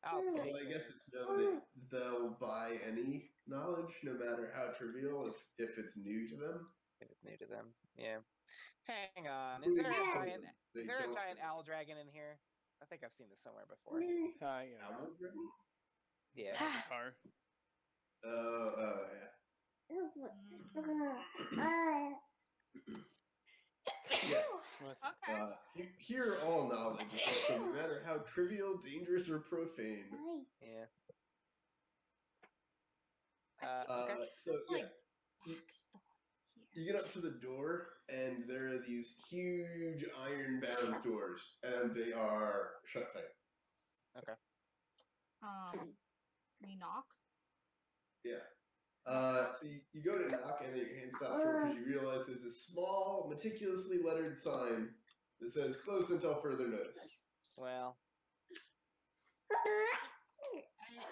Speaker 6: So I guess it's known that they'll buy any knowledge, no matter how trivial, if it's new to them.
Speaker 10: If it's new to them, yeah. Hang on, is there a giant owl dragon in here? I think I've seen this somewhere before.
Speaker 8: Yeah.
Speaker 6: Owl dragon?
Speaker 10: Yeah.
Speaker 8: Avatar.
Speaker 6: Yeah.
Speaker 5: Okay.
Speaker 6: Hear all knowledge, no matter how trivial, dangerous, or profane.
Speaker 10: Yeah.
Speaker 6: Okay. So yeah, you get up to the door, and there are these huge iron-bound doors, and they are shut tight.
Speaker 10: Okay.
Speaker 5: We knock.
Speaker 6: Yeah. So you go to knock, and then your hand stops short because you realize there's a small, meticulously lettered sign that says "Closed until further notice."
Speaker 10: Well.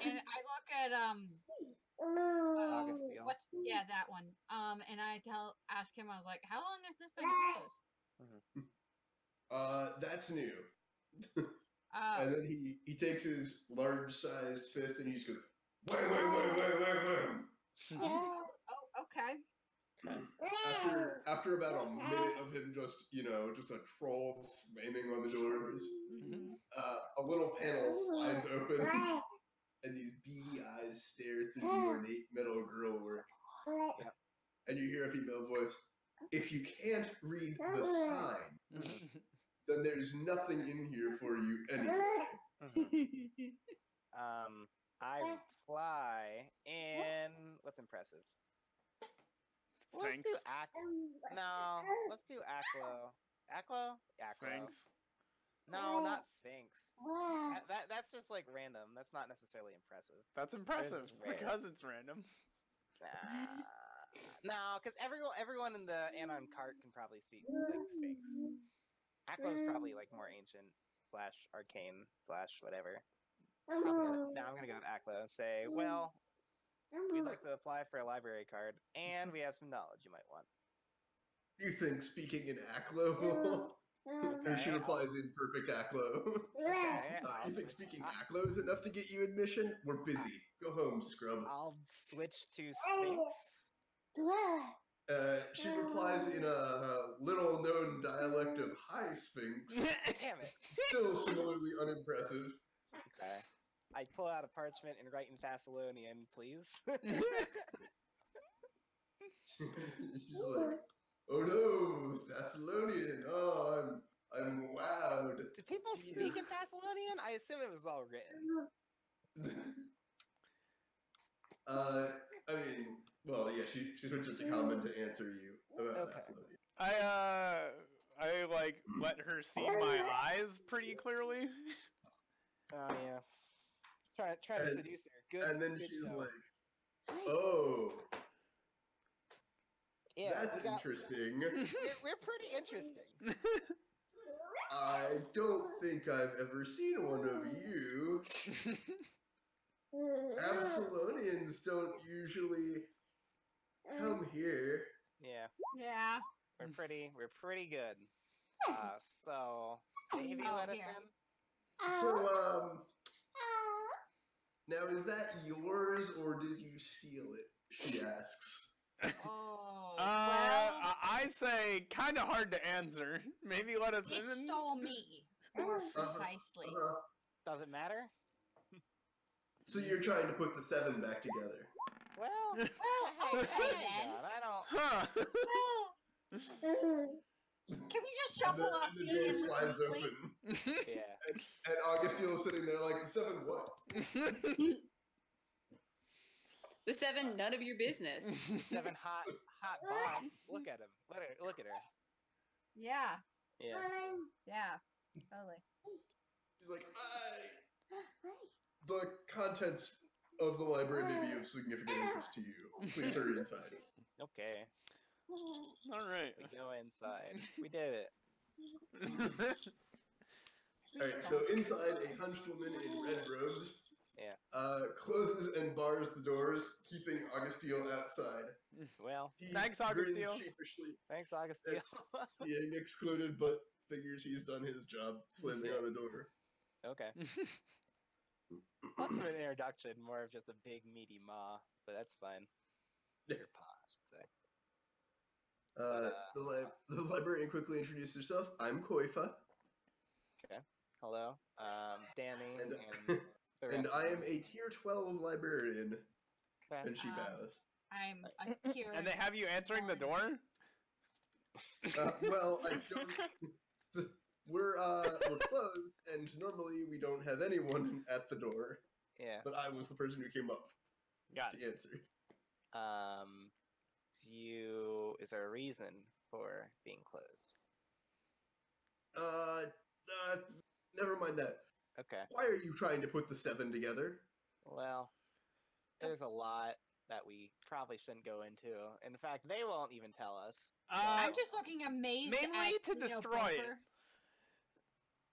Speaker 5: And I look at
Speaker 10: Augustine.
Speaker 5: that one. And I ask him, I was like, how long has this been closed?
Speaker 6: That's new. And then he takes his large-sized fist and he just goes, wham.
Speaker 5: Oh, okay.
Speaker 6: After about a minute of him just a troll slamming on the doors, a little panel slides open, and these beady eyes stare through the ornate metal grillwork.
Speaker 10: Yep.
Speaker 6: And you hear a female voice, "If you can't read the sign, then there's nothing in here for you anyway."
Speaker 10: I reply, and what's impressive?
Speaker 8: Sphinx.
Speaker 10: Let's do Aklo. Aklo?
Speaker 8: Sphinx.
Speaker 10: No, not Sphinx. That's just like random. That's not necessarily impressive.
Speaker 8: That's impressive
Speaker 10: just rare.
Speaker 8: because it's random.
Speaker 10: No, because everyone in the Anon cart can probably speak like Sphinx. Aklo's probably like more ancient / arcane / whatever. I'm gonna go with Aklo and say, well, we'd like to apply for a library card, and we have some knowledge you might want.
Speaker 6: You think speaking in Aklo? She replies in perfect Aklo. You think speaking Aklo is enough to get you admission? We're busy. Go home, scrub.
Speaker 10: I'll switch to Sphinx.
Speaker 6: She replies in a little-known dialect of High Sphinx.
Speaker 10: Damn it.
Speaker 6: Still similarly unimpressive.
Speaker 10: Okay. I pull out a parchment and write in Thessalonian, please.
Speaker 6: She's like, oh no, Thessalonian. Oh, I'm wowed.
Speaker 10: Do people speak in Thessalonian? I assume it was all written.
Speaker 6: I mean, well, yeah, she switches to comment to answer you about Thessalonian.
Speaker 8: I like let her see my eyes pretty clearly.
Speaker 10: Oh yeah. Try to seduce her. Good.
Speaker 6: And then
Speaker 10: good
Speaker 6: she's
Speaker 10: show.
Speaker 6: like, oh.
Speaker 10: Yeah,
Speaker 6: that's interesting.
Speaker 10: We're pretty interesting.
Speaker 6: I don't think I've ever seen one of you. Absalonians don't usually come here.
Speaker 10: Yeah.
Speaker 5: Yeah.
Speaker 10: We're pretty good. So maybe let us in.
Speaker 6: So now is that yours or did you steal it? She asks.
Speaker 5: Oh.
Speaker 8: I say kind of hard to answer. Maybe let us
Speaker 5: It
Speaker 8: in.
Speaker 5: stole me. More precisely.
Speaker 10: Does it matter?
Speaker 6: So you're trying to put the 7 back together.
Speaker 10: Well,
Speaker 5: hey, then.
Speaker 10: I don't.
Speaker 8: Huh.
Speaker 5: Can we just shuffle up
Speaker 6: and the door slides open.
Speaker 10: Yeah.
Speaker 6: And Augustine is sitting there like, 7 what?
Speaker 1: The 7, none of your business.
Speaker 10: 7 hot boss. Look at him. Look at her.
Speaker 5: Yeah.
Speaker 10: Yeah.
Speaker 5: Yeah. Totally.
Speaker 6: She's like, the contents of the library may be of significant interest to you. Please hurry inside.
Speaker 10: Okay.
Speaker 8: All right.
Speaker 10: We go inside. We did it.
Speaker 6: Alright, so inside, a hunched woman in red robes closes and bars the doors, keeping Augustine outside.
Speaker 10: Well,
Speaker 8: thanks,
Speaker 6: grins
Speaker 8: Augustine.
Speaker 6: sheepishly
Speaker 10: Thanks, Augustine.
Speaker 6: being excluded, but figures he's done his job, slamming on a door.
Speaker 10: Okay. Less of an introduction, more of just a big meaty maw, but that's fine. Your paw, I should say.
Speaker 6: The librarian quickly introduced herself. I'm Koifa.
Speaker 10: Okay. Hello. Danny and the
Speaker 6: and
Speaker 10: rest
Speaker 6: I
Speaker 10: of
Speaker 6: am
Speaker 10: them.
Speaker 6: a tier 12 librarian.
Speaker 10: Okay.
Speaker 6: And she bows.
Speaker 5: I'm a tier.
Speaker 8: And they have you answering the door?
Speaker 6: Well, I don't. We're closed, and normally we don't have anyone at the door.
Speaker 10: Yeah.
Speaker 6: But I was the person who came up
Speaker 8: Got
Speaker 6: to answer.
Speaker 10: Is there a reason for being closed?
Speaker 6: Never mind that.
Speaker 10: Okay.
Speaker 6: Why are you trying to put the 7 together?
Speaker 10: Well, there's a lot that we probably shouldn't go into. In fact, they won't even tell us.
Speaker 5: I'm just looking amazed.
Speaker 8: Mainly
Speaker 5: at,
Speaker 8: to destroy it.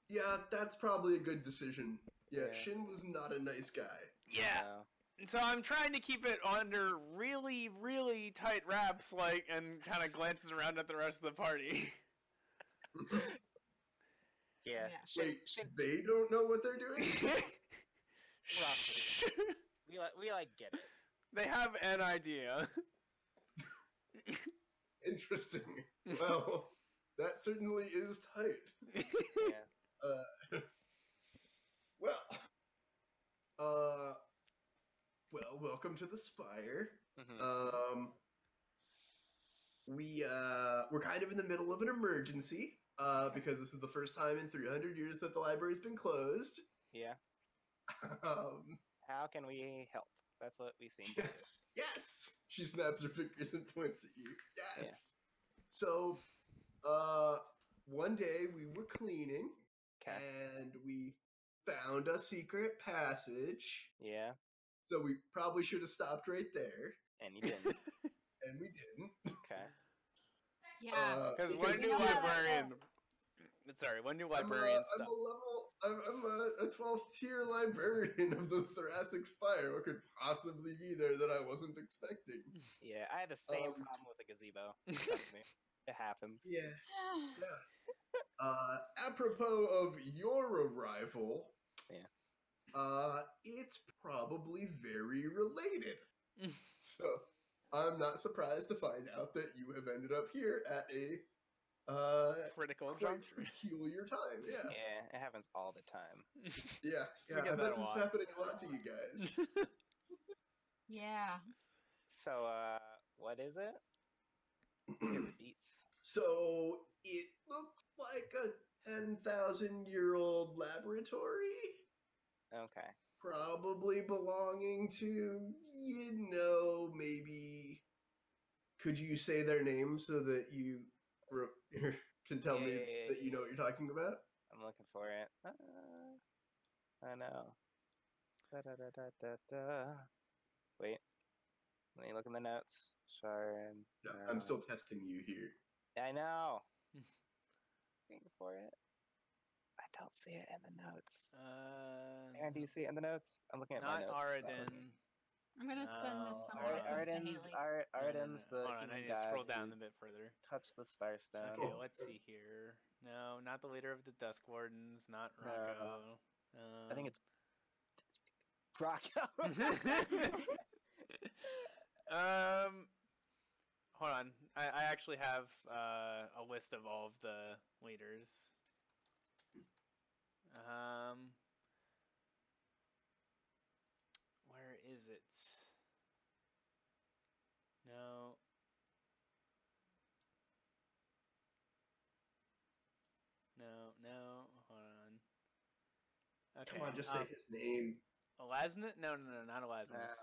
Speaker 6: Yeah, that's probably a good decision. Yeah,
Speaker 10: Yeah.
Speaker 6: Shin was not a nice guy.
Speaker 8: Yeah. So I'm trying to keep it under really, really tight wraps, like, and kind of glances around at the rest of the party.
Speaker 10: Yeah.
Speaker 6: Wait, they don't know what they're doing?
Speaker 10: Roughly. we get it.
Speaker 8: They have an idea.
Speaker 6: Interesting. Well, that certainly is tight.
Speaker 10: Yeah.
Speaker 6: Well, welcome to the Spire.
Speaker 10: Mm-hmm.
Speaker 6: We're kind of in the middle of an emergency, because this is the first time in 300 years that the library's been closed.
Speaker 10: Yeah. How can we help? That's what we seem to do.
Speaker 6: Yes! She snaps her fingers and points at you. Yes!
Speaker 10: Yeah.
Speaker 6: So, one day we were cleaning, and we found a secret passage.
Speaker 10: Yeah.
Speaker 6: So we probably should have stopped right there.
Speaker 10: And you didn't.
Speaker 6: And we didn't.
Speaker 10: Okay.
Speaker 5: Yeah.
Speaker 8: Because one new librarian... Sorry, one new librarian stuff.
Speaker 6: I'm a 12th tier librarian of the Thoracic Spire. What could possibly be there that I wasn't expecting?
Speaker 10: Yeah, I had the same problem with the gazebo. Trust me. It happens.
Speaker 6: Yeah. Apropos of your arrival, it's probably very related. So, I'm not surprised to find out that you have ended up here at a
Speaker 8: critical
Speaker 6: quite
Speaker 8: juncture.
Speaker 6: peculiar time. Yeah.
Speaker 10: Yeah, it happens all the time.
Speaker 6: Yeah.
Speaker 8: We
Speaker 6: I
Speaker 8: get that
Speaker 6: bet
Speaker 8: a
Speaker 6: this is
Speaker 8: lot.
Speaker 6: happening a lot to you guys.
Speaker 5: Yeah.
Speaker 10: So, what is it? Beats.
Speaker 6: So it looks like a 10,000-year-old laboratory.
Speaker 10: Okay.
Speaker 6: Probably belonging to, maybe. Could you say their name so that you can tell me that you know what you're talking about?
Speaker 10: I'm looking for it. I know. Wait. Let me look in the notes. Sharon.
Speaker 6: No, I'm still testing you here.
Speaker 10: I know. Looking for it. I don't see it in the notes. Aaron, do you see it in the notes? I'm looking at my notes.
Speaker 3: Not Aridin.
Speaker 5: I'm gonna send this tomorrow to Haley.
Speaker 10: Aridin's the
Speaker 3: Hold on, I
Speaker 10: human
Speaker 3: need to
Speaker 10: god
Speaker 3: scroll down
Speaker 10: who
Speaker 3: a bit further.
Speaker 10: touched the Starstone.
Speaker 3: Okay, let's see here. No, not the leader of the Dusk Wardens. Not Rocco.
Speaker 10: I think it's Rocco.
Speaker 3: Hold on. I actually have a list of all of the leaders. Where is it? No. No. Hold on. Okay.
Speaker 6: Come on, just say his name.
Speaker 3: Elasnus? No, not Elasnus.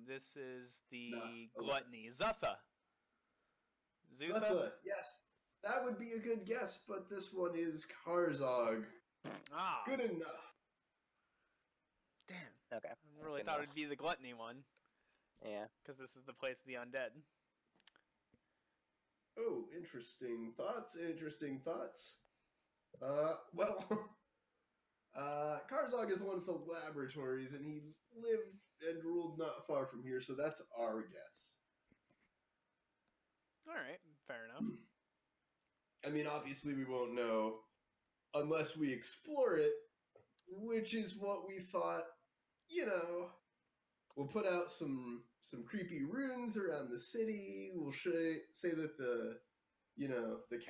Speaker 3: This is the Gluttony. Zutha.
Speaker 6: Zutha, yes. That would be a good guess, but this one is Karzog.
Speaker 3: Ah.
Speaker 6: Good enough.
Speaker 3: Damn.
Speaker 10: Okay.
Speaker 3: I really thought it'd be the Gluttony one.
Speaker 10: Yeah.
Speaker 3: Because this is the place of the undead.
Speaker 6: Oh, interesting thoughts. Karzog is one of the laboratories, and he lived and ruled not far from here, so that's our guess.
Speaker 3: All right, fair enough.
Speaker 6: I mean, obviously we won't know unless we explore it, which is what we thought, we'll put out some creepy runes around the city. We'll say that the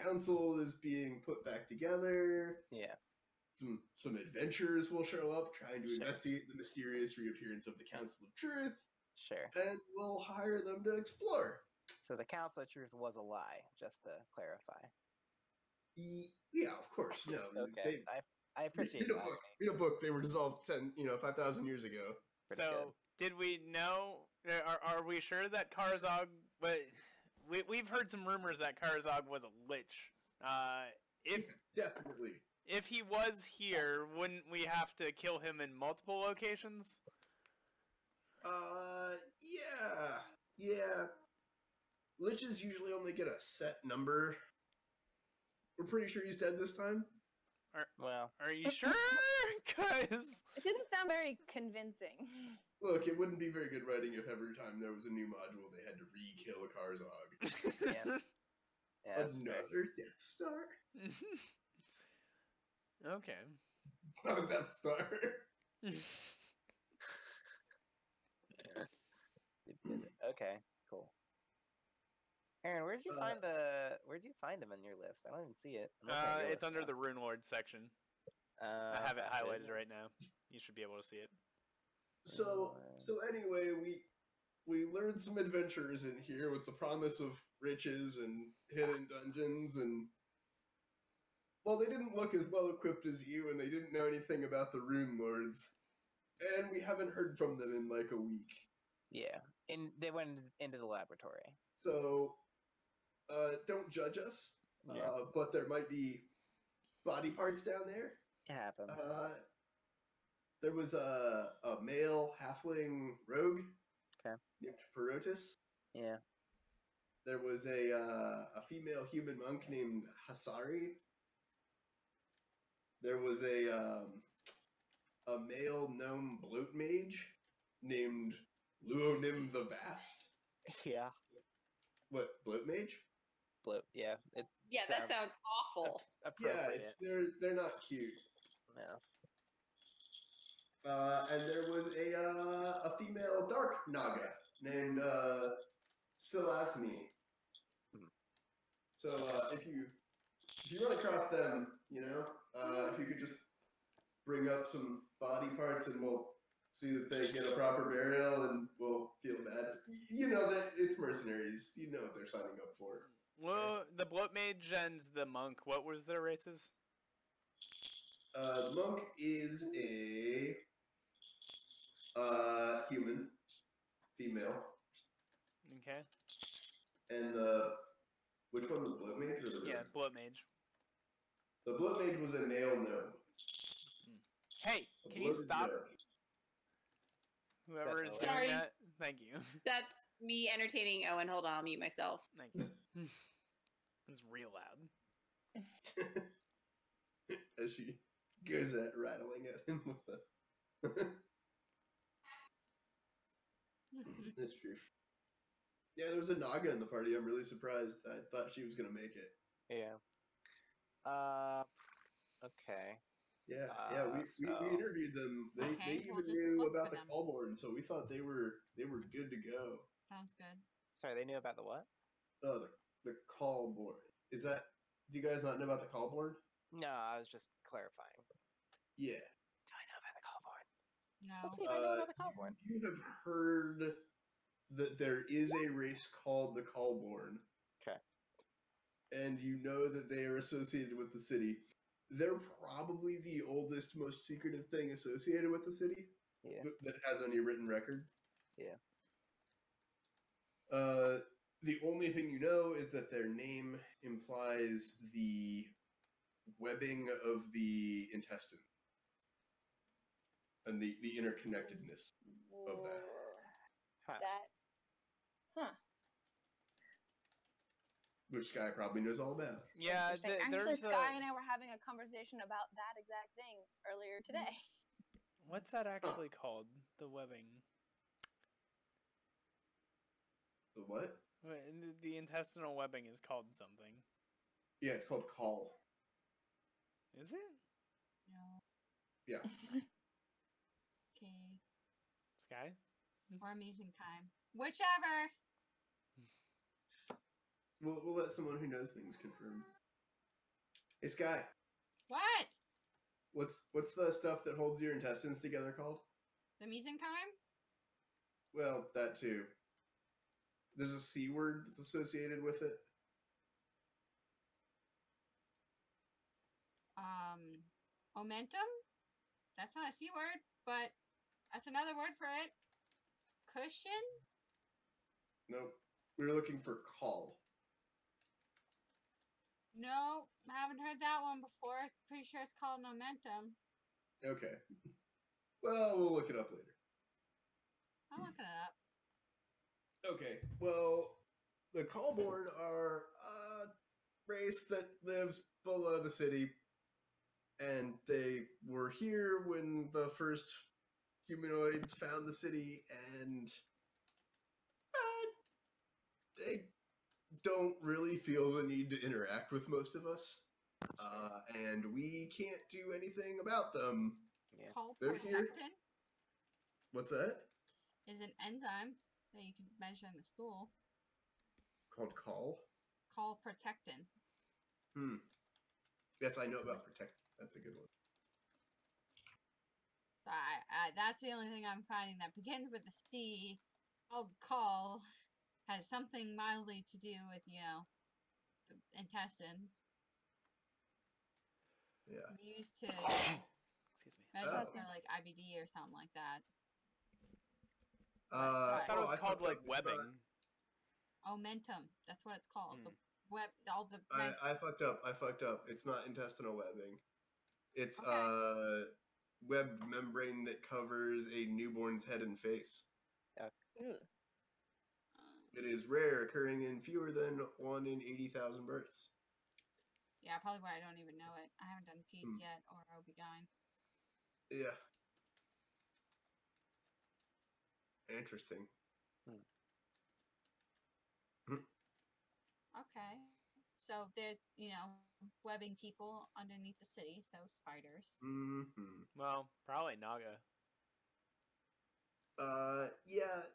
Speaker 6: council is being put back together.
Speaker 10: Yeah.
Speaker 6: Some adventurers will show up trying to investigate the mysterious reappearance of the Council of Truth.
Speaker 10: Sure.
Speaker 6: And we'll hire them to explore.
Speaker 10: So the Council of Truth was a lie, just to clarify.
Speaker 6: Yeah, of course. No.
Speaker 10: Okay. I appreciate that.
Speaker 6: Read a book. They were dissolved 5,000 years ago.
Speaker 3: Pretty good. Did we know? Are we sure that Karzog? But we've heard some rumors that Karzog was a lich.
Speaker 6: Definitely.
Speaker 3: If he was here, wouldn't we have to kill him in multiple locations?
Speaker 6: Yeah. Liches usually only get a set number. We're pretty sure he's dead this time.
Speaker 3: Are you sure? Because
Speaker 9: it didn't sound very convincing.
Speaker 6: Look, it wouldn't be very good writing if every time there was a new module they had to re-kill a Karzog.
Speaker 10: Yeah,
Speaker 6: another Death Star?
Speaker 3: Okay.
Speaker 6: It's not a Death Star.
Speaker 10: Okay, cool. Aaron, where'd you find him in your list? I don't even see it.
Speaker 3: It's under the Rune Lord section. I have it highlighted right now. You should be able to see it.
Speaker 6: So anyway, we learned some adventures in here with the promise of riches and hidden dungeons, and they didn't look as well equipped as you, and they didn't know anything about the Rune Lords, and we haven't heard from them in like a week.
Speaker 10: Yeah, and they went into the laboratory.
Speaker 6: So, don't judge us, but there might be body parts down there.
Speaker 10: It happens.
Speaker 6: There was a male halfling rogue named Perotus.
Speaker 10: Yeah.
Speaker 6: There was a female human monk named Hasari. There was a male gnome bloat mage named Luonim the Vast.
Speaker 10: Yeah.
Speaker 6: What, bloat mage?
Speaker 10: Bloat, yeah.
Speaker 1: That sounds awful.
Speaker 6: Yeah, they're not cute.
Speaker 10: No.
Speaker 6: And there was a female dark naga named Silasni. So if you run across them, if you could just bring up some body parts and we'll see that they get a proper burial and will feel bad. You know that it's mercenaries. You know what they're signing up for.
Speaker 8: Well, the bloat mage and the monk, what was their races?
Speaker 6: The monk is a human, female.
Speaker 8: Okay.
Speaker 6: And which one, the bloat mage or the
Speaker 8: yeah, bloat mage?
Speaker 6: The bloat mage was a male gnome.
Speaker 8: Hey, can you stop? Whoever is doing that, thank you.
Speaker 1: That's me entertaining Owen. Hold on, I'll mute myself.
Speaker 8: Thank you. It's real loud.
Speaker 6: As she goes at rattling at him with the. That's true. Yeah, there was a Naga in the party. I'm really surprised. I thought she was gonna make it.
Speaker 10: Yeah. Okay.
Speaker 6: Yeah, we interviewed them. They even knew about the Callborn, so we thought they were good to go.
Speaker 5: Sounds good.
Speaker 10: Sorry, they knew about the what?
Speaker 6: Oh, the Callborn. Is that? Do you guys not know about the Callborn?
Speaker 10: No, I was just clarifying.
Speaker 6: Yeah.
Speaker 10: Do I know about the Callborn?
Speaker 5: No.
Speaker 10: Let's see if I know about the Callborn.
Speaker 6: You have heard that there is a race called the Callborn.
Speaker 10: Okay.
Speaker 6: And you know that they are associated with the city. They're probably the oldest, most secretive thing associated with the city.
Speaker 10: Yeah.
Speaker 6: That has any written record.
Speaker 10: Yeah.
Speaker 6: The only thing you know is that their name implies the webbing of the intestine and the interconnectedness of that.
Speaker 10: Huh.
Speaker 6: Which Sky probably knows all about.
Speaker 8: Yeah,
Speaker 4: actually, Sky and I were having a conversation about that exact thing earlier today.
Speaker 8: What's that actually called? The webbing.
Speaker 6: The what?
Speaker 8: The intestinal webbing is called something.
Speaker 6: Yeah, it's called call.
Speaker 8: Is it?
Speaker 5: No.
Speaker 6: Yeah.
Speaker 5: Okay.
Speaker 8: Sky?
Speaker 5: Or amazing time. Whichever.
Speaker 6: We'll let someone who knows things confirm. Hey, Sky.
Speaker 5: What?
Speaker 6: What's the stuff that holds your intestines together called?
Speaker 5: The mesenchyme?
Speaker 6: Well, that too. There's a C word that's associated with it.
Speaker 5: Momentum? That's not a C word, but that's another word for it. Cushion?
Speaker 6: Nope. We were looking for call.
Speaker 5: No, I haven't heard that one before. Pretty sure it's called momentum.
Speaker 6: Okay. Well, we'll look it up later.
Speaker 5: I'm looking it up.
Speaker 6: Okay. Well, the Callborn are a race that lives below the city, and they were here when the first humanoids found the city, and they don't really feel the need to interact with most of us, and we can't do anything about them.
Speaker 10: Yeah.
Speaker 6: They're here.
Speaker 5: Colprotectin
Speaker 6: What's that?
Speaker 5: is an enzyme that you can measure in the stool.
Speaker 6: Called call?
Speaker 5: Colprotectin.
Speaker 6: Yes, I know about protect. That's a good one.
Speaker 5: So that's the only thing I'm finding that begins with a C, called call, has something mildly to do with, the intestines.
Speaker 6: Yeah.
Speaker 5: We used to
Speaker 8: Excuse me.
Speaker 5: measure for like IBD or something like that.
Speaker 8: I thought it was called like webbing.
Speaker 5: Omentum. That's what it's called. The web, all the.
Speaker 6: I fucked up. It's not intestinal webbing. It's
Speaker 5: Okay.
Speaker 6: webbed membrane that covers a newborn's head and face. It is rare, occurring in fewer than 1 in 80,000 births.
Speaker 5: Yeah, probably why I don't even know it. I haven't done peds yet or OB-GYN.
Speaker 6: Yeah. Interesting.
Speaker 5: Okay. So there's, webbing people underneath the city, so spiders.
Speaker 6: Mm-hmm.
Speaker 8: Well, probably Naga.
Speaker 6: Yeah,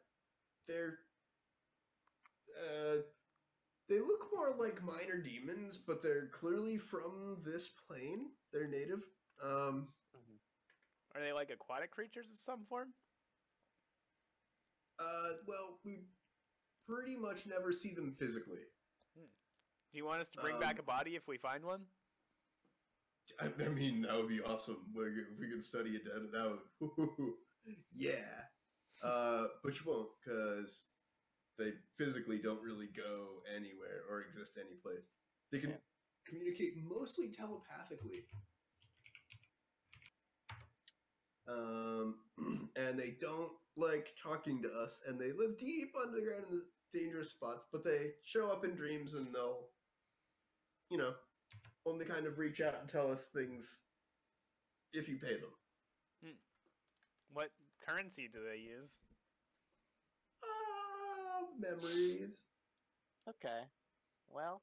Speaker 6: they look more like minor demons, but they're clearly from this plane. They're native.
Speaker 8: Are they like aquatic creatures of some form?
Speaker 6: Well, we pretty much never see them physically.
Speaker 3: Do you want us to bring back a body if we find one?
Speaker 6: I mean, that would be awesome. If we could study it dead, that would, yeah. But you won't, because they physically don't really go anywhere or exist any place. They can communicate mostly telepathically. And they don't like talking to us, and they live deep underground in the dangerous spots, but they show up in dreams, and they'll, only kind of reach out and tell us things if you pay them.
Speaker 3: What currency do they use?
Speaker 6: Memories.
Speaker 10: Okay. Well,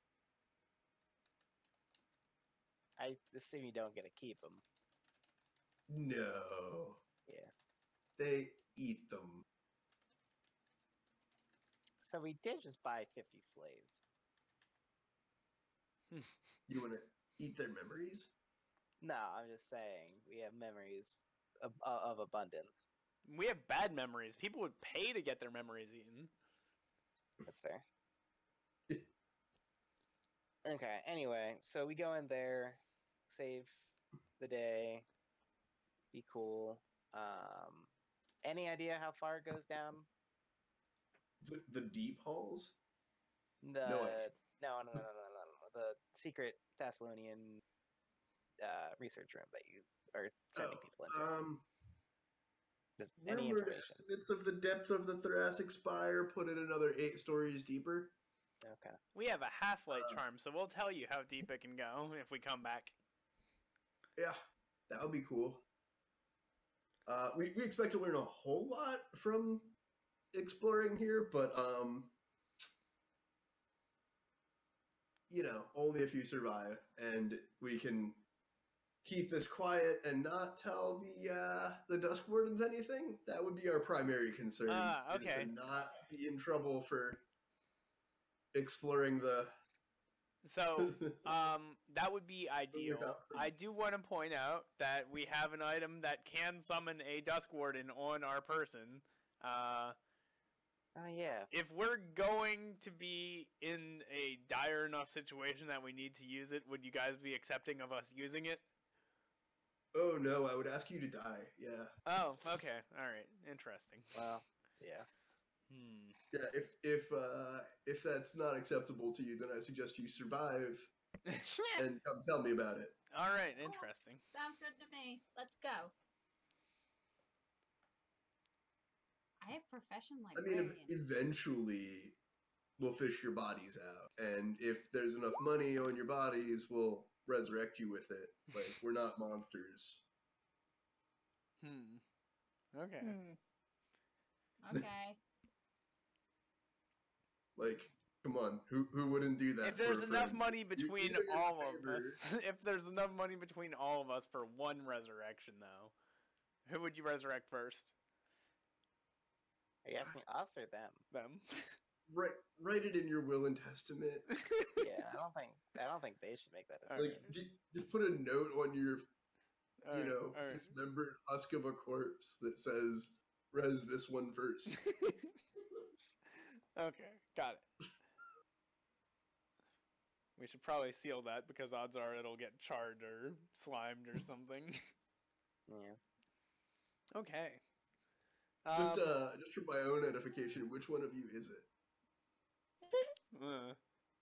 Speaker 10: I assume you don't get to keep them.
Speaker 6: No.
Speaker 10: Yeah.
Speaker 6: They eat them.
Speaker 10: So we did just buy 50 slaves.
Speaker 6: You want to eat their memories?
Speaker 10: No, I'm just saying we have memories of abundance.
Speaker 3: We have bad memories. People would pay to get their memories eaten.
Speaker 10: That's fair. Okay, anyway, so we go in there, save the day, be cool. Any idea how far it goes down?
Speaker 6: The deep halls?
Speaker 10: No. The secret Thessalonian research room that you are sending people into. Just any
Speaker 6: Rumored
Speaker 10: information.
Speaker 6: estimates of the depth of the Thoracic Spire put it another 8 stories deeper.
Speaker 10: Okay.
Speaker 3: We have a half-light charm, so we'll tell you how deep it can go if we come back.
Speaker 6: Yeah, that would be cool. We expect to learn a whole lot from exploring here, but only if you survive, and we can keep this quiet and not tell the Dusk Wardens anything. That would be our primary concern.
Speaker 3: Okay.
Speaker 6: Is to not be in trouble for exploring the.
Speaker 3: So, that would be ideal. I do want to point out that we have an item that can summon a Dusk Warden on our person.
Speaker 10: Yeah.
Speaker 3: If we're going to be in a dire enough situation that we need to use it, would you guys be accepting of us using it?
Speaker 6: Oh no, I would ask you to die. Yeah.
Speaker 3: Oh, okay. All right. Interesting.
Speaker 10: Well, yeah.
Speaker 6: Yeah, if that's not acceptable to you, then I suggest you survive and come tell me about it.
Speaker 3: All right, interesting.
Speaker 5: Sounds good to me. Let's go. I have profession librarian.
Speaker 6: I mean, eventually we'll fish your bodies out, and if there's enough money on your bodies, we'll resurrect you with it. Like, we're not monsters.
Speaker 3: Okay.
Speaker 5: Okay.
Speaker 6: Like, come on, who wouldn't do that?
Speaker 3: If there's enough money between all of us, if there's enough money between all of us for one resurrection, though, who would you resurrect first?
Speaker 10: Are you asking us or them?
Speaker 3: Them.
Speaker 6: Write it in your will and testament.
Speaker 10: Yeah, I don't think they should make that decision.
Speaker 6: Like, just put a note on your, dismembered husk of a corpse that says, "Res this one first."
Speaker 3: Okay, got it. We should probably seal that because odds are it'll get charred or slimed or something.
Speaker 10: Yeah.
Speaker 3: Okay.
Speaker 6: Just for my own edification, which one of you is it?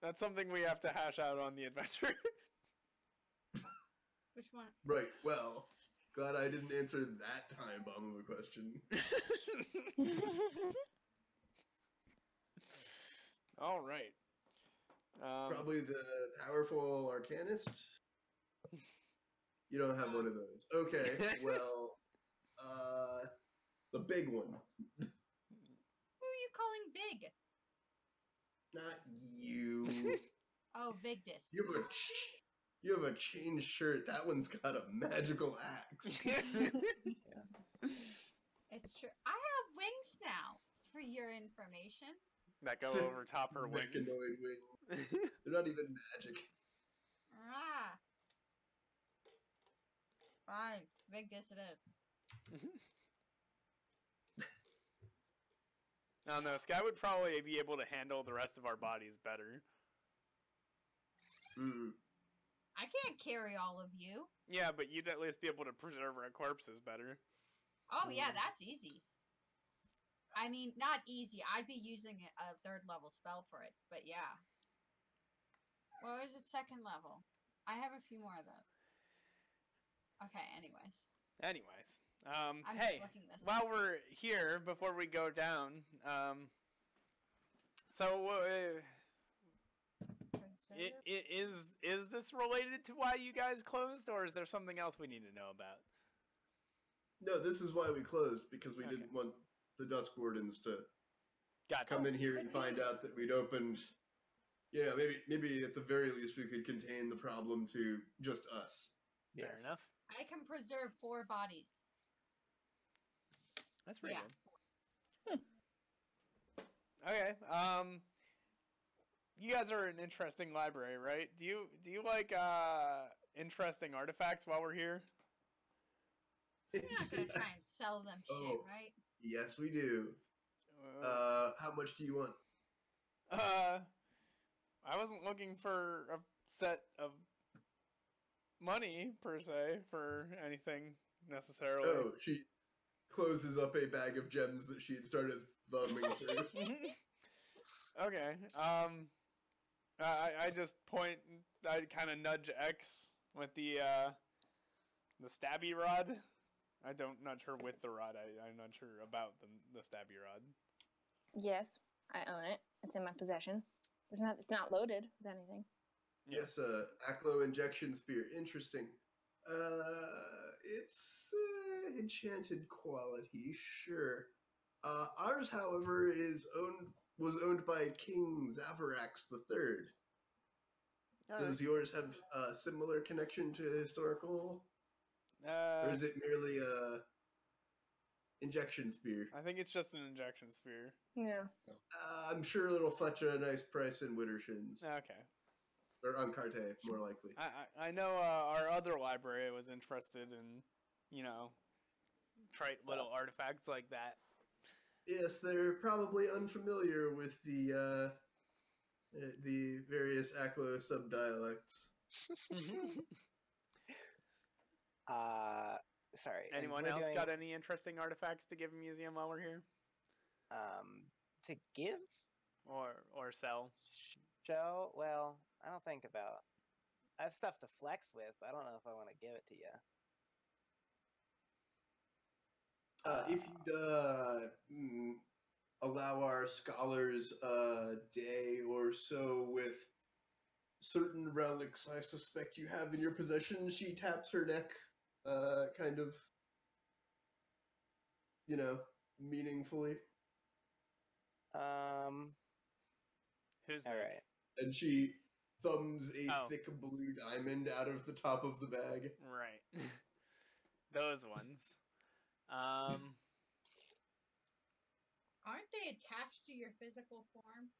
Speaker 3: That's something we have to hash out on the adventure.
Speaker 5: Which one?
Speaker 6: Right. Well, glad I didn't answer that time bomb of a question.
Speaker 3: All right.
Speaker 6: Probably the powerful arcanist. You don't have one of those. Okay. Well, the big one.
Speaker 5: Who are you calling big?
Speaker 6: Not you.
Speaker 5: Oh, Vigdis.
Speaker 6: You have a chain shirt. That one's got a magical axe.
Speaker 5: It's true. I have wings now, for your information.
Speaker 3: That go over top her wings.
Speaker 6: Mechanoid wings. They're not even magic.
Speaker 5: Ah. Fine. Vigdis it is.
Speaker 8: I don't know. Sky would probably be able to handle the rest of our bodies better.
Speaker 5: I can't carry all of you.
Speaker 8: Yeah, but you'd at least be able to preserve our corpses better.
Speaker 5: Oh, yeah, that's easy. I mean, not easy. I'd be using a 3rd level spell for it, but yeah. What was it, 2nd level? I have a few more of those. Okay, anyways. Hey, while we're here, before we go down, is this related to why you guys closed, or is there something else we need to know about?
Speaker 6: No, this is why we closed, because we didn't want the Dusk Wardens to come in here and find out that we'd opened. You know, maybe at the very least we could contain the problem to just us.
Speaker 8: Fair enough.
Speaker 5: I can preserve 4 bodies.
Speaker 8: That's pretty good. Okay. You guys are an interesting library, right? Do you like interesting artifacts while we're here?
Speaker 5: You're not gonna try and sell them shit, right?
Speaker 6: Yes, we do. How much do you want?
Speaker 8: I wasn't looking for a set of money per se for anything necessarily.
Speaker 6: Oh, she closes up a bag of gems that she had started thumbing through.
Speaker 8: Okay. I just point. I kind of nudge X with the stabby rod. Not sure with the rod. I'm not sure about the stabby rod.
Speaker 9: Yes, I own it. It's in my possession. It's not loaded with anything.
Speaker 6: Yes, Aklo injection spear. Interesting. It's enchanted quality, sure. Ours, however, was owned by King Zavarax III. Does yours have a similar connection to historical? Or is it merely a injection spear?
Speaker 8: I think it's just an injection spear.
Speaker 9: Yeah.
Speaker 6: I'm sure it'll fetch a nice price in Widdershins.
Speaker 8: Okay.
Speaker 6: Or on Carte, more likely.
Speaker 8: I know our other library was interested in, trite little artifacts like that.
Speaker 6: Yes, they're probably unfamiliar with the various Aklo subdialects.
Speaker 10: Sorry.
Speaker 8: Anyone else got any interesting artifacts to give a museum while we're here?
Speaker 10: To give?
Speaker 8: Or sell?
Speaker 10: Joe, well, I don't think about. I have stuff to flex with, but I don't know if I want to give it to you.
Speaker 6: If you'd allow our scholars a day or so with certain relics I suspect you have in your possession, she taps her neck, kind of, meaningfully.
Speaker 8: Who's
Speaker 10: all right?
Speaker 6: And she thumbs a thick blue diamond out of the top of the bag.
Speaker 8: Right. Those ones.
Speaker 5: Aren't they attached to your physical form?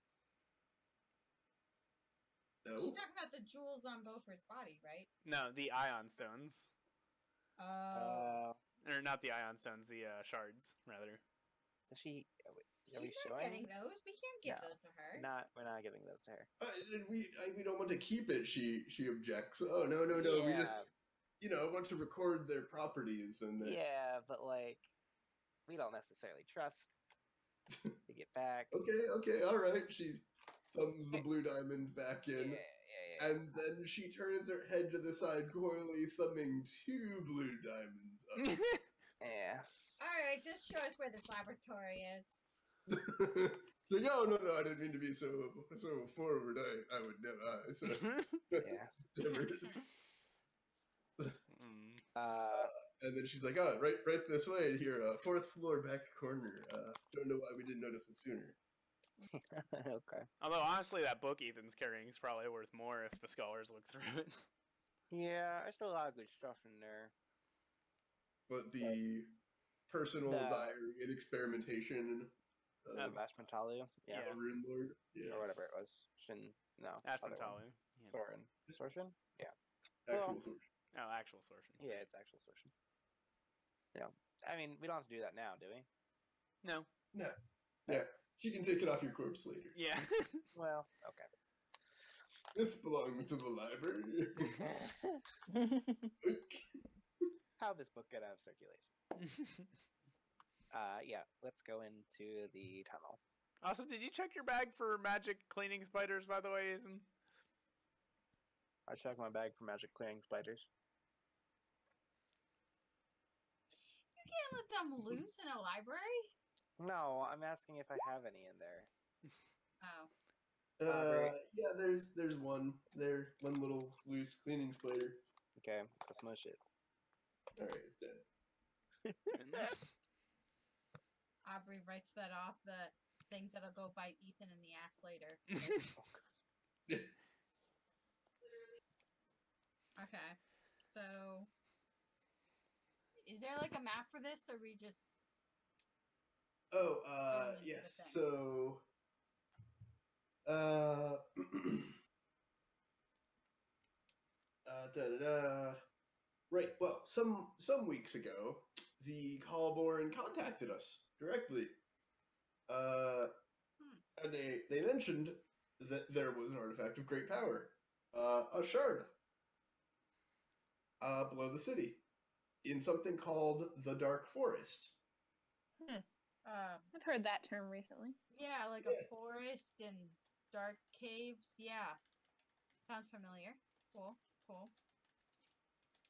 Speaker 6: No.
Speaker 5: She's talking about the jewels on Beaufort's body, right?
Speaker 8: No, the ion stones. Or not the ion stones, the shards, rather.
Speaker 10: Does she?
Speaker 5: She's not getting those. We can't give those to her.
Speaker 10: We're not giving those to her.
Speaker 6: We don't want to keep it. She objects. Oh no.
Speaker 10: Yeah.
Speaker 6: We just want to record their properties and.
Speaker 10: Yeah, but we don't necessarily trust to get back.
Speaker 6: Okay, all right. She thumbs the blue diamond back in.
Speaker 10: Yeah.
Speaker 6: And then she turns her head to the side, coyly thumbing 2 blue diamonds up.
Speaker 10: Yeah.
Speaker 5: All right, just show us where this laboratory is.
Speaker 6: Like, oh no, I didn't mean to be so forward. I would never.
Speaker 10: Yeah.
Speaker 6: And then she's like, "Oh, right this way here, 4th floor back corner. Don't know why we didn't notice it sooner."
Speaker 10: Okay.
Speaker 8: Although honestly, that book Ethan's carrying is probably worth more if the scholars look through it.
Speaker 10: Yeah, there's still a lot of good stuff in there.
Speaker 6: But the personal diary and experimentation.
Speaker 10: Ashmentalu,
Speaker 6: Rune Lord,
Speaker 10: or whatever it was.
Speaker 8: Ashmentalu.
Speaker 10: Sortion? Yeah.
Speaker 6: Actual Sortion.
Speaker 8: Oh, actual Sortion.
Speaker 10: Yeah, it's actual Sortion. Yeah. I mean, we don't have to do that now, do we?
Speaker 8: No.
Speaker 6: No. Yeah. She can take it off your corpse later.
Speaker 3: Yeah.
Speaker 10: Well, okay.
Speaker 6: This belongs to the library.
Speaker 10: How this book get out of circulation? Yeah, let's go into the tunnel.
Speaker 3: Also, did you check your bag for magic cleaning spiders, by the way, Ethan?
Speaker 10: I checked my bag for magic clearing spiders.
Speaker 5: You can't let them loose in a library?
Speaker 10: No, I'm asking if I have any in there.
Speaker 5: Oh.
Speaker 6: Yeah, there's one there, one little loose cleaning spider.
Speaker 10: Okay, I'll smush it.
Speaker 6: All right, it's dead.
Speaker 5: Aubrey writes that off the things that'll go bite Ethan in the ass later. Okay, so is there like a map for this, or we just?
Speaker 6: Oh,
Speaker 5: going into the
Speaker 6: yes.
Speaker 5: thing?
Speaker 6: So, right. Well, some weeks ago, the Callborn contacted us directly, and they mentioned that there was an artifact of great power, a shard, below the city, in something called the Dark Forest.
Speaker 9: I've heard that term recently.
Speaker 5: Yeah, like a forest and dark caves. Yeah, sounds familiar. Cool, cool.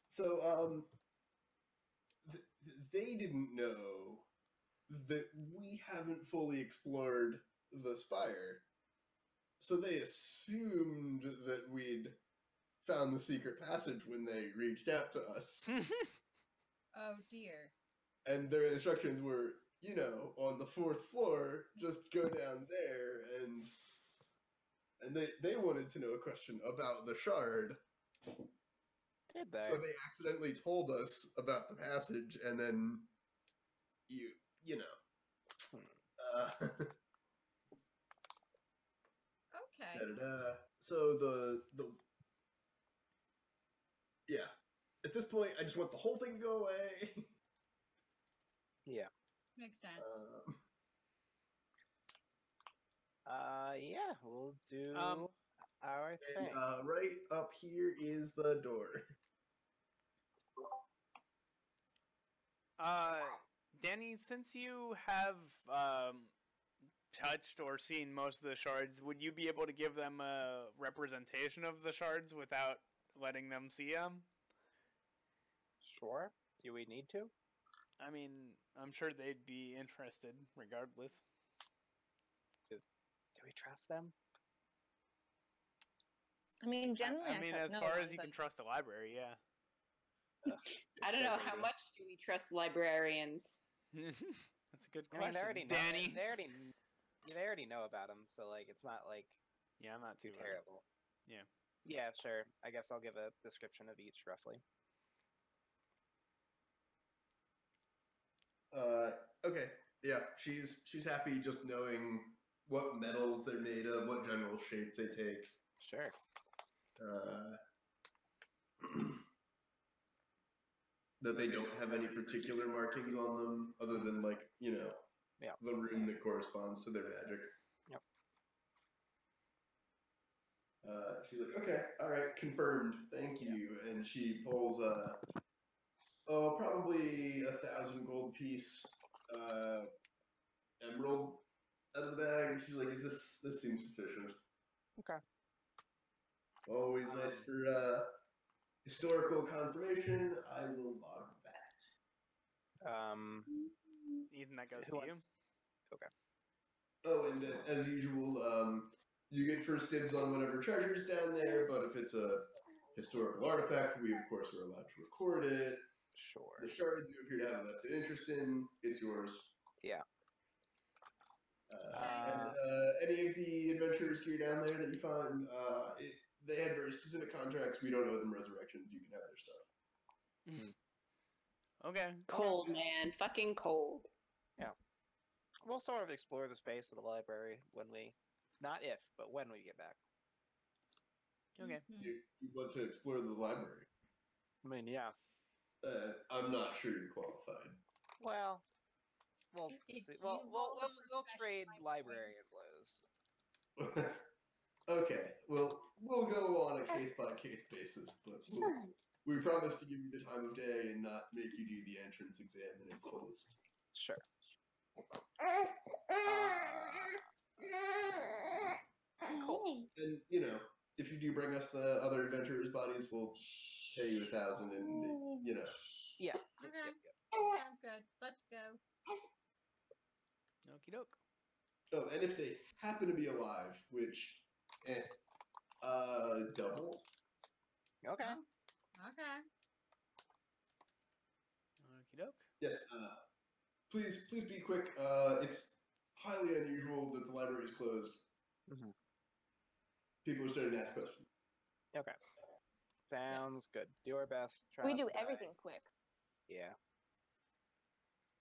Speaker 6: So, they didn't know that we haven't fully explored the spire, so they assumed that we'd found the secret passage when they reached out to us.
Speaker 5: Oh dear.
Speaker 6: And their instructions were, you know, on the 4th floor, just go down there, and they wanted to know a question about the shard.
Speaker 10: Did they?
Speaker 6: So they accidentally told us about the passage, and then you know.
Speaker 5: Okay.
Speaker 6: So the yeah. At this point, I just want the whole thing to go away.
Speaker 10: Yeah.
Speaker 5: Makes sense.
Speaker 10: Yeah, we'll do our
Speaker 6: And
Speaker 10: thing.
Speaker 6: right up here is the door.
Speaker 3: Danny, since you have touched or seen most of the shards, would you be able to give them a representation of the shards without letting them see them?
Speaker 10: Sure. Do we need to?
Speaker 3: I mean, I'm sure they'd be interested regardless.
Speaker 10: Do we trust them?
Speaker 9: I mean, generally,
Speaker 3: I mean,
Speaker 9: trust
Speaker 3: as
Speaker 9: no
Speaker 3: far
Speaker 9: one,
Speaker 3: as you
Speaker 9: but
Speaker 3: can trust a library, yeah.
Speaker 1: I don't know how much do we trust librarians.
Speaker 3: That's a good
Speaker 10: I mean,
Speaker 3: question,
Speaker 10: they already know,
Speaker 3: Danny.
Speaker 10: they already know about them, so like it's not like
Speaker 3: Yeah, I'm not too
Speaker 10: terrible.
Speaker 3: Yeah.
Speaker 10: Yeah, sure. I guess I'll give a description of each roughly.
Speaker 6: Okay. Yeah, she's happy just knowing what metals they're made of, what general shape they take.
Speaker 10: Sure.
Speaker 6: That they don't have any particular markings on them, other than like, you know, the rune that corresponds to their magic.
Speaker 10: Yep.
Speaker 6: She's like, okay, all right, confirmed. Thank you. And she pulls probably 1,000 gold piece emerald out of the bag, and she's like, this seems sufficient.
Speaker 10: Okay.
Speaker 6: Always nice for historical confirmation. I will log that.
Speaker 3: Ethan, that goes to you.
Speaker 10: Okay.
Speaker 6: Oh, and as usual, you get first dibs on whatever treasure's down there, but if it's a historical artifact, we of course are allowed to record it.
Speaker 10: Sure.
Speaker 6: The shards you appear to have a vested interest in, it's yours.
Speaker 10: Yeah.
Speaker 6: And any of the adventurers gear down there that you find, they had very specific contracts. We don't owe them resurrections. You can have their stuff.
Speaker 3: Okay.
Speaker 1: Cold, man. Fucking cold.
Speaker 10: Yeah. We'll sort of explore the space of the library when we, not if, but when we get back.
Speaker 3: Okay.
Speaker 6: You want to explore the library?
Speaker 10: I mean, yeah.
Speaker 6: I'm not sure you're qualified.
Speaker 10: Well, we'll
Speaker 5: Did
Speaker 10: see.
Speaker 5: you
Speaker 10: We'll
Speaker 5: roll for
Speaker 10: trade
Speaker 5: special
Speaker 10: librarian blows.
Speaker 6: Okay, well, we'll go on a case-by-case basis, but we promise to give you the time of day and not make you do the entrance exam in its fullest.
Speaker 10: Sure.
Speaker 6: Cool. And, you know, if you do bring us the other adventurers' bodies, we'll pay you 1,000 and, you know.
Speaker 10: Yeah.
Speaker 5: Okay.
Speaker 10: Yep.
Speaker 5: Sounds good. Let's go.
Speaker 3: Okie doke.
Speaker 6: Oh, and if they happen to be alive, which, double.
Speaker 10: Okay.
Speaker 5: Oh, okay.
Speaker 3: Okie doke.
Speaker 6: Yes, please be quick. It's highly unusual that the library is closed.
Speaker 10: Mm-hmm.
Speaker 6: People are starting to ask questions.
Speaker 10: Okay. Sounds good. Do our best. Try
Speaker 4: We
Speaker 10: not
Speaker 4: do
Speaker 10: to die.
Speaker 4: everything quick.
Speaker 10: Yeah.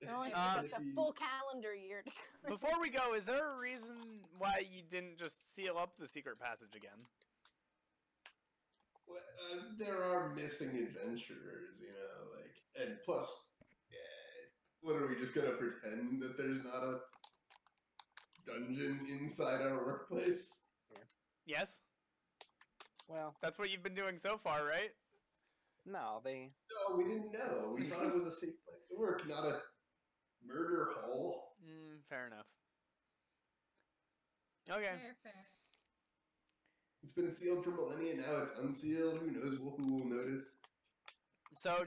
Speaker 4: It only
Speaker 3: Uh,
Speaker 4: takes us a full calendar year to
Speaker 3: Before we go, is there a reason why you didn't just seal up the secret passage again?
Speaker 6: Well, there are missing adventurers, you know, like, and plus, what are we just gonna pretend that there's not a dungeon inside our workplace?
Speaker 3: Yes?
Speaker 10: Well,
Speaker 3: That's what you've been doing so far, right?
Speaker 10: no, they.
Speaker 6: No, we didn't know. We thought it was a safe place to work, not a murder hole.
Speaker 3: Fair enough. Okay.
Speaker 5: Fair.
Speaker 6: It's been sealed for millennia, now it's unsealed. Who knows who will notice?
Speaker 3: So,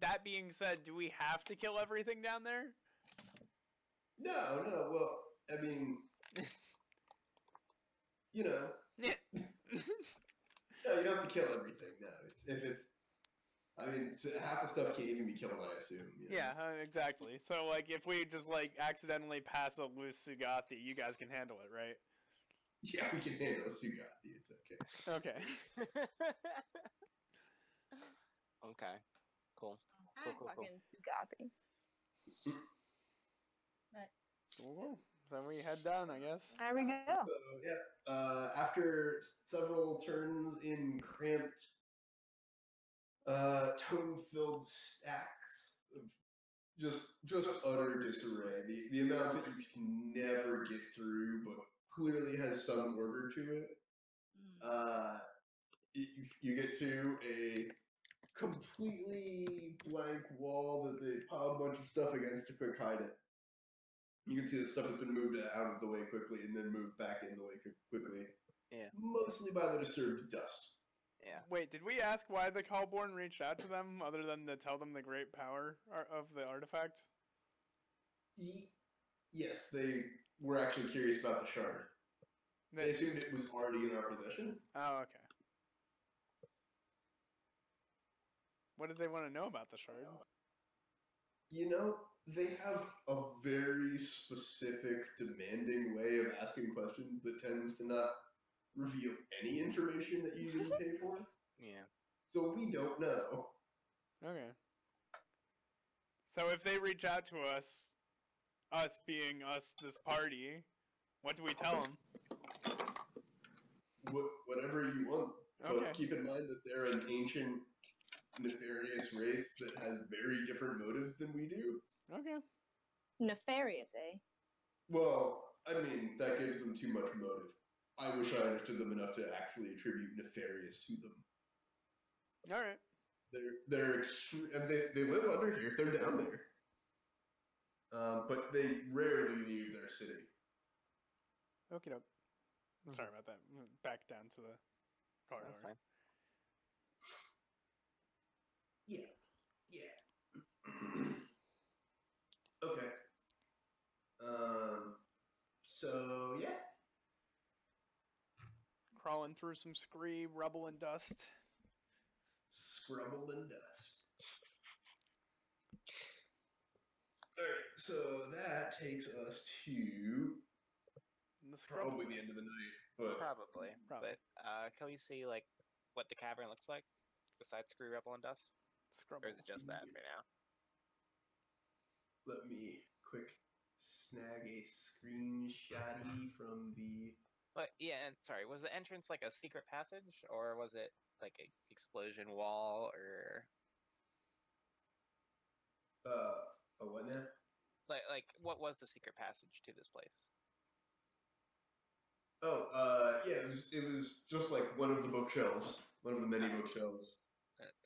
Speaker 3: that being said, do we have to kill everything down there?
Speaker 6: No, well, I mean, you know.
Speaker 3: Yeah.
Speaker 6: No, you don't have to kill everything, no. Half the stuff can't even be killed, I assume. You know?
Speaker 3: Yeah, exactly. So, like, if we just, like, accidentally pass a loose Sugathi, you guys can handle it, right?
Speaker 6: Yeah, we can handle Sugathi, it's okay.
Speaker 3: Okay.
Speaker 10: Okay. Cool.
Speaker 4: fucking Sugathi.
Speaker 3: Cool. So we head down, I guess.
Speaker 4: There we go.
Speaker 6: So, yeah, after several turns in cramped, tone-filled stacks of just utter disarray, the amount that you can never get through, but clearly has some order to it. You get to a completely blank wall that they pile a bunch of stuff against to quick hide it. You can see that stuff has been moved out of the way quickly and then moved back in the way quickly.
Speaker 10: Yeah.
Speaker 6: Mostly by the disturbed dust.
Speaker 10: Yeah.
Speaker 3: Wait, did we ask why the Callborn reached out to them, other than to tell them the great power of the artifact?
Speaker 6: Yes, they were actually curious about the shard. They assumed it was already in our possession.
Speaker 3: Oh, okay. What did they want to know about the shard?
Speaker 6: You know, they have a very specific, demanding way of asking questions that tends to not reveal any information that you didn't pay for.
Speaker 10: Yeah.
Speaker 6: So we don't know.
Speaker 3: Okay. So if they reach out to us being us, this party, what do we tell them?
Speaker 6: Whatever you want.
Speaker 3: Okay.
Speaker 6: But keep in mind that they're an ancient, nefarious race that has very different motives than we do.
Speaker 3: Okay.
Speaker 4: Nefarious, eh?
Speaker 6: Well, I mean, that gives them too much motive. I wish I understood them enough to actually attribute nefarious to them.
Speaker 3: All right.
Speaker 6: They're extreme. They live under here. They're down there. But they rarely leave their city.
Speaker 3: Okie doke. Sorry about that. Back down to the corridor.
Speaker 10: That's fine.
Speaker 6: Yeah. Okay. So yeah.
Speaker 3: Crawling through some scree, rubble, and dust.
Speaker 6: Scrubble and dust. Alright, so that takes us to probably the end of the night. But
Speaker 10: Probably. But can we see like what the cavern looks like besides scree, rubble, and dust?
Speaker 3: Scrubble.
Speaker 10: Or is it just that for now?
Speaker 6: let me quick snag a screenshotty from the.
Speaker 10: But yeah, and sorry, was the entrance like a secret passage, or was it like a explosion wall, or
Speaker 6: A what now?
Speaker 10: Like, what was the secret passage to this place?
Speaker 6: Oh, yeah, it was just like one of the bookshelves, one of the many bookshelves.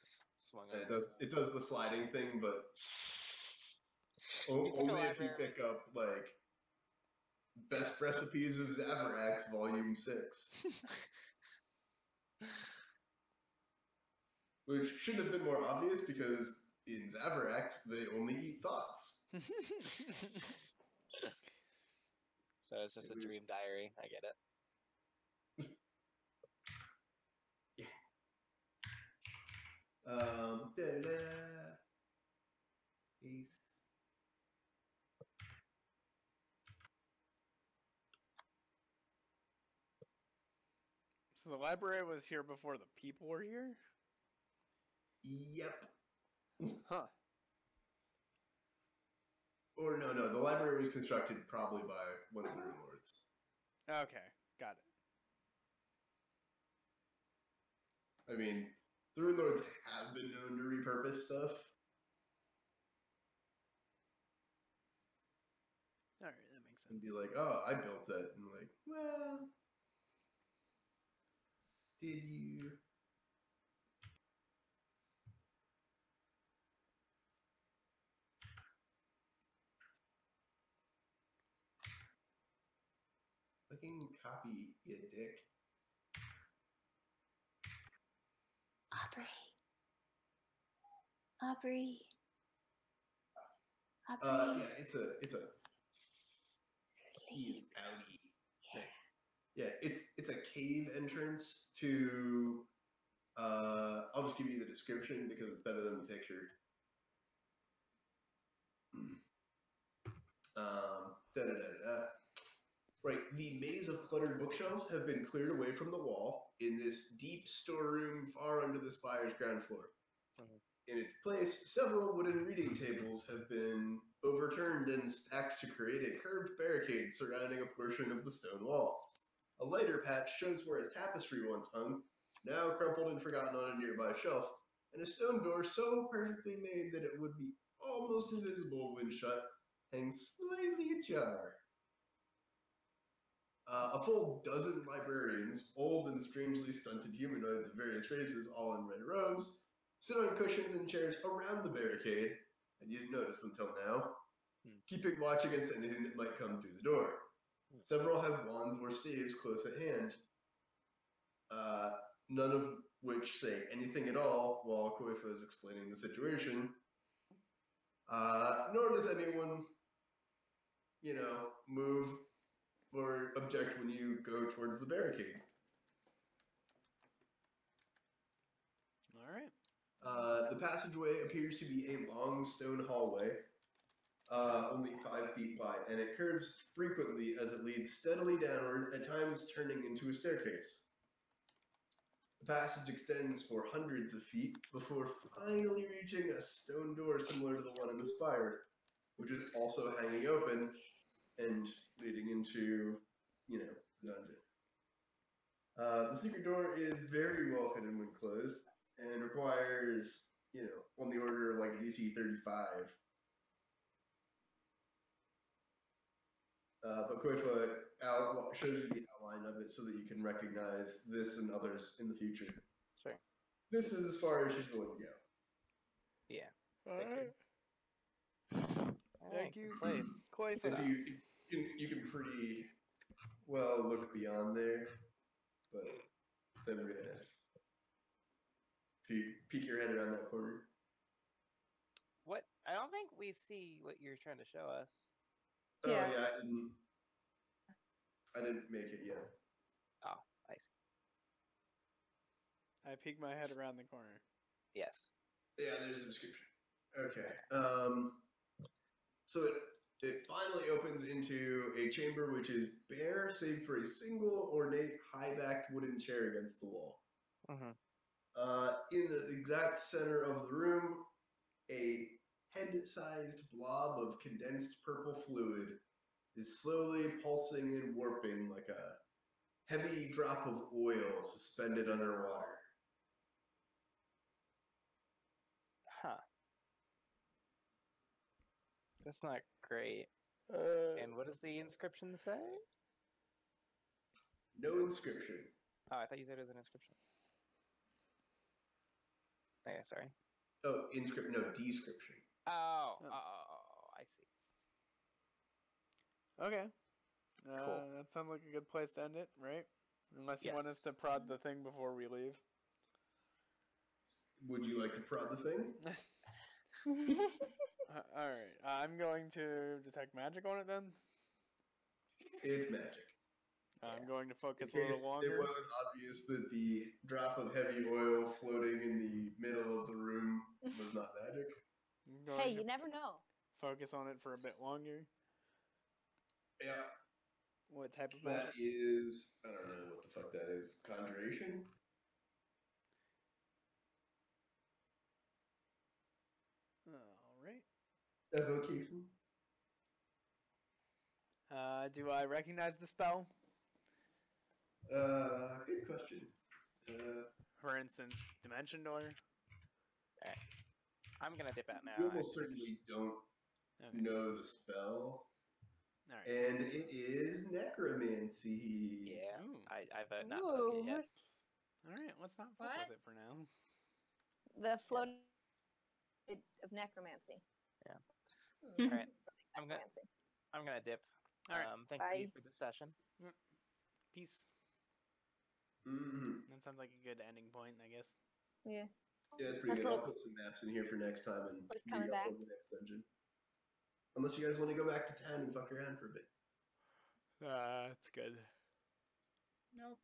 Speaker 10: Just swung
Speaker 6: And
Speaker 10: over.
Speaker 6: it does the sliding thing, but only if you pick up like Best Recipes of Zavarax, Volume 6. Which should have been more obvious because in Zavarax, they only eat thoughts.
Speaker 10: So it's just a dream diary. I get it.
Speaker 6: Ace.
Speaker 8: So the library was here before the people were here?
Speaker 6: Yep.
Speaker 8: Huh.
Speaker 6: Or no, the library was constructed probably by one of the Rune Lords.
Speaker 8: Okay, got it.
Speaker 6: I mean, the Rune Lords have been known to repurpose stuff.
Speaker 8: Alright, that makes sense.
Speaker 6: And be like, oh, I built that. And like, well, did you? Fucking copy, you dick.
Speaker 1: Aubrey.
Speaker 6: Yeah, it's a he's outie. Yeah, it's a cave entrance to I'll just give you the description because it's better than the picture. Right, the maze of cluttered bookshelves have been cleared away from the wall in this deep storeroom far under the spire's ground floor. In its place, several wooden reading tables have been overturned and stacked to create a curved barricade surrounding a portion of the stone wall. A lighter patch shows where a tapestry once hung, now crumpled and forgotten on a nearby shelf, and a stone door so perfectly made that it would be almost invisible when shut, hangs slightly ajar. A full dozen librarians, old and strangely stunted humanoids of various races, all in red robes, sit on cushions and chairs around the barricade, and you didn't notice them till now, keeping watch against anything that might come through the door. Several have wands or staves close at hand, none of which say anything at all while Koifa is explaining the situation. Nor does anyone, move or object when you go towards the barricade.
Speaker 8: All right.
Speaker 6: The passageway appears to be a long stone hallway, only 5 feet wide, and it curves frequently as it leads steadily downward, at times turning into a staircase. The passage extends for hundreds of feet before finally reaching a stone door similar to the one in the spire, which is also hanging open and leading into, the dungeon. The secret door is very well hidden when closed and requires, on the order of like a DC 35. But Koifa shows you the outline of it so that you can recognize this and others in the future.
Speaker 10: Sure.
Speaker 6: This is as far as she's willing to go.
Speaker 10: Yeah.
Speaker 8: All right. Thank you.
Speaker 10: Koifa.
Speaker 6: If you can pretty well look beyond there, but then we're gonna. If you peek your head around that corner.
Speaker 10: What? I don't think we see what you're trying to show us.
Speaker 6: Oh
Speaker 9: Yeah.
Speaker 6: yeah, I didn't make it yet.
Speaker 10: Oh, I see.
Speaker 8: I peek my head around the corner.
Speaker 10: Yes.
Speaker 6: Yeah, there's a description. Okay. So it finally opens into a chamber which is bare, save for a single ornate, high-backed wooden chair against the wall.
Speaker 10: Mm-hmm.
Speaker 6: In the exact center of the room, a head-sized blob of condensed purple fluid is slowly pulsing and warping like a heavy drop of oil suspended underwater.
Speaker 10: Huh. That's not Great. And what does the inscription say?
Speaker 6: No inscription.
Speaker 10: Oh, I thought you said it was an inscription. Okay, sorry.
Speaker 6: Oh, inscription. No, description.
Speaker 10: Oh, I see.
Speaker 8: Okay.
Speaker 10: Cool.
Speaker 8: That sounds like a good place to end it, right? Unless you want us to prod the thing before we leave.
Speaker 6: Would you like to prod the thing?
Speaker 8: All right. I'm going to detect magic on it then.
Speaker 6: It's magic.
Speaker 8: I'm going to focus
Speaker 6: In
Speaker 8: a
Speaker 6: case
Speaker 8: little longer.
Speaker 6: it wasn't obvious that the drop of heavy oil floating in the middle of the room was not magic.
Speaker 8: I'm going
Speaker 4: Hey,
Speaker 8: to
Speaker 4: you never know.
Speaker 8: focus on it for a bit longer.
Speaker 6: Yeah.
Speaker 8: What type of
Speaker 6: That
Speaker 8: magic?
Speaker 6: is, I don't know what the fuck that is. Conjuration?
Speaker 8: All right.
Speaker 6: Evocation?
Speaker 8: Do I recognize the spell?
Speaker 6: Good question.
Speaker 8: For instance, Dimension Door.
Speaker 10: I'm gonna dip out now.
Speaker 6: You almost certainly don't know the spell.
Speaker 8: All right.
Speaker 6: And it is necromancy.
Speaker 10: Yeah,
Speaker 8: Ooh.
Speaker 10: I vote not book it yet.
Speaker 8: All right. Let's not fuck
Speaker 5: What?
Speaker 8: with it for now.
Speaker 4: The floating of necromancy.
Speaker 10: All right, I'm gonna dip.
Speaker 8: All right.
Speaker 10: Thank you for the session.
Speaker 8: Peace.
Speaker 6: Mm-hmm.
Speaker 8: That sounds like a good ending point, I guess.
Speaker 4: Yeah.
Speaker 6: Yeah, it's pretty
Speaker 4: That's
Speaker 6: good. I'll
Speaker 4: what-
Speaker 6: put some maps in here for next time and
Speaker 4: What's
Speaker 6: meet
Speaker 4: coming
Speaker 6: up
Speaker 4: back?
Speaker 6: in the next dungeon. Unless you guys want to go back to town and fuck around for a bit.
Speaker 8: That's good.
Speaker 5: Nope.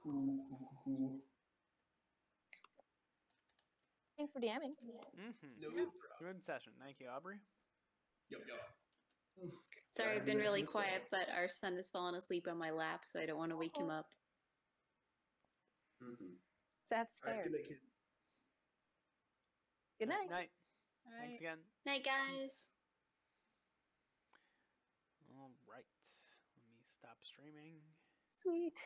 Speaker 6: Cool.
Speaker 4: Thanks for DMing.
Speaker 8: Mm-hmm.
Speaker 6: No problem.
Speaker 8: Good session. Thank you, Aubrey.
Speaker 6: Yup.
Speaker 1: Sorry, I've
Speaker 6: Glad
Speaker 1: been
Speaker 6: you
Speaker 1: really
Speaker 6: had this
Speaker 1: quiet, but our son has fallen asleep on my lap, so I don't want to wake him up.
Speaker 6: Mm-hmm.
Speaker 4: That's
Speaker 6: All
Speaker 4: fair.
Speaker 6: right, good night, kid.
Speaker 4: Good night.
Speaker 8: Night.
Speaker 5: All
Speaker 8: Thanks
Speaker 5: right.
Speaker 8: again.
Speaker 1: Night, guys.
Speaker 8: All right. Let me stop streaming.
Speaker 4: Sweet.